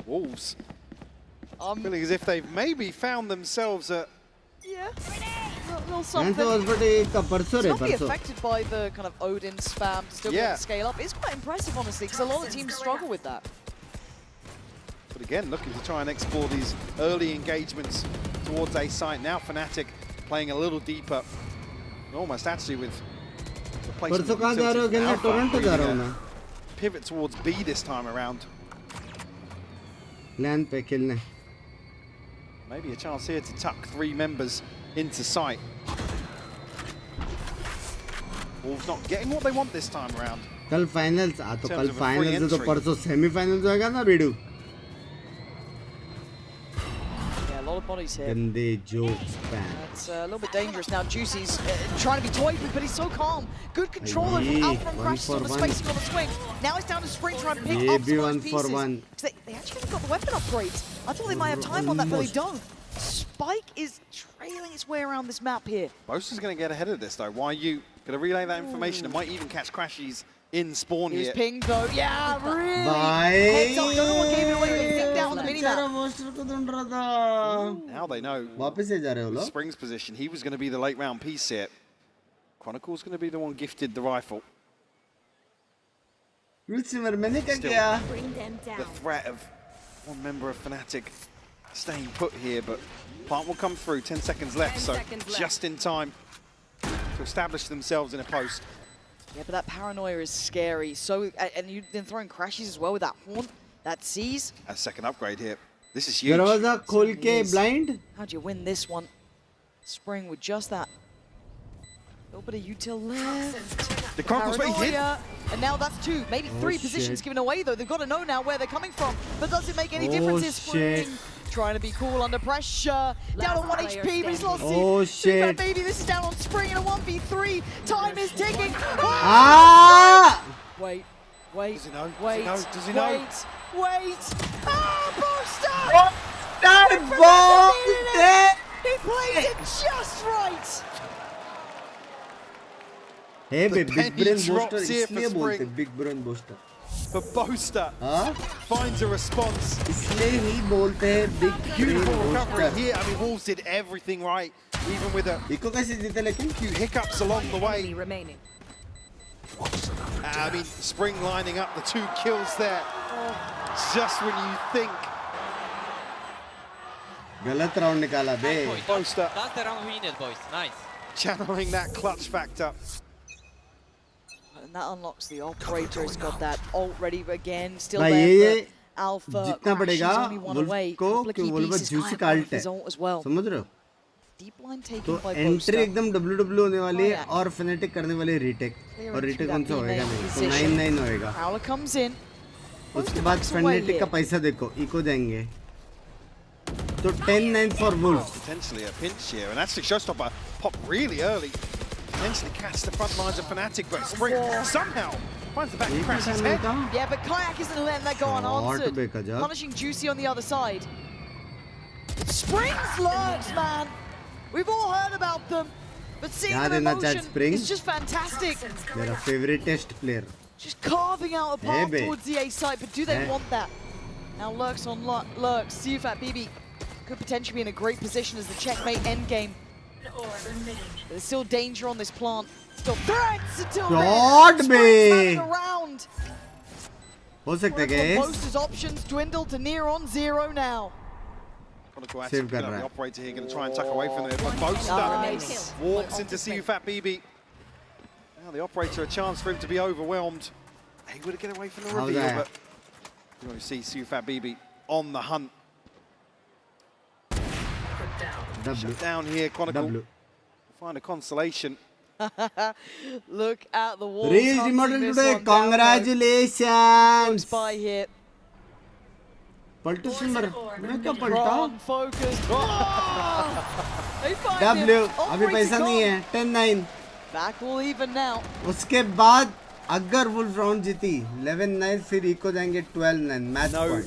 G: Wolves. Feeling as if they've maybe found themselves a...
F: Yeah. A little something.
A: Still
F: not be affected by the kind of Odin spam to still be able to scale up. It's quite impressive, honestly, because a lot of teams struggle with that.
G: But again, looking to try and explore these early engagements towards A site. Now Fnatic playing a little deeper, almost actually with the placement pivot towards B this time around. Maybe a chance here to tuck 3 members into sight. Wolves not getting what they want this time around.
A: कल finals तो कल finals तो परसों semifinals होएगा ना video.
F: Yeah, a lot of bodies here.
A: गंदे jokes man.
F: It's a little bit dangerous now. Juicy's trying to be toyed with, but he's so calm. Good control over Alpha crashes on the spacing on the swing. Now it's down to Spring trying to pick up some of those pieces. They actually got the weapon upgrades. I thought they might have time on that, but they don't. Spike is trailing its way around this map here.
G: Bo5 is going to get ahead of this though. Why are you going to relay that information? It might even catch Crashies in spawn here.
F: Here's ping though. Yeah, really.
A: Bye.
F: Heads up, don't know what gave it away. They think down on the mini-map.
G: Now they know Spring's position. He was going to be the late round piece here. Chronicle's going to be the one gifted the rifle. Still, the threat of one member of Fnatic staying put here, but plant will come through. 10 seconds left, so just in time to establish themselves in a post.
F: Yeah, but that paranoia is scary. So, and you've been throwing crashes as well with that horn, that sees.
G: A second upgrade here. This is huge.
A: blind.
F: How'd you win this one? Spring with just that. Little bit of util left.
G: The Chronicles hit.
F: And now that's 2, maybe 3 positions given away though. They've got to know now where they're coming from. But does it make any difference here? Spring trying to be cool under pressure. Down on 1 HP, but he's lost CHUMMI. Baby, this is down on Spring in a 1v3. Time is ticking. Wait.
G: Does he know?
F: Wait.
G: Does he know?
F: Wait. Booster! He plays it just right.
A: Hey, big brain booster.
G: इसलिए बोलते
A: big brain booster.
G: But Boaster finds a response.
A: इसलिए ही बोलते हैं big
G: Beautiful
A: brain
G: recovery
A: booster.
G: here. I mean, Wolves did everything right, even with a few hiccups along the way. I mean, Spring lining up the 2 kills there. Just when you think.
A: गलत round निकाला बे.
G: Boaster.
N: That's the round we needed, boys. Nice.
G: Channeling that clutch factor.
F: And that unlocks the operator. He's got that ult ready again. Still there for Alpha.
A: जितना पड़ेगा
F: Wolf
A: को कि Wolf juicy का ult है. समझ रहे हो? तो एंट्री एकदम WW होने वाली है और Fnatic करने वाले रीटेक और रीटेक कौन सा होएगा नहीं तो 9-9 होएगा. उसके बाद Fnatic का पैसा देखो इको देंगे तो 10-9 for Wolves.
G: Potentially a pinch here, and actually Showstopper pop really early. Potentially catch the front lines of Fnatic, but Spring somehow finds the back and crashes head.
F: Yeah, but Kayak isn't letting that go unanswered. Punishing Juicy on the other side. Spring's lurks, man. We've all heard about them, but seeing them in motion is just fantastic.
A: Their favorite test player.
F: Just carving out a path towards the A site, but do they want that? Now Lurks on Lurks. CHUMMI could potentially be in a great position as the checkmate endgame. There's still danger on this plant. Still threats until then. Around.
A: हो सकता है guys.
F: Boaster's options dwindle to near on 0 now.
G: Save कर रहा है. The operator here going to try and tuck away from it, but Boaster walks into CHUMMI. Now the operator a chance for him to be overwhelmed. He would get away from the reveal, but you want to see CHUMMI on the hunt. Shut down here, Chronicle. Find a consolation.
F: Look at the wall.
A: Reached immortal today. Congratulations.
F: By here.
A: Paltu सिमर मैं क्या पलटा
F: focused.
A: W अभी पैसा नहीं है 10-9
F: back all even now.
A: उसके बाद अगर वुल्फ राउंड जीती 11-9 फिर इको जाएंगे 12-9 match point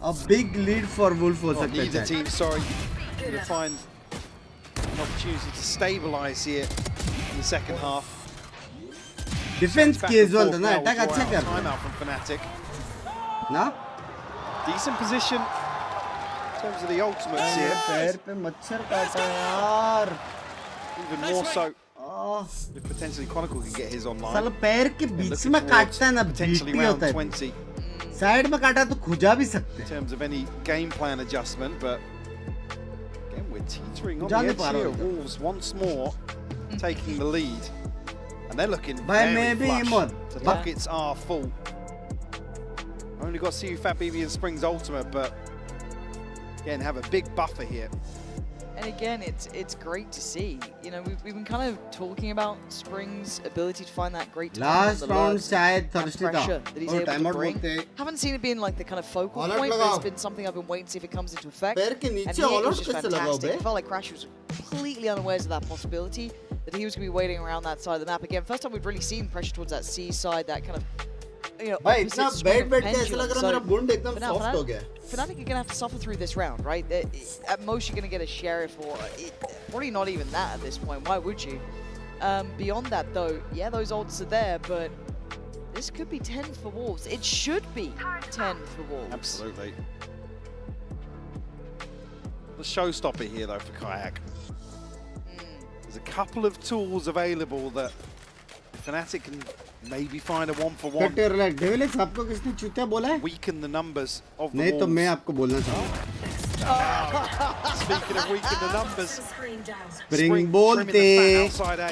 A: a big lead for Wolf हो सकता है.
G: Neither team, sorry, going to find an opportunity to stabilize here in the second half.
A: Defense casual था ना attack अच्छा कर.
G: Timeout from Fnatic.
A: ना?
G: Decent position in terms of the ultimates here.
A: पैर पे मच्छर काटा यार.
G: Even more so. If potentially Chronicle can get his online.
A: साला पैर के बीच में काटता है ना
G: potentially round 20.
A: साइड में काटा तो खुजा भी सकते
G: in terms of any game plan adjustment, but again we're teetering on the edge here. Wolves once more taking the lead, and they're looking very flush. The buckets are full. Only got to see FABYYY and Spring's ultimate, but again have a big buffer here.
F: And again, it's great to see. You know, we've been kind of talking about Spring's ability to find that great time
A: last round शायद
F: Thursday pressure that he's able to bring. Haven't seen it being like the kind of focal point, but it's been something I've been waiting to see if it comes into effect. And here it was just fantastic. It felt like Crash was completely unawares of that possibility, that he was going to be waiting around that side of the map. Again, first time we've really seen pressure towards that C side, that kind of, you know, opposite swing of pendulum. So, Fnatic are going to have to suffer through this round, right? At most, you're going to get a sheriff, or probably not even that at this point. Why would you? Beyond that, though, yeah, those ults are there, but this could be 10 for Wolves. It should be 10 for Wolves.
G: Absolutely. The showstopper here, though, for Kayak. There's a couple of tools available that Fnatic can maybe find a 1-for-1.
A: आपको किसने चूतिया बोला है?
G: Weaken the numbers of the
A: नहीं
G: Wolves.
A: तो मैं आपको बोलना चाहूँगा.
G: Speaking of weaken the numbers,
A: Spring बोलते.
G: Outside A.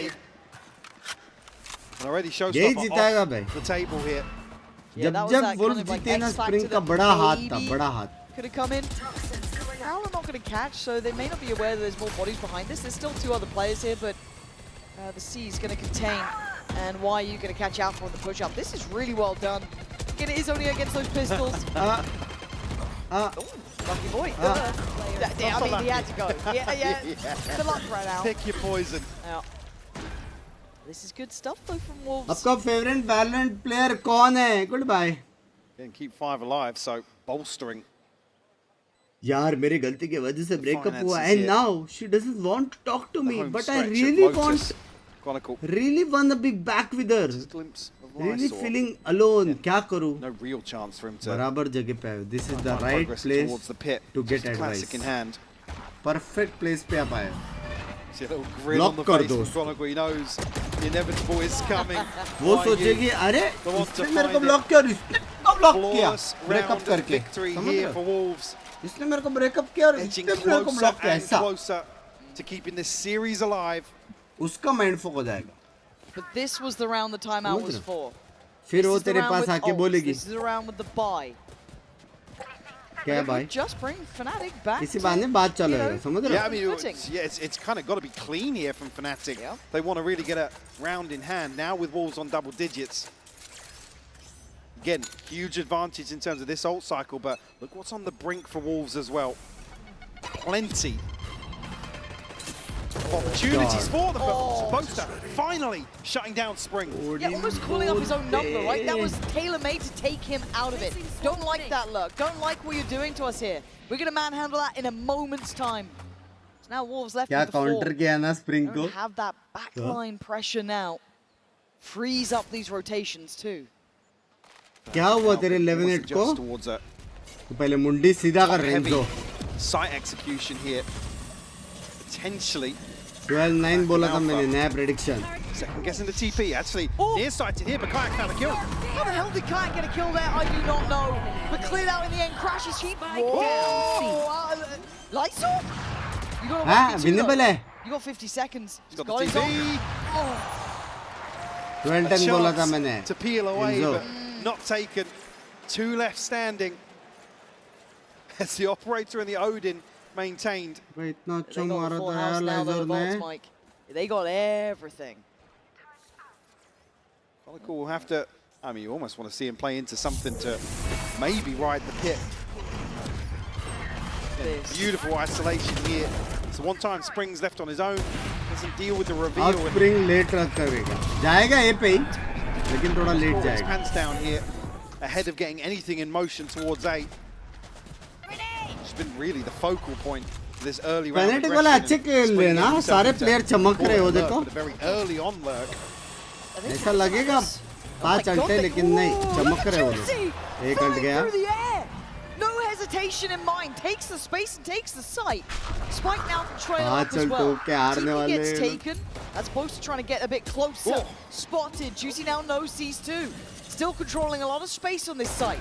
G: And already
A: यही जिताएगा भाई.
G: The table here.
A: जब Wolves जीते ना Spring का बड़ा हाथ था, बड़ा हाथ.
F: Could have come in. Prowler not going to catch, so they may not be aware that there's more bodies behind this. There's still 2 other players here, but the C is going to contain. And why are you going to catch out for the push-up? This is really well done. Again, it is only against those pistols. Lucky boy. I mean, he had to go. Yeah. Good luck right now.
G: Pick your poison.
F: Yeah. This is good stuff, though, from Wolves.
A: आपका favorite valorant player कौन है? Goodbye.
G: And keep 5 alive, so bolstering.
A: यार मेरी गलती की वजह से breakup हुआ and now she doesn't want to talk to me, but I really want to be back with her. Really feeling alone. क्या करूँ?
G: No real chance for him to.
A: बराबर जगह पे आये. This is the right place to get advice.
G: In hand.
A: Perfect place पे आप आए.
G: See a little grin on the face of Chronicle. He knows the inevitable is coming.
A: वो सोचेगी अरे इसने मेरे को ब्लॉक किया, इसने ब्लॉक किया ब्रेकअप करके. समझ रहे? इसने मेरे को ब्रेकअप किया और इसने मेरे को ब्लॉक किया ऐसा.
G: Closer to keeping this series alive.
A: उसका माइंड फोक हो जाएगा.
F: But this was the round the timeout was for.
A: फिर वो तेरे पास आके बोलेगी.
F: This is the round with the buy.
A: क्या है भाई?
F: Just bring Fnatic back.
A: इसी बहाने बात चल रही है, समझ रहे हो?
G: Yeah, I mean, it's kind of got to be clean here from Fnatic. Yeah. They want to really get a round in hand now with Wolves on double digits. Again, huge advantage in terms of this ult cycle, but look what's on the brink for Wolves as well. Plenty of opportunities for them, but Bosta finally shutting down Spring.
F: Yeah, almost calling up his own number, right? That was tailor-made to take him out of it. Don't like that look. Don't like what you're doing to us here. We're going to manhandle that in a moment's time. So now Wolves left with the 4.
A: counter किया ना Spring को?
F: Don't have that backline pressure now. Freeze up these rotations too.
A: क्या हुआ तेरे 11-8 को? तो पहले मुंडी सीधा कर Renzo.
G: Sight execution here. Potentially.
A: 12-9 बोला था मैंने नया prediction.
G: Second guessing the TP. Actually, near sighted here, but Kayak found a kill.
F: How the hell did Kayak get a kill there? I do not know. But cleared out in the end. Crashes sheep. Lysol? You got
A: winnable है.
F: You got 50 seconds.
G: He's got the TP.
A: 12-10 बोला था मैंने.
G: To peel away, but not taken. 2 left standing. As the operator and the Odin maintained.
F: They got the full house now, though, Vaults, Mike. They got everything.
G: Chronicle will have to, I mean, you almost want to see him play into something to maybe ride the pit. Beautiful isolation here. So one time Spring's left on his own, doesn't deal with the reveal.
A: अब Spring late रख करेगा. जाएगा ये पे ही, लेकिन थोड़ा late जाएगा.
G: Pants down here, ahead of getting anything in motion towards A. It's been really the focal point for this early round.
A: Fnatic वाले अच्छे खेल रहे ना, सारे player चमक रहे हो देखो.
G: Very early on lurk.
A: ऐसा लगेगा 5 अंटे लेकिन नहीं चमक रहे हो लोग. एक अंट गया.
F: No hesitation in mind. Takes the space and takes the sight. Spike now from trail up as well. TP gets taken. That's Post trying to get a bit closer. Spotted. Juicy now knows these two. Still controlling a lot of space on this site.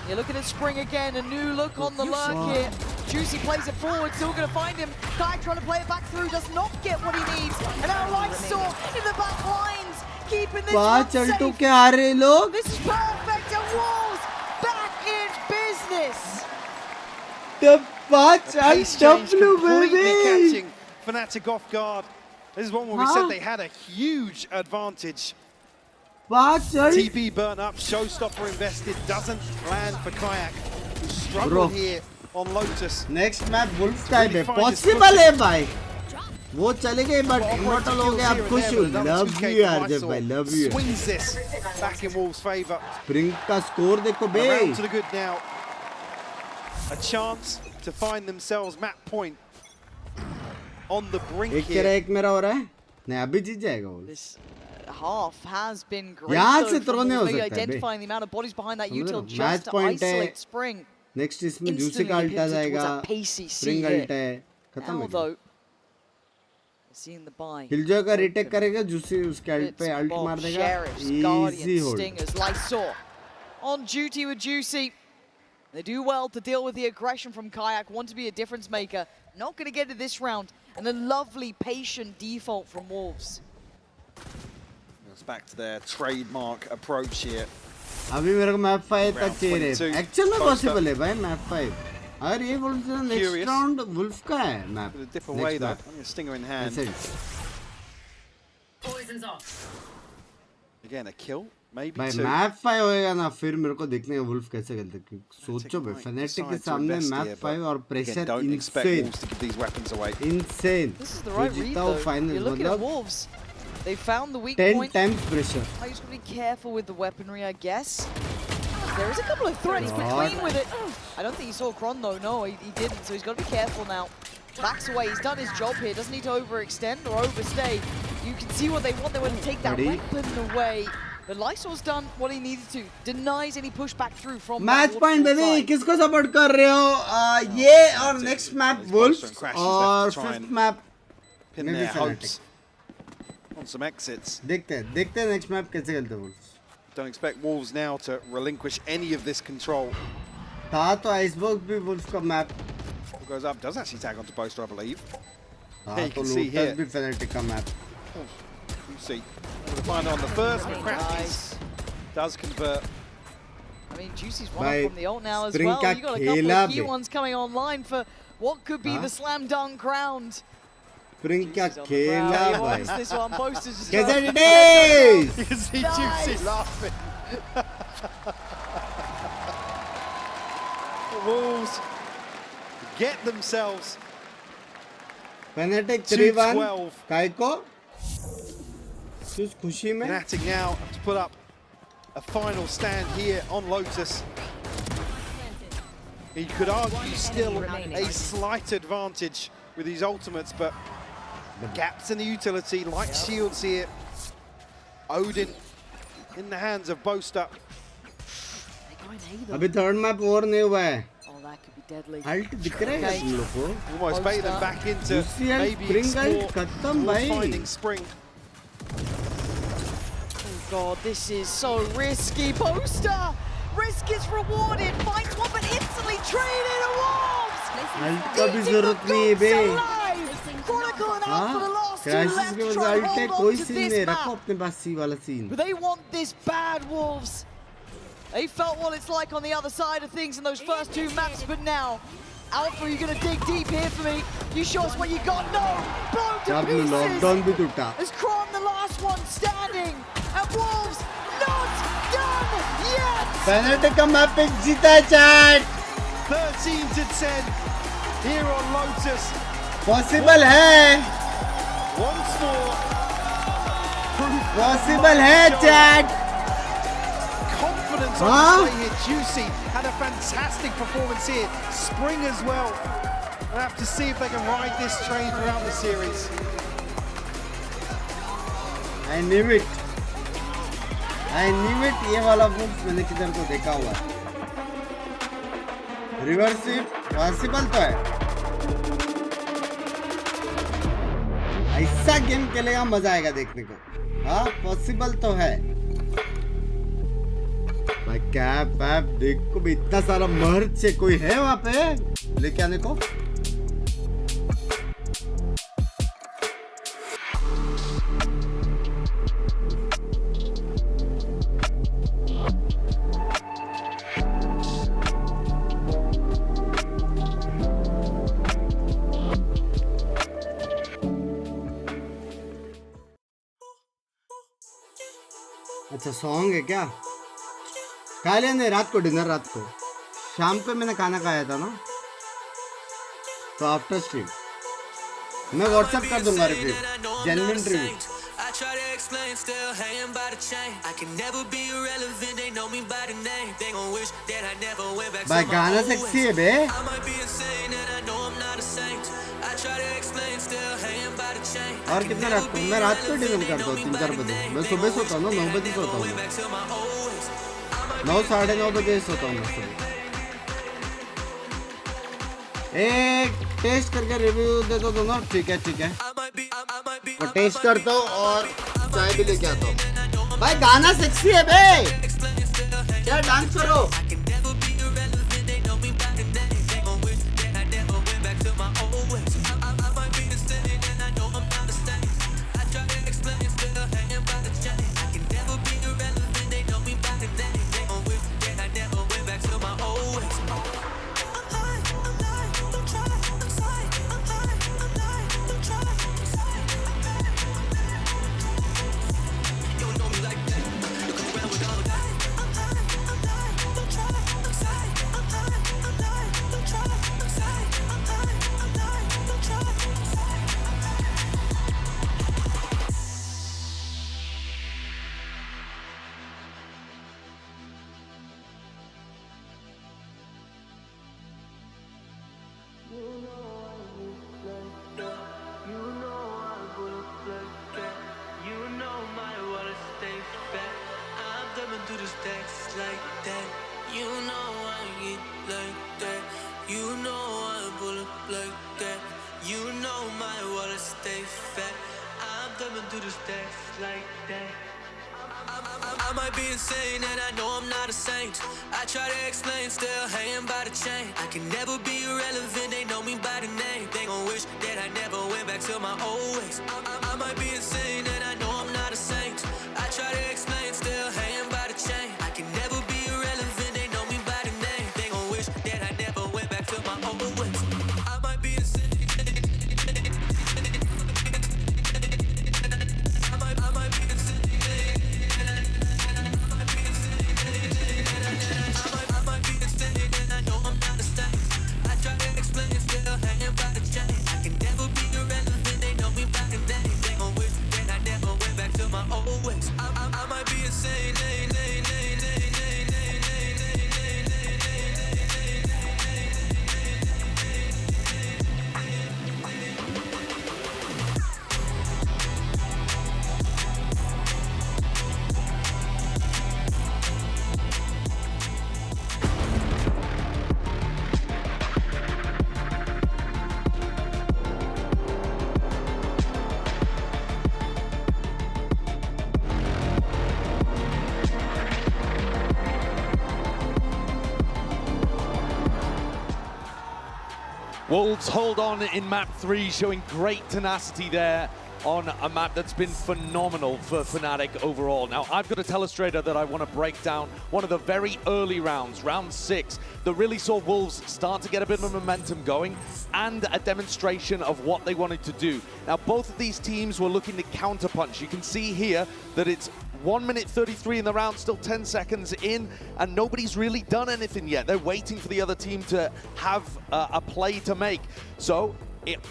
F: You're looking at Spring again, a new look on the lurk here. Juicy plays it forward, still going to find him. Kai trying to play it back through, does not get what he needs. And now Lightsaw in the back lines, keeping this one safe. This is perfect, and Wolves back in business.
A: The pace change
G: completely catching Fnatic off guard. This is one where we said they had a huge advantage. TP burn up, showstopper invested, doesn't land for Kayak, who struggled here on Lotus.
A: Next map Wolf का है possible है भाई. वो चले गए but immortal हो गए आप खुश हो. Love you यार जब भाई love you.
G: Swings this back in Wolves' favor.
A: Spring का score देखो बे.
G: Around to the good now. A chance to find themselves map point on the brink here.
A: एक तेरा एक मेरा हो रहा है. नहीं अभी जीत जाएगा वो.
F: This half has been great though from Mumbai, identifying the amount of bodies behind that util just to isolate Spring.
A: Next इसमें Juicy का अल्टा जाएगा. Spring अल्टा है. खत्म है.
F: Though, seeing the buy.
A: Killjoy का retake करेगा Juicy उसके अल्ट पे अल्ट मार देगा. Easy hold.
F: Stingers, Lysaw on duty with Juicy. They do well to deal with the aggression from Kayak, want to be a difference maker. Not going to get it this round. And a lovely, patient default from Wolves.
G: It's back to their trademark approach here.
A: अभी मेरे को map 5 तक चाहिए. Actually में possible है भाई map 5. अगर ये Wolves next round Wolf का है map.
G: A different way though. Stinger in hand.
I: Poison's off.
G: Again a kill. Maybe
A: भाई
G: two.
A: map 5 होएगा ना फिर मेरे को देखने का Wolf कैसे खेलते हैं. सोचो भाई Fnatic के सामने map 5 और pressure insane. Insane.
F: This is the right read though. You're looking at Wolves. They found the weak
A: 10
F: point.
A: 10 times pressure.
F: I just want to be careful with the weaponry, I guess. There is a couple of threats between with it. I don't think he saw Kron though. No, he didn't. So he's got to be careful now. Backs away. He's done his job here. Doesn't need to overextend or overstay. You can see what they want. They want to take that weapon away. But Lysaw's done what he needed to. Denies any pushback through from
A: match point baby. किसको support कर रहे हो? ये और next map Wolves और fifth map
G: maybe Fnatic. On some exits.
A: देखते हैं next map कैसे खेलते हैं Wolves.
G: Don't expect Wolves now to relinquish any of this control.
A: था तो Icebox भी Wolves का map.
G: Goes up, does actually tag onto Boaster, I believe.
A: हाँ तो Lotus भी Fnatic का map.
G: You see, we'll find on the first, but Crafties does convert.
F: I mean, Juicy's one up from the ult now as well. You got a couple of key ones coming online for what could be the slam dunk round.
A: Spring क्या खेला भाई.
F: This one Boaster's just
A: कैसे it is?
G: You can see Juicy laughing. The Wolves get themselves
A: Fnatic 3-1. काय को? खुशी में.
G: Fnatic now have to put up a final stand here on Lotus. He could argue still a slight advantage with these ultimates, but the gaps in the utility, like shields here. Odin in the hands of Boaster.
A: अभी third map और नहीं हुआ है.
F: Oh, that could be deadly.
A: Ult दिख रहा है तुम लोग को.
G: Almost bait them back into maybe explore finding Spring.
F: Oh god, this is so risky. Poster! Risk is rewarded. Finds one, but instantly traded to Wolves!
A: Ult का भी जरूरत नहीं है बे.
F: Chronicle and out for the last two
A: Crashes
F: left.
A: के बाद
F: Try
A: ult है
F: hold
A: कोई
F: on to
A: scene
F: this
A: नहीं
F: map.
A: रखो अपने पास C वाला scene.
F: But they want this bad, Wolves. They felt what it's like on the other side of things in those first two maps, but now, Alpha, are you going to dig deep here for me? You show us what you got? No! Blown to pieces!
A: Lockdown भी टूटा.
F: Is Kron the last one standing? And Wolves not done yet!
A: Fnatic का map pick जीता है chat.
G: 13 to 10 here on Lotus.
A: Possible है.
G: Once more.
A: Possible है chat.
G: Confidence on display here. Juicy had a fantastic performance here. Spring as well. We'll have to see if they can ride this train throughout the series.
A: I knew it. I knew it. ये वाला moves मैंने किधर को देखा हुआ है. Reverse sweep possible तो है. ऐसा गेम खेलेगा मजा आएगा देखने को. हाँ possible तो है. भाई कैप वैप देखो भी इतना सारा मर्च है, कोई है वहाँ पे लेके आने को? अच्छा सॉन्ग है क्या? खा लिया नहीं रात को, डिनर रात को, शाम पे मैंने खाना खाया था ना, तो आफ्टर स्ट्रीम मैं व्हाट्सएप कर दूंगा रिव्यू, जेन्युइन रिव्यू। भाई गाना सेक्सी है बे। और कितना रात को? मैं रात को डिनर करता हूँ 3-4 बजे, मैं सुबह सोता हूँ ना 9 बजे सोता हूँ, 9 साढ़े 9 बजे सोता हूँ मैं सुबह। एक टेस्ट करके रिव्यू दे दो दोनों। ठीक है ठीक है, मैं टेस्ट करता हूँ और चाय भी लेके आता हूँ। भाई गाना सेक्सी है बे, क्या डांस करो।
R: I might be insane and I know I'm not a saint. I try to explain, still hanging by the chain. I can never be irrelevant, they know me by the name. They gon' wish that I never went back to my old ways. I might be insane and I know I'm not a saint. I try to explain, still hanging by the chain. I can never be irrelevant, they know me by the name. They gon' wish that I never went back to my old ways. I might be insane. I might be insane.
E: Wolves hold on in map 3, showing great tenacity there on a map that's been phenomenal for Fnatic overall. Now, I've got a telestrator that I want to break down one of the very early rounds, round 6, that really saw Wolves start to get a bit of momentum going and a demonstration of what they wanted to do. Now, both of these teams were looking to counterpunch. You can see here that it's 1 minute 33 in the round, still 10 seconds in, and nobody's really done anything yet. They're waiting for the other team to have a play to make. So,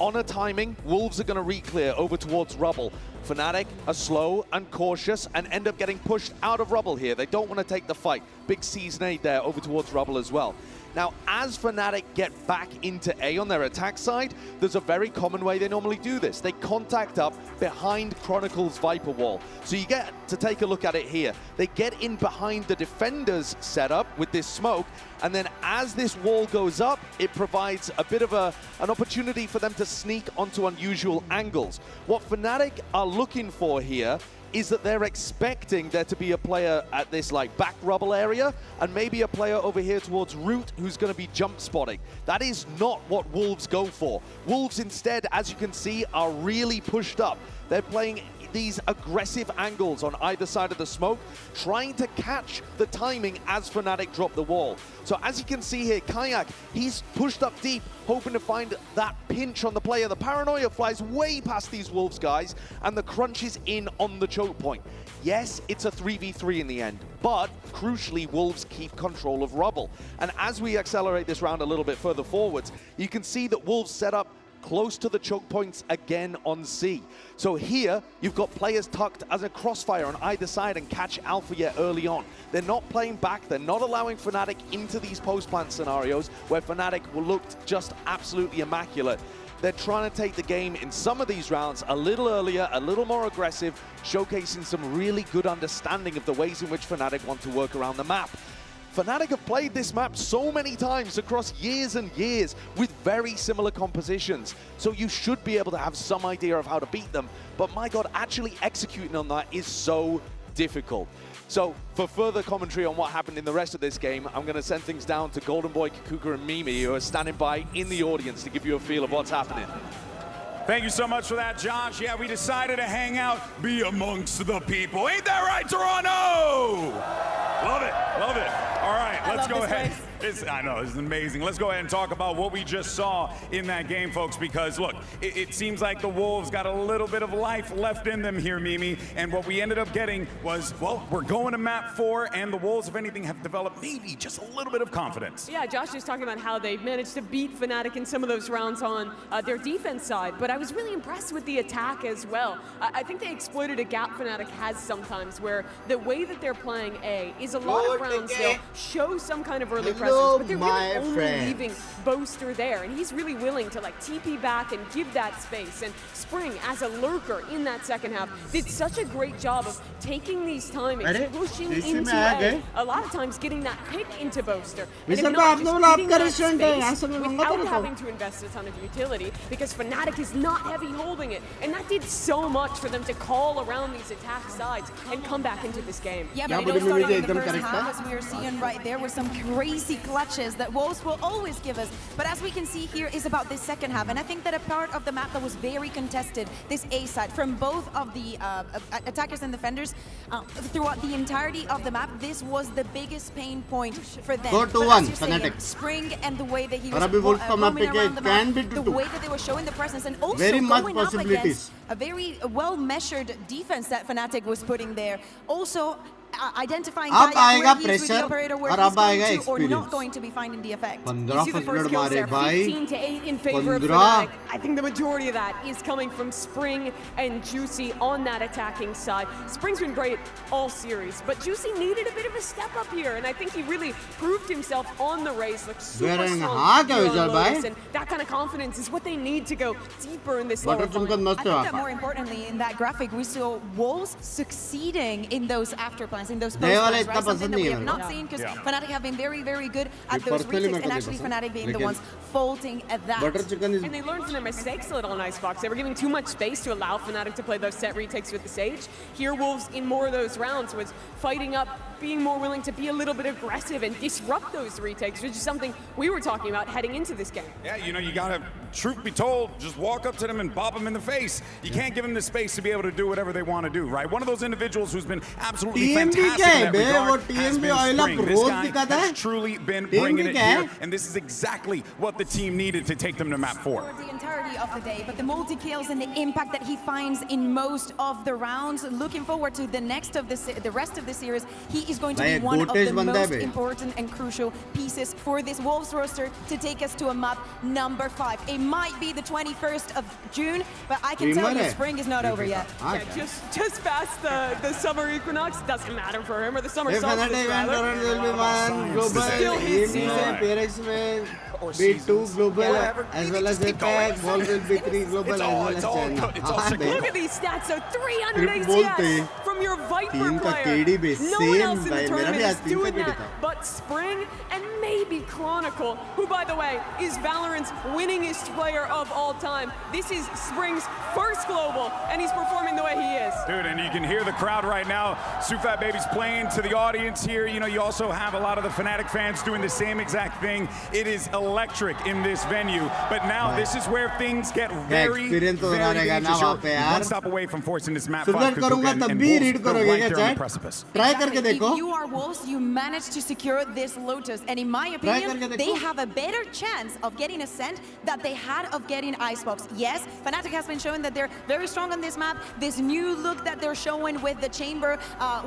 E: on a timing, Wolves are going to re-clear over towards Rubble. Fnatic are slow and cautious and end up getting pushed out of Rubble here. They don't want to take the fight. Big C's nade there over towards Rubble as well. Now, as Fnatic get back into A on their attack side, there's a very common way they normally do this. They contact up behind Chronicle's Viper wall. So you get to take a look at it here. They get in behind the defender's setup with this smoke, and then as this wall goes up, it provides a bit of an opportunity for them to sneak onto unusual angles. What Fnatic are looking for here is that they're expecting there to be a player at this like back rubble area and maybe a player over here towards root who's going to be jump spotting. That is not what Wolves go for. Wolves instead, as you can see, are really pushed up. They're playing these aggressive angles on either side of the smoke, trying to catch the timing as Fnatic drop the wall. So as you can see here, Kayak, he's pushed up deep, hoping to find that pinch on the player. The paranoia flies way past these Wolves guys, and the crunch is in on the choke point. Yes, it's a 3v3 in the end, but crucially, Wolves keep control of rubble. And as we accelerate this round a little bit further forwards, you can see that Wolves set up close to the choke points again on C. So here, you've got players tucked as a crossfire on either side and catch Alpha early on. They're not playing back, they're not allowing Fnatic into these post-plant scenarios where Fnatic will look just absolutely immaculate. They're trying to take the game in some of these rounds a little earlier, a little more aggressive, showcasing some really good understanding of the ways in which Fnatic want to work around the map. Fnatic have played this map so many times across years and years with very similar compositions. So you should be able to have some idea of how to beat them. But my God, actually executing on that is so difficult. So for further commentary on what happened in the rest of this game, I'm going to send things down to Golden Boy, Kukuka, and Mimi, who are standing by in the audience to give you a feel of what's happening.
B: Thank you so much for that, Josh. Yeah, we decided to hang out, be amongst the people. Ain't that right, Toronto? Love it, love it. All right, let's go ahead. I know, this is amazing. Let's go ahead and talk about what we just saw in that game, folks, because look, it seems like the Wolves got a little bit of life left in them here, Mimi, and what we ended up getting was, well, we're going to map 4, and the Wolves, if anything, have developed maybe just a little bit of confidence.
C: Yeah, Josh is talking about how they managed to beat Fnatic in some of those rounds on their defense side, but I was really impressed with the attack as well. I think they exploited a gap Fnatic has sometimes, where the way that they're playing A is a lot of rounds they'll show some kind of early presence, but they're really only leaving Boaster there, and he's really willing to like TP back and give that space. And Spring, as a lurker in that second half, did such a great job of taking these timings, pushing into A lot of times getting that pick into Boaster, and if not, just getting that space without having to invest a ton of utility, because Fnatic is not heavy holding it, and that did so much for them to call around these attack sides and come back into this game.
D: Yeah, but it all started in the first half, as we are seeing right there, with some crazy clutches that Wolves will always give us. But as we can see here is about this second half, and I think that a part of the map that was very contested, this A side, from both of the attackers and defenders, throughout the entirety of the map, this was the biggest pain point for them.
A: 4-1, Fnatic.
D: Spring and the way that he was roaming around the map, the way that they were showing the presence, and also
A: very much
D: going up against a very well-measured defense that Fnatic was putting there. Also, identifying where he's with the operator, where he's going to or not going to be finding the effect.
C: You see the first kills there, 15-8 in favor of Fnatic. I think the majority of that is coming from Spring and Juicy on that attacking side. Spring's been great all series, but Juicy needed a bit of a step up here, and I think he really proved himself on the race. Looked super strong here on Lotus, and that kind of confidence is what they need to go deeper in this lower final.
D: I think that more importantly, in that graphic, we saw Wolves succeeding in those after plans, in those post-plans, right? Something that we have not seen, because Fnatic have been very, very good at those retakes, and actually Fnatic being the ones faulting at that.
C: And they learned from their mistakes a little on Icebox. They were giving too much space to allow Fnatic to play those set retakes with the Sage. Here, Wolves, in more of those rounds, was fighting up, being more willing to be a little bit aggressive and disrupt those retakes, which is something we were talking about heading into this game.
B: Yeah, you know, you gotta, truth be told, just walk up to them and bop them in the face. You can't give them the space to be able to do whatever they want to do, right? One of those individuals who's been absolutely fantastic in that regard has been Spring. This guy has truly been bringing it here, and this is exactly what the team needed to take them to map 4.
D: For the entirety of the day, but the multi-kills and the impact that he finds in most of the rounds, looking forward to the rest of the series, he is going to be one of the most important and crucial pieces for this Wolves roster to take us to a map number 5. It might be the 21st of June, but I can tell you Spring is not over yet.
C: Yeah, just past the summer equinox, doesn't matter for him, or the summer solstice rather. Still his season.
A: B2 global as well as APAC, WOL will be 3 global as well as China.
C: Look at these stats, so 300 ACS from your Viper player. No one else in the tournament is doing that but Spring and maybe Chronicle, who, by the way, is Valorant's winningest player of all time. This is Spring's first global, and he's performing the way he is.
B: Dude, and you can hear the crowd right now. Sufat Baby's playing to the audience here. You know, you also have a lot of the Fnatic fans doing the same exact thing. It is electric in this venue, but now this is where things get very, very dangerous. One stop away from forcing this map 5 and Wolves are right there on the precipice.
D: If you are Wolves, you managed to secure this Lotus, and in my opinion, they have a better chance of getting Ascent that they had of getting Icebox. Yes, Fnatic has been showing that they're very strong on this map. This new look that they're showing with the chamber,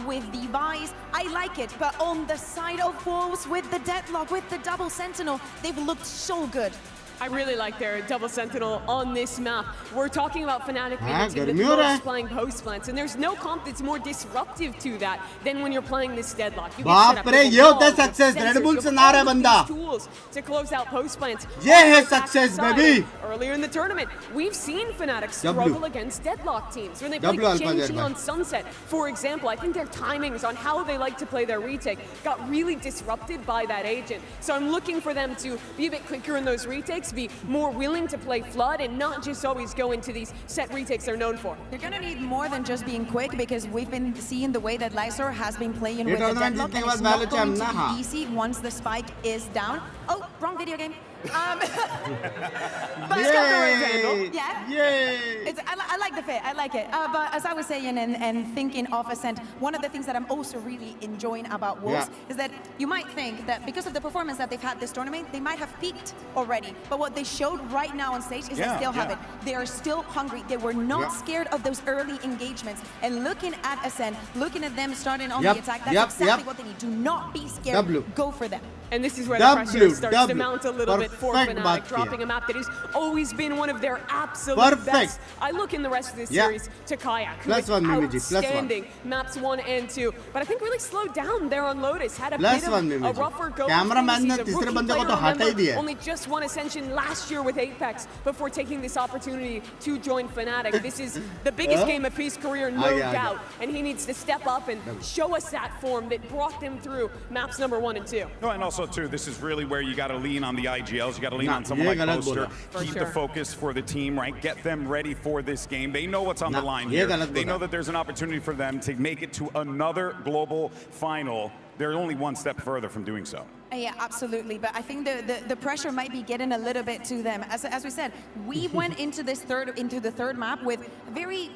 D: with the buys, I like it. But on the side of Wolves, with the deadlock, with the double sentinel, they've looked so good.
C: I really like their double sentinel on this map. We're talking about Fnatic being a team that loves playing post plants, and there's no comp that's more disruptive to that than when you're playing this deadlock. You get
A: success. Red Bull se naara banda.
C: Tools to close out post plants.
A: Ye hai success, baby.
C: Earlier in the tournament, we've seen Fnatic struggle against deadlock teams when they play Genji on Sunset. For example, I think their timings on how they like to play their retake got really disrupted by that agent. So I'm looking for them to be a bit quicker in those retakes, be more willing to play Flood and not just always go into these set retakes they're known for.
D: They're going to need more than just being quick, because we've been seeing the way that Lysor has been playing with the deadlock, and it's not going to be easy once the spike is down. Oh, wrong video game. But it's got the right handle. Yeah.
A: Yay.
D: I like the fit. I like it. But as I was saying and thinking of Ascent, one of the things that I'm also really enjoying about Wolves is that you might think that because of the performance that they've had this tournament, they might have peaked already. But what they showed right now on stage is they still have it. They are still hungry. They were not scared of those early engagements. And looking at Ascent, looking at them starting on the attack, that's exactly what they need. Do not be scared. Go for them.
C: And this is where the pressure starts to mount a little bit for Fnatic, dropping a map that has always been one of their absolute best. I look in the rest of this series to Kayak, who is outstanding maps 1 and 2, but I think really slowed down there on Lotus, had a bit of a rougher go. Only just won Ascension last year with Apex before taking this opportunity to join Fnatic. This is the biggest game of his career, no doubt, and he needs to step up and show us that form that brought them through maps number 1 and 2.
B: No, and also too, this is really where you got to lean on the IGLs. You got to lean on someone like Poster. Keep the focus for the team, right? Get them ready for this game. They know what's on the line here. They know that there's an opportunity for them to make it to another global final. They're only one step further from doing so.
D: Yeah, absolutely. But I think the pressure might be getting a little bit to them. As we said, we went into the third map with very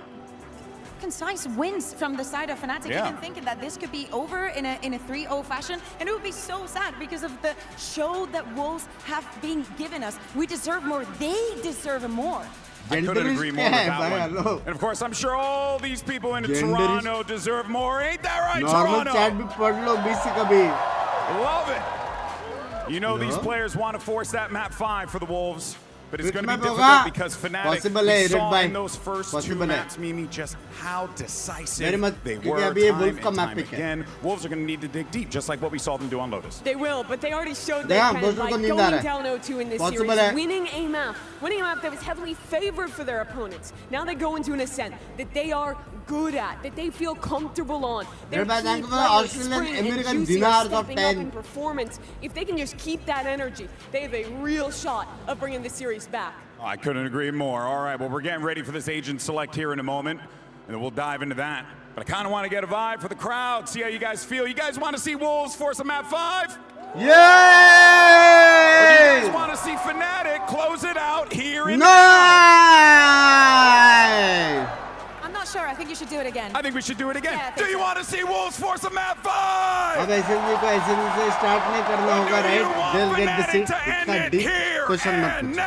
D: concise wins from the side of Fnatic, even thinking that this could be over in a 3-0 fashion, and it would be so sad because of the show that Wolves have been giving us. We deserve more. They deserve more.
B: I couldn't agree more with that one. And of course, I'm sure all these people in Toronto deserve more. Ain't that right, Toronto? Love it. You know these players want to force that map 5 for the Wolves. But it's going to be difficult because Fnatic, we saw in those first 2 maps, Mimi, just how decisive they were time and time again. Wolves are going to need to dig deep, just like what we saw them do on Lotus.
C: They will, but they already showed that by going down 0-2 in this series, winning a map that was heavily favored for their opponents. Now they go into an Ascent that they are good at, that they feel comfortable on. Their key players, Spring and Juicy, are stepping up in performance. If they can just keep that energy, they have a real shot of bringing the series back.
B: Oh, I couldn't agree more. All right, well, we're getting ready for this agent select here in a moment, and we'll dive into that. But I kind of want to get a vibe for the crowd, see how you guys feel. You guys want to see Wolves force a map 5?
A: Yay!
B: Or do you guys want to see Fnatic close it out here in
D: I'm not sure. I think you should do it again.
B: I think we should do it again. Yeah, do you want to see Wolves force a map 5?
A: अब ऐसे भी को ऐसे से start नहीं करना होगा, right? They'll get the seat. इतना deep question मत पूछो.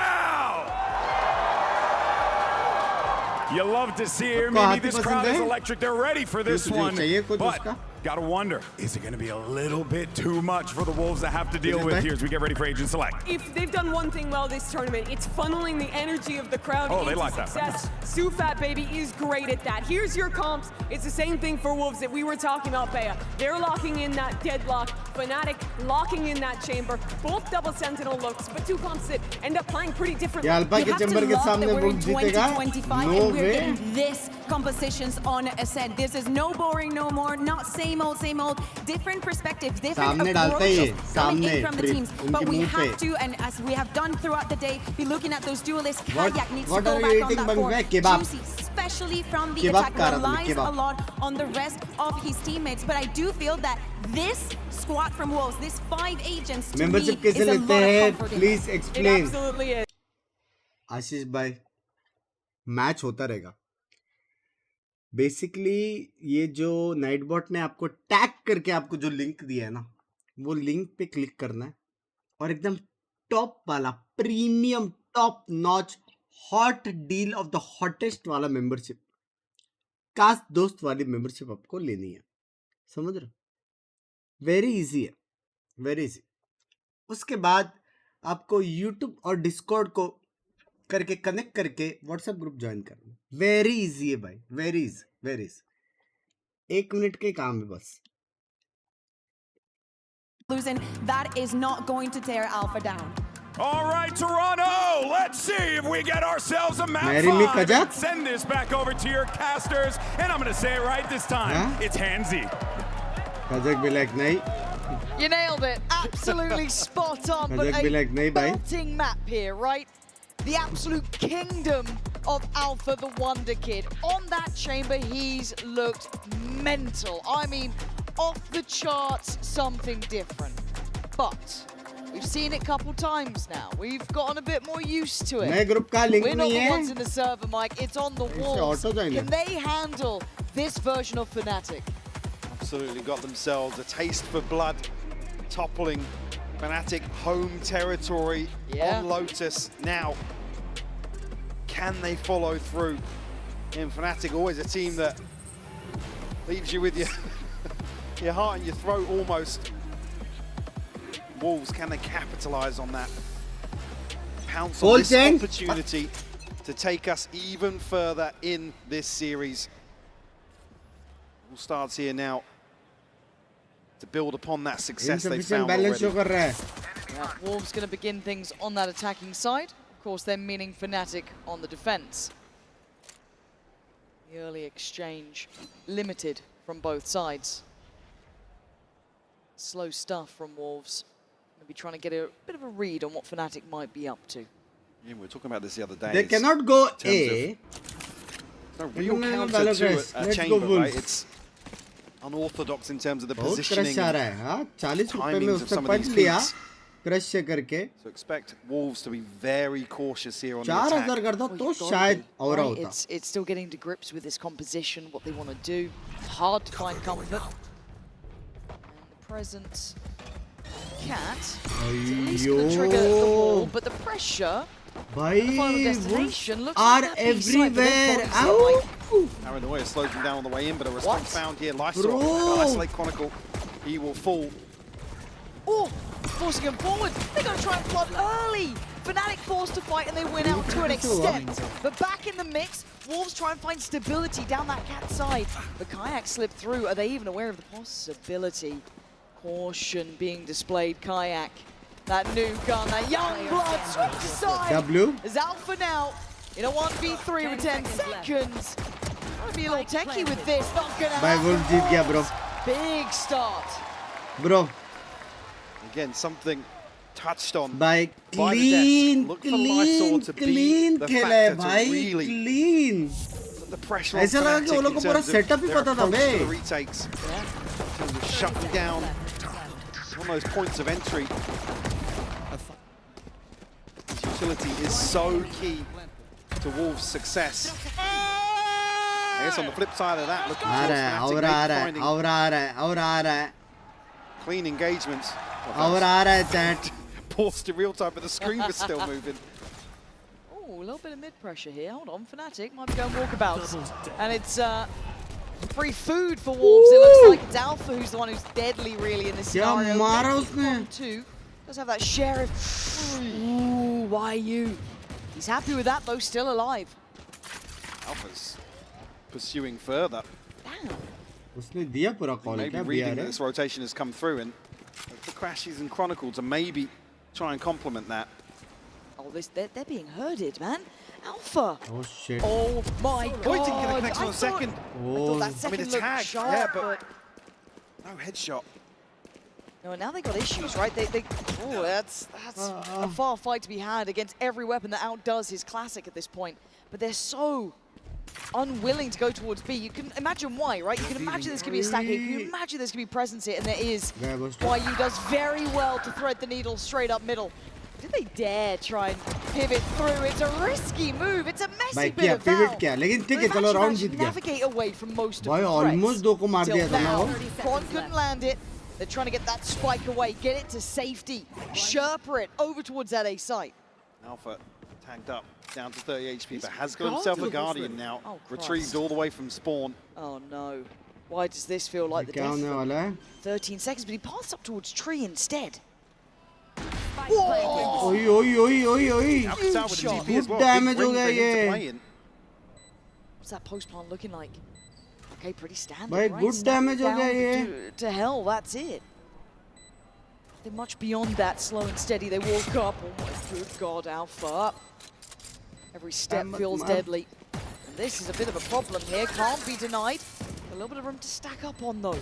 B: You love to see it. Maybe this crowd is electric. They're ready for this one. But gotta wonder, is it going to be a little bit too much for the Wolves to have to deal with here as we get ready for Agent Select?
C: If they've done one thing well this tournament, it's funneling the energy of the crowd into success. Sufat Baby is great at that. Here's your comps. It's the same thing for Wolves that we were talking about, Bea. They're locking in that deadlock. Fnatic locking in that chamber. Both double sentinel looks, but 2 comps that end up playing pretty differently.
A: You have to love that we're in 2025
D: and we're getting this compositions on Ascent. This is no boring no more, not same old, different perspectives, different approaches coming in from the teams. But we have to, and as we have done throughout the day, be looking at those duelists. Kayak needs to go back on that board. Juicy, especially from the attack, relies a lot on the rest of his teammates. But I do feel that this squad from Wolves, this 5 agents, to me, is a lot of comforting.
A: Please explain.
C: It absolutely is.
A: आशीष भाई, match होता रहेगा. Basically ये जो Nightbot ने आपको tag करके आपको जो लिंक दिया है ना, वो लिंक पे क्लिक करना है और एकदम टॉप वाला premium top notch hot deal of the hottest वाला मेंबरशिप, कास्ट दोस्त वाली मेंबरशिप आपको लेनी है. समझ रहे? वेरी इजी है, वेरी इजी. उसके बाद आपको यूट्यूब और डिस्कॉर्ड को करके कनेक्ट करके व्हाट्सएप ग्रुप ज्वाइन करना. वेरी इजी है भाई, very easy, very easy. 1 minute के काम है बस.
D: Losing, that is not going to tear Alpha down.
B: All right, Toronto, let's see if we get ourselves a map 5 and send this back over to your casters. And I'm going to say it right this time. It's handsy.
A: Kajak be like, nahi.
F: You nailed it. Absolutely spot on. But
A: be like, nahi, bhai.
F: Belting map here, right? The absolute kingdom of Alpha, the Wonder Kid. On that chamber, he's looked mental. I mean, off the charts, something different. But we've seen it a couple times now. We've gotten a bit more used to it. We're not the ones in the server, Mike. It's on the walls. Can they handle this version of Fnatic?
G: Absolutely got themselves a taste for blood, toppling Fnatic home territory on Lotus. Now, can they follow through? And Fnatic, always a team that leaves you with your heart in your throat almost. Wolves, can they capitalize on that? Pounce on this opportunity to take us even further in this series. All starts here now to build upon that success they found already.
F: Yeah, Wolves going to begin things on that attacking side. Of course, they're meaning Fnatic on the defense. The early exchange limited from both sides. Slow stuff from Wolves. Maybe trying to get a bit of a read on what Fnatic might be up to.
G: Yeah, we were talking about this the other day.
A: They cannot go A.
G: No real counter to a chamber, right? It's unorthodox in terms of the positioning. Timings of some of these peaks. So expect Wolves to be very cautious here on the attack.
F: It's still getting to grips with this composition, what they want to do. It's hard to find comfort. And the presence Cat at least going to trigger the wall, but the pressure, the final destination looks
A: are
F: like
A: everywhere.
G: Aaron the way slows him down on the way in, but a response found here. Lysol, Isolate Chronicle, he will fall.
F: Oh, forcing him forward. They're going to try and flood early. Fnatic forced to fight and they win out to an extent. But back in the mix, Wolves try and find stability down that Cat side. The Kayak slipped through. Are they even aware of the possibility? Caution being displayed, Kayak. That new gun, that young blood, switch side. Is Alpha now in a 1v3 with 10 seconds. Trying to be a little techie with this, not gonna happen.
A: Bro.
F: Big start.
A: Bro.
G: Again, something touched on
A: by
G: clean, look for Lysol to be the factor to really
A: clean.
G: Put the pressure on Fnatic in terms of their approach to the retakes. In terms of shutting down on those points of entry. This utility is so key to Wolves' success. I guess on the flip side of that, looking towards Fnatic, clean engagements. Paused in real time, but the screen was still moving.
F: Oh, a little bit of mid-pressure here. Hold on, Fnatic might be going walkabouts. And it's free food for Wolves. It looks like it's Alpha who's the one who's deadly, really, in this scenario. 1-2. Does have that Sheriff. Ooh, YU. He's happy with that, though, still alive.
G: Alpha's pursuing further.
F: Damn.
G: Maybe reading that this rotation has come through, and the Crashes and Chronicle to maybe try and complement that.
F: Oh, they're being herded, man.
D: Alpha.
A: Oh shit.
D: Oh my god.
G: Didn't get a connection on the second.
D: I thought that second
G: a
D: looked
G: tag,
D: sharp,
G: yeah, but no headshot.
F: No, now they got issues, right? Oh, that's a far fight to be had against every weapon that outdoes his classic at this point. But they're so unwilling to go towards B. You can imagine why, right? You can imagine there's going to be a stack here. You can imagine there's going to be presence here, and there is. BABYYY does very well to thread the needle straight up middle. Did they dare try and pivot through? It's a risky move. It's a messy bit of foul. Navigate away from most of the
A: almost
F: threats.
A: 2 ko maar diya tha na wo.
F: Kron couldn't land it. They're trying to get that spike away, get it to safety, Sherpa it over towards that A site.
G: Alpha tagged up, down to 30 HP, but has got himself a Guardian now. Retrieved all the way from spawn.
F: Oh no. Why does this feel like the death? 13 seconds, but he passed up towards tree instead. Whoa!
A: Oi, oi, oi, oi, oi.
G: Good
A: damage ho gaya ye.
F: What's that post plan looking like? Okay, pretty standard,
A: Bhai,
F: right?
A: good damage ho gaya ye.
F: To hell, that's it. They're much beyond that, slow and steady. They walk up. Oh my good god, Alpha. Every step feels deadly. And this is a bit of a problem here. Can't be denied. A little bit of room to stack up on, though.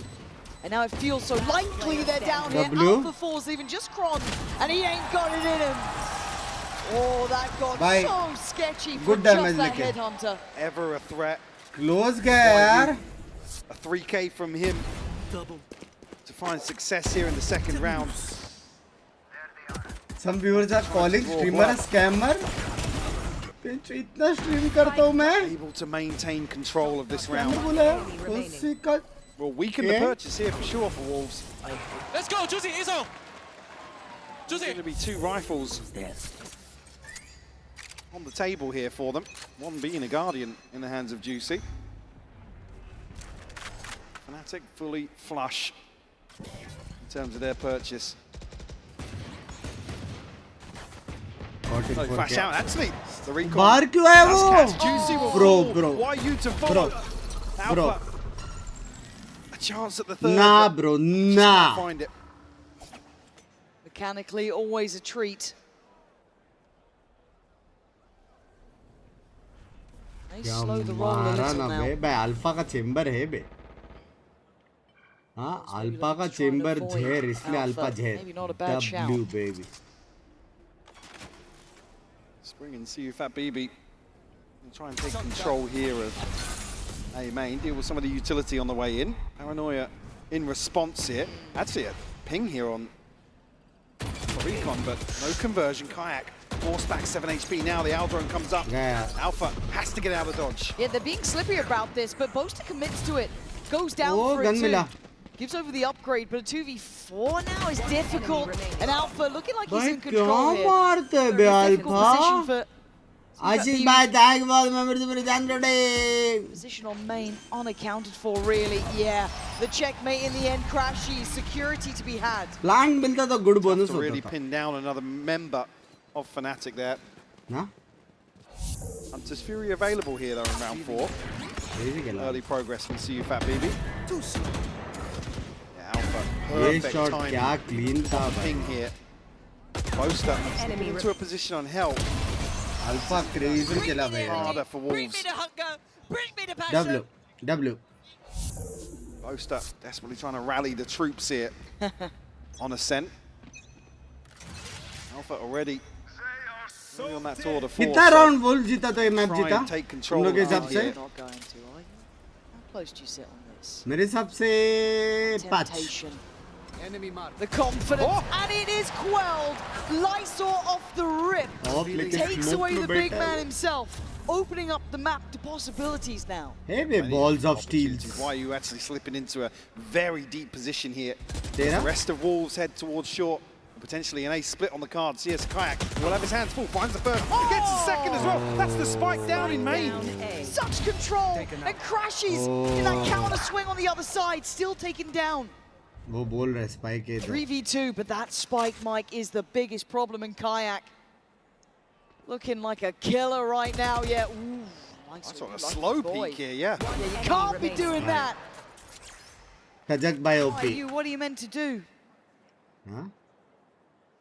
F: And now it feels so likely they're down here. Alpha falls even just Kron, and he ain't got it in him. Oh, that got so sketchy for just that headhunter.
G: Ever a threat.
A: Close gaya yaar.
G: A 3K from him to find success here in the second round.
A: Some viewers are calling streamer a scammer. Itna stream karta hu main.
G: Able to maintain control of this round. Well, weaken the purchase here for sure for Wolves.
E: Let's go, Juicy, Izzo! Juicy!
G: Going to be 2 rifles on the table here for them. One being a Guardian in the hands of Juicy. Fnatic fully flush in terms of their purchase. Flash out, actually. The recon.
A: Baar kyun hai wo?
G: Juicy will
A: Bro.
G: Why you to follow? Alpha. A chance at the third.
A: Nah, bro, nah.
G: Find it.
F: Mechanically, always a treat. They slow the roll a little now.
A: Bhai, Alpha ka chamber hai be. हाँ alpha का chamber झेर इसलिए alpha झेर W baby.
G: Spring and CUFAT BB try and take control here of A main, deal with some of the utility on the way in. Paranoia in response here. Actually a ping here on recon, but no conversion. Kayak forced back 7 HP now. The Aldrone comes up. Alpha has to get out of the dodge.
F: Yeah, they're being slippery about this, but Boaster commits to it. Goes down for it too. Gives over the upgrade, but a 2v4 now is difficult. And Alpha looking like he's in control here. Difficult position on main, unaccounted for really. Yeah, the checkmate in the end. Crashy, security to be had.
A: Plant milta to good bonus
G: to really pin down another member of Fnatic there. Hunter's Fury available here though in round 4. Early progress from CUFAT BB. Perfect timing.
A: Clean
G: ping here. Boaster into a position on hell.
A: Alpha crazy chila bhai.
G: Harder for Wolves.
N: Bring me the hunger. Bring me the passion.
A: W.
G: Boaster desperately trying to rally the troops here on Ascent. Alpha already on that tour de force.
A: Kitna round Wolves जीता तो ये match जीता?
G: Take control.
F: Not going to, are you? How close do you sit on this?
A: मेरे हिसाब से 5.
F: The confidence, and it is quelled. Lysor off the rip. Takes away the big man himself, opening up the map to possibilities now.
A: Hey, we balls of steel.
G: Why are you actually slipping into a very deep position here? The rest of Wolves head towards short. Potentially an ace split on the cards. Yes, Kayak will have his hands full. Finds the first. He gets the second as well. That's the spike down in main.
F: Such control and crashes in that counter swing on the other side. Still taken down. 3v2, but that spike, Mike, is the biggest problem in Kayak. Looking like a killer right now. Yeah. Ooh,
G: that's sort of a slow peek here. Yeah.
F: You can't be doing that.
A: Tajak by OP.
F: What are you meant to do?
A: Huh?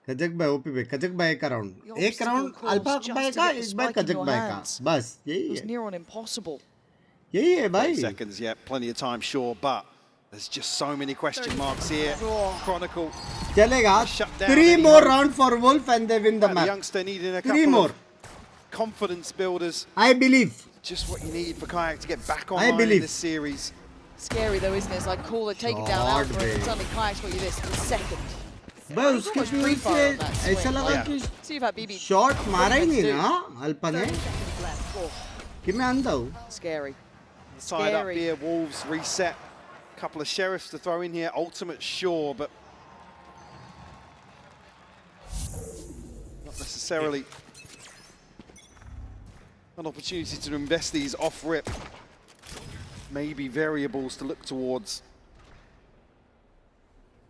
A: कजक भाई OP भाई कजक भाई का round एक round alpha भाई का एक भाई कजक भाई का बस यही है
F: near on impossible.
A: यही है भाई
G: seconds, yeah, plenty of time, sure, but there's just so many question marks here. Chronicle
A: चलेगा 3 more round for Wolf and they win the
G: the
A: match.
G: youngster needing a
A: 3
G: couple
A: more.
G: of confidence builders.
A: I believe.
G: Just what you need for Kayak to get back online in this series.
F: Scary though, isn't it? It's like call it, take it down Alpha, and suddenly Kayak's got you this in a second.
A: बस उसके पीछे ऐसा लगा कि shot मारा ही नहीं ना अल्पा ने कि मैं अंधा हूँ
F: Scary.
G: Side up here, Wolves reset. Couple of sheriffs to throw in here. Ultimate sure, but not necessarily an opportunity to invest these off rip. Maybe variables to look towards.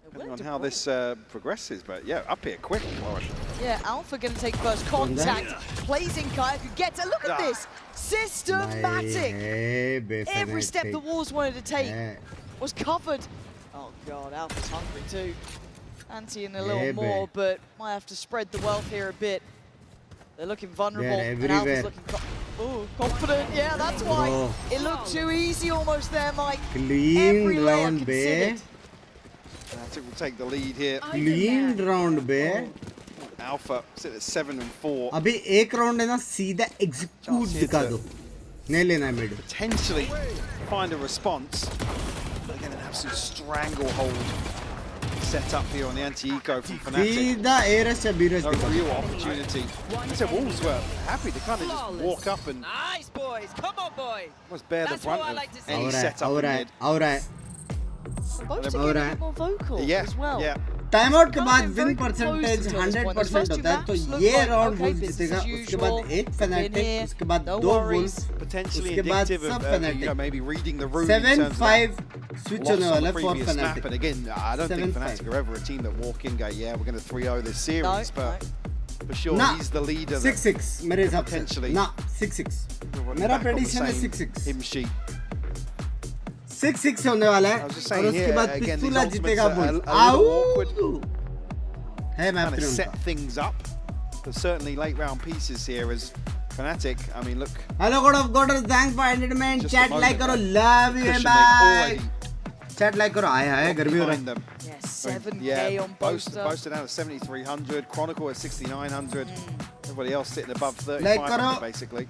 G: Depending on how this progresses, but yeah, up here quick, Lauren.
F: Yeah, Alpha going to take first contact. Plays in Kayak, who gets a look at this. Systematic. Every step the Wolves wanted to take was covered. Oh god, Alpha's hungry too. Anti-ing a little more, but might have to spread the wealth here a bit. They're looking vulnerable, and Alpha's looking confident. Yeah, that's why it looked too easy almost there, Mike.
A: Clean
F: Every layer
A: round,
F: considered.
G: Fnatic will take the lead here.
A: Clean round, bay.
G: Alpha sit at 7 and 4.
A: अभी एक round है ना सीधा execute दिखा दो नहीं लेना है mid
G: Potentially find a response. Again, an absolute stranglehold set up here on the anti-eco from Fnatic.
A: सीधा एरस या बीरस
G: No
A: दिखा
G: real opportunity. I said Wolves were happy to kind of just walk up and
N: Nice, boys. Come on, boys.
G: almost bear the brunt of any setup in mid.
A: और है
F: Both are getting a bit more vocal as well.
G: Yeah.
A: Time out के बाद win percentage 100% होता है तो ये round wolf जीतेगा उसके बाद एक फैनेटिक उसके बाद दो वुल्फ
G: Potentially
A: उसके बाद
G: indicative
A: सब
G: of
A: fanatic
G: maybe reading the room in terms of
A: 7-5 switch होने वाला है for
G: previous map.
A: Fanatic
G: And again, I don't think Fnatic are ever a team that walk in and go, yeah, we're going to 3-0 this series, but for sure he's the leader.
A: 6-6 मेरे हिसाब से
G: Potentially.
A: ना 6-6 मेरा prediction है 6-6
G: him sheet.
A: 6-6 होने वाला है और उसके बाद पिस्तूला जीतेगा वुल्फ आउ है मैं
G: Kind of set things up. But certainly late round pieces here as Fnatic, I mean, look.
A: Hello god of गॉडर्स thanks for entertainment chat like करो love you
G: Cushion
A: bye
G: they've already
A: chat like करो आया है गर्मी हो
G: behind
A: रहा
G: them.
F: Yeah, 7K
G: Yeah,
F: on
G: Boaster
F: Boaster.
G: down at 7,300, Chronicle at 6,900. Everybody else sitting above
A: Like
G: 3,500 basically.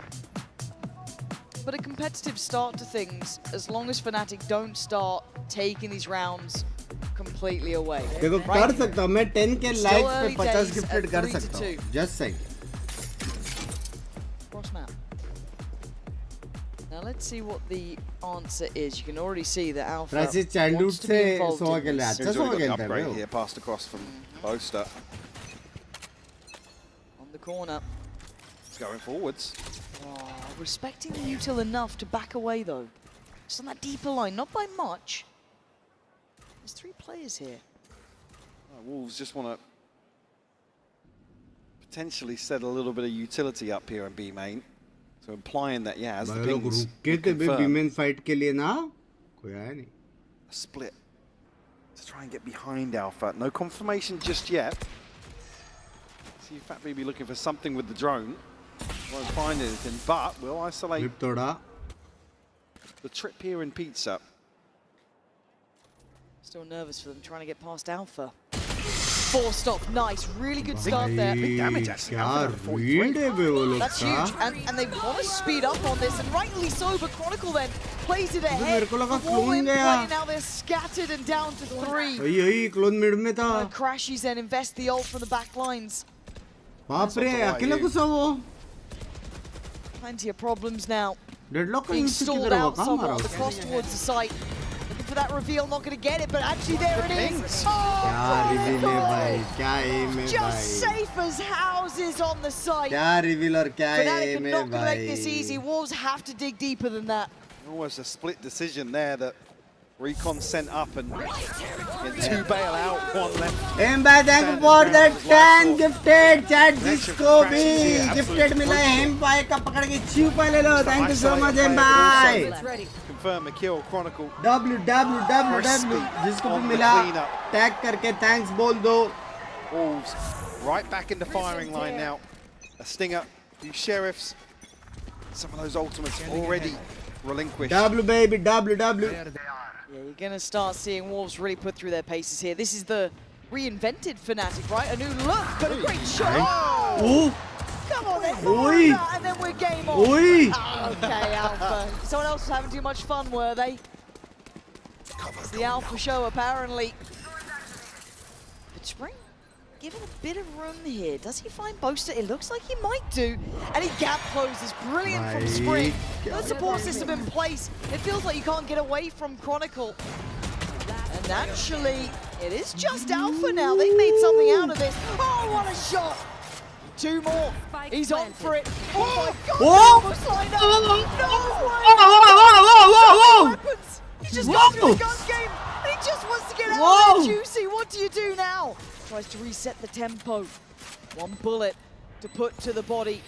F: But a competitive start to things, as long as Fnatic don't start taking these rounds completely away.
A: देखो कर सकता हूँ मैं 10 के
F: Still
A: likes पे
F: early
A: 50
F: days
A: gifted
F: at
A: कर
F: 3 to
A: सकता
F: 2.
A: हूँ just saying
F: Cross map. Now let's see what the answer is. You can already see that Alpha
A: Francis childhood
F: wants to
A: से
F: be involved
A: 100
F: in
A: के लिए
F: this.
A: अच्छा
G: He's
A: 100
G: already got
A: खेलता
G: an
A: है
G: upgrade
A: वो
G: here, passed across from Boaster.
F: On the corner.
G: It's going forwards.
F: Oh, respecting the util enough to back away though. Just on that deeper line, not by much. There's 3 players here.
G: Wolves just want to potentially set a little bit of utility up here in B main. So implying that, yeah, as the
A: भाई लोग
G: pings
A: रुके थे बे
G: confirm,
A: बीमेन fight के लिए ना कोई आया नहीं
G: a split to try and get behind Alpha. No confirmation just yet. See if FatBaby looking for something with the drone. Won't find anything, but will isolate
A: flip तोड़ा
G: the trip here in Pizza.
F: Still nervous for them trying to get past Alpha. 4 stop, nice, really good start there.
G: Big damage actually. Alpha down to 43.
A: Read है बे वो लोग
F: That's huge, and they want to speed up on this, and rightly so, but Chronicle then plays it ahead.
A: मेरे को लगा
F: The wall
A: clone
F: in
A: गया।
F: play, now they're scattered and down to 3.
A: यही clone mid में था
F: Crashies then invest the ult from the back lines.
A: बाप रे अकेला घुसा वो
F: Plenty of problems now.
A: Deadlock का
F: Being
A: यूज
F: stalled
A: किधर हुआ
F: out
A: कहां
F: somewhat
A: मारा
F: on the
A: उसने
F: cross towards the site. Looking for that reveal, not going to get it, but actually there it is.
A: क्या रिवील है भाई क्या एम है
F: Just
A: भाई
F: safe as houses on the site.
A: क्या रिवील और क्या
F: Fnatic are
A: एम है
F: not going to make this easy.
A: भाई
F: Wolves have to dig deeper than that.
G: Almost a split decision there that Recon sent up and get 2 bail out, 1 left.
A: M भाई thank you for that 10 gifted chat जिसको भी gifted मिला है M भाई का पकड़ के छिपा ले लो thank you so much M भाई
G: Confirm a kill, Chronicle.
A: www जिसको भी मिला टैग करके थैंक्स बोल दो
G: Wolves right back in the firing line now. A Stinger, few Sheriffs, some of those ultimates already relinquished.
A: W, baby, W.
F: Yeah, you're going to start seeing Wolves really put through their paces here. This is the reinvented Fnatic, right? A new look, but a great shot. Oh! Come on, then. And then we're game on. Okay, Alpha. Someone else was having too much fun, were they? It's the Alpha show, apparently. But Spring given a bit of room here. Does he find Boaster? It looks like he might do. And he gap closes. Brilliant from Spring. The support system in place. It feels like you can't get away from Chronicle. And naturally, it is just Alpha now. They've made something out of this. Oh, what a shot! 2 more. He's on for it. Oh my God! Almost lined up. No way! Weapons. He just got through the gun game. And he just wants to get out of there. Juicy, what do you do now? Tries to reset the tempo. 1 bullet to put to the body.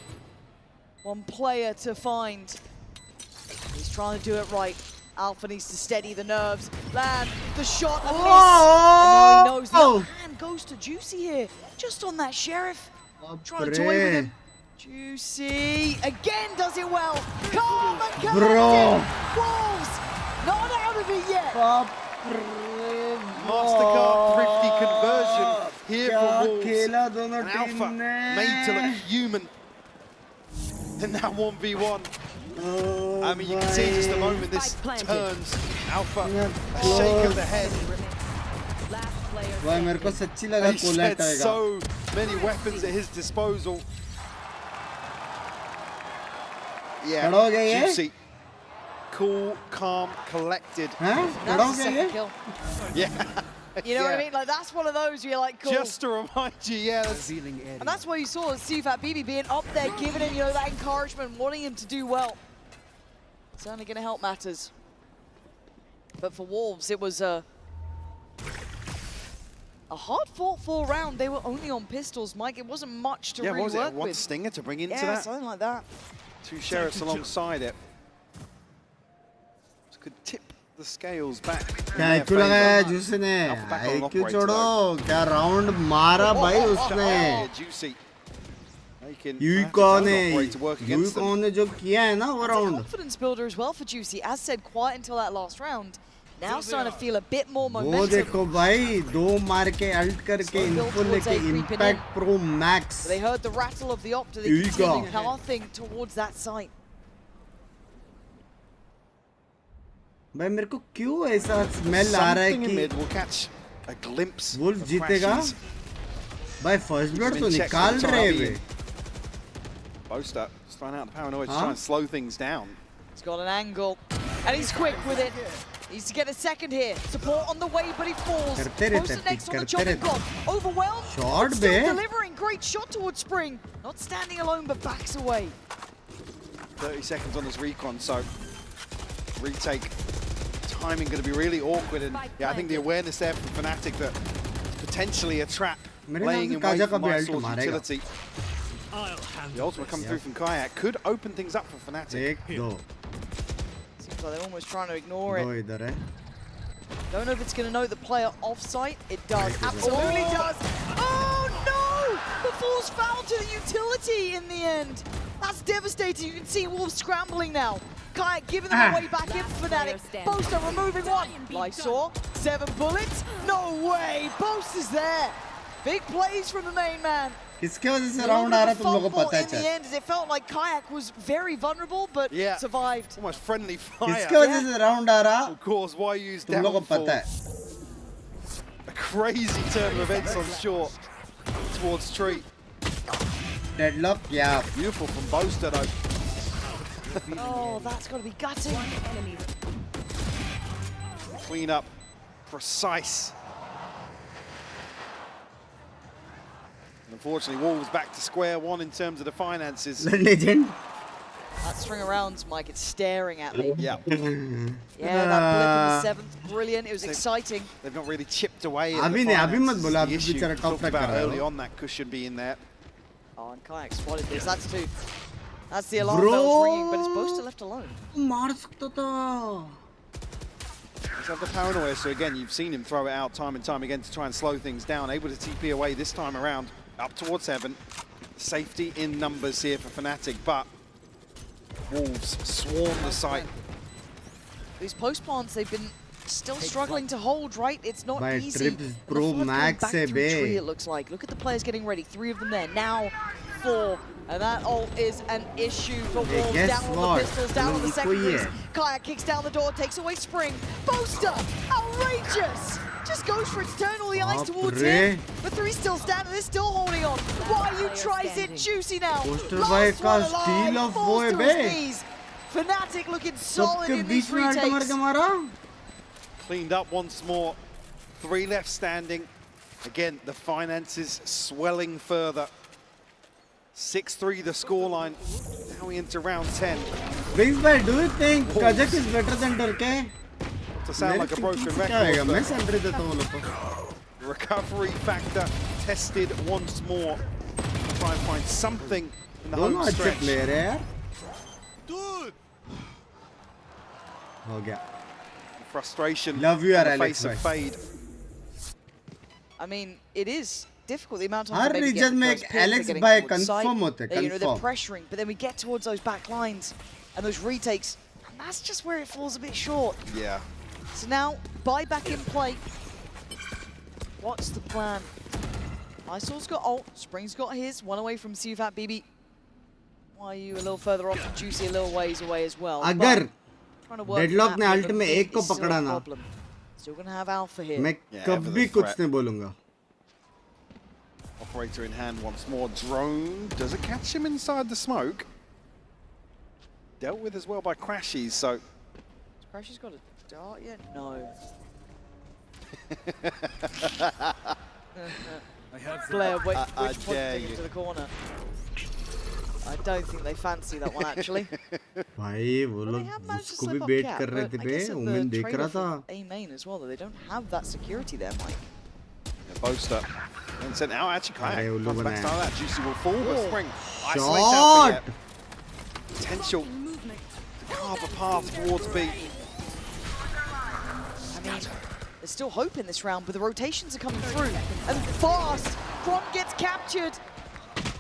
F: 1 player to find. He's trying to do it right. Alpha needs to steady the nerves. Land the shot, a miss. And now he knows the upper hand goes to Juicy here. Just on that Sheriff. Trying to toy with him. Juicy again does it well. Calm and collected. Wolves not out of it yet.
G: Mastercard thrifty conversion here for Wolves. And Alpha made to look human in that 1v1. I mean, you can see just the moment this turns. Alpha, a shake of the head. He had so many weapons at his disposal. Yeah, Juicy. Cool, calm, collected.
F: That's the second kill.
G: Yeah.
F: You know what I mean? Like, that's one of those where you're like, cool.
G: Just to remind you, yeah.
F: And that's why you saw CFAT BB being up there, giving him, you know, that encouragement, wanting him to do well. Certainly going to help matters. But for Wolves, it was a hard-fought 4 round. They were only on pistols, Mike. It wasn't much to really work with.
G: 1 Stinger to bring into that?
F: Yeah, something like that.
G: 2 Sheriffs alongside it. This could tip the scales back.
A: क्या IQ लगाया juicy ने? IQ छोड़ो, क्या round मारा भाई उसने? You कौन है जो किया है ना वो round?
F: Confidence builder as well for Juicy. As said, quiet until that last round. Now starting to feel a bit more momentum.
A: वो देखो भाई 2 मार के अल्ट करके इनको लेके Impact Pro Max.
F: They heard the rattle of the opter. They continue pathing towards that site.
A: भाई मेरे को क्यों ऐसा स्मेल आ रहा है कि वुल्फ जीतेगा? भाई फर्स्ट ब्लड तो निकाल रहे हैं.
G: Boaster just trying out the paranoia to try and slow things down.
F: He's got an angle and he's quick with it. Needs to get a second here. Support on the way, but he falls. Boaster next on the chopping block. Overwhelmed.
A: Shot,
F: still delivering. Great shot towards Spring. Not standing alone, but backs away.
G: 30 seconds on this recon, so retake. Timing going to be really awkward, and yeah, I think the awareness there from Fnatic that potentially a trap laying in wait for Mysaw's utility. The ultimate coming through from Kayak could open things up for Fnatic.
F: Seems like they're almost trying to ignore it. Don't know if it's going to know the player off-site. It does. Absolutely does. Oh no! The Force foul to the utility in the end. That's devastating. You can see Wolves scrambling now. Kayak giving them a way back in for Fnatic. Boaster removing 1. Lysaw, 7 bullets. No way! Boaster's there. Big plays from the main man.
A: किसके वजह से round आ रहा तुम लोगों को पता है?
F: In the end, it felt like Kayak was very vulnerable, but survived.
G: Almost friendly fire.
A: किसके वजह से राउंड आ रहा?
G: Of course, why use
A: तुम लोगों को पता है?
G: A crazy turn of events on short towards Tree.
A: Deadlock, yeah.
G: Beautiful from Boaster though.
F: Oh, that's got to be gutting.
G: Clean up, precise. Unfortunately, Wolves back to square 1 in terms of the finances.
A: Legend.
F: That string of rounds, Mike, it's staring at me.
G: Yeah.
F: Yeah, that blip in the 7th, brilliant. It was exciting.
G: They've not really chipped away.
A: अभी मत बोलो, अभी बेचारा top
G: talked about early on that cushion being there.
F: Oh, and Kayak spotted this. That's 2. That's the alarm bells ringing, but it's Boaster left alone.
A: मार सकता था.
G: He's have the paranoia, so again, you've seen him throw it out time and time again to try and slow things down. Able to TP away this time around. Up towards heaven. Safety in numbers here for Fnatic, but Wolves swarm the site.
F: These post plants, they've been still struggling to hold, right? It's not easy.
A: Trips Pro Max
F: back through tree, it looks like. Look at the players getting ready. 3 of them there. Now 4. And that ult is an issue for Wolves. Down on the pistols, down on the secondaries. Kayak kicks down the door, takes away Spring. Boaster, outrageous! Just goes for it to turn all the eyes towards him. But 3 still standing, they're still holding on. WOL tries it, Juicy now. Last one alive, falls to his knees. Fnatic looking solid in these retakes.
G: Cleaned up once more. 3 left standing. Again, the finances swelling further. 6-3 the scoreline. Now we into round 10.
A: Binks bhai, do you think Kajak is better than Turkey?
G: To sound like a broken record. Recovery factor tested once more. Try and find something in the home stretch.
A: Dude! हो गया.
G: Frustration.
A: Love you,
G: on the
A: Alex.
G: face of fade.
F: I mean, it is difficult. The amount of
A: her region में एक Alex by confirm होते हैं.
F: You know, they're pressuring, but then we get towards those back lines and those retakes, and that's just where it falls a bit short.
G: Yeah.
F: So now, buy back in play. What's the plan? Isol's got ult, Spring's got his, one away from BABYYY. Why are you a little further off and Juicy a little ways away as well?
A: अगर Deadlock ने ult में एक को पकड़ा ना,
F: still gonna have Alpha here.
A: मैं कभी कुछ नहीं बोलूँगा.
G: Operator in hand once more. Drone, does it catch him inside the smoke? Dealt with as well by Crashies, so...
F: Crashies got a dart yet? No. Blair, wait, which point to take it to the corner? I don't think they fancy that one actually.
A: भाई वो लोग उसको भी बेट कर रहे थे बे, women देख रहा था.
F: A main as well, though they don't have that security there, Mike.
G: Yeah, Boaster. And sent out actually Kayak. Comes back to that. Juicy will fall, but Spring isolates out for potential to carve a path towards B.
F: I mean, there's still hope in this round, but the rotations are coming through. And fast, Front gets captured.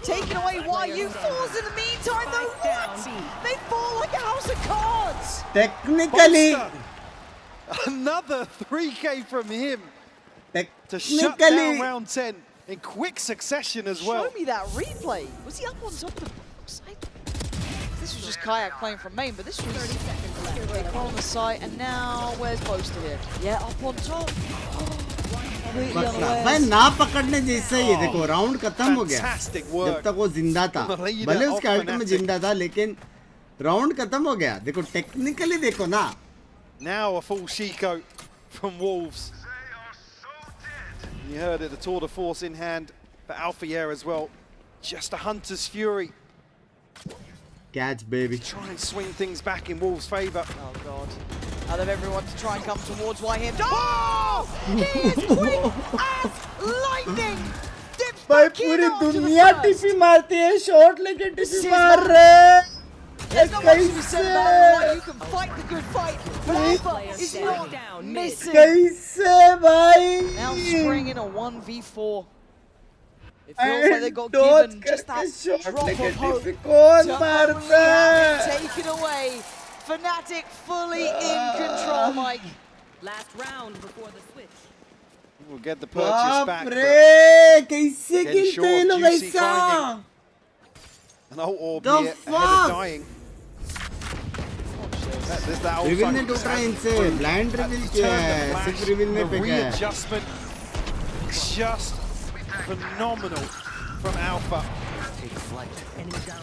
F: Taken away, YU falls in the meantime, though. What? They fall like a house of cards.
A: Technically.
G: Boaster. Another 3K from him. To shut down round 10 in quick succession as well.
F: Show me that replay. Was he up on top of the side? This was just Kayak playing from main, but this was 30 seconds left. They call on the site, and now where's Boaster here? Yeah, up on top.
A: भाई ना पकड़ने जैसे ही देखो round खत्म हो गया जब तक वो जिंदा था भले उसके अल्ट में जिंदा था लेकिन राउंड खत्म हो गया देखो टेक्निकली देखो ना.
G: Now a full Shiko from Wolves. You heard it, the tour de force in hand for Alpha as well. Just a hunter's fury.
A: Catch, baby.
G: Try and swing things back in Wolves' favour.
F: Oh God. Out of everyone to try and come towards him. Oh! He is quick as lightning! Dips back in onto the first.
A: TP मारती है shot लेके TP मार रहे.
F: There's not much to be said about why you can fight the good fight, but Alpha is not missing.
A: कैसे भाई?
F: Now Spring in a 1v4. It feels like they got given just that drop of hope to take it away. Fnatic fully in control, Mike.
I: Last round before the switch.
G: We'll get the purchase back.
A: कैसे खेलते हैं लोग ऐसा?
G: An ult orb here ahead of dying.
A: Reveal ने टूटा इनसे blind reveal किया है सिक्स रिवील ने फेंका है.
G: Readjustment just phenomenal from Alpha.
I: Take flight. Enemy down.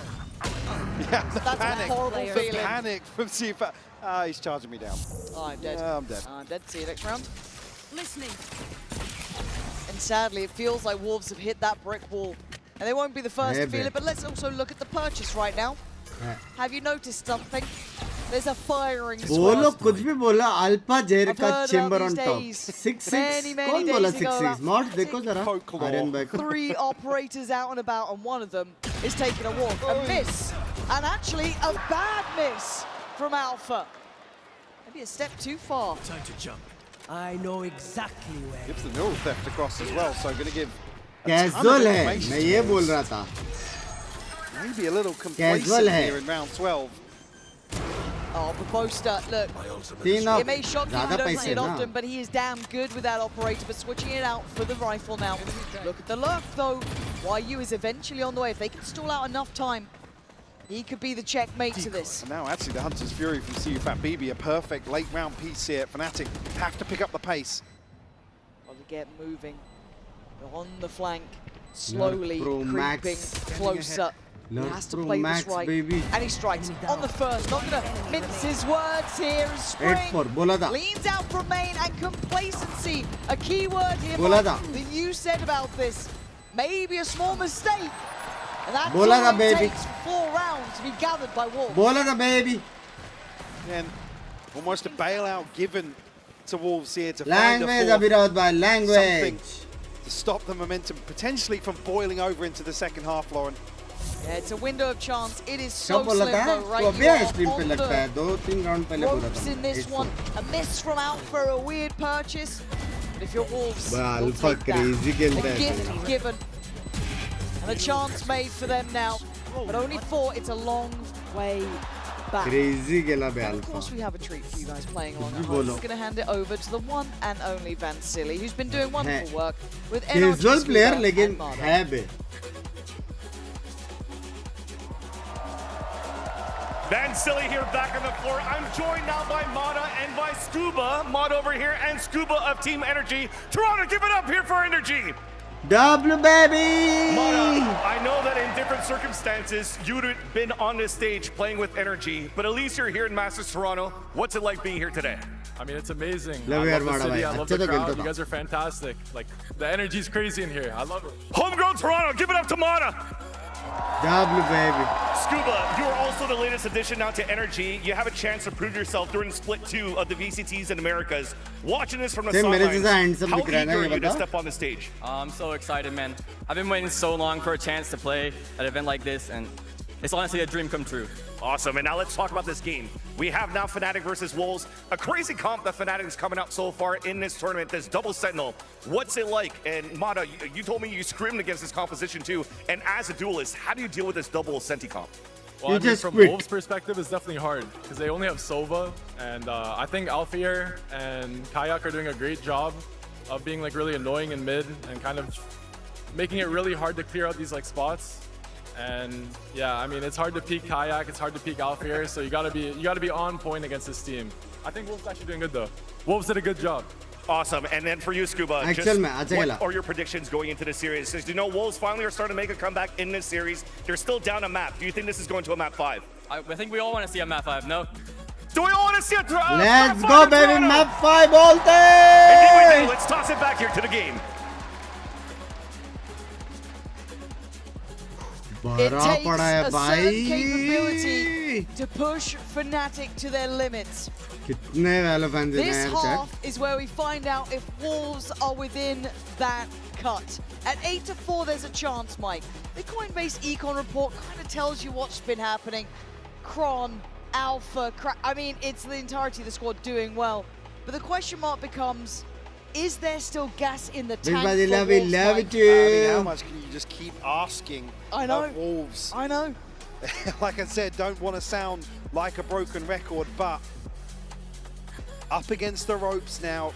G: Yeah, the
F: That's
G: panic.
F: a horrible feeling.
G: The panic from Sifa. He's charging me down.
F: Oh, I'm dead.
G: I'm dead.
F: I'm dead. See you next round.
I: Listening.
F: And sadly, it feels like Wolves have hit that brick wall. And they won't be the first to feel it, but let's also look at the purchase right now. Have you noticed something? There's a firing swirl.
A: वो लोग कुछ भी बोला alpha जेर का chamber on top 6-6 कौन बोला 6-6 mod देखो जरा आर्यन भाई को
F: 3 operators out and about and one of them is taking a walk. A miss, and actually a bad miss from Alpha. Maybe a step too far.
I: Time to jump. I know exactly where.
G: Gives the neural theft across as well, so going to give
A: Casual है, मैं ये बोल रहा था.
G: Maybe a little complacent here in round 12.
F: Oh, but Bosta, look, it may shock you, you don't see it often, but he is damn good with that operator, but switching it out for the rifle now. Look at the lurk, though. YU is eventually on the way. If they can stall out enough time, he could be the checkmate to this.
G: And now actually the Hunter's Fury from CUFAT BB, a perfect late round piece here. Fnatic have to pick up the pace.
F: Got to get moving on the flank, slowly creeping closer. He has to play this right, and he strikes on the first. Not gonna mince his words here. Spring leans out from main, and complacency, a key word here. That you said about this, maybe a small mistake, and that's all it takes 4 rounds to be gathered by Wolves.
G: And almost a bailout given to Wolves here to
A: find
G: something to stop the momentum potentially from boiling over into the second half, Lauren.
F: Yeah, it's a window of chance. It is so slim though, right? You are on the ropes in this one. A miss from Alpha, a weird purchase. But if you're Wolves, Alpha crazy a gift given. And a chance made for them now. But only 4, it's a long way back.
A: Crazy
F: Of course we have a treat for you guys playing along at home. We're going to hand it over to the one and only Vansili, who's been doing wonderful work with
A: Casual player, लेकिन है बे.
Q: Vansili here back on the floor. I'm joined now by Mada and by Scuba. Mada over here and Scuba of Team Energy. Toronto, give it up here for Energy.
A: W baby!
Q: Mada, I know that in different circumstances you would have been on this stage playing with Energy, but at least you're here in Masters Toronto. What's it like being here today?
L: I mean, it's amazing. I love the city, I love the crowd. You guys are fantastic. Like, the energy's crazy in here. I love it.
Q: Homegrown Toronto, give it up to Mada.
A: W baby.
Q: Scuba, you are also the latest addition now to Energy. You have a chance to prove yourself during split 2 of the VCTs in Americas. Watching this from the sidelines, how eager are you to step on the stage?
S: I'm so excited, man. I've been waiting so long for a chance to play at an event like this, and it's honestly a dream come true.
Q: Awesome, and now let's talk about this game. We have now Fnatic versus Wolves, a crazy comp that Fnatic is coming out so far in this tournament, this double Sentinel. What's it like? And Mada, you told me you scrimmed against this composition too, and as a duelist, how do you deal with this double Senti comp?
L: Well, I mean, from Wolves' perspective, it's definitely hard, because they only have Sova, and I think Alfier and Kayak are doing a great job of being like really annoying in mid, and kind of making it really hard to clear out these like spots. And yeah, I mean, it's hard to peek Kayak, it's hard to peek Alfier, so you gotta be on point against this team. I think Wolves actually doing good though. Wolves did a good job.
Q: Awesome, and then for you, Scuba, what are your predictions going into the series? Since you know Wolves finally are starting to make a comeback in this series, they're still down a map. Do you think this is going to a map 5?
S: I think we all want to see a map 5, no?
Q: Do we all want to see a
A: Let's go, baby, map 5 all day!
Q: Anyway, let's toss it back here to the game.
F: It takes a certain capability to push Fnatic to their limits. This half is where we find out if Wolves are within that cut. At 8-4, there's a chance, Mike. The Coinbase Econ report kind of tells you what's been happening. Kron, Alpha, I mean, it's the entirety of the squad doing well. But the question mark becomes, is there still gas in the tank?
A: I love it,
G: I mean, how much can you just keep asking of Wolves?
F: I know.
G: Like I said, don't want to sound like a broken record, but up against the ropes now,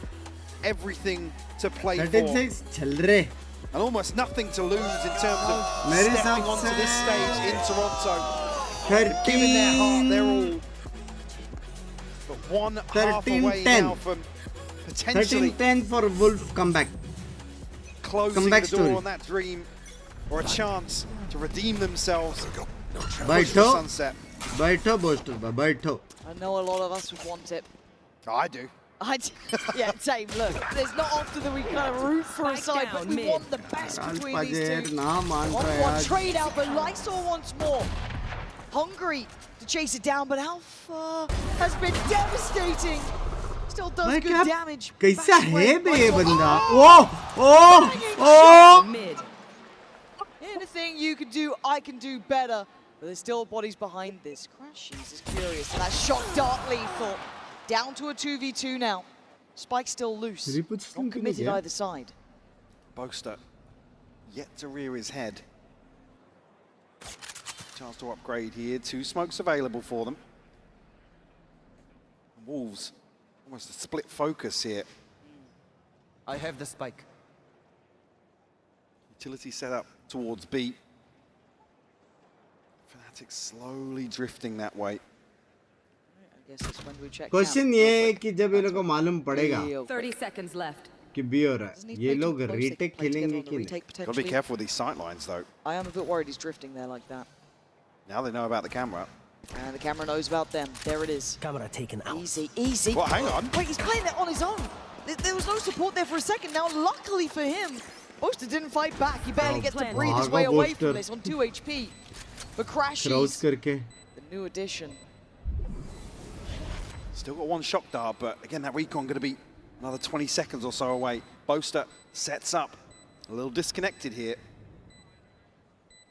G: everything to play for.
A: 36 chal rahe.
G: And almost nothing to lose in terms of stepping onto this stage in Toronto.
A: 13,
G: giving their heart, they're all but one half away now from potentially
A: 13-10 for Wolf comeback.
G: Closing the door on that dream, or a chance to redeem themselves.
A: Baito, Baito, Booster, Baito.
F: I know a lot of us would want it.
G: I do.
F: Yeah, same. Look, there's not often that we kind of root for a side, but we want the best between these two. One trade out, but Lysol wants more. Hungry to chase it down, but Alpha has been devastating. Still does good damage.
A: कैसा है बे ये बंदा? Oh!
F: Mid. Anything you can do, I can do better. But there's still bodies behind this. Crashes is curious, and that shot dart lethal. Down to a 2v2 now. Spike's still loose. Not committed either side.
G: Boaster yet to rear his head. Chance to upgrade here. 2 smokes available for them. Wolves, almost a split focus here.
T: I have the spike.
G: Utility set up towards B. Fnatic slowly drifting that way.
A: Question ये है कि जब ये लोगों को मालूम पड़ेगा
I: 30 seconds left.
A: कि बी हो रहा है, ये लोग रीटेक खेलेंगे कि नहीं?
G: Gotta be careful with these sight lines though.
F: I am a bit worried he's drifting there like that.
G: Now they know about the camera.
F: And the camera knows about them. There it is.
T: Camera taken out.
F: Easy, easy.
G: Well, hang on.
F: Wait, he's playing that on his own. There was no support there for a second. Now, luckily for him, Boaster didn't fight back. He barely gets to breathe his way away from this on 2 HP. But crashes. The new addition.
G: Still got 1 shock dart, but again, that recon going to be another 20 seconds or so away. Boaster sets up. A little disconnected here.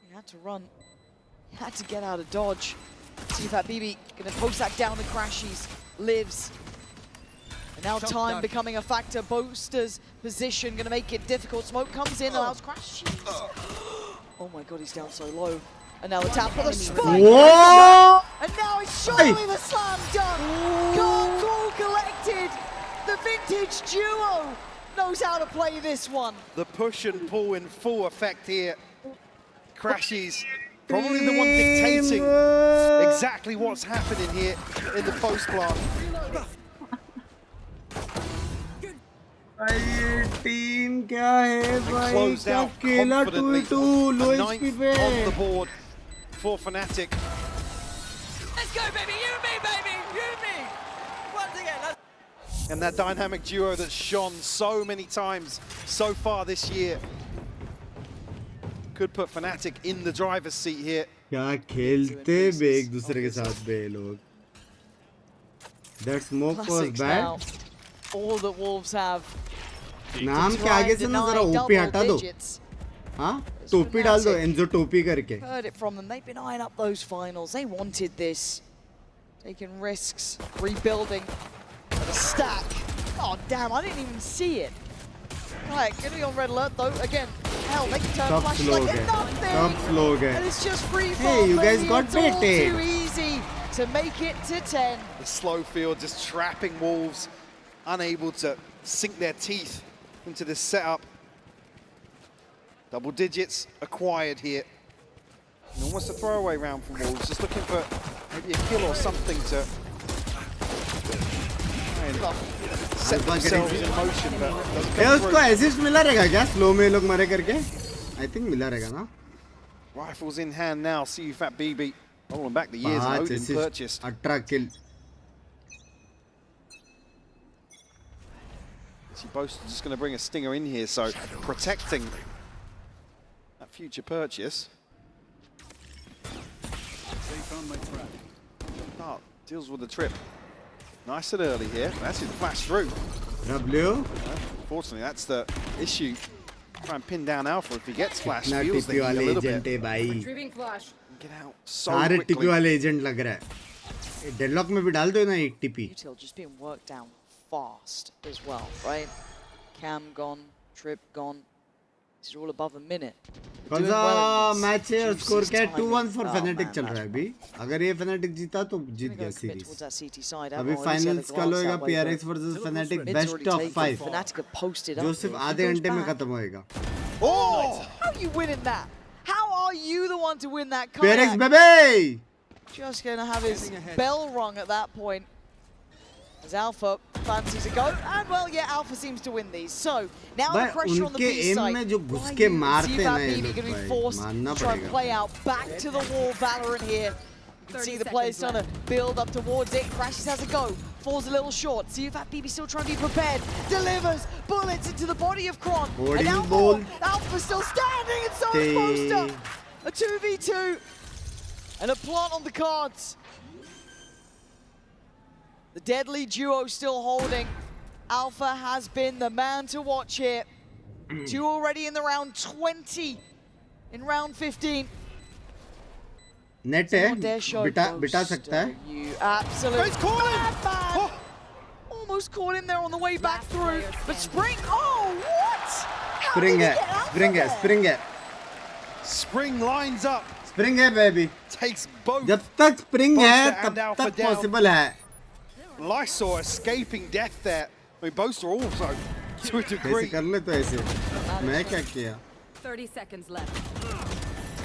F: He had to run. He had to get out of dodge. See if that BB going to post that down the crashes. Lives. And now time becoming a factor. Boaster's position going to make it difficult. Smoke comes in, allows crashes. Oh my god, he's down so low. And now the tap for the spike.
A: Whoa!
F: And now it's surely the slam dunk. Guard all collected. The vintage duo knows how to play this one.
G: The push and pull in full effect here. Crashes, probably the one dictating exactly what's happening here in the post plant.
A: Team क्या है भाई?
G: Closed
A: क्या
G: out
A: खेला
G: confidently.
A: 2-2 low
G: A
A: HP
G: ninth
A: पे.
G: on the board for Fnatic.
N: Let's go, baby. You me, baby. You me. Once again, let's...
G: And that dynamic duo that's shone so many times so far this year could put Fnatic in the driver's seat here.
A: क्या खेलते बे एक दूसरे के साथ बे लोग. That smoke was
F: Classics
A: bad.
F: now. All that Wolves have.
A: नाम के आगे से ना जरा ओपी हटा दो. हाँ? टोपी डाल दो, एंजो टोपी करके.
F: Heard it from them. They've been eyeing up those finals. They wanted this. Taking risks, rebuilding. The stack. Oh damn! I didn't even see it. Right, gonna be on red alert though. Again, hell, they can turn flash like it's nothing. And it's just free fall.
A: Hey, you guys
F: baby.
A: got
F: It's all
A: baited.
F: too easy to make it to 10.
G: The slow field just trapping Wolves, unable to sink their teeth into this setup. Double digits acquired here. And almost a throwaway round from Wolves, just looking for maybe a kill or something to set themselves in motion, but doesn't
A: ये
G: come
A: उसको
G: through.
A: Assist मिला रहेगा क्या? Slow में लोग मरे करके? I think मिला रहेगा ना?
G: Rifles in hand now, see Fat BB rolling back the years and Odin purchased.
A: 18 kill.
G: See, Boast just going to bring a stinger in here, so protecting that future purchase. Dart deals with the trip. Nice and early here. That's it, flash through.
A: W.
G: Unfortunately, that's the issue. Try and pin down Alpha if he gets flash.
A: इतना
G: Feels the
A: टिपी
G: heat a
A: वाले
G: little
A: agent
G: bit.
A: है भाई.
I: Retrieving flash.
G: Get out so
A: सारे टिपी
G: quickly.
A: वाले agent लग रहा है. Deadlock में भी डाल दो ना एक टिपी.
F: Util just being worked down fast as well, right? Cam gone, Trip gone. This is all above a minute.
A: कौन सा मैच है? स्कोर क्या है? 2-1 फॉर Fnatic चल रहा है अभी. अगर ये Fnatic जीता तो जीत गया सीरीज. अभी फाइनल्स का होएगा PRX versus Fnatic best of 5. जो सिर्फ आधे घंटे में खत्म होएगा.
F: Oh! How are you winning that? How are you the one to win that?
A: PRX baby!
F: Just going to have his bell rung at that point. As Alpha fancies a go, and well, yeah, Alpha seems to win these. So now the pressure on the B side. See that BB going to be forced to try and play out back to the wall. Valorant here. You can see the players trying to build up towards it. Crashes has a go. Falls a little short. See if that BB still trying to be prepared. Delivers bullets into the body of Kron. And now Alpha still standing, and so is Poster. A 2v2 and a plant on the cards. The deadly duo still holding. Alpha has been the man to watch here. 2 already in the round, 20 in round 15.
A: Net है beta सकता है.
F: You absolutely madman. Almost caught him there on the way back through. But Spring, oh what?
A: Spring है.
G: Spring lines up.
A: Spring है baby.
G: Takes both.
A: जब तक spring है
G: Boaster and
A: तब
G: Alpha
A: तक
G: down.
A: possible है.
G: Lysor escaping death there. I mean, Boaster also to a degree.
A: ऐसे कर ले तो ऐसे. मैं क्या किया?
I: 30 seconds left.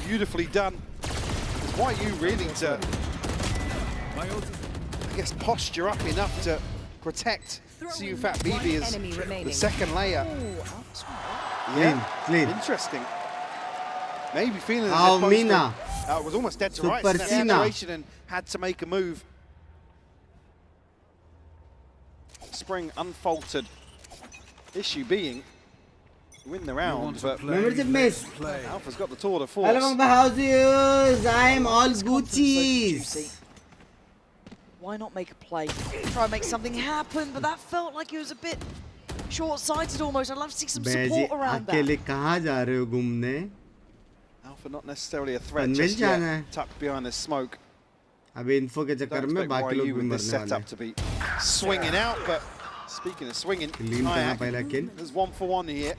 G: Beautifully done. Why are you really to, I guess, posture up enough to protect Fat BB as the second layer? Yeah,
A: clean.
G: Interesting. Maybe feeling as
A: Oh,
G: if
A: Mina.
G: Boaster was almost dead to rights in that situation and had to make a move. Spring unfaltered. Issue being win the round, but
A: Membership miss.
G: Alpha's got the tour de force.
A: Hello, the houses. I'm all Gucci's.
F: Why not make a play? Try and make something happen, but that felt like it was a bit short-sighted almost. I'd love to see some support around that.
A: अकेले कहाँ जा रहे हो घूमने?
G: Alpha not necessarily a threat just yet, tucked behind the smoke.
A: अभी info के चक्कर में बाकी लोग भी मरने वाले हैं.
G: To be swinging out, but speaking of swinging, there's 1-for-1 here.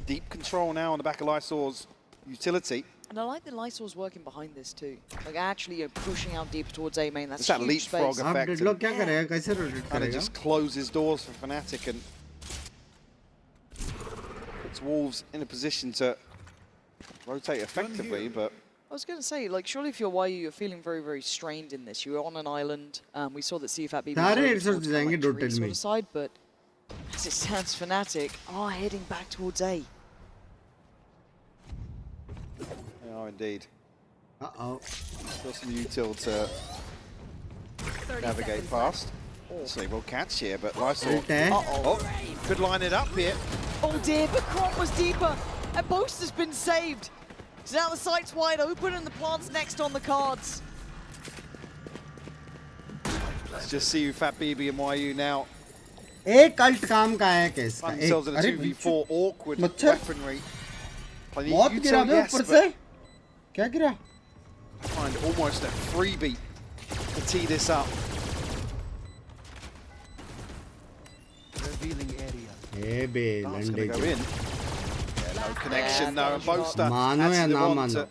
G: Deep control now on the back of Lysor's utility.
F: And I like that Lysor's working behind this too. Like actually pushing out deeper towards A main. That's
G: it's that
F: huge
G: leapfrog
F: space.
G: effect.
A: And
G: it just closes doors for Fnatic and puts Wolves in a position to rotate effectively, but
F: I was going to say, like, surely if you're YU, you're feeling very, very strained in this. You're on an island. We saw that CFAT BB was on the side, but as it stands, Fnatic are heading back towards A.
G: They are indeed.
A: Uh-oh.
G: Still some util to navigate past. See, we'll catch here, but Lysor could line it up here.
F: Oh dear, but Crop was deeper, and Boaster's been saved. So now the site's wide open and the plant's next on the cards.
G: Let's just see Fat BB and YU now.
A: एक cult काम का है case का.
G: Find themselves in a 2v4 awkward weaponry.
A: बहुत गिरा बे ऊपर से. क्या गिरा?
G: Find almost a freebie to tee this up.
T: Revealing area.
A: Hey, be
G: Landing. Go in. Yeah, no connection, no. Boaster
A: Mano ya na mano.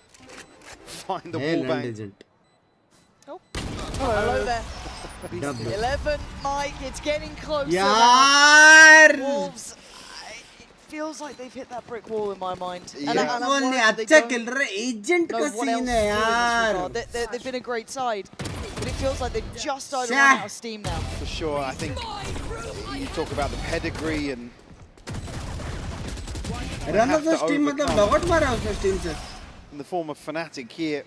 G: Find the wall bang.
F: Oh, hello there. 11, Mike, it's getting closer.
A: Yaar!
F: Wolves, it feels like they've hit that brick wall in my mind.
G: Yeah.
F: And I'm
A: अच्छा खेल रहे agent का scene है यार.
F: They've been a great side, but it feels like they've just started running out of steam now.
G: For sure, I think you talk about the pedigree and
A: run of the steam मतलब lot मारा उसने steam से.
G: In the form of Fnatic here,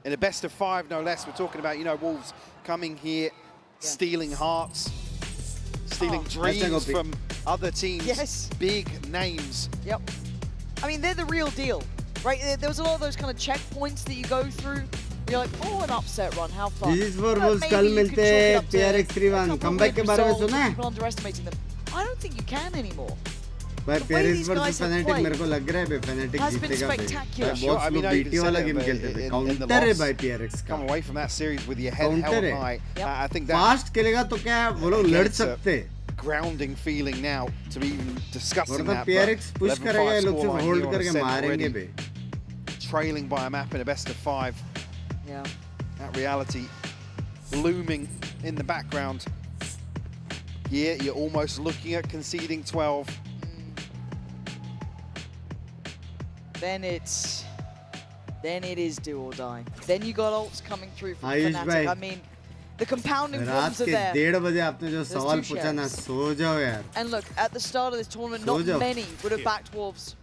G: in a best of 5 no less. We're talking about, you know, Wolves coming here, stealing hearts, stealing dreams from other teams.
F: Yes.
G: Big names.
F: Yep. I mean, they're the real deal, right? There was a lot of those kind of checkpoints that you go through. You're like, oh, an upset run, how fun.
A: This is for Wolves. कल मिलते हैं PRX 3-1. Comeback के बारे में सुना है?
F: People underestimating them. I don't think you can anymore.
A: भाई PRX versus Fnatic मेरे को लग रहा है Fnatic जीतेगा भाई. बहुत लोग BT वाला गेम खेलते थे. Counter है भाई PRX का.
G: Come away from that series with your head held high. I think that
A: fast खेलेगा तो क्या वो लोग लड़ सकते.
G: Grounding feeling now to be even discussing that.
A: PRX push करेगा ये लोग सिर्फ hold करके मारेंगे बे.
G: Trailing by a map in a best of 5.
F: Yeah.
G: That reality looming in the background. Yeah, you're almost looking at conceding 12.
F: Then it is do or die. Then you got ults coming through from Fnatic. I mean, the compounding problems are there.
A: 1:30 बजे आपने जो सवाल पूछा ना, सो जाओ यार.
F: And look, at the start of this tournament, not many would have backed Wolves.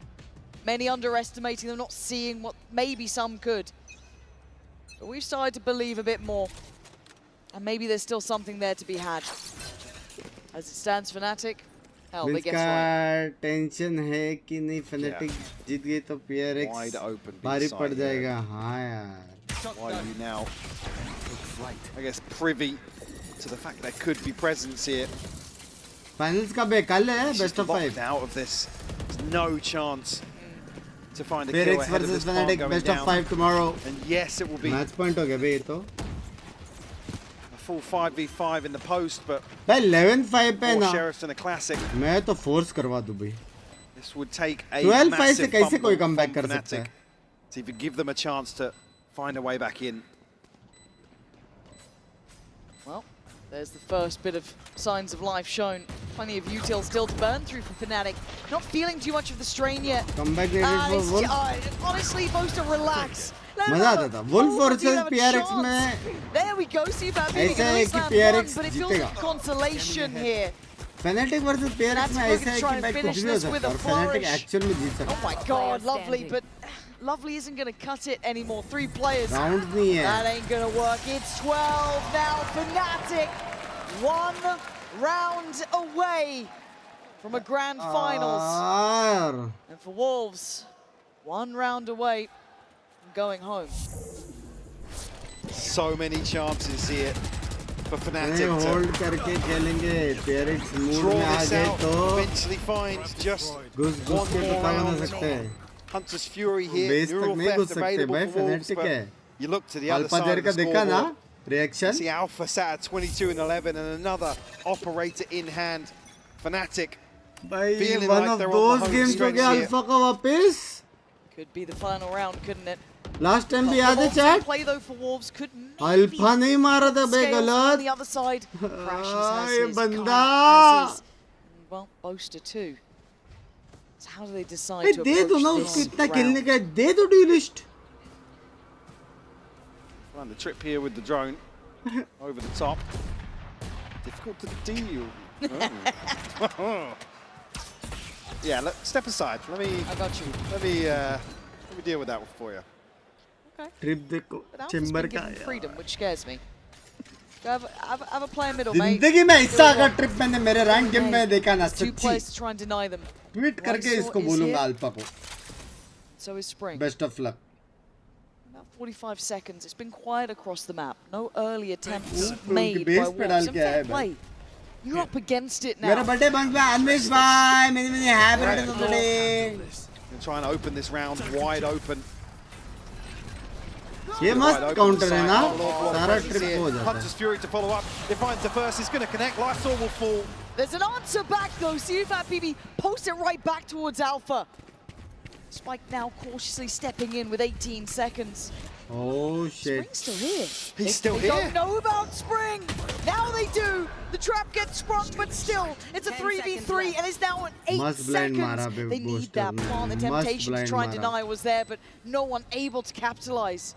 F: Many underestimating them, not seeing what maybe some could. But we've started to believe a bit more. And maybe there's still something there to be had. As it stands, Fnatic, hell, they get right.
A: Tension है कि नहीं Fnatic जीत गई तो PRX
G: wide open
A: भारी पड़ जाएगा. हाँ यार.
G: Why are you now, I guess, privy to the fact there could be presence here?
A: Finals का कल है best of 5.
G: Out of this, there's no chance to find a
A: PRX
G: kill ahead of
A: versus
G: this farm
A: Fnatic
G: going
A: best
G: down.
A: of 5 tomorrow.
G: And yes, it will be
A: match point हो गया बे ये तो.
G: A full 5v5 in the post, but
A: भाई 11-5 पे ना.
G: Sheriffs in a classic.
A: मैं तो force करवा दूँ भाई.
G: This would take a
A: 12-5 से
G: massive
A: कैसे कोई
G: fumble
A: comeback
G: from
A: कर सकता
G: Fnatic
A: है?
G: to even give them a chance to find a way back in.
F: Well, there's the first bit of signs of life shown. Plenty of util still to burn through for Fnatic. Not feeling too much of the strain yet.
A: Comeback needed for Wolf.
F: Honestly, supposed to relax.
A: मजा आता था Wolf versus PRX में
F: There we go. See if
A: ऐसा है कि PRX
F: but it feels
A: जीतेगा.
F: like consolation here.
A: Fnatic versus PRX में ऐसा है कि बैक कुछ भी हो सकता है और Fnatic actual में जीत सकता है.
F: Oh my God, Lovely, but Lovely isn't going to cut it anymore. 3 players.
A: Rounds नहीं है.
F: That ain't going to work. It's 12 now. Fnatic, 1 round away from a grand finals. And for Wolves, 1 round away from going home.
G: So many chances here for Fnatic
A: hold करके खेलेंगे. PRX mood
G: draw
A: में आ
G: this
A: गए
G: out,
A: तो
G: eventually find just
A: घुस
G: one
A: के
G: more
A: टुकड़ा बना
G: round.
A: सकते हैं.
G: Hunter's Fury here,
A: Base तक
G: neural
A: नहीं घुस
G: theft
A: सकते
G: available
A: भाई.
G: for Wolves,
A: Fnatic है.
G: but you look to the other
A: alpha
G: side
A: there
G: of
A: का
G: the
A: देखा ना
G: scoreboard.
A: reaction.
G: See Alpha sat at 22 and 11 and another operator in hand. Fnatic
A: भाई
G: feeling
A: one
G: like
A: of
G: they're
A: those
G: on the home
A: games हो
G: stretch
A: गया
G: here.
A: Alpha का वापस.
F: Could be the final round, couldn't it?
A: Last time भी याद है chat.
F: Play though for Wolves could
A: alpha नहीं मारा था बे
F: scales
A: गलत.
F: on the other side. Precious has
A: ये
F: his,
A: बंदा.
F: Kayak has his. Well, Boaster too. So how do they decide
A: भाई
F: to
A: दे दो ना
F: approach
A: उसको
F: this
A: इतना
F: round?
A: खेलने का. दे दो D-list.
G: Run the trip here with the drone over the top. Difficult to deal. Oh. Yeah, look, step aside. Let me.
F: I got you.
G: Let me deal with that for you.
A: Trip देखो
F: But Alpha's
A: chamber
F: been
A: का
F: given
A: यार.
F: freedom, which scares me. Go have a play in middle, mate.
A: जिंदगी में ऐसा अगर trip मैंने मेरे rank game में देखा ना
F: 2 players
A: सच्ची
F: to try and deny them.
A: Tweet करके
F: Rysor
A: इसको
F: is
A: बोलूंगा
F: here.
A: अल्फा को.
F: So is Spring.
A: Best of luck.
F: About 45 seconds. It's been quiet across the map. No early attempts
A: उनकी
F: made by
A: base पे डाल
F: Wolves.
A: के आया
F: Fair
A: है
F: play. You're up against it
A: मेरा
F: now.
A: बर्थडे बंक में अनवेश भाई मेरी happy birthday.
G: Gonna try and open this round wide open.
A: ये मस्त काउंटर है ना. सारा ट्रिप हो जाता है.
G: Hunter's Fury to follow up. It finds the first. It's going to connect. Lifesaw will fall.
F: There's an answer back though. CFAT posts it right back towards Alpha. Spike now cautiously stepping in with 18 seconds.
A: Oh shit.
F: Spring's still here.
G: He's still
F: They
G: here.
F: don't know about Spring. Now they do. The trap gets sprung, but still, it's a 3v3, and it's now at 8
A: Must blind
F: seconds.
A: mara be
F: They need
A: booster,
F: that plant. The
A: must
F: temptation to
A: blind
F: try and
A: mara.
F: deny was there, but no one able to capitalize.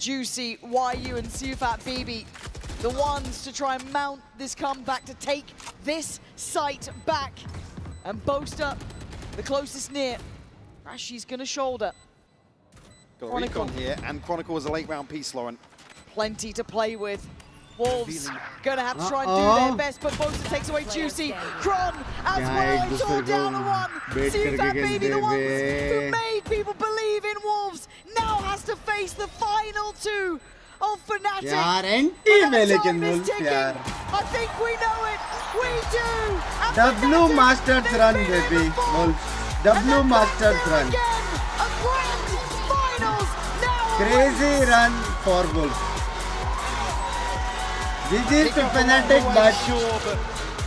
F: Juicy, YU, and Sufat BB, the ones to try and mount this comeback to take this site back. And Boaster, the closest near. Rashi's gonna shoulder.
G: Got a recon here, and Chronicle was a late round piece, Lauren.
F: Plenty to play with. Wolves gonna have to try and do their best, but Boaster takes away Juicy. Kron as well, it's all down to one. Sufat BB, the ones who made people believe in Wolves, now has to face the final 2 of Fnatic.
A: यार anti में लेकिन
F: Time is
A: wolf
F: ticking.
A: यार.
F: I think we know it. We do. And
A: W
F: Fnatic,
A: Masters
F: they've
A: run
F: been in
A: baby.
F: before.
A: Wolf.
F: And
A: W
F: they're
A: Masters
F: back there
A: run.
F: again. A grand finals now.
A: Crazy run for Wolf. GG to Fnatic, but
G: sure, but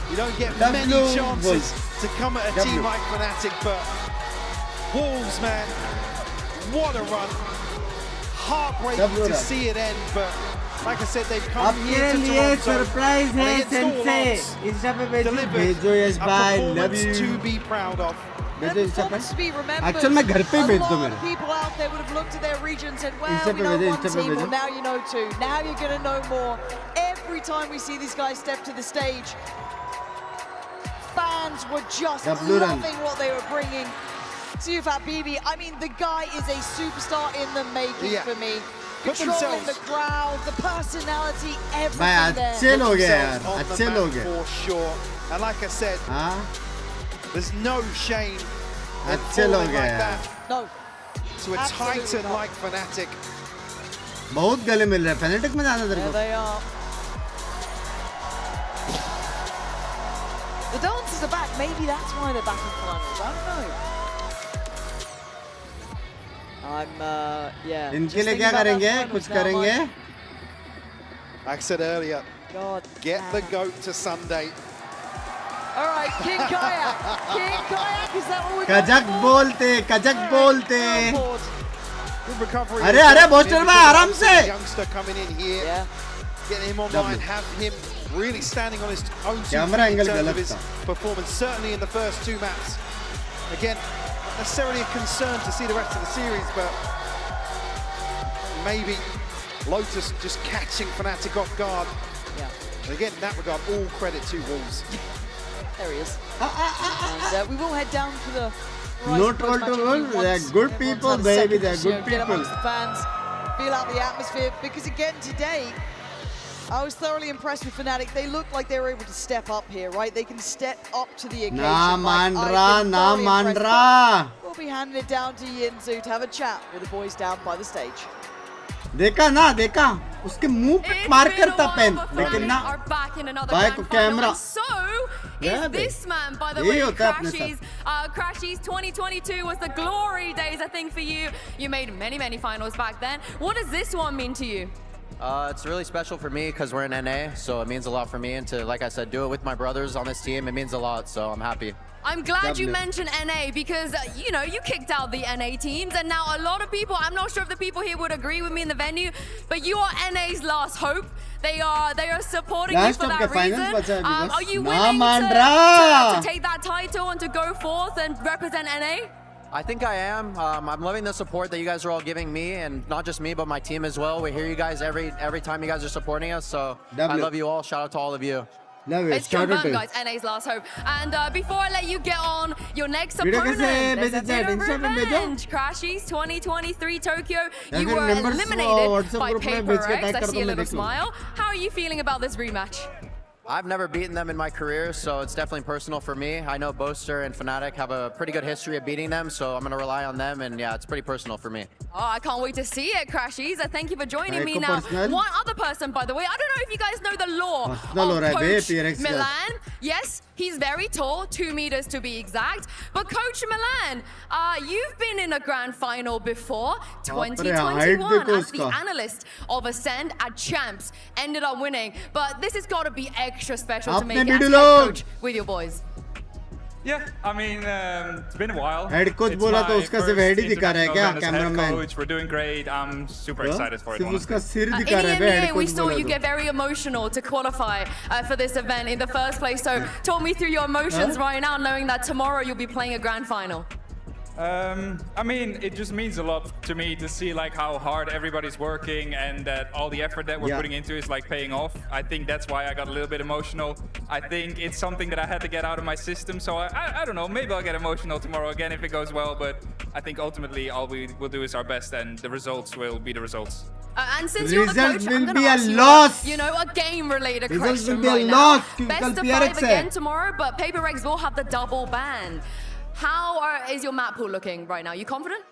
G: you don't get
A: W
G: many chances
A: Wolves.
G: to come at a team like Fnatic, but Wolves, man, what a run. Heartbreaking to see it end, but like I said, they've come
A: आपके
G: here to
A: लिए
G: Toronto.
A: Surprise है सेंसे. Insta पे भेजो yes bye. Love
G: Performance
A: you.
G: to be proud of.
A: भेजो Insta पे.
F: To be remembered.
A: Actual में घर पे ही भेज दो
F: A lot
A: मेरे.
F: of people out there would have looked at their region and said, well,
A: Insta
F: we
A: pe
F: know
A: भेजो,
F: one
A: Insta pe
F: team, well,
A: भेजो.
F: now you know 2. Now you're going to know more. Every time we see these guys step to the stage, fans were just
A: W run.
F: loving what they were bringing. Sufat BB, I mean, the guy is a superstar in the making for me.
G: Put
F: Controlling
G: themselves-
F: the crowd, the personality,
A: भाई
F: everything
A: अच्छे
F: there.
A: लोग हैं यार.
G: On the
A: अच्छे
G: map
A: लोग हैं.
G: for sure. And like I said,
A: हाँ.
G: there's no shame in
A: अच्छे लोग
G: falling
A: हैं
G: like
A: यार.
G: that
F: No.
G: to a
F: Absolutely
G: titan
F: not.
G: like Fnatic.
A: बहुत गले मिल रहे हैं. Fnatic में जाना तेरे
F: There
A: को.
F: they are. The dancers are back. Maybe that's why they're back in finals. I don't know. Yeah.
A: इनके
F: just
A: लिए
F: thinking
A: क्या
F: about that
A: करेंगे?
F: finals
A: कुछ
F: now,
A: करेंगे?
F: Mike.
G: Like I said earlier,
F: God.
G: get the GOAT to Sunday.
F: All right, King Kayak. King Kayak, is that what we
A: कजक बोलते, कजक बोलते.
G: Good recovery.
A: अरे booster भाई आराम से.
G: Youngster coming in here, getting him online, have him really standing on his own two feet
A: Camera
G: in
A: angle
G: terms of
A: गलत
G: his
A: था.
G: performance. Certainly in the first two maps. Again, not necessarily a concern to see the rest of the series, but maybe Lotus just catching Fnatic off guard.
F: Yeah.
G: And again, in that regard, all credit to Wolves.
F: There he is. And we will head down to the.
A: No troll to roll. They're good people, baby. They're good
F: Get
A: people.
F: amongst the fans, feel out the atmosphere. Because again today, I was thoroughly impressed with Fnatic. They look like they were able to step up here, right? They can step up to the occasion.
A: Na Mandra.
F: We'll be handing it down to Yinzu to have a chat with the boys down by the stage.
A: देखा ना देखा उसके मुंह पे मार करता pen लेकिन ना भाई को camera
M: So is this man, by the way, Crashies 2022 was the glory days, I think, for you. You made many finals back then. What does this one mean to you?
T: It's really special for me because we're in NA, so it means a lot for me. And to, like I said, do it with my brothers on this team, it means a lot, so I'm happy.
M: I'm glad you mentioned NA because, you know, you kicked out the NA teams and now a lot of people, I'm not sure if the people here would agree with me in the venue, but you are NA's last hope. They are supporting you for that reason. Are you willing to take that title and to go forth and represent NA?
T: I think I am. I'm loving the support that you guys are all giving me, and not just me, but my team as well. We hear you guys every time you guys are supporting us, so I love you all. Shout out to all of you.
M: It's confirmed, guys. NA's last hope. And before I let you get on your next opponent, there's a bit of revenge. Crashies 2023 Tokyo. You were eliminated by Paper X. I see a little smile. How are you feeling about this rematch?
T: I've never beaten them in my career, so it's definitely personal for me. I know Boaster and Fnatic have a pretty good history of beating them, so I'm going to rely on them, and yeah, it's pretty personal for me.
M: Oh, I can't wait to see it, Crashies. Thank you for joining me now. One other person, by the way, I don't know if you guys know the law of Coach Milan. Yes, he's very tall, 2 meters to be exact. But Coach Milan, you've been in a grand final before, 2021, as the analyst of Ascend at Champs. Ended up winning, but this has got to be extra special to make it as head coach with your boys.
O: Yeah, I mean, it's been a while.
A: Head coach बोला तो उसका सिर्फ head ही दिखा रहा है क्या cameraman?
O: We're doing great. I'm super excited for it.
A: सिर्फ उसका सिर दिखा रहा है head coach
M: we saw you get very emotional to qualify for this event in the first place. So talk me through your emotions right now, knowing that tomorrow you'll be playing a grand final.
O: I mean, it just means a lot to me to see like how hard everybody's working and that all the effort that we're putting into is like paying off. I think that's why I got a little bit emotional. I think it's something that I had to get out of my system. So I don't know, maybe I'll get emotional tomorrow again if it goes well, but I think ultimately all we will do is our best and the results will be the results.
M: And since you're the coach, I'm going to ask you, a game-related question right now. Best of 5 again tomorrow, but Paper X will have the double ban. How is your map pool looking right now? You confident?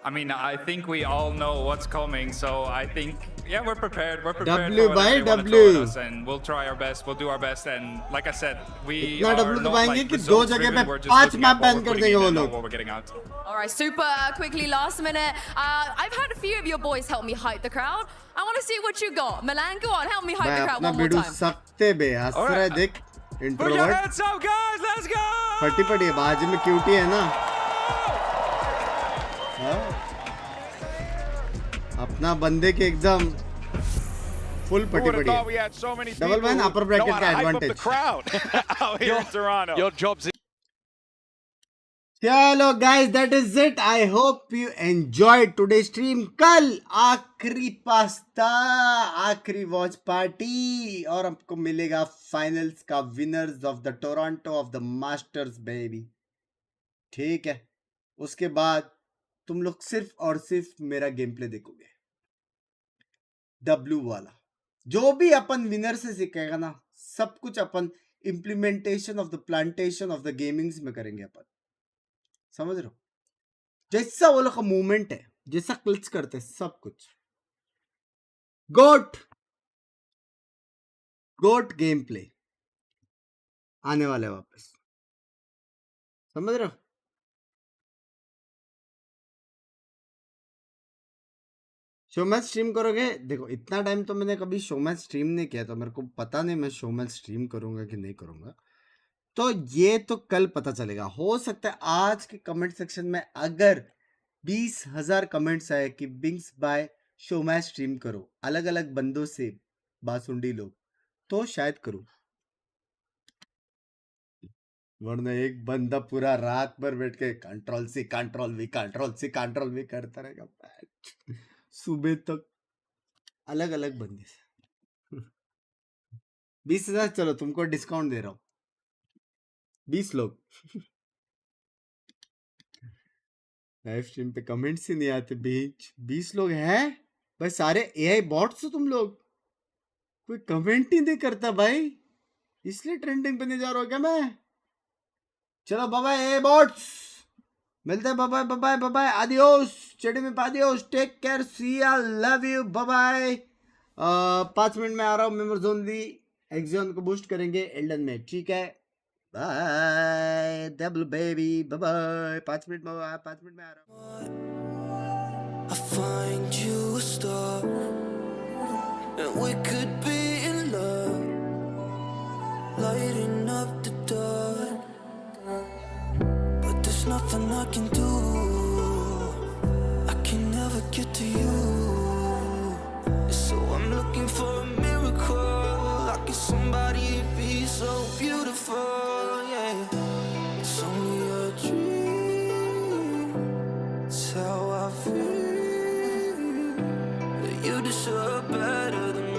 O: I mean, I think we all know what's coming, so I think, yeah, we're prepared. We're prepared
A: W
O: for
A: by
O: whatever they want to throw at
A: W.
O: us, and we'll try our best. We'll do our best, and like I said, we
A: इतना
O: are
A: W
O: not
A: दबाएंगे
O: like
A: कि दो
O: results
A: जगह
O: driven.
A: पे
O: We're just
A: 5
O: looking
A: map
O: at what
A: ban
O: we're
A: कर
O: putting
A: देंगे
O: in
A: वो
O: and know
A: लोग.
O: what we're getting out.
M: All right, super quickly, last minute. I've had a few of your boys help me hype the crowd. I want to see what you got. Milan, go on, help me hype the crowd one more time.
A: सकते बे हंस देख
O: Put your hands up, guys. Let's go.
A: फटी पड़ी है बाजू में cutie है ना. अपना बंदे के एकदम फुल फटी पड़ी है. डबल बैन अपर ब्रैकेट का एडवांटेज.
Q: Your job's in.
A: चलो guys, that is it. I hope you enjoyed today stream. कल आखिरी पास्ता, आखिरी वॉच पार्टी और आपको मिलेगा फाइनल्स का winners of the Toronto of the masters baby. ठीक है, उसके बाद तुम लोग सिर्फ और सिर्फ मेरा गेम प्ले देखोगे. W वाला जो भी अपन विनर से सीखेगा ना, सब कुछ अपन implementation of the plantation of the gamings में करेंगे अपन. समझ रहे हो? जैसा वो लोग का मूवमेंट है, जैसा क्लिच करते हैं, सब कुछ गोट गेम प्ले आने वाले वापस. समझ रहे हो? शो मैच स्ट्रीम करोगे? देखो, इतना टाइम तो मैंने कभी शो मैच स्ट्रीम नहीं किया, तो मेरे को पता नहीं मैं शो मैच स्ट्रीम करूंगा कि नहीं करूंगा. तो ये तो कल पता चलेगा। हो सकता है आज के कमेंट सेक्शन में अगर 20,000 कमेंट्स आए कि बिंक्स बाय शो मैच स्ट्रीम करो, अलग अलग बंदों से बासुंडी लोग, तो शायद करूं, वरना एक बंदा पूरा रात भर बैठ के कंट्रोल सी कंट्रोल वी करता रहेगा सुबह तक, अलग अलग बंदे से। 20,000 चलो तुमको डिस्काउंट दे रहा हूं, 20 लोग। लाइव स्ट्रीम पे कमेंट्स ही नहीं आते बीच, 20 लोग हैं भाई, सारे एआई बॉट्स हो तुम लोग, कोई कमेंट ही नहीं करता भाई, इसलिए ट्रेंडिंग पे नहीं जा रहा हूं क्या मैं? चलो बाय ए बॉट्स, मिलते हैं, bye bye bye bye, adios, चेडी में adios, take care, see ya, love you, bye bye. 5 minute में आ रहा हूँ, मेंबर्स ओनली, एक्सियन को बूस्ट करेंगे एल्डन में, ठीक है, bye double baby, bye bye, 5 minute में आ रहा हूँ।
R: I find you a star, and we could be in love, lighting up the dark, but there's nothing I can do, I can never get to you, so I'm looking for a miracle, like if somebody be so beautiful, yeah, it's only a dream, it's how I feel, you deserve better than